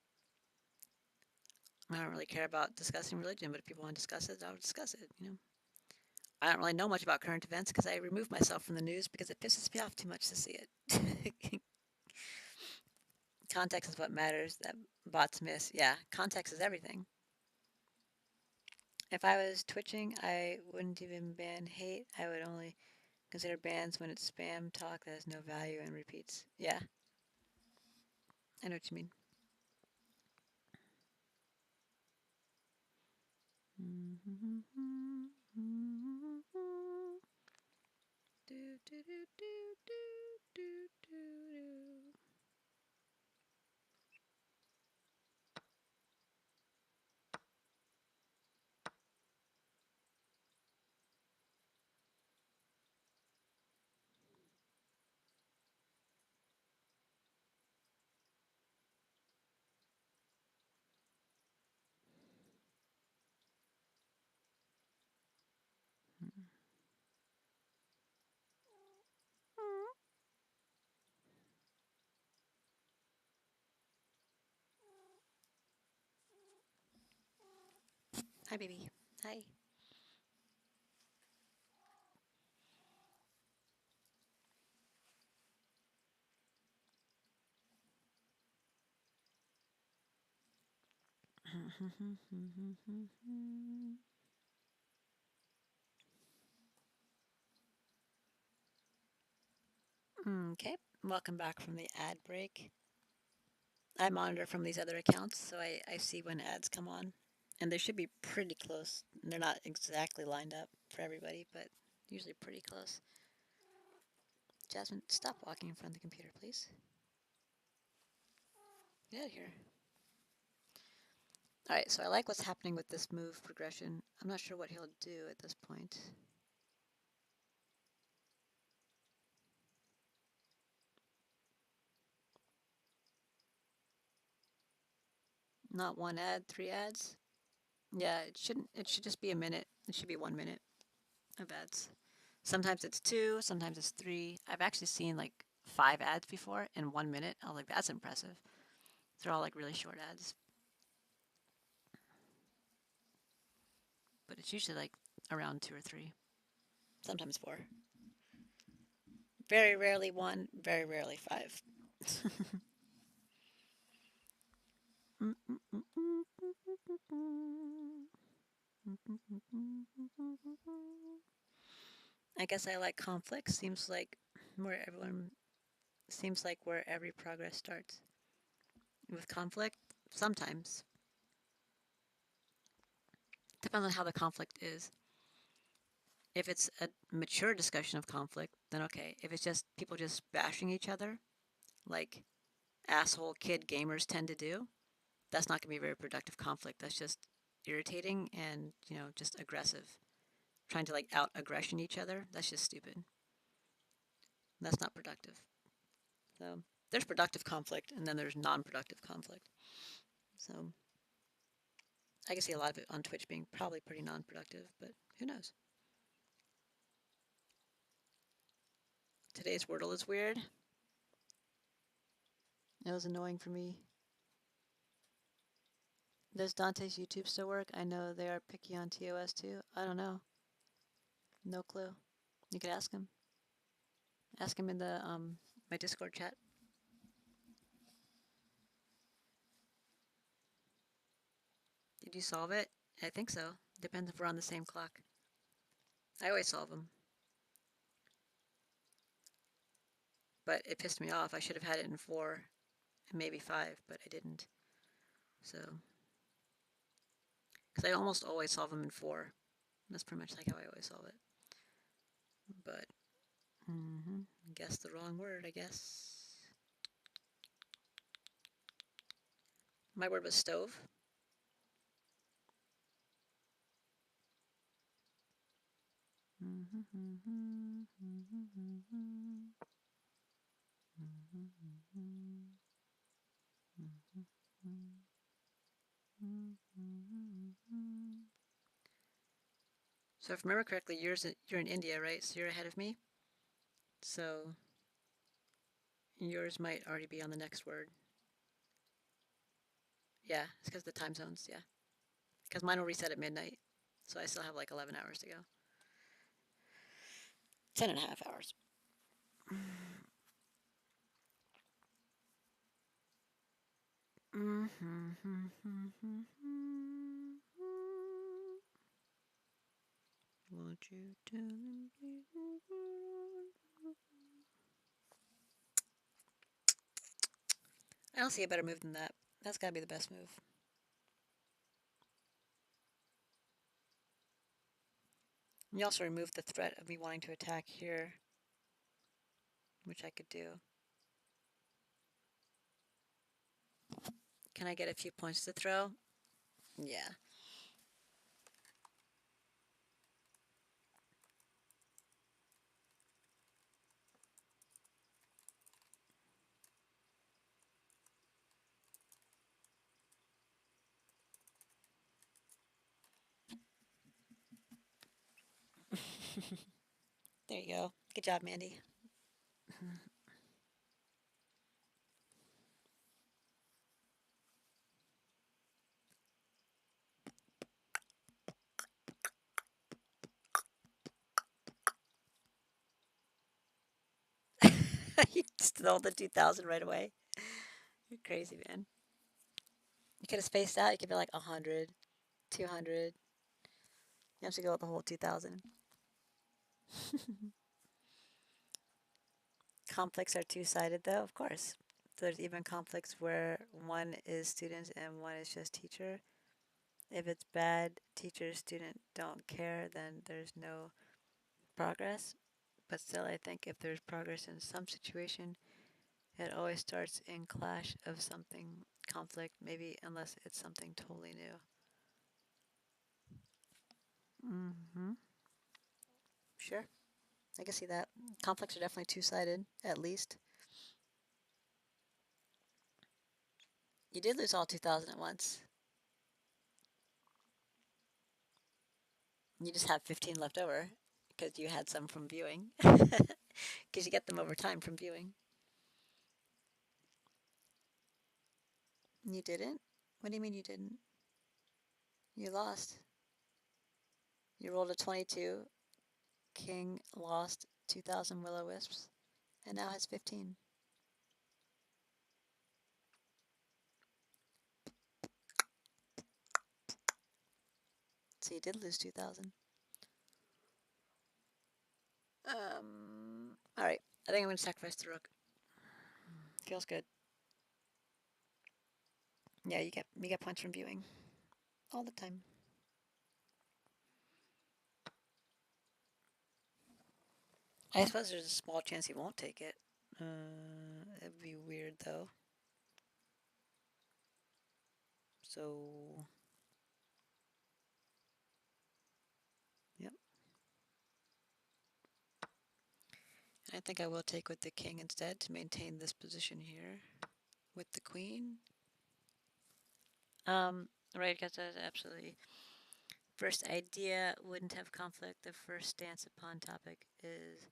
I don't really care about discussing religion, but if people want to discuss it, I'll discuss it. I don't really know much about current events because I remove myself from the news because it pisses me off too much to see it. Context is what matters. That bots miss. Yeah, context is everything. If I was twitching, I wouldn't even ban hate. I would only consider bans when it's spam talk that has no value and repeats. Yeah, I know what you mean. Hi, baby. Hi. Okay, welcome back from the ad break. I monitor from these other accounts, so I see when ads come on. And they should be pretty close. They're not exactly lined up for everybody, but usually pretty close. Jasmine, stop walking in front of the computer, please. Get out of here. Alright, so I like what's happening with this move progression. I'm not sure what he'll do at this point. Not one ad, three ads. Yeah, it shouldn't. It should just be a minute. It should be 1 minute of ads. Sometimes it's two, sometimes it's three. I've actually seen like 5 ads before in 1 minute. I was like, that's impressive. They're all like really short ads, but it's usually like around two or three, sometimes four. Very rarely one, very rarely five. I guess I like conflict. Seems like where every progress starts. With conflict, sometimes depends on how the conflict is. If it's a mature discussion of conflict, then okay. If it's just people just bashing each other, like asshole kid gamers tend to do, that's not going to be very productive conflict. That's just irritating and, just aggressive. Trying to like out aggression each other, that's just stupid. That's not productive. So there's productive conflict and then there's non productive conflict. So I can see a lot of it on Twitch being probably pretty non productive, but who knows? Today's Wordle is weird. It was annoying for me. Does Dante's YouTube still work? I know they are picky on TOS too. I don't know. No clue. You could ask him. Ask him in the my Discord chat. Did you solve it? I think so. Depends if we're on the same clock. I always solve them. But it pissed me off. I should have had it in 4 and maybe 5, but I didn't. So, because I almost always solve them in 4. That's pretty much like how I always solve it. But, guess the wrong word, I guess. My word was stove. So if I remember correctly, you're in India, right? So you're ahead of me. So yours might already be on the next word. Yeah, it's because of the time zones. Yeah, because mine will reset at midnight, so I still have like 11 hours to go. 10.5 hours. Won't you tell them, please? I don't see a better move than that. That's got to be the best move. You also remove the threat of me wanting to attack here, which I could do. Can I get a few points to throw? Yeah. There you go. Good job, Mandy. You stole the 2000 right away. You're crazy, man. You could have spaced out. You could be like 100, 200. You have to go with the whole 2000. Conflicts are two-sided, though, of course. There's even conflicts where one is student and one is just teacher. If it's bad, teacher, student don't care, then there's no progress. But still, I think if there's progress in some situation, it always starts in clash of something, conflict, maybe, unless it's something totally new. Mm-hmm. Sure. I can see that. Conflicts are definitely two-sided, at least. You did lose all 2000 at once. You just have 15 left over because you had some from viewing. Because you get them over time from viewing. You didn't? What do you mean you didn't? You lost. You rolled a 22. King lost 2,000 will-o-wisps and now has 15. So you did lose 2,000. All right. I think I'm going to sacrifice the rook. Feels good. Yeah, you get points from viewing all the time. I suppose there's a small chance he won't take it. It'd be weird though. So, yep. I think I will take with the king instead to maintain this position here with the queen. Right, because that's absolutely. First idea wouldn't have conflict. The first stance upon topic is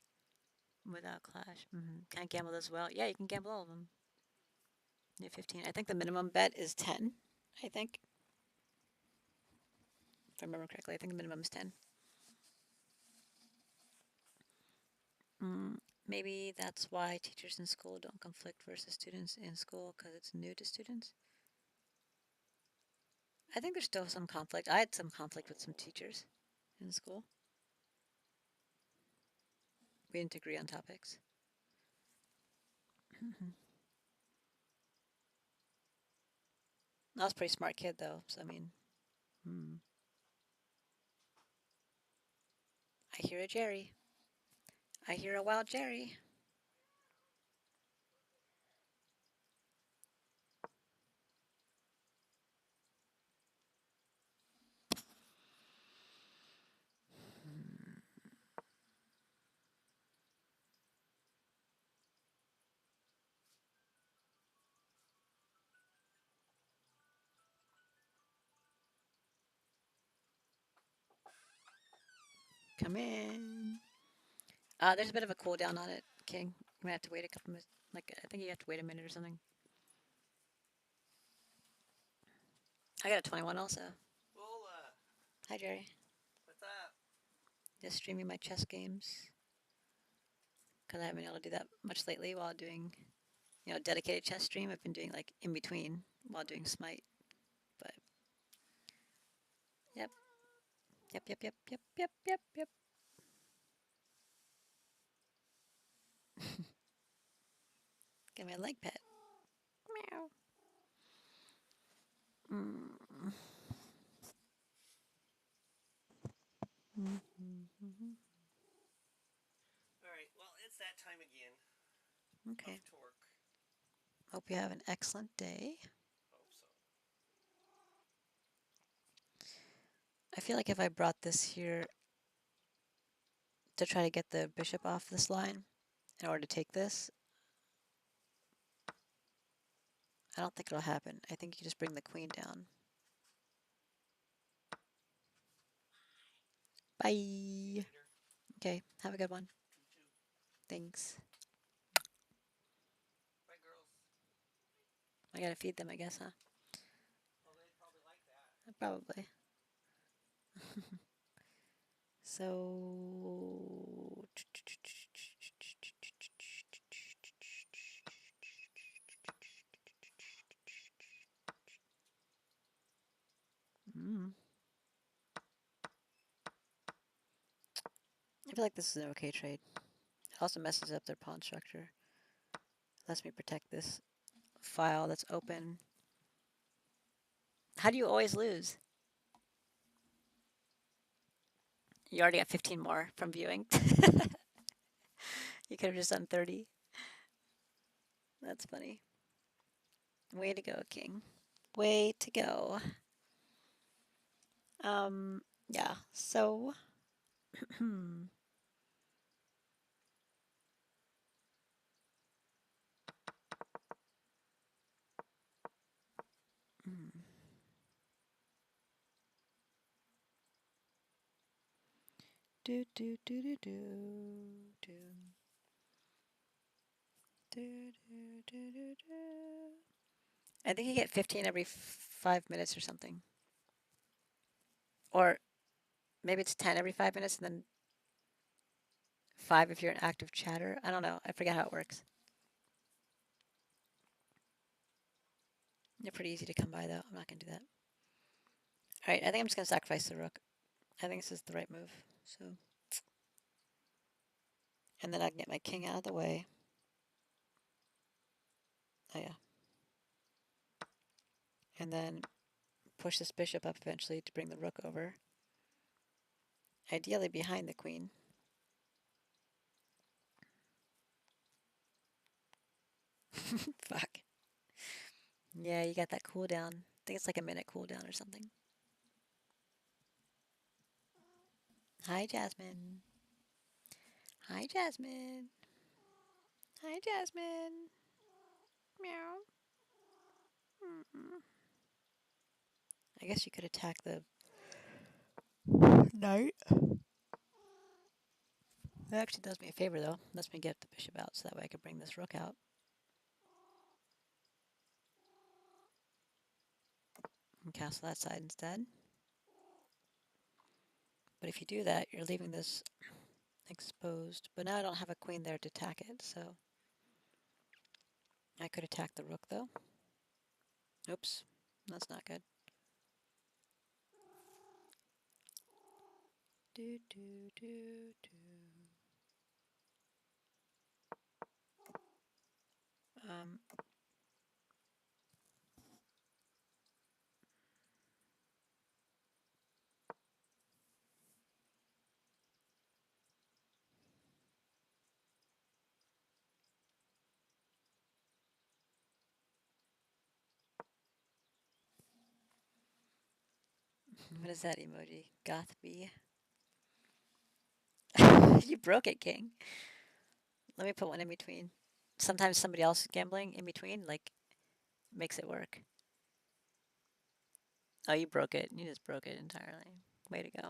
without clash. Can I gamble as well? Yeah, you can gamble all of them. You have 15. I think the minimum bet is 10. I think. If I remember correctly, I think the minimum is 10. Maybe that's why teachers in school don't conflict versus students in school because it's new to students. I think there's still some conflict. I had some conflict with some teachers in school. We didn't agree on topics. I was a pretty smart kid though, so I mean, I hear a Jerry. I hear a wild Jerry. Come in. There's a bit of a cooldown on it, King. You might have to wait a couple minutes. Like, I think you have to wait a minute or something. I got a 21 also. Lola, Hi, Jerry. what's up? Just streaming my chess games. Because I haven't been able to do that much lately while doing, dedicated chess stream. I've been doing like in between while doing Smite. But, yep. Yep, yep, yep, yep, yep, yep, yep. Get my leg pet. Meow. Mm. All right, well, it's that time again Okay. of torque. Hope you have an excellent day. Hope so. I feel like if I brought this here to try to get the bishop off this line in order to take this, I don't think it'll happen. I think you just bring the queen down. Bye. Later. Okay, have a good one. You too. Thanks. Bye, girls. I gotta feed them, I guess, huh? Well, they probably like that. Probably. So. Mm. I feel like this is an okay trade. It also messes up their pawn structure. Lets me protect this file that's open. How do you always lose? You already got 15 more from viewing. You could have just done 30. That's funny. Way to go, King. Way to go. Yeah, so. Do do do do do do do do do do do. I think you get 15 every 5 minutes or something. Or maybe it's 10 every 5 minutes and then 5 if you're an active chatter. I don't know. I forget how it works. They're pretty easy to come by, though. I'm not going to do that. All right, I think I'm just going to sacrifice the rook. I think this is the right move. So, and then I can get my king out of the way. Oh, yeah. And then push this bishop up eventually to bring the rook over. Ideally behind the queen. Fuck. Yeah, you got that cooldown. I think it's like a minute cooldown or something. Hi, Jasmine. Hi, Jasmine. Hi, Jasmine. Meow. Mm-mm. I guess you could attack the knight. That actually does me a favor, though. Lets me get the bishop out, so that way I could bring this rook out and castle that side instead. But if you do that, you're leaving this exposed. But now I don't have a queen there to attack it, so I could attack the rook, though. Oops, that's not good. Do do do do. Um, what is that emoji? Gothby. You broke it, King. Let me put one in between. Sometimes somebody else gambling in between, like, makes it work. Oh, you broke it. You just broke it entirely. Way to go.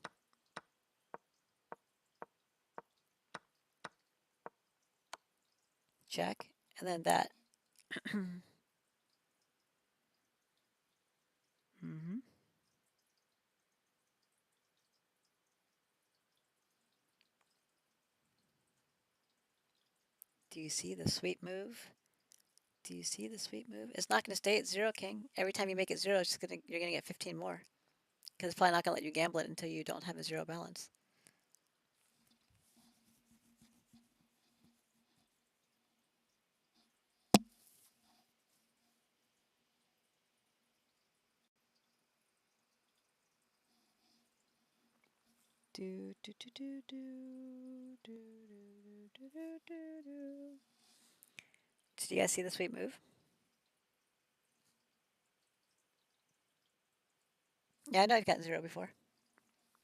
check, and then that. Hmm. Do you see the sweet move? Do you see the sweet move? It's not going to stay at zero, King. Every time you make it zero, you're gonna get 15 more. Because it's probably not going to let you gamble it until you don't have a zero balance. Do do do do do do do do do do do. Did you guys see the sweet move? Yeah, I know I've gotten zero before,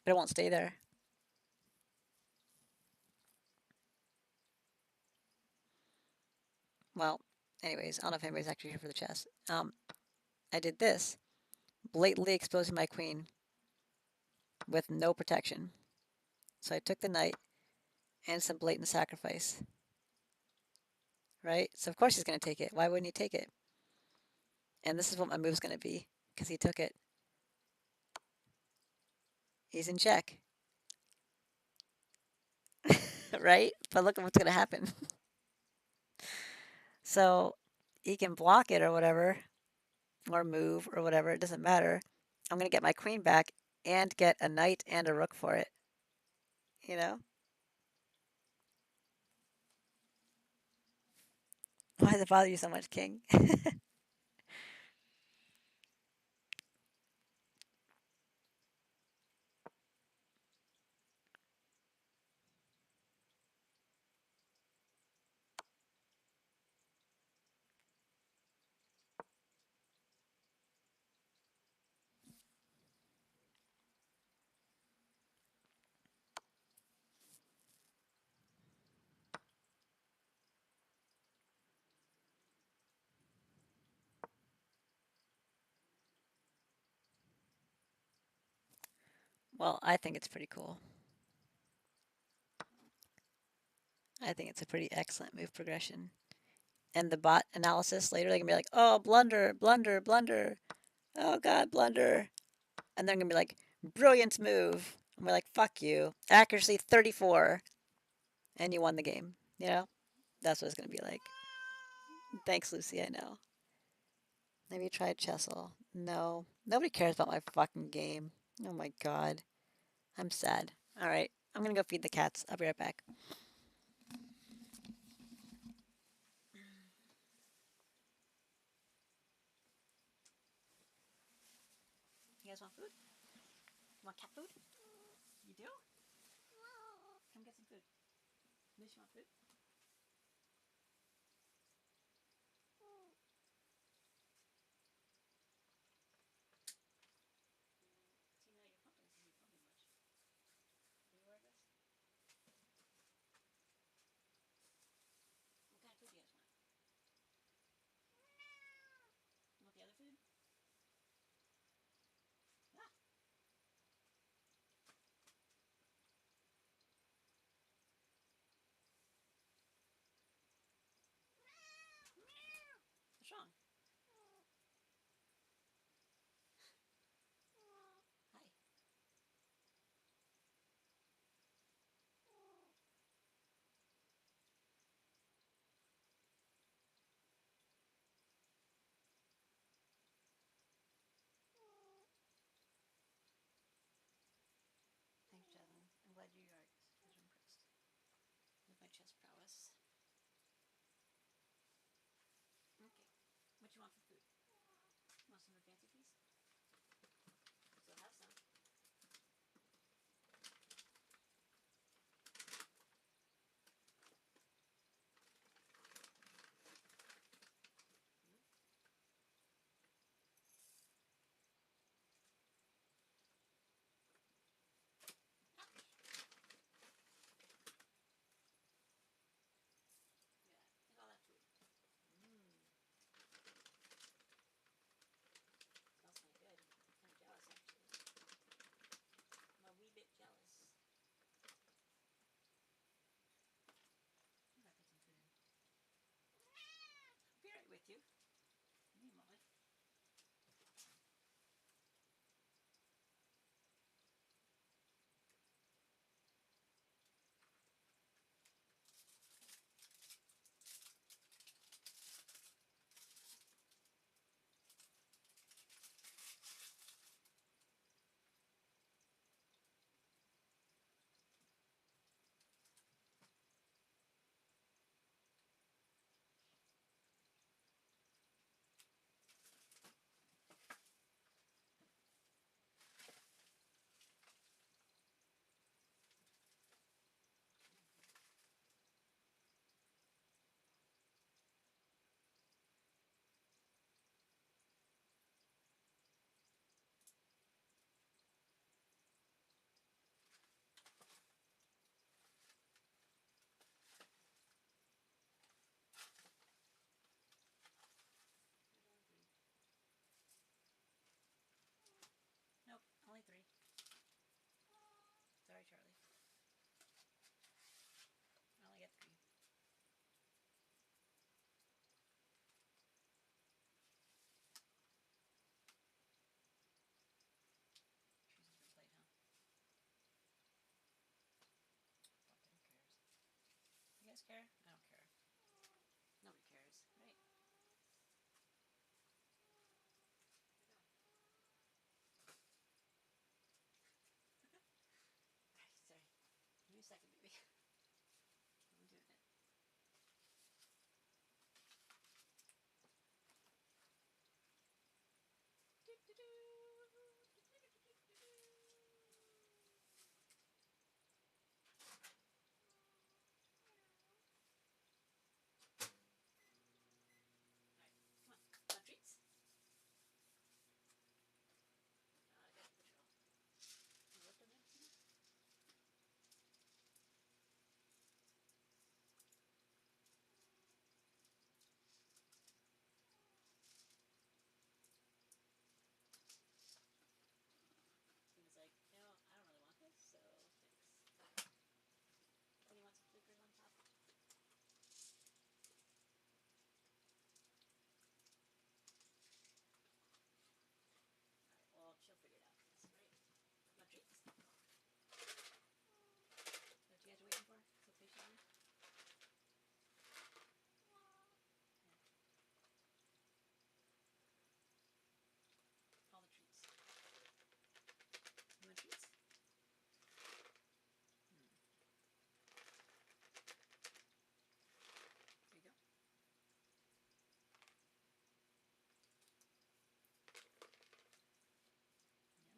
but it won't stay there. Well, anyways, I don't know if anybody's actually here for the chess. I did this, blatantly exposing my queen with no protection. So I took the knight and some blatant sacrifice, right? So of course he's going to take it. Why wouldn't he take it? And this is what my move's going to be because he took it. He's in check, right? But look at what's going to happen. So he can block it or whatever, or move or whatever. It doesn't matter. I'm going to get my queen back and get a knight and a rook for it. You know? Why does it bother you so much, King? Well, I think it's pretty cool. I think it's a pretty excellent move progression. And the bot analysis later, they're gonna be like, oh, blunder, blunder, blunder. Oh, God, blunder. And they're gonna be like, brilliant move. And we're like, fuck you. Accuracy 34. And you won the game. You know? That's what it's gonna be like. Thanks, Lucy, I know. Have you tried Chessel? No. Nobody cares about my fucking game. Oh my God. I'm sad. All right. I'm gonna go feed the cats. I'll be right back. You guys want food? Want cat food? You do? Come get some food. Liz, you want food? Tina, your phone doesn't seem to be bumping much. Can you wear this? What kind of food do you guys want? You want the other food? Ah, what's wrong? Hi. Thanks, Jasmine. I'm glad you are impressed with my chess prowess. Okay. What you want for food? Want some of the fancy feast? Still have some. Yeah, look at all that food. Mmm. too? Give me a moment. Nope, only 3. Sorry, Charlie. I only get 3. Trees has been played, huh? Fucking who cares? You guys care? I don't care. Nobody cares, right? Sorry. Give me a second, baby. I'm doing it. Alright, come on. Want treats? I got the patrol. You looked at it? He was like, you know, I don't really want this, so thanks. And you want some flickers on top? Alright, well, she'll figure it out, I guess, right? Want treats? What you guys are waiting for? So patiently? All the treats. You want treats? There you go.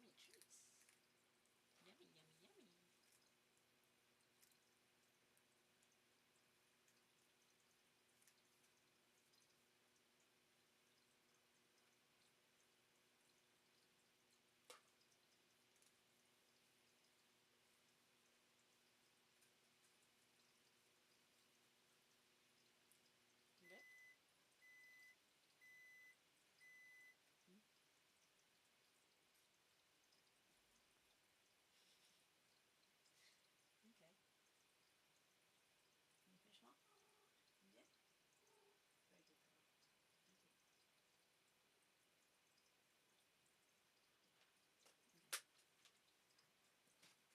Yummy treats. Yummy, yummy, yummy. Okay. Okay. Can you finish them all? You did? Very good girl. Thank you. Okay. You eat all of them, huh?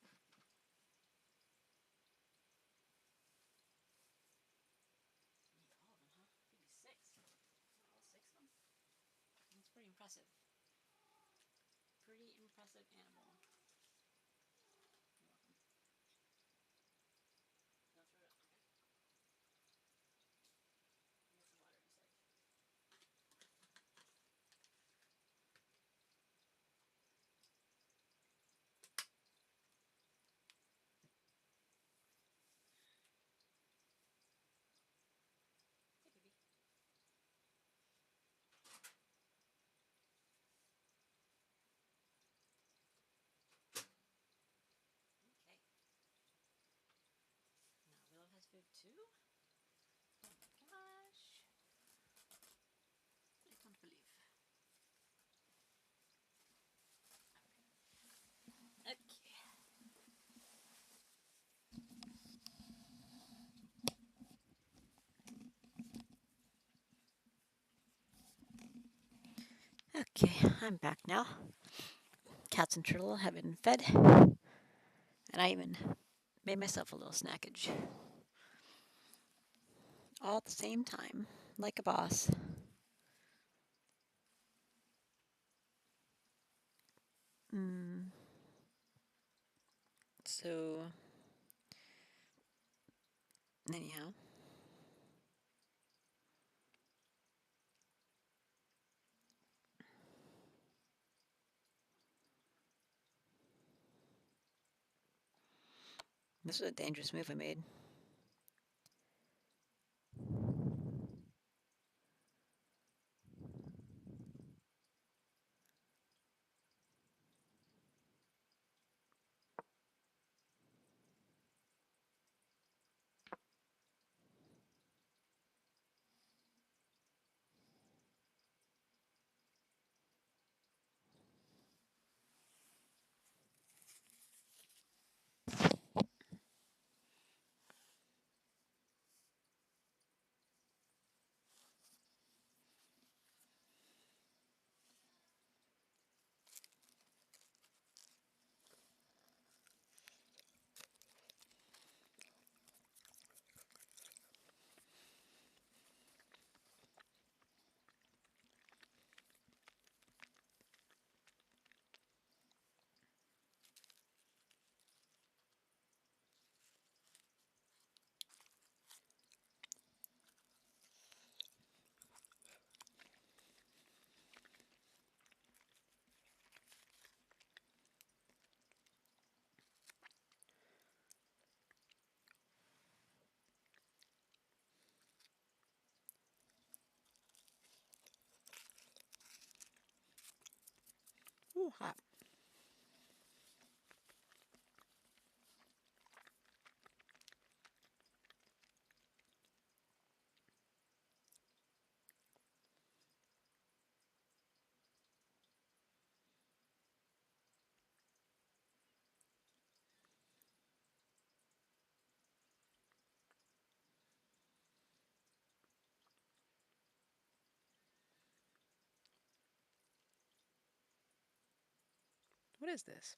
Maybe 6. All 6 of them? That's pretty impressive. Pretty impressive animal. You're welcome. Don't throw it up, okay? And get some water inside. Hey, baby. Okay, I'm back now. Cats and turtle have been fed, and I even made myself a little snackage. All at the same time, like a boss. Mm, so, anyhow, this was a dangerous move I made. Ooh, hot. What is this?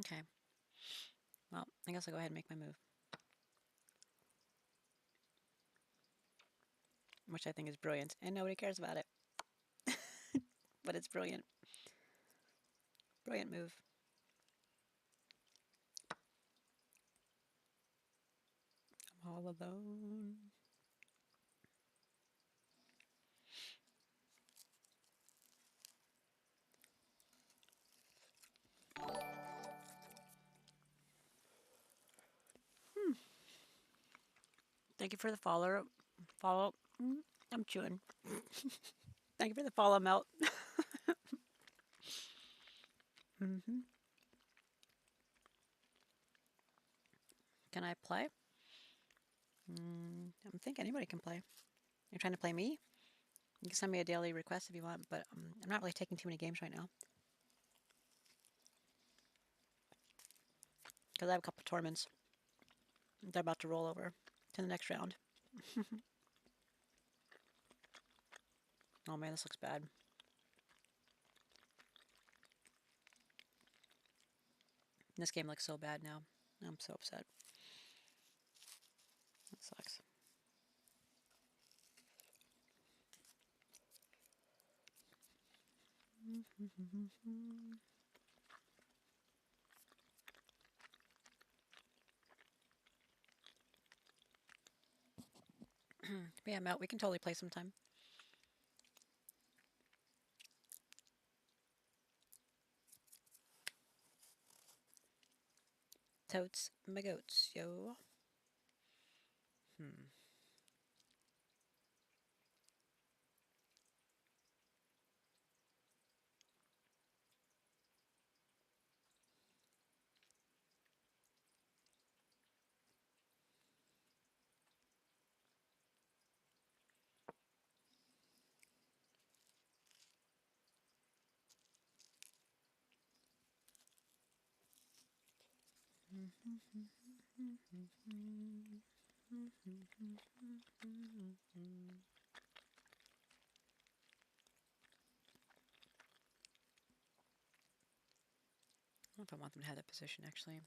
Okay, well, I guess I'll go ahead and make my move, which I think is brilliant, and nobody cares about it. But it's brilliant. Brilliant move. I'm all alone. Thank you for the follow. Follow. I'm chewing. Thank you for the follow, Melt. Hmm. Can I play? I think anybody can play. You're trying to play me? You can send me a daily request if you want, but I'm not really taking too many games right now. Because I have a couple tournaments. They're about to roll over to the next round. Oh man, this looks bad. This game looks so bad now. I'm so upset. That sucks. But yeah, Matt, we can totally play sometime. Totes my goats, yo. Hmm. I don't know if I want them to have that position, actually.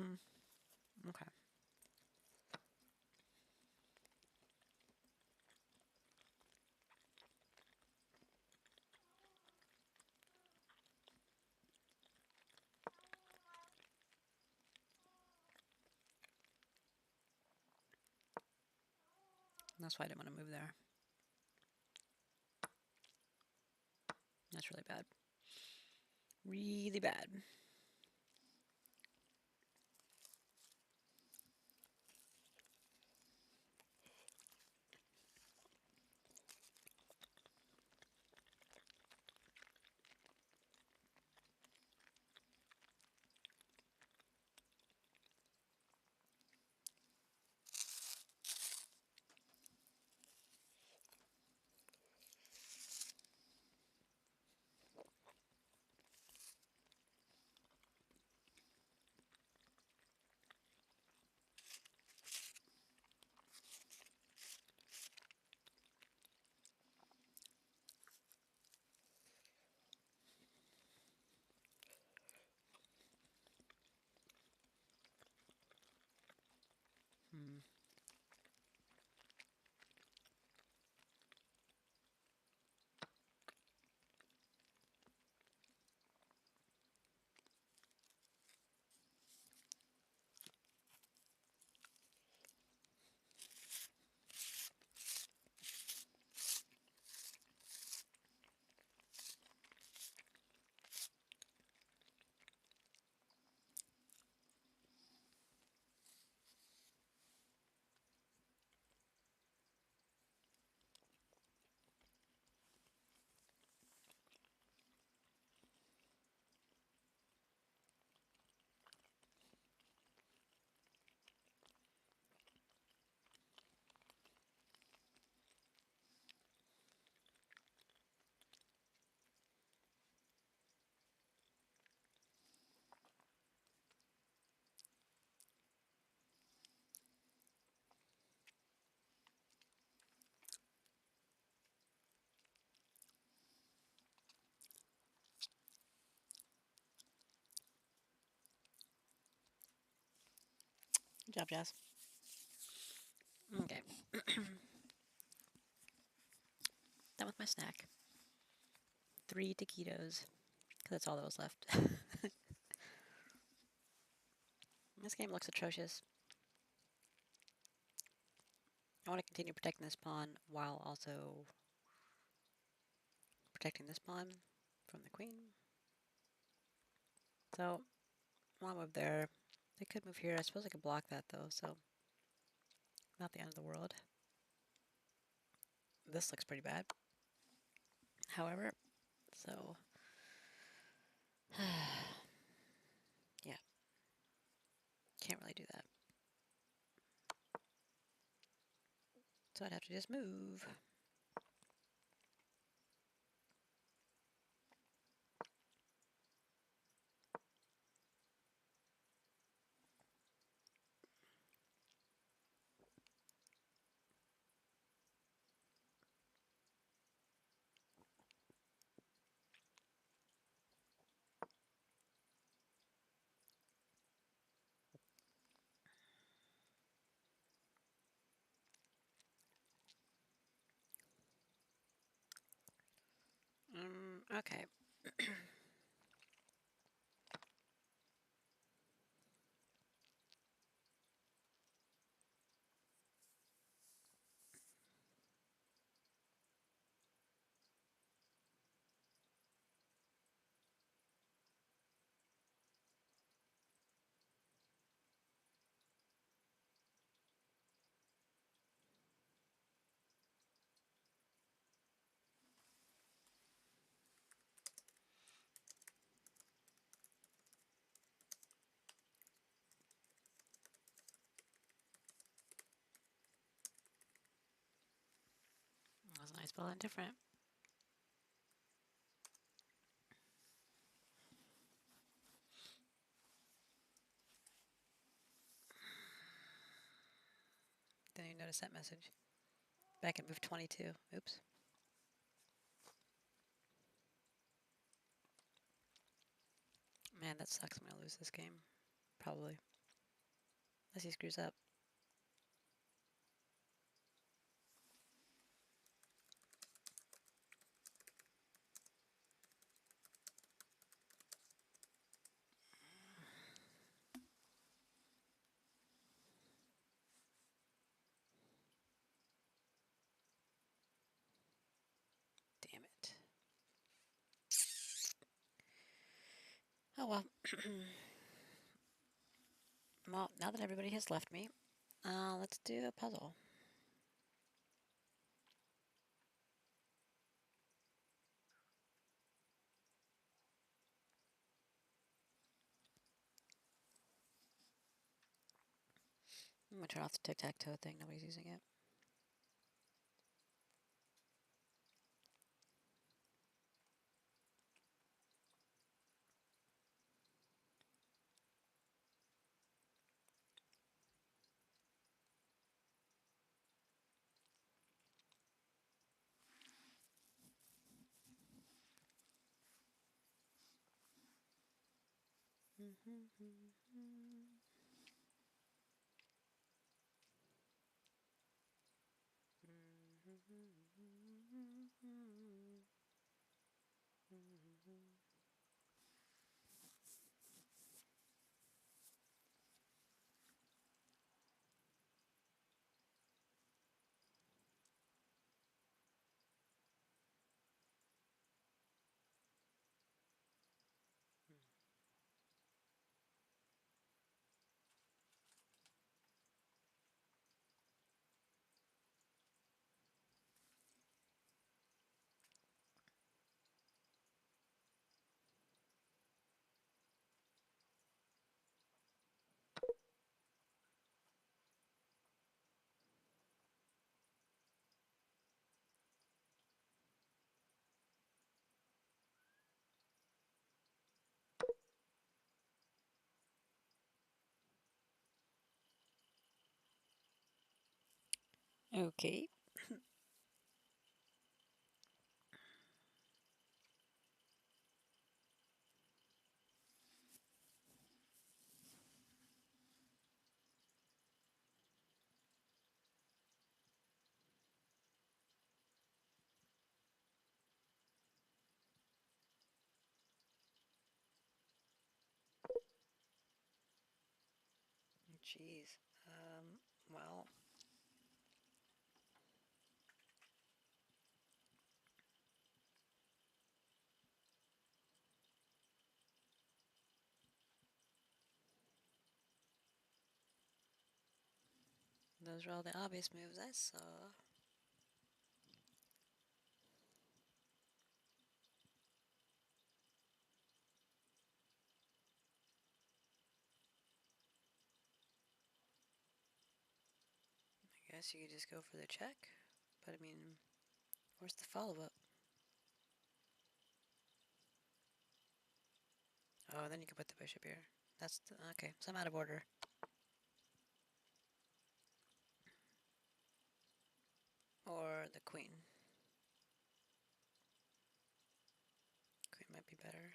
Okay. That's why I didn't want to move there. That's really bad. Really bad. Hmm. Good job, Jazz. Okay. Done with my snack. 3 taquitos. Because that's all that was left. This game looks atrocious. I want to continue protecting this pawn while also protecting this pawn from the queen. So, I want to move there. They could move here. I suppose I could block that though, so not the end of the world. This looks pretty bad. However, so yeah. So I'd have to just move. Okay. Wasn't I spelling different? Didn't even notice that message. Back at move 22. Oops. Man, that sucks. I'm going to lose this game. Probably. Unless he screws up. Damn it. Oh well. Well, now that everybody has left me, let's do a puzzle. I'm going to turn off the tic-tac-toe thing. Nobody's using it. Okay. Jeez. Well, those are all the obvious moves I saw. I guess you could just go for the check, but I mean, where's the follow-up? Oh, then you can put the bishop here. Okay, so I'm out of order. Or the queen. Queen might be better.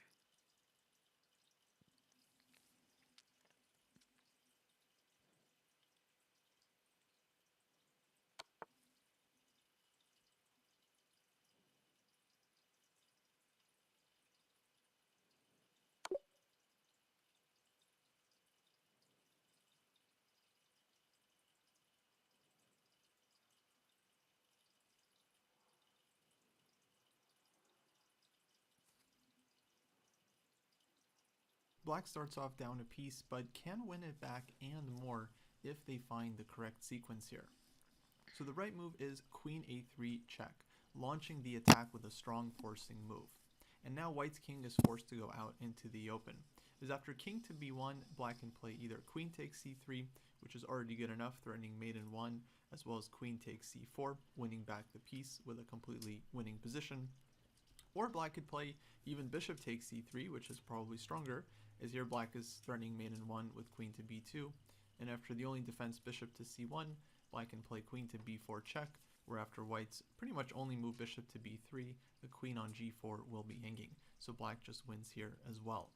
Black starts off down a piece, but can win it back and more if they find the correct sequence here. So the right move is Queen a3 check, launching the attack with a strong forcing move. And now White's king is forced to go out into the open. As after king to b1, Black can play either queen takes c3, which is already good enough, threatening mate in 1, as well as queen takes c4, winning back the piece with a completely winning position. Or Black could play even bishop takes c3, which is probably stronger, as here Black is threatening mate in 1 with queen to b2, and after the only defense bishop to c1, Black can play queen to b4 check, where after White's pretty much only move bishop to b3, the queen on g4 will be hanging, so Black just wins here as well.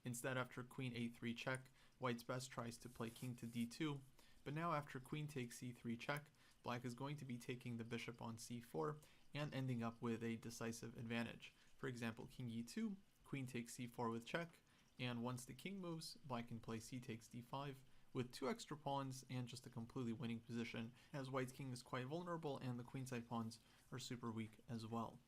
Instead, after queen a3 check, White's best tries to play king to d2, but now after queen takes c3 check, Black is going to be taking the bishop on c4 and ending up with a decisive advantage. For example, king e2, queen takes c4 with check, and once the king moves, Black can play c takes d5 with 2 extra pawns and just a completely winning position, as White's king is quite vulnerable and the queenside pawns are super weak as well.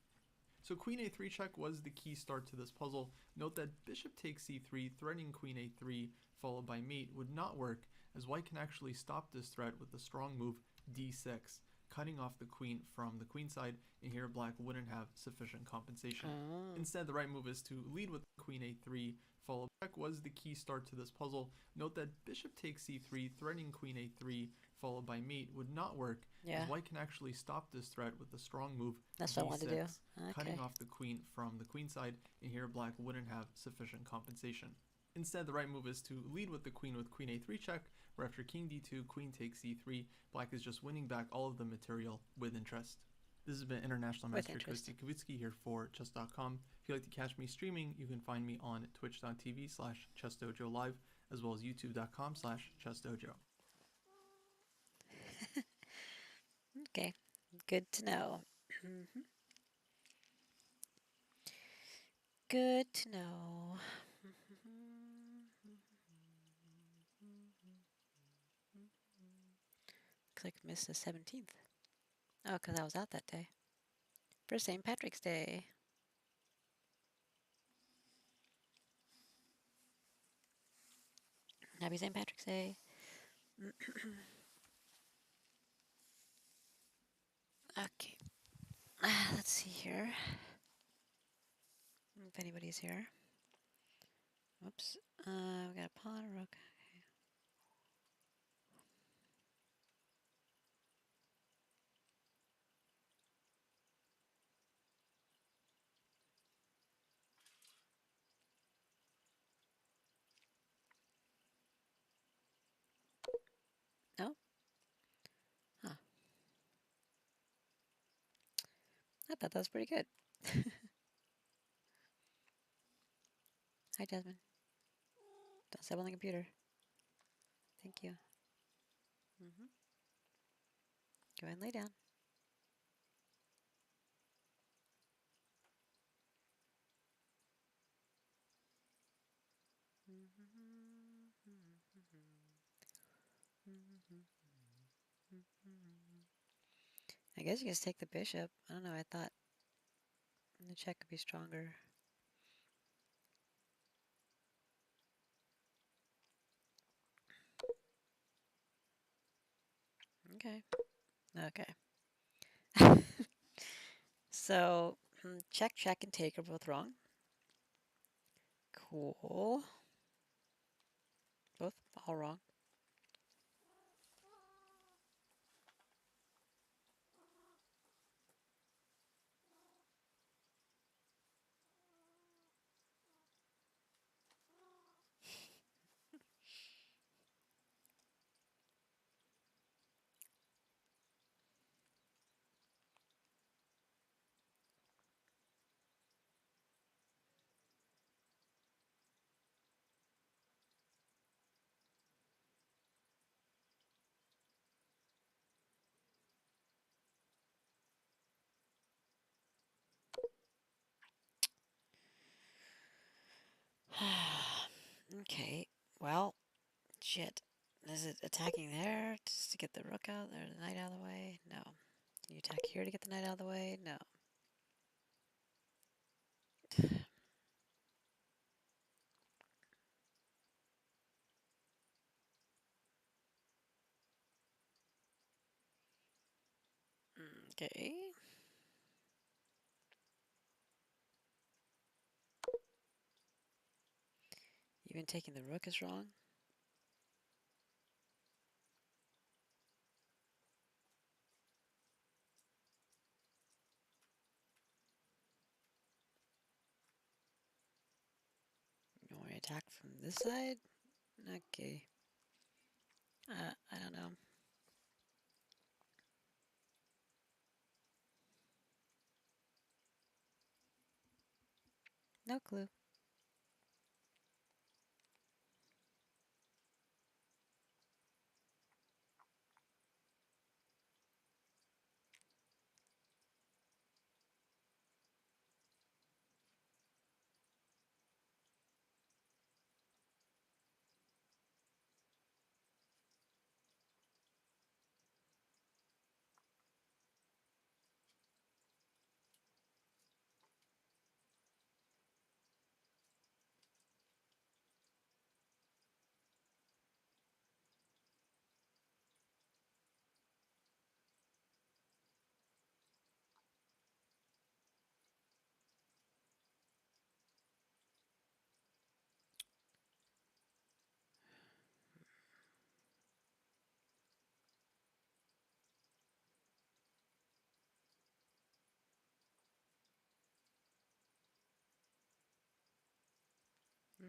So queen a3 check was the key start to this puzzle. Note that bishop takes c3, threatening queen a3, followed by mate, would not work, as White can actually stop this threat with the strong move d6, cutting off the queen from the queen side, and here Black wouldn't have sufficient compensation. Oh. Instead, the right move is to lead with queen a3, followed by check was the key start to this puzzle. Note that bishop takes c3, threatening queen a3, followed by mate, would not work, Yeah, as White can actually stop this threat with the strong move that's what I wanted to do. d6, cutting Okay. off the queen from the queen side, and here Black wouldn't have sufficient compensation. Instead, the right move is to lead with queen a3 check, where after king d2, queen takes c3, Black is just winning back all of the material with interest. This has been International With Master interest. Kosti Kavitsky here for chess.com. If you'd like to catch me streaming, you can find me on twitch.tv/chessdojo live, as well as youtube.com/chessdojo. Okay, good to know. Good to know. Looks like I missed the 17th. Oh, because I was out that day. For St. Patrick's Day. Happy St. Patrick's Day. Okay. Let's see here. If anybody's here. Whoops. We got a pawn, a rook. No? Huh. I thought that was pretty good. Hi, Jasmine. Don't step on the computer. Thank you. Go ahead and lay down. I guess you just take the bishop. I don't know. I thought the check could be stronger. Okay. Okay. So, check, check, and take are both wrong. Cool. Both all wrong. Okay, well, shit. Is it attacking there just to get the rook out or the knight out of the way? No. Can you attack here to get the knight out of the way? No. Okay. Even taking the rook is wrong. You want to attack from this side? Okay. I don't know. No clue.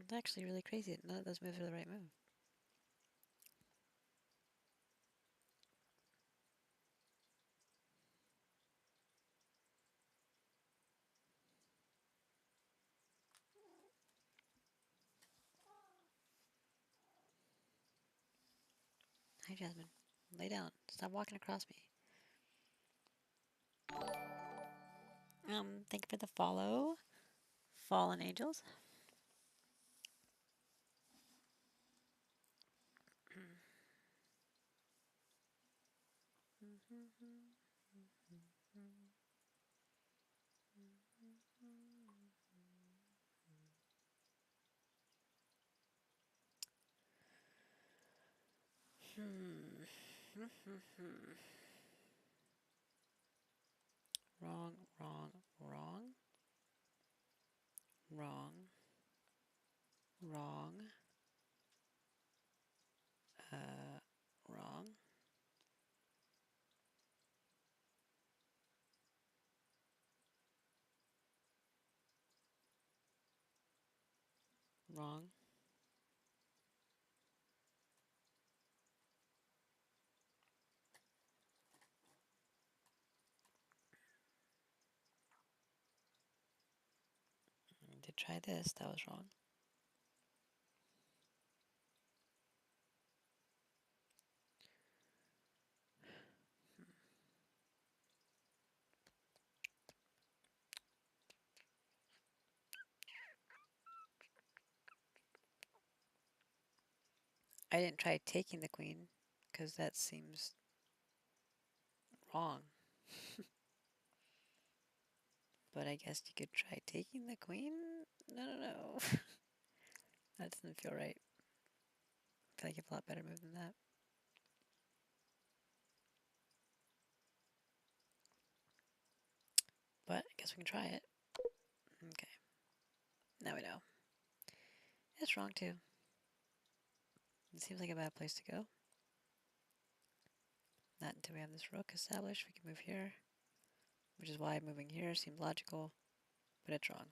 It's actually really crazy that none of those moves are the right move. Hi, Jasmine. Lay down. Stop walking across me. Thank you for the follow. Fallen Angels. Wrong, wrong, wrong, wrong, wrong, wrong, wrong. Did try this. That was wrong. I didn't try taking the queen because that seems wrong. But I guess you could try taking the queen? No, no, no. That doesn't feel right. I feel like you have a lot better move than that. But I guess we can try it. Okay. Now we know. It's wrong too. It seems like a bad place to go. Not until we have this rook established. We can move here. Which is why moving here seems logical. But it's wrong.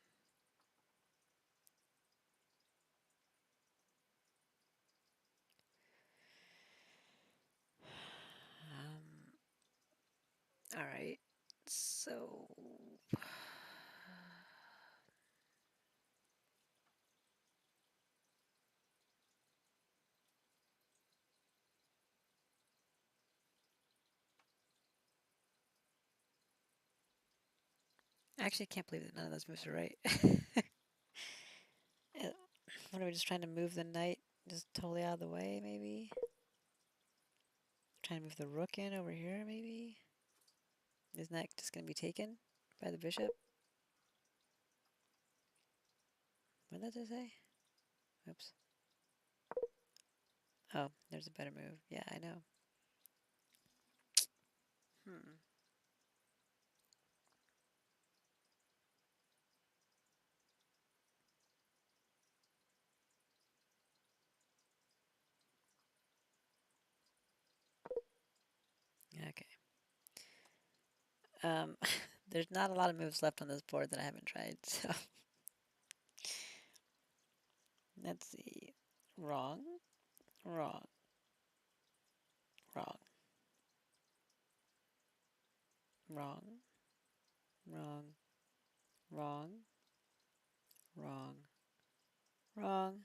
Alright. So... I actually can't believe that none of those moves are right. What are we just trying to move the knight just totally out of the way, maybe? Trying to move the rook in over here, maybe? Isn't that just going to be taken by the bishop? What did that say? Oops. Oh, there's a better move. Yeah, I know. Hmm. Okay. There's not a lot of moves left on this board that I haven't tried, so let's see. Wrong, wrong, wrong, wrong, wrong, wrong, wrong, wrong,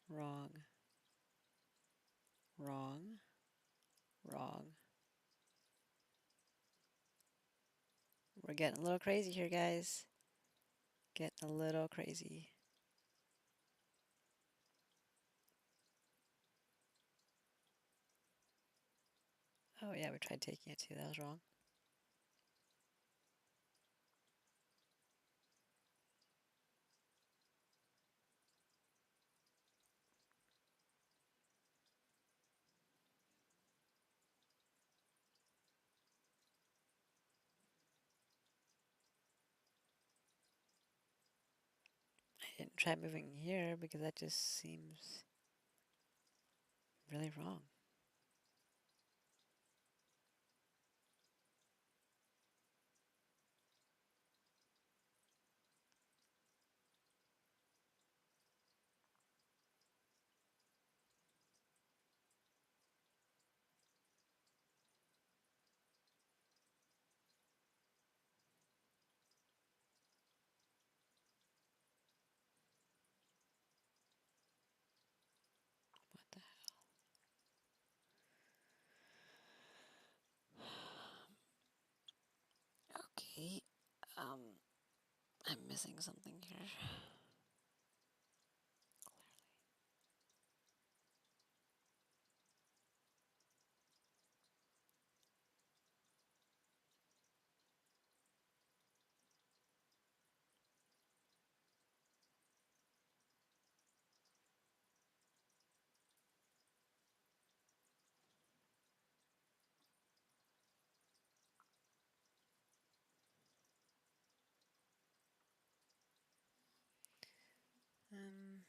wrong, wrong, wrong. We're getting a little crazy here, guys. Getting a little crazy. Oh yeah, we tried taking it too. That was wrong. I didn't try moving here because that just seems really wrong. What the Okay. Um, I'm missing something here. Um,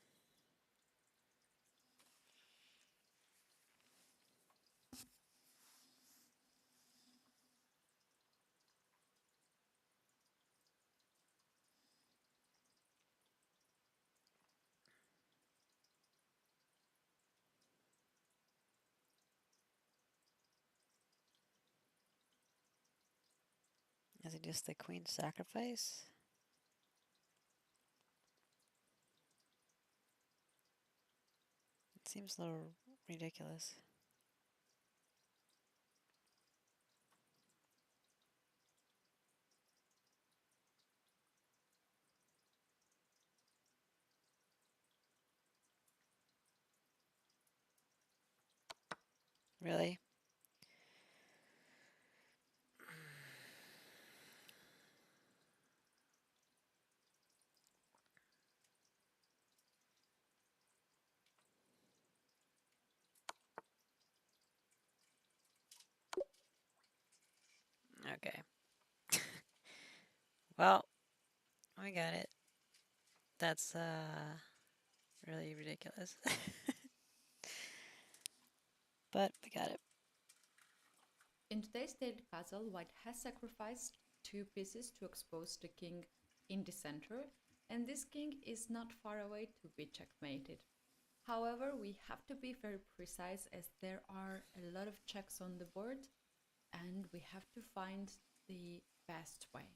is it just the queen sacrifice? It seems a little ridiculous. Really? Okay. Well, we got it. That's really ridiculous. But we got it. In today's daily puzzle, white has sacrificed two pieces to expose the king in the center, and this king is not far away to be checkmated. However, we have to be very precise as there are a lot of checks on the board, and we have to find the best way.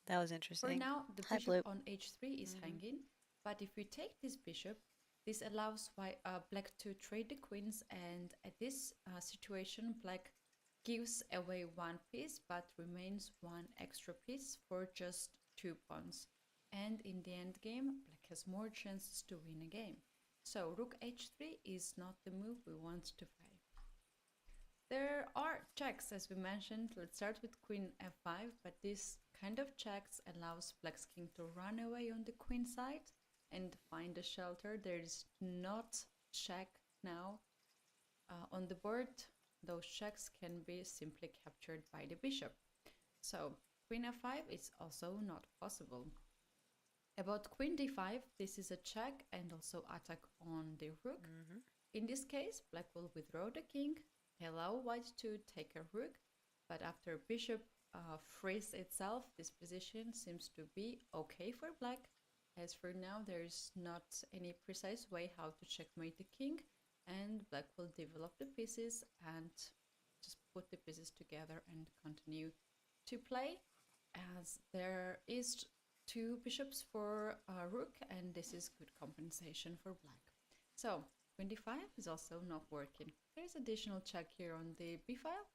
That was For interesting. now, the Hi, bishop Bloop. on h3 is hanging, but if we take this bishop, this allows black to trade the queens, and at this situation, black gives away one piece but remains one extra piece for just 2 pawns. And in the end game, black has more chances to win a game. So rook h3 is not the move we want to play. There are checks, as we mentioned. Let's start with queen f5, but this kind of checks allows black's king to run away on the queen side and find a shelter. There is not check now on the board. Those checks can be simply captured by the bishop. So queen f5 is also not possible. About queen d5, this is a check and also attack on the rook. Mm-hmm. In this case, black will withdraw the king, allow white to take a rook, but after bishop frees itself, this position seems to be okay for black. As for now, there is not any precise way how to checkmate the king, and black will develop the pieces and just put the pieces together and continue to play, as there is two bishops for rook, and this is good compensation for black. So queen d5 is also not working. There's additional check here on the b file.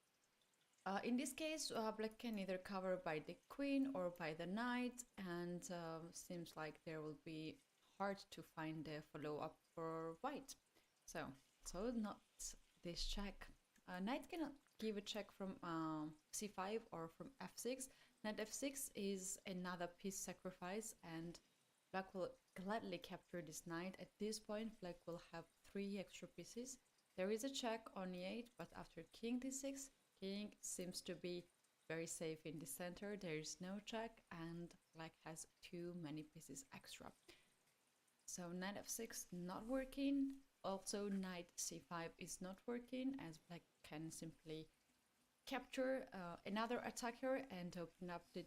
In this case, black can either cover by the queen or by the knight, and seems like there will be hard to find a follow-up for white. So not this check. Knight cannot give a check from c5 or from f6. Knight f6 is another piece sacrifice, and black will gladly capture this knight. At this point, black will have 3 extra pieces. There is a check on e8, but after king d6, king seems to be very safe in the center. There is no check, and black has too many pieces extra. So knight f6 not working. Also knight c5 is not working, as black can simply capture another attacker and open up the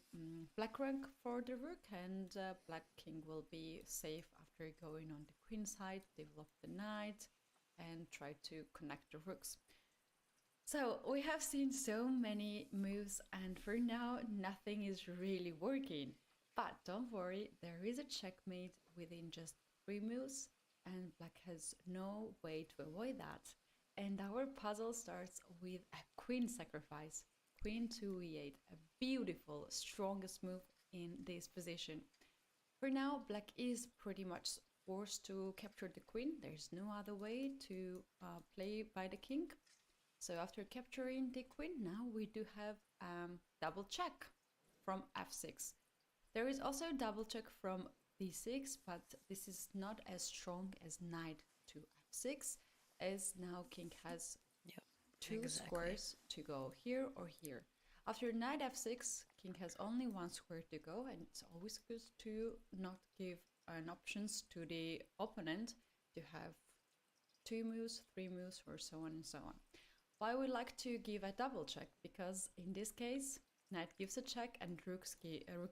black rank for the rook, and black king will be safe after going on the queen side, develop the knight, and try to connect the rooks. So we have seen so many moves, and for now nothing is really working. But don't worry, there is a checkmate within just 3 moves, and black has no way to avoid that. And our puzzle starts with a queen sacrifice. Queen to e8, a beautiful, strongest move in this position. For now, black is pretty much forced to capture the queen. There's no other way to play by the king. So after capturing the queen, now we do have double check from f6. There is also a double check from d6, but this is not as strong as knight to f6, as now king has two squares to go here or here. After knight f6, king has only 1 square to go, and it's always good to not give an options to the opponent to have 2 moves, 3 moves, or so on and so on. Why we like to give a double check? Because in this case, knight gives a check and rook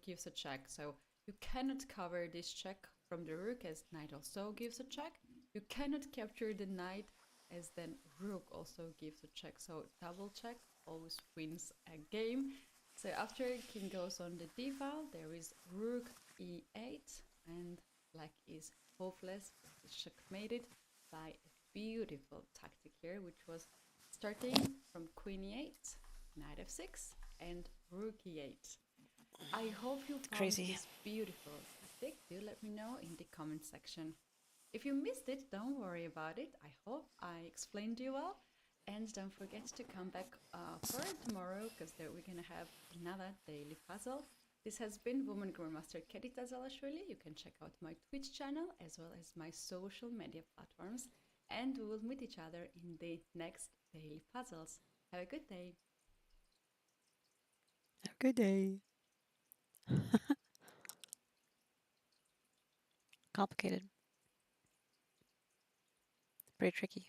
gives a check. So you cannot cover this check from the rook, as knight also gives a check. You cannot capture the knight, as then rook also gives a check. So double check always wins a game. So after king goes on the d file, there is rook e8, and black is hopeless. Black is checkmated by a beautiful tactic here, which was starting from queen e8, knight f6, and rook e8. I hope you found this beautiful tactic. Do let me know in the comment section. If you missed it, don't worry about it. I hope I explained you well. And don't forget to come back for tomorrow, because there we're going to have another daily puzzle. This has been Woman Grandmaster Kedita Zalashvili. You can check out my Twitch channel as well as my social media platforms. And we will meet each other in the next daily puzzles. Have a good day. Have a good day. Complicated. Pretty tricky.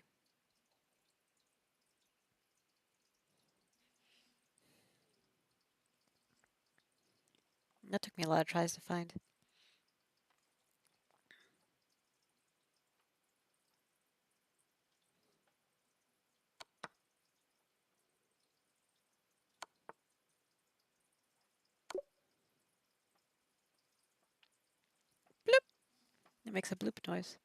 That took me a lot of tries to find. Bloop! It makes a bloop noise.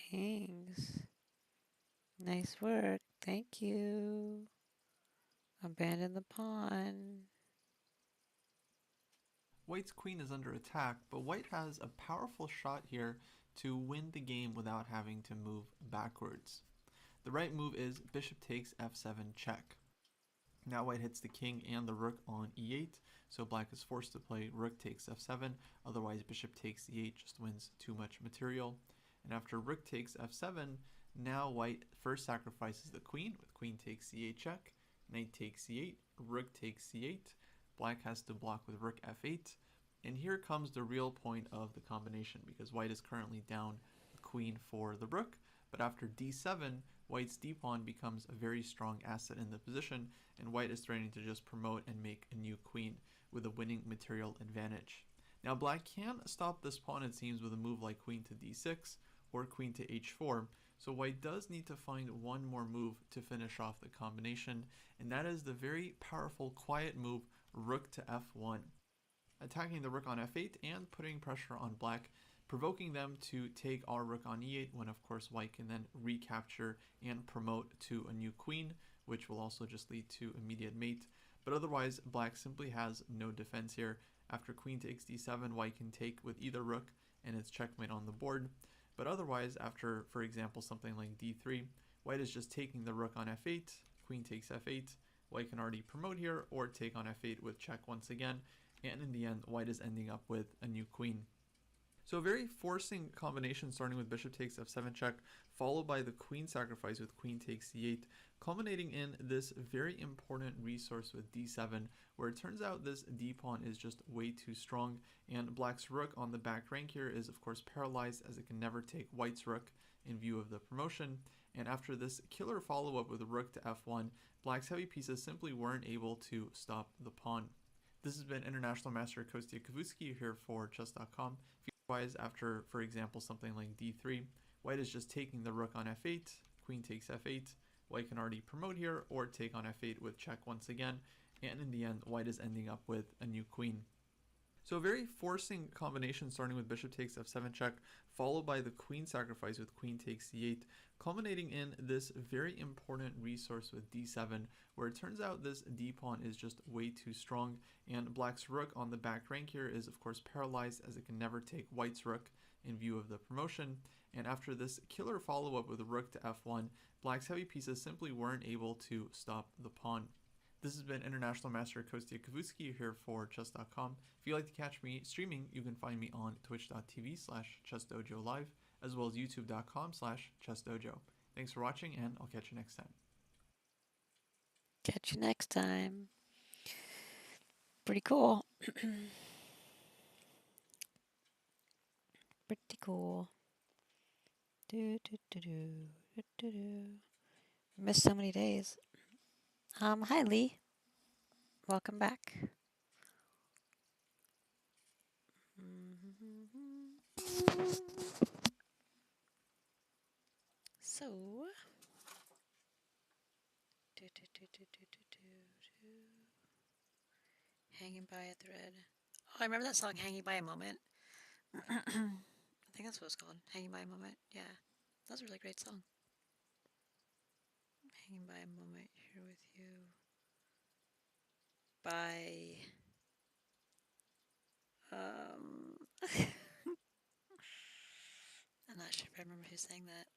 Kings. Nice work. Thank you. Abandon the pawn. White's queen is under attack, but white has a powerful shot here to win the game without having to move backwards. The right move is bishop takes f7 check. Now white hits the king and the rook on e8, so black is forced to play rook takes f7, otherwise bishop takes e8 just wins too much material. And after rook takes f7, now white first sacrifices the queen with queen takes c8 check, knight takes c8, rook takes c8, black has to block with rook f8, and here comes the real point of the combination because white is currently down the queen for the rook, but after d7, white's d-pawn becomes a very strong asset in the position, and white is threatening to just promote and make a new queen with a winning material advantage. Now black can stop this pawn, it seems, with a move like queen to d6 or queen to h4, so white does need to find one more move to finish off the combination, and that is the very powerful quiet move rook to f1. Attacking the rook on f8 and putting pressure on black, provoking them to take our rook on e8 when of course white can then recapture and promote to a new queen, which will also just lead to immediate mate. But otherwise black simply has no defense here. After queen takes d7, white can take with either rook and it's checkmate on the board. But otherwise, after, for example, something like d3, white is just taking the rook on f8, queen takes f8, white can already promote here or take on f8 with check once again, and in the end white is ending up with a new queen. So a very forcing combination starting with bishop takes f7 check, followed by the queen sacrifice with queen takes c8, culminating in this very important resource with d7, where it turns out this d-pawn is just way too strong, and black's rook on the back rank here is of course paralyzed as it can never take white's rook in view of the promotion, and after this killer follow-up with rook to f1, black's heavy pieces simply weren't able to stop the pawn. This has been International Master Kostya Kavutsky here for chess.com. Otherwise, after, for example, something like d3, white is just taking the rook on f8, queen takes f8, white can already promote here or take on f8 with check once again, and in the end white is ending up with a new queen. So a very forcing combination starting with bishop takes f7 check, followed by the queen sacrifice with queen takes c8, culminating in this very important resource with d7, where it turns out this d-pawn is just way too strong, and black's rook on the back rank here is of course paralyzed as it can never take white's rook in view of the promotion, and after this killer follow-up with rook to f1, black's heavy pieces simply weren't able to stop the pawn. This has been International Master Kostya Kavutsky here for chess.com. If you'd like to catch me streaming, you can find me on twitch.tv/chessdojo live, as well as youtube.com/chessdojo. Thanks for watching, and I'll catch you next time. Catch you next time. Pretty cool. Pretty cool. Missed so many days. Hi Lee. Welcome back. So, hanging by a thread. Oh, I remember that song, "Hanging by a Moment." I think that's what it's called, "Hanging by a Moment." Yeah, that was a really great song. Hanging by a moment here with you. By I'm not sure if I remember who sang that.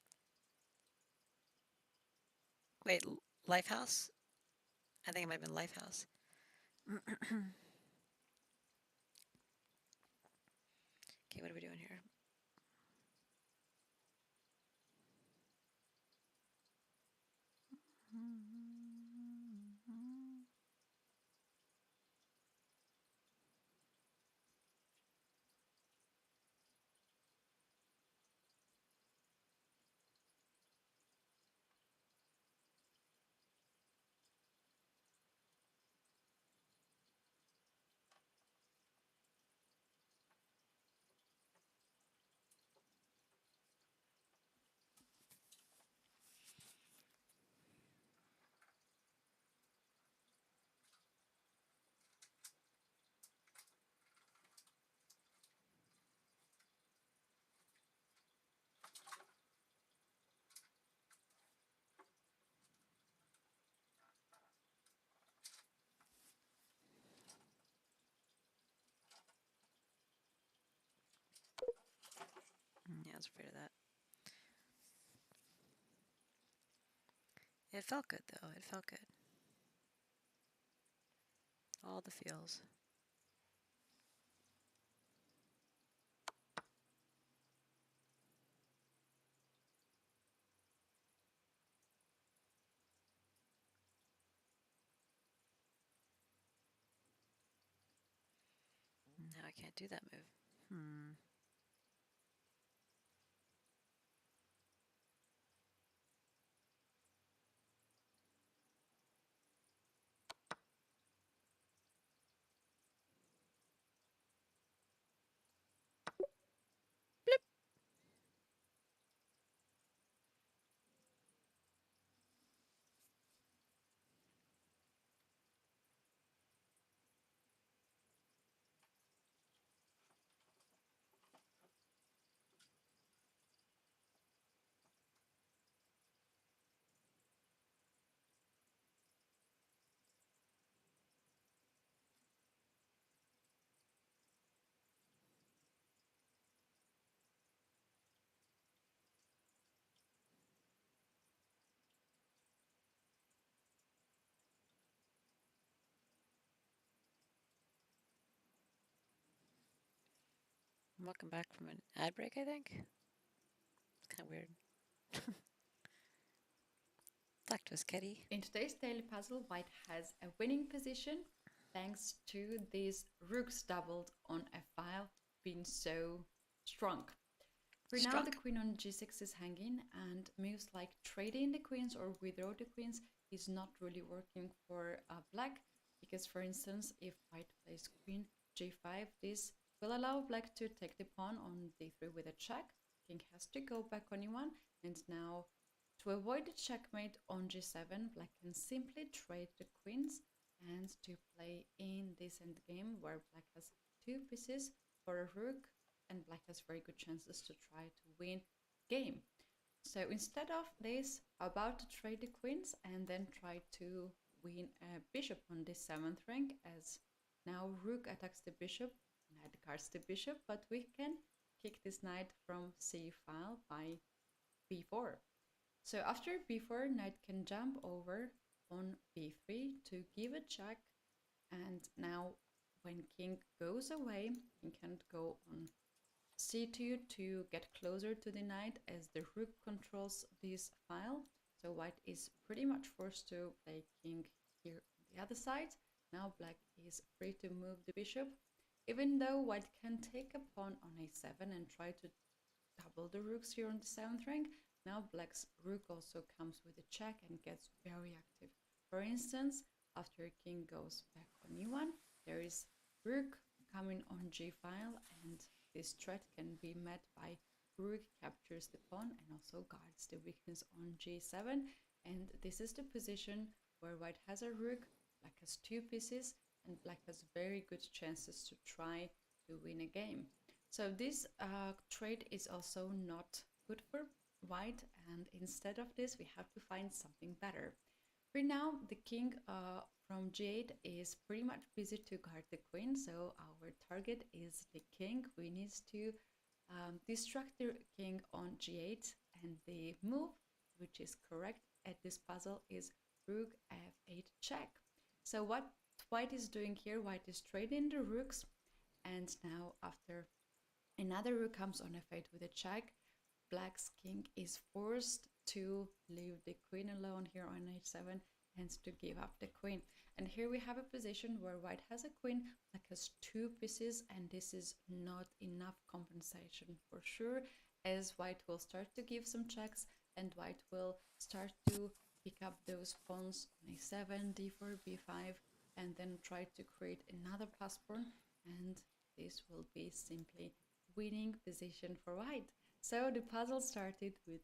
Wait, Lifehouse? I think it might have been Lifehouse. Okay, what are we doing here? was afraid of that. It felt good though. It felt good. All the feels. Now I can't do that move. Hmm. Welcome back from an ad break, I think. It's kind of weird. Talk to us, Kitty. In today's daily puzzle, white has a winning position thanks to these rooks doubled on a file being so strong. For now, the Strunk. queen on g6 is hanging, and moves like trading the queens or withdraw the queens is not really working for black, because for instance, if white plays queen g5, this will allow black to take the pawn on d3 with a check. King has to go back on e1, and now to avoid the checkmate on g7, black can simply trade the queens and to play in this endgame where black has two pieces for a rook, and black has very good chances to try to win game. So instead of this, about to trade the queens and then try to win a bishop on the 7th rank, as now rook attacks the bishop, knight guards the bishop, but we can kick this knight from c file by b4. So after b4, knight can jump over on b3 to give a check, and now when king goes away, king can't go on c2 to get closer to the knight as the rook controls this file. So white is pretty much forced to play king here on the other side. Now black is free to move the bishop, even though white can take a pawn on a7 and try to double the rooks here on the 7th rank. Now black's rook also comes with a check and gets very active. For instance, after king goes back on e1, there is rook coming on g file, and this threat can be met by rook captures the pawn and also guards the weakness on g7. And this is the position where white has a rook, black has two pieces, and black has very good chances to try to win a game. So this trade is also not good for white, and instead of this we have to find something better. For now, the king from g8 is pretty much busy to guard the queen, so our target is the king. We need to distract the king on g8, and the move, which is correct at this puzzle, is rook f8 check. So what white is doing here, white is trading the rooks, and now after another rook comes on f8 with a check, black's king is forced to leave the queen alone here on h7 and to give up the queen. And here we have a position where white has a queen, black has two pieces, and this is not enough compensation for sure, as white will start to give some checks and white will start to pick up those pawns on a7, d4, b5, and then try to create another pass pawn, and this will be simply winning position for white. So the puzzle started with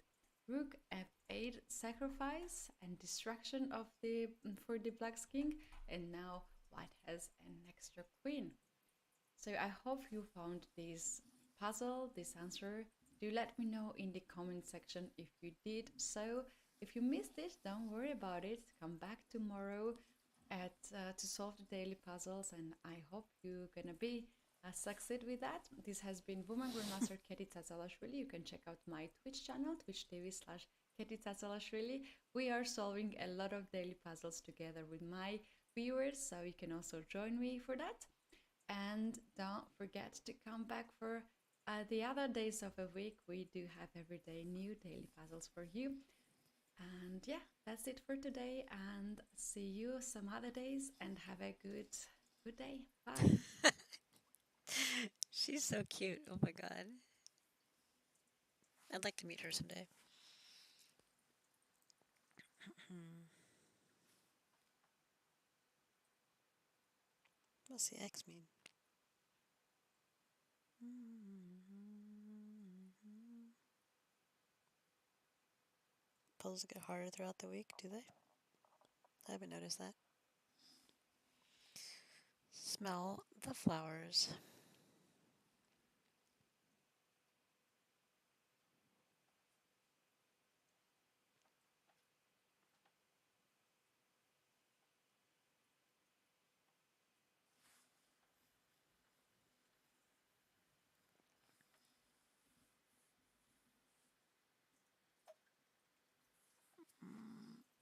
rook f8 sacrifice and distraction of the for the black's king, and now white has an extra queen. So I hope you found this puzzle, this answer. Do let me know in the comment section if you did so. If you missed it, don't worry about it. Come back tomorrow at to solve the daily puzzles, and I hope you're gonna be succeed with that. This has been Woman Grandmaster Keti Tsatalashvili. You can check out my Twitch channel, twitch.tv/Keti Tsatalashvili. We are solving a lot of daily puzzles together with my viewers, so you can also join me for that. And don't forget to come back for the other days of the week. We do have every day new daily puzzles for you. And yeah, that's it for today. And see you some other days. And have a good day. Bye. She's so cute. Oh my god. I'd like to meet her someday. What's the X mean? Puzzles get harder throughout the week, do they? I haven't noticed that. Smell the flowers.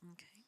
Okay.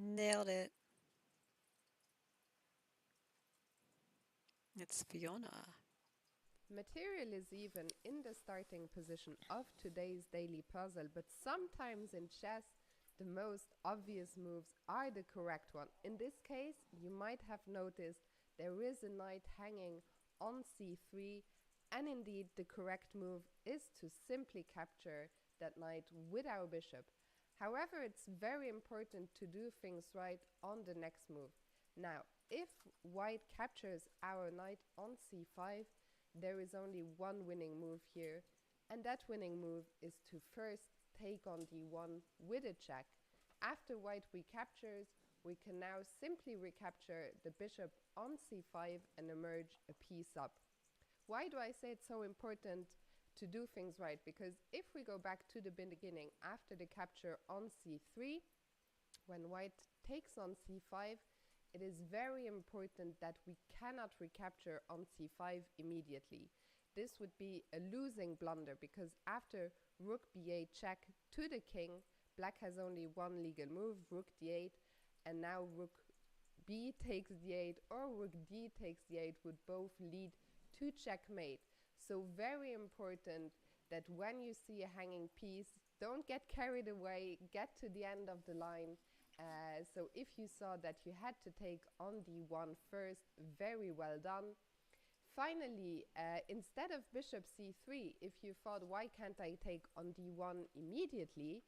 Nailed it. It's Fiona. Material is even in the starting position of today's daily puzzle, but sometimes in chess, the most obvious moves are the correct one. In this case, you might have noticed there is a knight hanging on c3, and indeed the correct move is to simply capture that knight with our bishop. However, it's very important to do things right on the next move. Now, if white captures our knight on c5, there is only one winning move here, and that winning move is to first take on d1 with a check. After white recaptures, we can now simply recapture the bishop on c5 and emerge a piece up. Why do I say it's so important to do things right? Because if we go back to the beginning after the capture on c3, when white takes on c5, it is very important that we cannot recapture on c5 immediately. This would be a losing blunder because after rook b8 check to the king, black has only one legal move, rook d8, and now rook b takes d8 or rook d takes d8 would both lead to checkmate. So very important that when you see a hanging piece, don't get carried away, get to the end of the line. So if you saw that you had to take on d1 first, very well done. Finally, instead of bishop c3, if you thought, why can't I take on d1 immediately?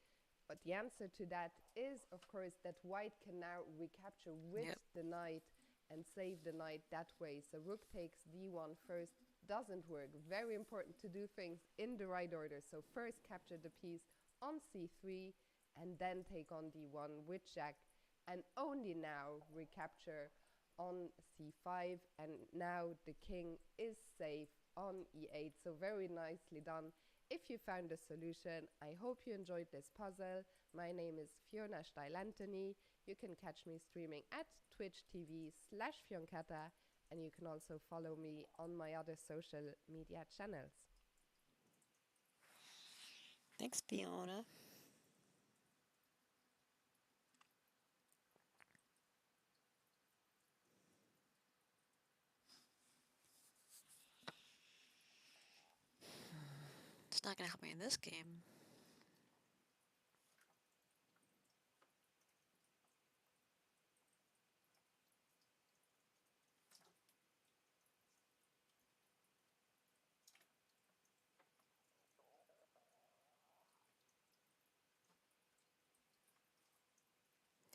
But the answer to that is, of course, that white can now recapture with Yep. the knight and save the knight that way. So rook takes d1 first doesn't work. Very important to do things in the right order. So first capture the piece on c3 and then take on d1 with check, and only now recapture on c5, and now the king is safe on e8. So very nicely done. If you found a solution, I hope you enjoyed this puzzle. My name is Fiona Steil-Anthony. You can catch me streaming at twitch.tv/Fioncata, and you can also follow me on my other social media channels. Thanks, Fiona. It's not gonna help me in this game.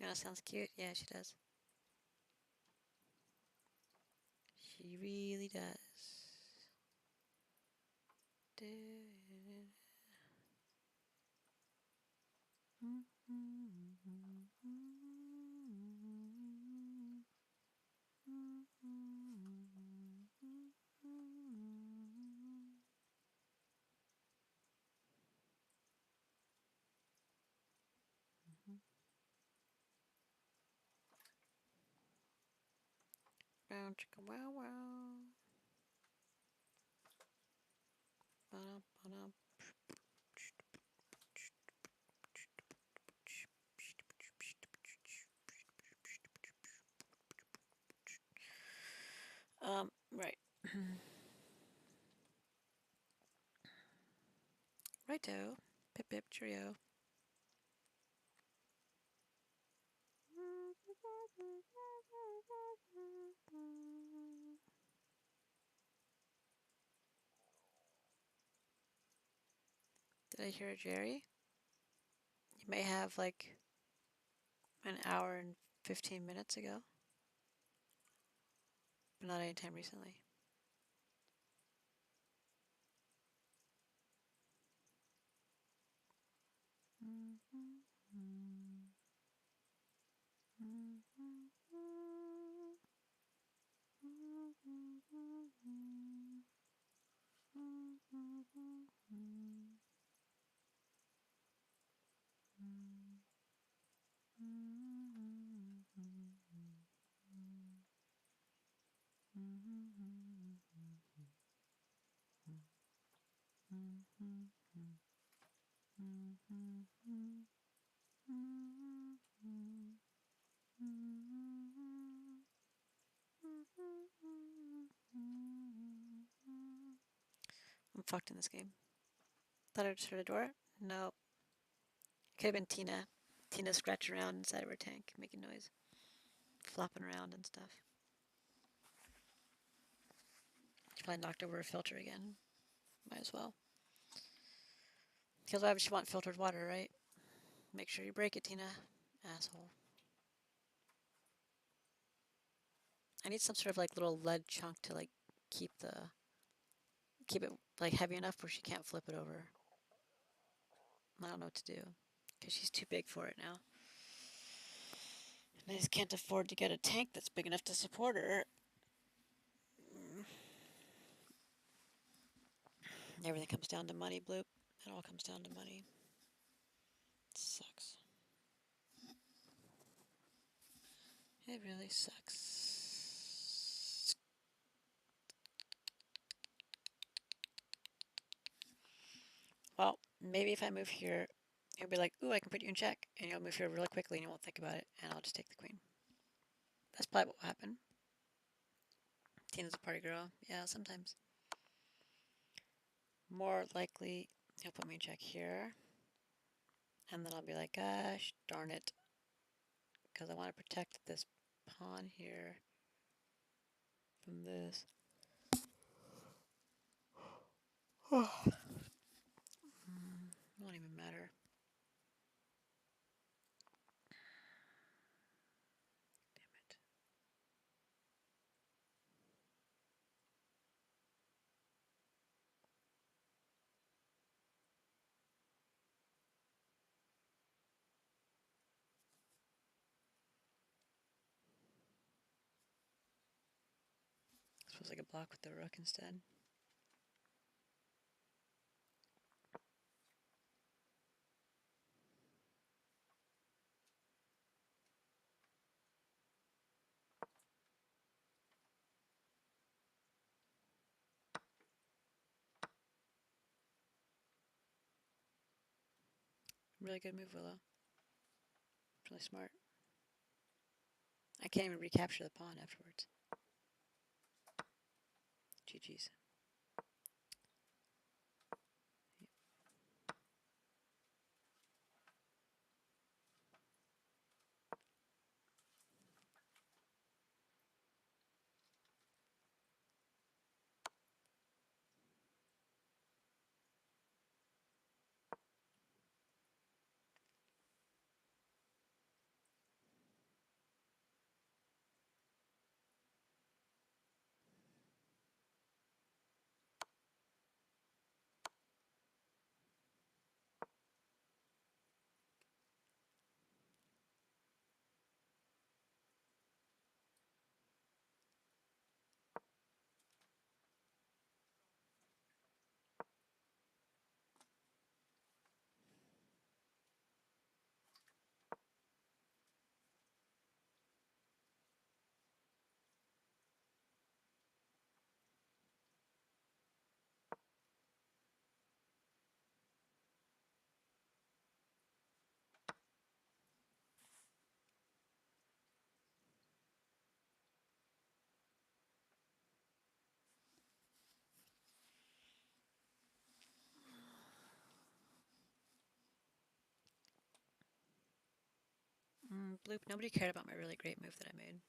You know, sounds cute. Yeah, she does. She really does. Bow chicka wow wow. Ba-dum, ba-dum. Right. Righto. Pip pip cheerio. Did I hear Jerry? You may have like an hour and 15 minutes ago, but not anytime recently. I'm fucked in this game. Thought I just heard a door? No. Could have been Tina. Tina scratching around inside of her tank, making noise, flopping around and stuff. She probably knocked over a filter again. Might as well. Because why would she want filtered water, right? Make sure you break it, Tina. Asshole. I need some sort of like little lead chunk to like keep the keep it like heavy enough where she can't flip it over. I don't know what to do because she's too big for it now. And I just can't afford to get a tank that's big enough to support her. Everything comes down to money, Bloop. It all comes down to money. It sucks. It really sucks. Well, maybe if I move here, he'll be like, ooh, I can put you in check. And you'll move here really quickly and you won't think about it. And I'll just take the queen. That's probably what will happen. Tina's a party girl. Yeah, sometimes. More likely, he'll put me in check here. And then I'll be like, gosh, darn it. Because I want to protect this pawn here from this. Won't even matter. Damn it. I suppose I could block with the rook instead. Really good move, Willow. It's really smart. I can't even recapture the pawn afterwards. GG's. loop. Nobody cared about my really great move that I made.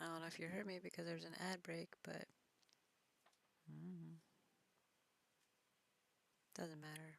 I don't know if you heard me because there's an ad break, but doesn't matter.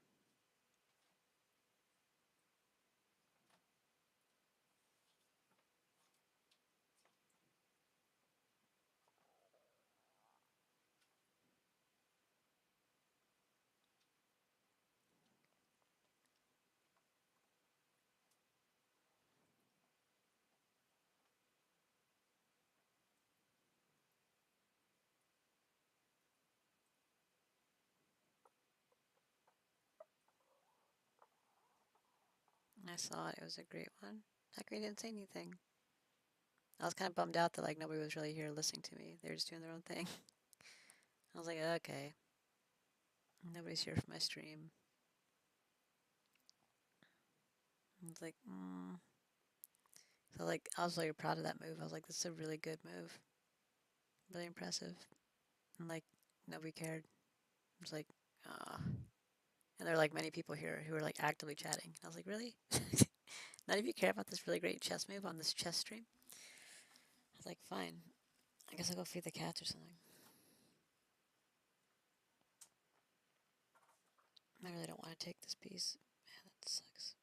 I saw it. It was a great one. How come you didn't say anything? I was kind of bummed out that like nobody was really here listening to me. They were just doing their own thing. I was like, okay, nobody's here for my stream. I was like, So like, I was really proud of that move. I was like, this is a really good move, really impressive. And like, nobody cared. I was like, ah. And there are like many people here who are like actively chatting. I was like, really? None of you care about this really great chess move on this chess stream? I was like, fine. I guess I'll go feed the cats or something. I really don't want to take this piece. Man, that sucks.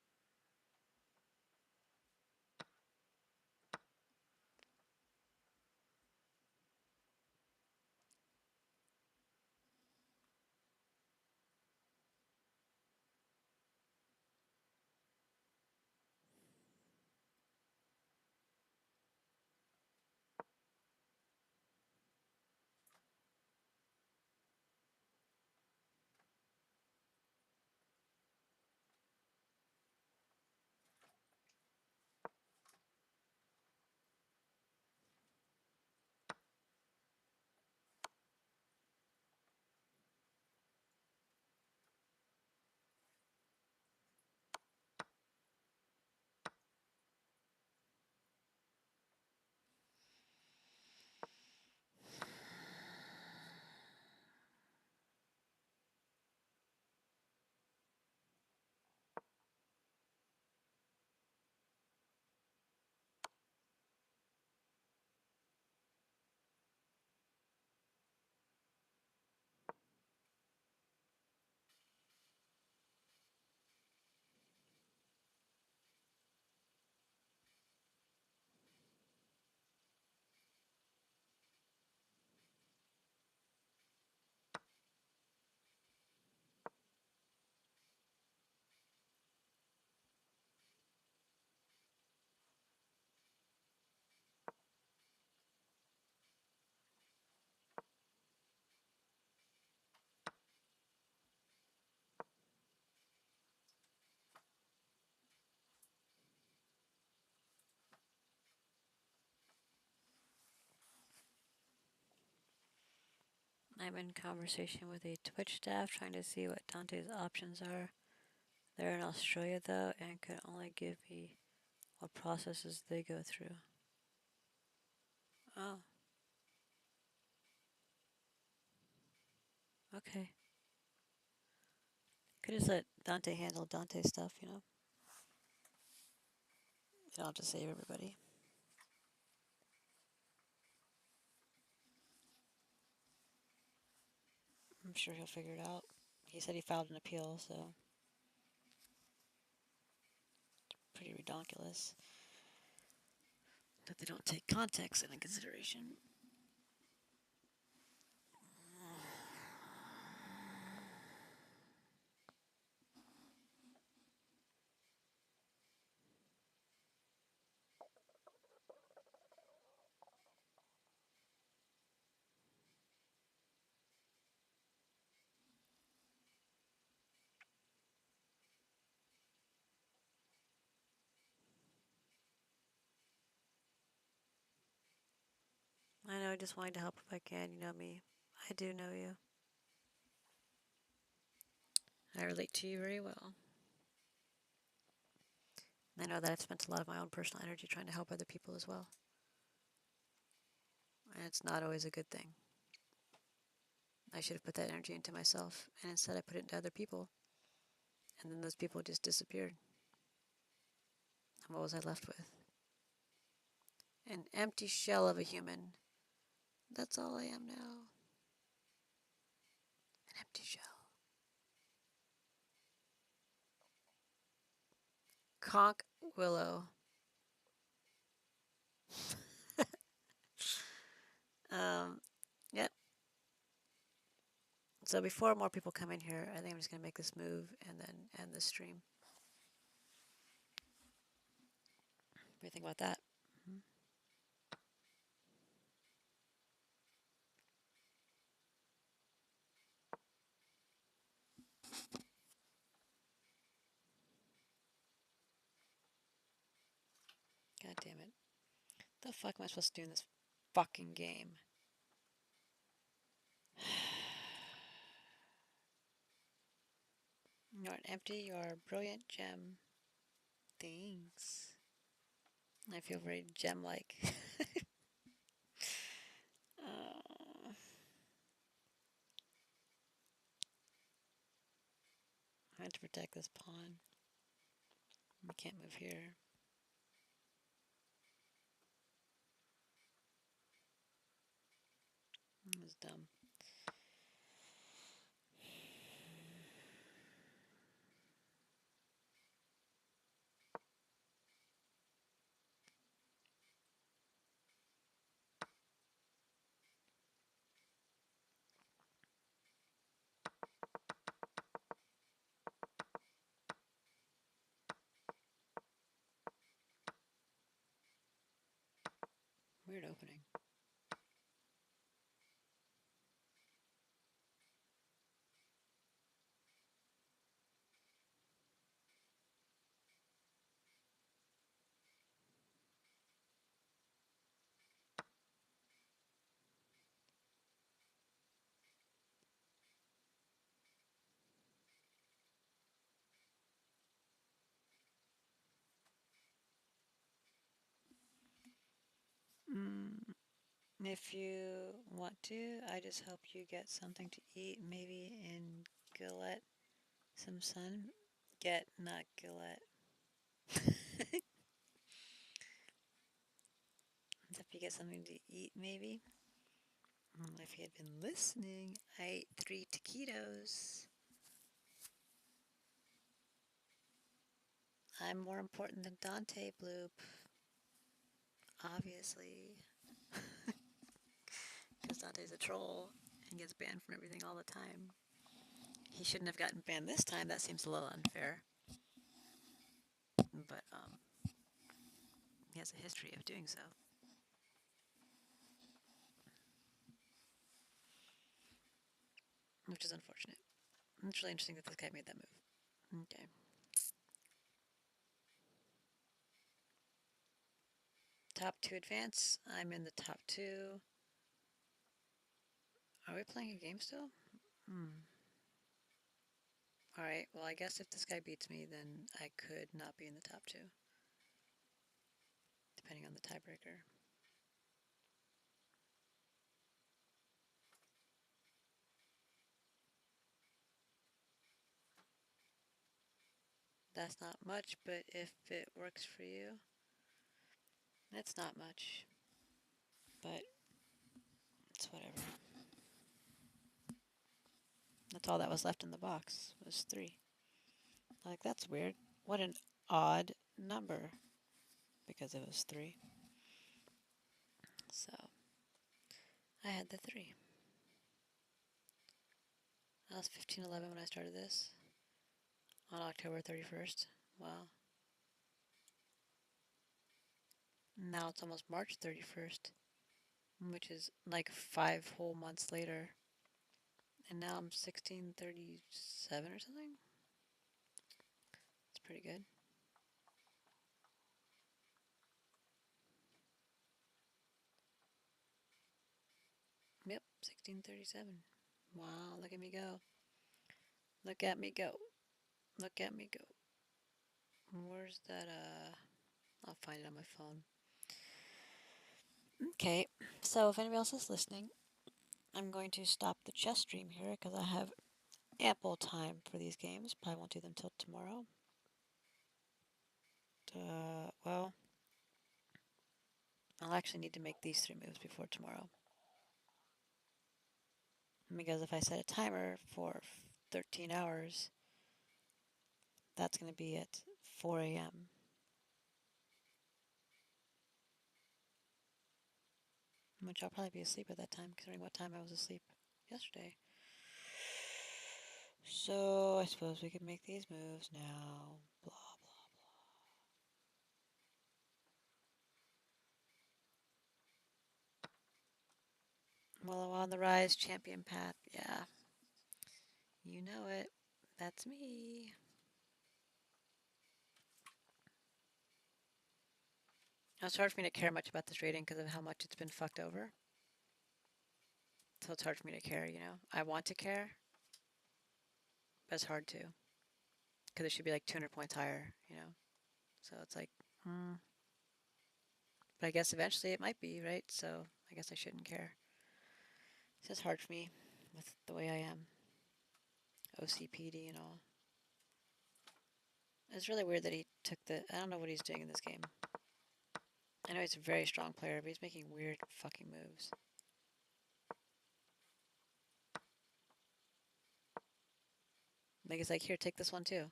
I'm in conversation with a Twitch staff trying to see what Dante's options are. They're in Australia though and could only give me what processes they go through. Oh, okay. Could just let Dante handle Dante stuff, you know? You don't have to save everybody. I'm sure he'll figure it out. He said he filed an appeal, so pretty redonkulous that they don't take context into consideration. just wanting to help if I can. You know me. I do know you. I relate to you very well. I know that I've spent a lot of my own personal energy trying to help other people as well. And it's not always a good thing. I should have put that energy into myself, and instead I put it into other people. And then those people just disappeared. And what was I left with? An empty shell of a human. That's all I am now. An empty shell. Conch Willow. Um, yep. So before more people come in here, I think I'm just going to make this move and then end the stream. What do you think about that? God damn it. The fuck am I supposed to do in this fucking game? You aren't empty, you are a brilliant gem. Thanks. I feel very gem-like. uh, I had to protect this pawn. We can't move here. That was dumb. Weird opening. If you want to, I just help you get something to eat, maybe in Gillette, some sun. Get, not Gillette. Help you get something to eat, maybe. If you had been listening, I ate 3 taquitos. I'm more important than Dante Bloop. Obviously. Because Dante's a troll and gets banned from everything all the time. He shouldn't have gotten banned this time. That seems a little unfair. But, he has a history of doing so. Which is unfortunate. It's really interesting that this guy made that move. Okay. Top 2 advance. I'm in the top 2. Are we playing a game still? Alright, well, I guess if this guy beats me, then I could not be in the top 2. Depending on the tiebreaker. That's not much, but if it works for you, that's not much. But it's whatever. That's all that was left in the box, was 3. Like, that's weird. What an odd number. Because it was 3. So, I had the 3. I was 1511 when I started this. On October 31st. Wow. Now it's almost March 31st. Which is like 5 whole months later. And now I'm 1637 or something? It's pretty good. Yep, 1637. Wow, look at me go. Look at me go. Look at me go. Where's that? I'll find it on my phone. Okay, so if anybody else is listening, I'm going to stop the chess stream here because I have ample time for these games. Probably won't do them till tomorrow. Well, I'll actually need to make these 3 moves before tomorrow. Because if I set a timer for 13 hours, that's going to be at 4 a.m. Which I'll probably be asleep at that time, considering what time I was asleep yesterday. So I suppose we could make these moves now. Blah, blah. Well, I'm on the rise, champion path. Yeah, you know it. That's me. Now, it's hard for me to care much about this rating because of how much it's been fucked over. So it's hard for me to care, you know? I want to care, but it's hard to. Because it should be like 200 points higher, you know? So it's like, But I guess eventually it might be, right? So I guess I shouldn't care. It's just hard for me with the way I am. OCPD and all. It's really weird that he took the. I don't know what he's doing in this game. I know he's a very strong player, but he's making weird fucking moves. Like, it's like, here, take this one too.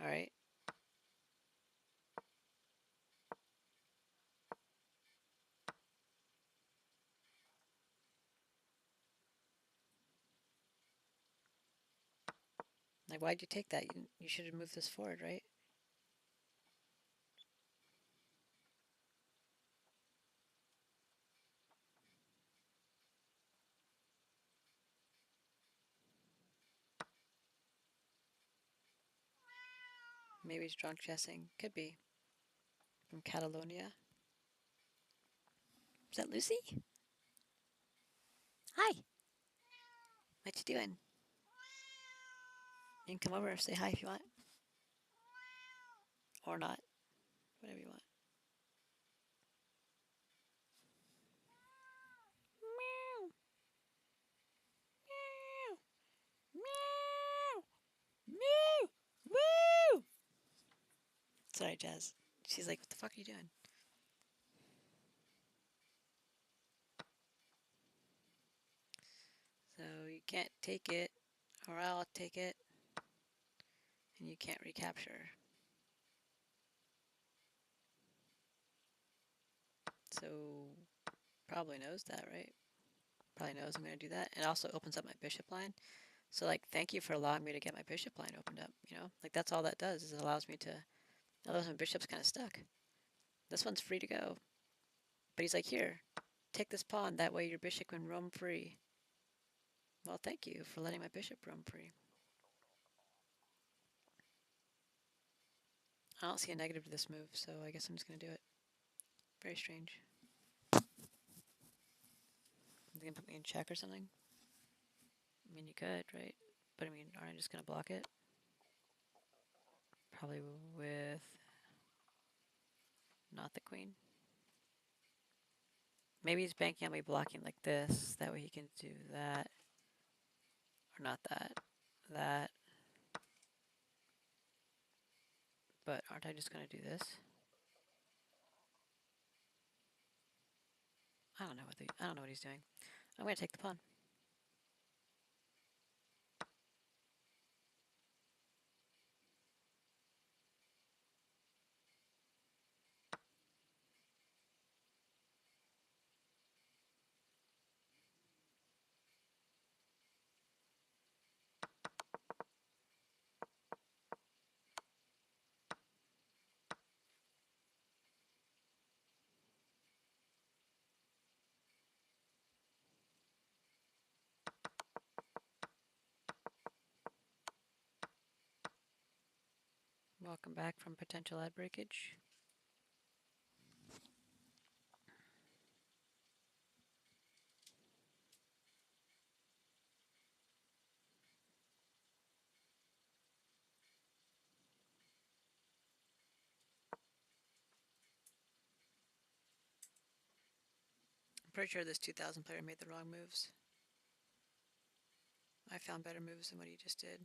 Alright. Like, why'd you take that? You should have moved this forward, right? Maybe he's drunk chessing. Could be. From Catalonia. Is that Lucy? Hi. What you doing? You can come over and say hi if you want. Or not. Whatever you want. Meow. Meow. Meow. Woo! Sorry, Jazz. She's like, what the fuck are you doing? So you can't take it, or I'll take it, and you can't recapture. So probably knows that, right? Probably knows I'm going to do that. It also opens up my bishop line. So, like, thank you for allowing me to get my bishop line opened up, you know? Like, that's all that does, is it allows me to... Otherwise, my bishop's kind of stuck. This one's free to go. But he's like, here, take this pawn. That way your bishop can roam free. Well, thank you for letting my bishop roam free. I don't see a negative to this move, so I guess I'm just going to do it. Very strange. Is he going to put me in check or something? I mean, you could, right? But I mean, aren't I just going to block it? Probably with not the queen. Maybe he's banking on me blocking like this. That way he can do that. Or not that. That. But aren't I just going to do this? I don't know what he's doing. I'm going to take the pawn. Welcome back from potential ad breakage. I'm pretty sure this 2000 player made the wrong moves. I found better moves than what he just did.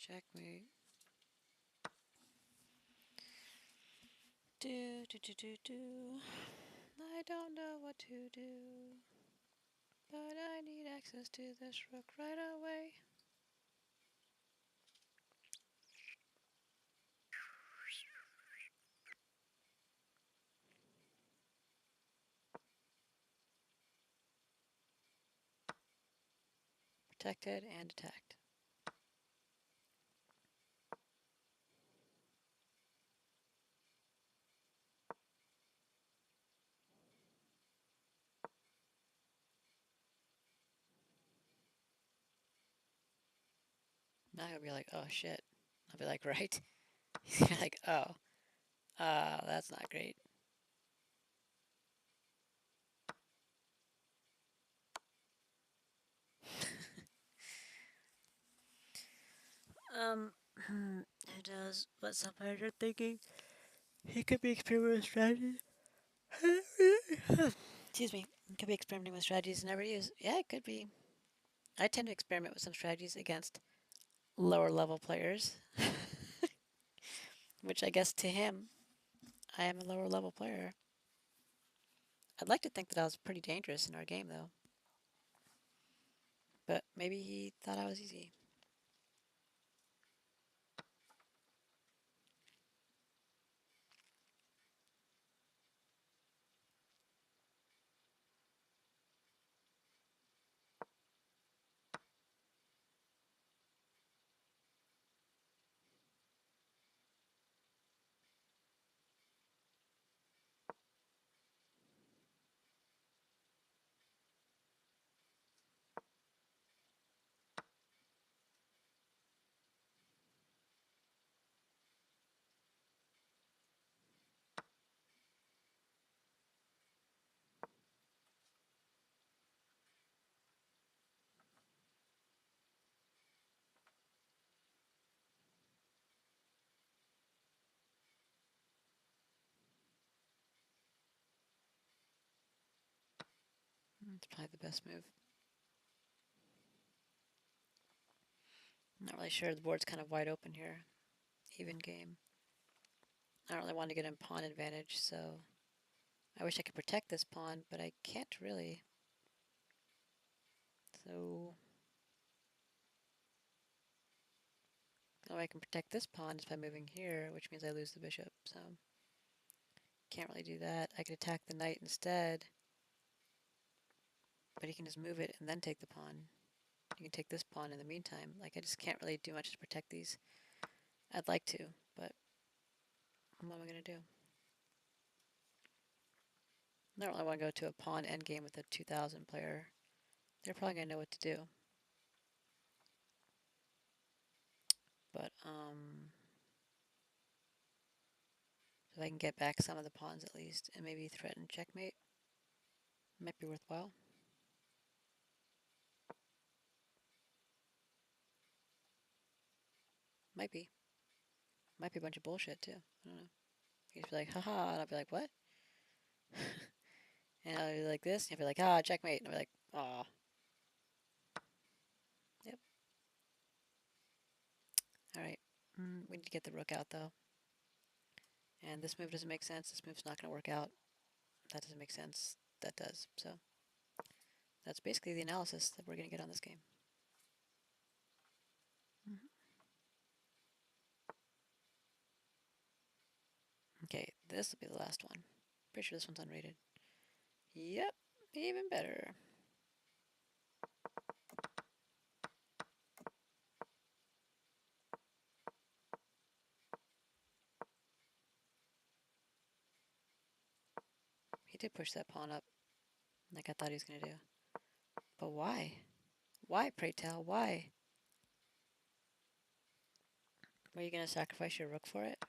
Checkmate. Do. I don't know what to do, but I need access to this rook right away. Protected and attacked. Now he'll be like, oh shit. I'll be like, right? He's gonna be like, oh, that's not great. Um, it does, but some players are thinking he could be experimenting with strategies. Excuse me. He could be experimenting with strategies and never use. Yeah, it could be. I tend to experiment with some strategies against lower level players, which I guess to him, I am a lower level player. I'd like to think that I was pretty dangerous in our game, though. But maybe he thought I was easy. It's probably the best move. I'm not really sure. The board's kind of wide open here. Even game. I don't really want to get in pawn advantage, so I wish I could protect this pawn, but I can't really. So the only way I can protect this pawn is by moving here, which means I lose the bishop. So can't really do that. I could attack the knight instead, but he can just move it and then take the pawn. You can take this pawn in the meantime. Like, I just can't really do much to protect these. I'd like to, but what am I going to do? I don't really want to go to a pawn endgame with a 2000 player. They're probably going to know what to do. But, if I can get back some of the pawns at least, and maybe threaten checkmate, might be worthwhile. Might be. Might be a bunch of bullshit, too. I don't know. He'd be like, haha, and I'll be like, what? And I'll be like this, and he'll be like, ah, checkmate, and I'll be like, aw. Yep. Alright. We need to get the rook out, though. And this move doesn't make sense. This move's not going to work out. that doesn't make sense. That does. So that's basically the analysis that we're going to get on this game. Okay, this will be the last one. Pretty sure this one's unrated. Yep, even better. He did push that pawn up, like I thought he was going to do. But why? Why, pray tell, why? Were you going to sacrifice your rook for it?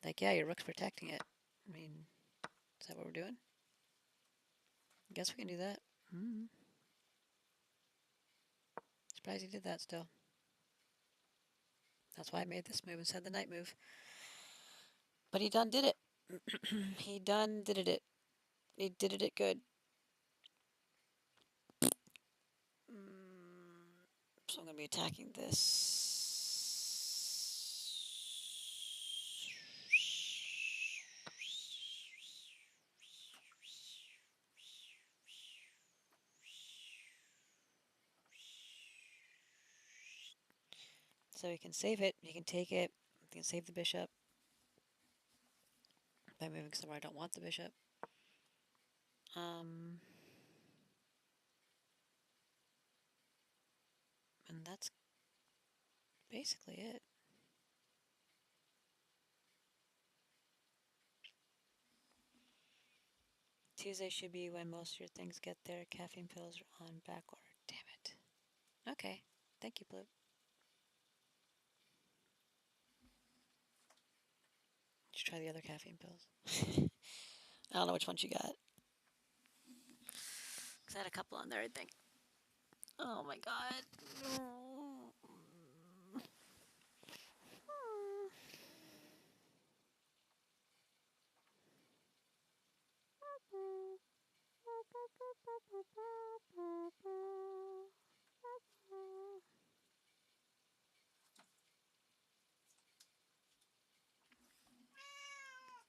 Like, yeah, your rook's protecting it. I mean, is that what we're doing? I guess we can do that. Surprised he did that still. That's why I made this move instead of the knight move. But he done did it. He done did it. He did it good. So I'm going to be attacking this. So he can save it. He can take it. He can save the bishop by moving somewhere I don't want the bishop. And that's basically it. Tuesday should be when most of your things get there. Caffeine pills are on back order. Damn it. Okay. Thank you, Blue. Should try the other caffeine pills. I don't know which ones you got. Because I had a couple on there, I think. Oh my god.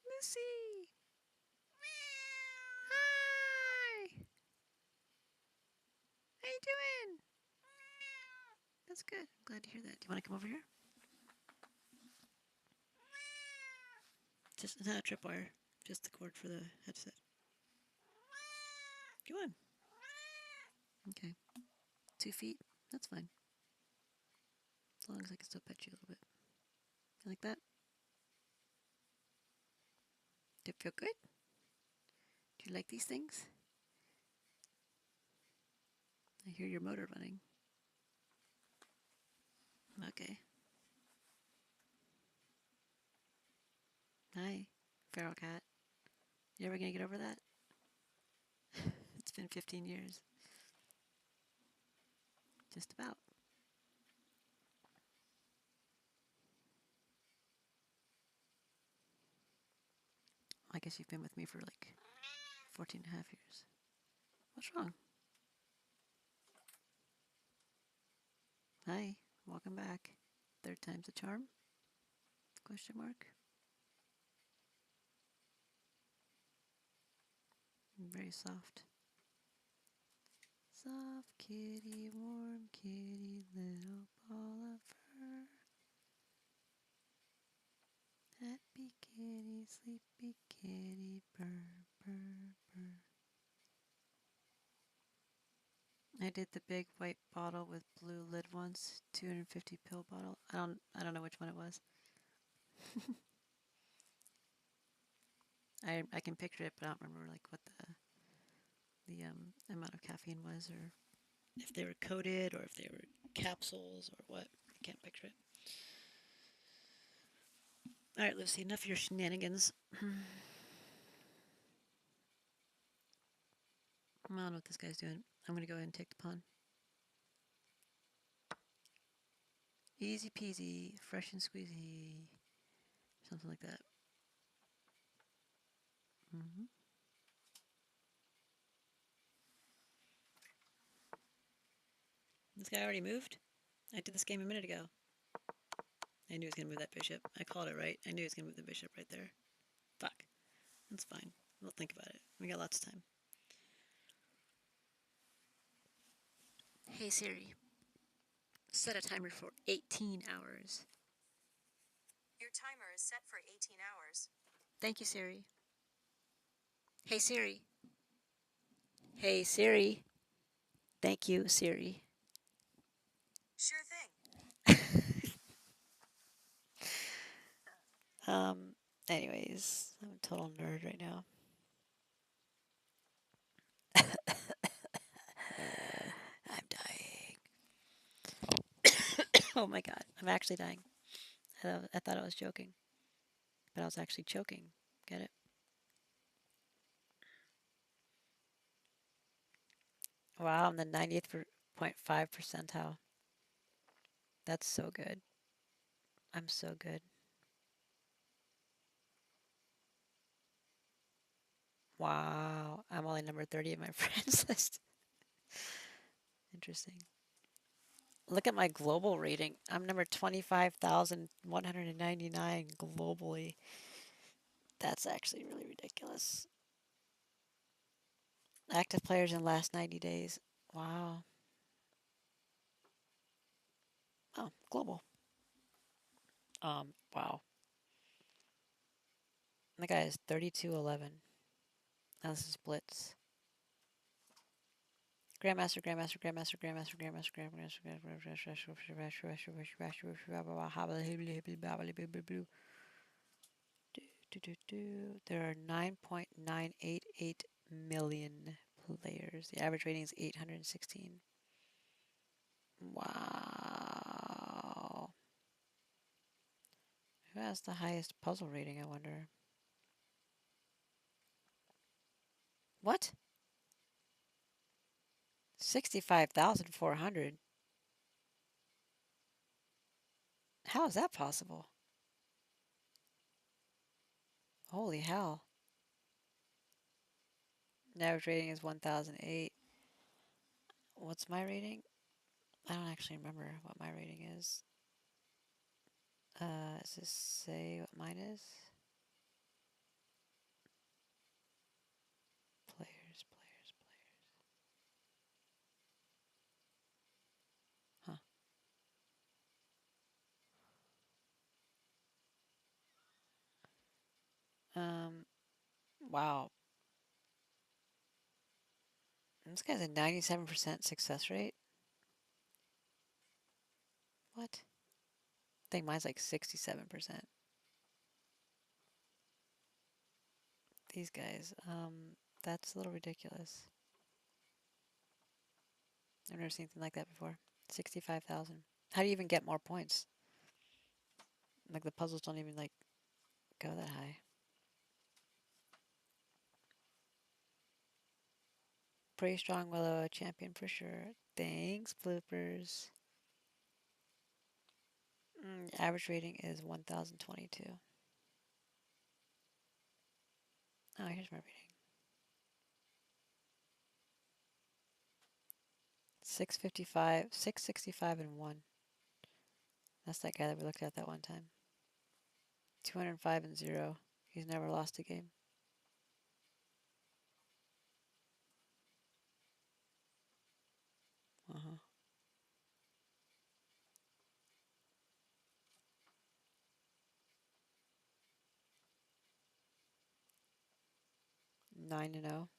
Lucy! Hi! How you doing? That's good. I'm glad to hear that. Do you want to come over here? Just not a tripwire. Just the cord for the headset. Come on. Okay. 2 feet. That's fine. As long as I can still pet you a little bit. You like that? Did it feel good? Do you like these things? I hear your motor running. Okay. Hi, feral cat. You ever gonna get over that? It's been 15 years. Just about. I guess you've been with me for like 14 and a half years. What's wrong? Hi, welcome back. Third time's a charm? Question mark. Very soft. Soft kitty, warm kitty, little ball of fur. Happy kitty, sleepy kitty, purr, purr, purr. I did the big white bottle with blue lid once, 250 pill bottle. I don't know which one it was. I can picture it, but I don't remember like what the amount of caffeine was, or if they were coated, or if they were capsules, or what. I can't picture it. All right, Lucy, enough of your shenanigans. I don't know what this guy's doing. I'm going to go ahead and take the pawn. Easy peasy, fresh and squeezy. Something like that. This guy already moved? I did this game a minute ago. I knew he was going to move that bishop. I called it right. I knew he was going to move the bishop right there. Fuck. That's fine. We'll think about it. We got lots of time. Hey Siri, set a timer for 18 hours. Your timer is set for 18 hours. Thank you, Siri. Hey Siri. Hey Siri. Thank you, Siri. Sure thing. Um, anyways, I'm a total nerd right now. I'm dying. Oh my god, I'm actually dying. I thought I was joking, but I was actually choking. Get it? Wow, I'm the 90th.5 percentile. That's so good. I'm so good. Wow, I'm only number 30 in my friends list. Interesting. Look at my global rating. I'm number 25,199 globally. That's actually really ridiculous. Active players in last 90 days. Wow. Oh, global. Wow. The guy is 3211. Now this is Blitz. Grandmaster, Grandmaster, Grandmaster, Grandmaster, Grandmaster, Grandmaster, Grandmaster. There are 9.988 million players. The average rating is 816. Wow. Who has the highest puzzle rating, I wonder? What? 65,400. How is that possible? Holy hell. The average rating is 1,008. What's my rating? I don't actually remember what my rating is. Does this say what mine is? Players, players, players. Huh. Wow. This guy's a 97% success rate. What? I think mine's like 67%. These guys, that's a little ridiculous. I've never seen anything like that before. 65,000. How do you even get more points? Like the puzzles don't even like go that high. Pretty strong Willow, champion for sure. Thanks, bloopers. Average rating is 1,022. Oh, here's my rating. 655, 665 and 1. That's that guy that we looked at that one time. 205 and 0. He's never lost a game. Uh-huh. 9 and 0.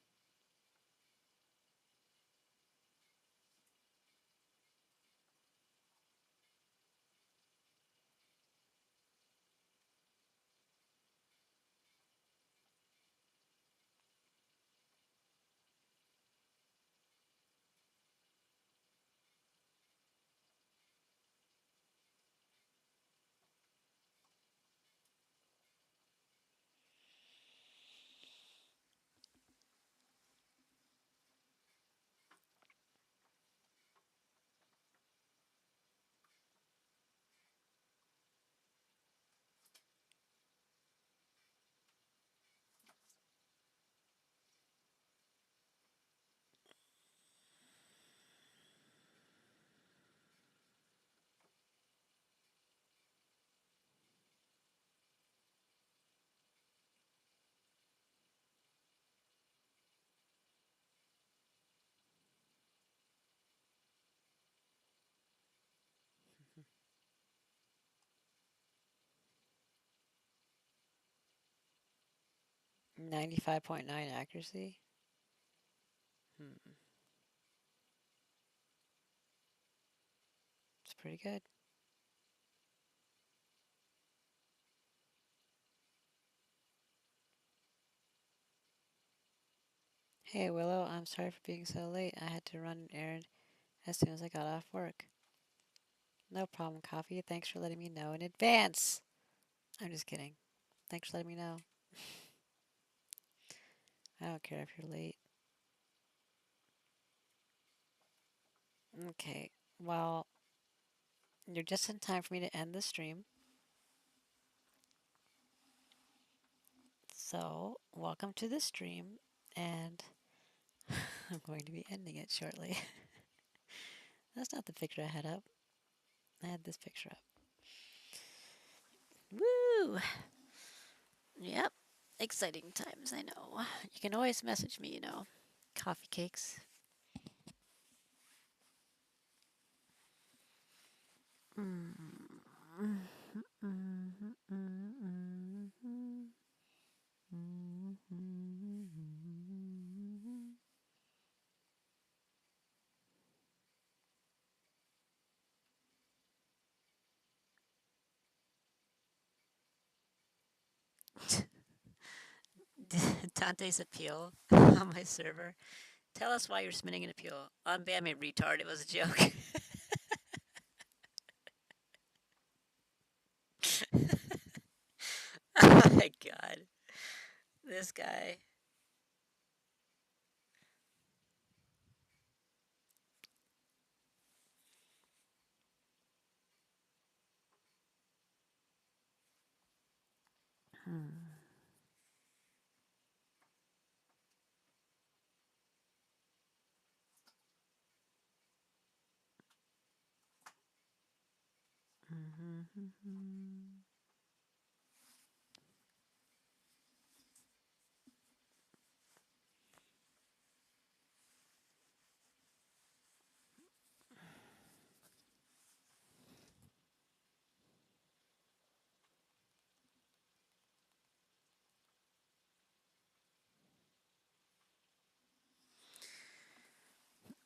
95.9 accuracy. Hmm. It's pretty good. Hey Willow, I'm sorry for being so late. I had to run an errand as soon as I got off work. No problem, Coffee. Thanks for letting me know in advance. I'm just kidding. Thanks for letting me know. I don't care if you're late. Okay, well, you're just in time for me to end the stream. So, welcome to the stream, and I'm going to be ending it shortly. That's not the picture I had up. I had this picture up. Woo! Yep. Exciting times, I know. You can always message me, Coffee cakes. Dante's appeal on my server. Tell us why you're submitting an appeal. Unban me, retard. It was a joke. Oh my god. This guy.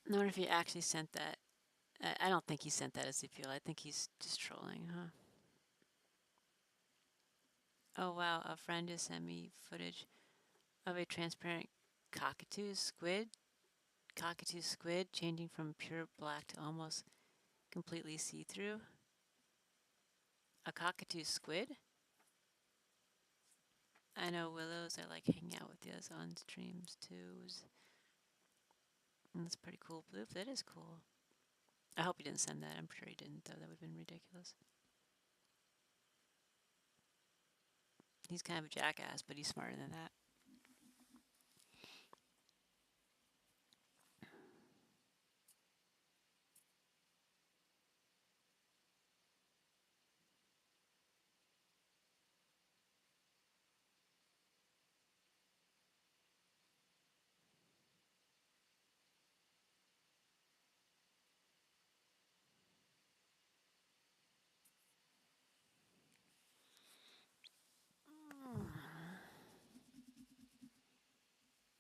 I wonder if he actually sent that. I don't think he sent that as appeal. I think he's just trolling, huh? Oh wow, a friend just sent me footage of a transparent cockatoo squid changing from pure black to almost completely see-through. A cockatoo squid? I know Willows. I like hanging out with those on streams too. And that's pretty cool. Bloof, that is cool. I hope he didn't send that. I'm sure he didn't, though. That would have been ridiculous. He's kind of a jackass, but he's smarter than that.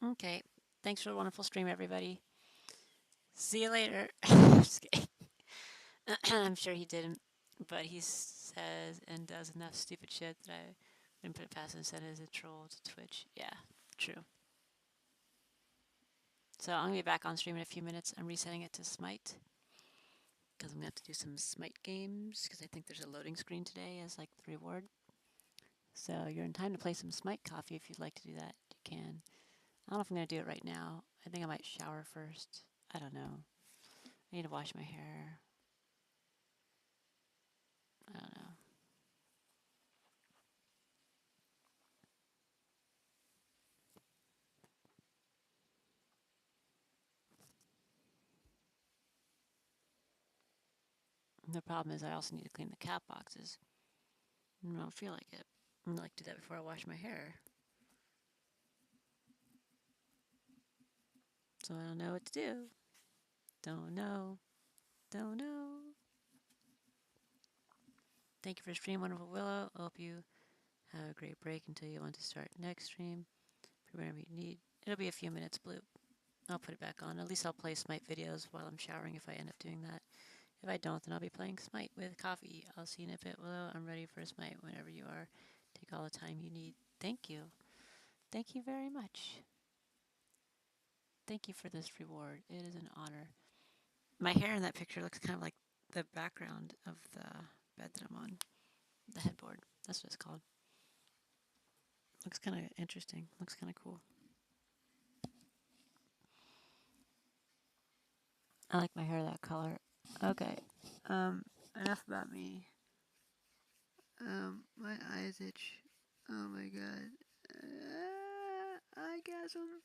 Okay. Thanks for the wonderful stream, everybody. See you later. Just kidding. I'm sure he didn't, but he says and does enough stupid shit that I wouldn't put it past him and said it as a troll to Twitch. Yeah, true. So I'm going to be back on stream in a few minutes. I'm resetting it to Smite because I'm going to have to do some Smite games because I think there's a loading screen today as like the reward. So you're in time to play some Smite Coffee if you'd like to do that. You can. I don't know if I'm going to do it right now. I think I might shower first. I don't know. I need to wash my hair. I don't know. The problem is I also need to clean the cat boxes. I don't feel like it. I'd like to do that before I wash my hair. So I don't know what to do. Don't know. Don't know. Thank you for stream, wonderful Willow. I hope you have a great break until you want to start next stream. whatever you need. It'll be a few minutes, Bloop. I'll put it back on. At least I'll play Smite videos while I'm showering if I end up doing that. If I don't, then I'll be playing Smite with coffee. I'll see you in a bit, Willow. I'm ready for Smite whenever you are. Take all the time you need. Thank you. Thank you very much. Thank you for this reward. It is an honor. My hair in that picture looks kind of like the background of the bed that I'm on. The headboard. That's what it's called. Looks kind of interesting. Looks kind of cool. I like my hair that color. Okay. Enough about me. My eyes itch. Oh my god. Orgasm.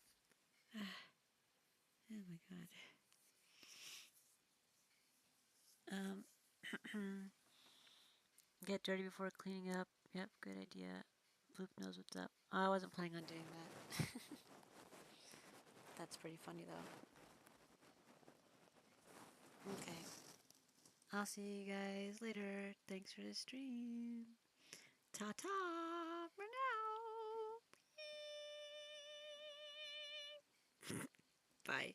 Oh my god. Get dirty before cleaning up. Yep, good idea. Bloop knows what's up. I wasn't planning on doing that. That's pretty funny though. Okay. I'll see you guys later. Thanks for the stream. Ta ta for now. Bye.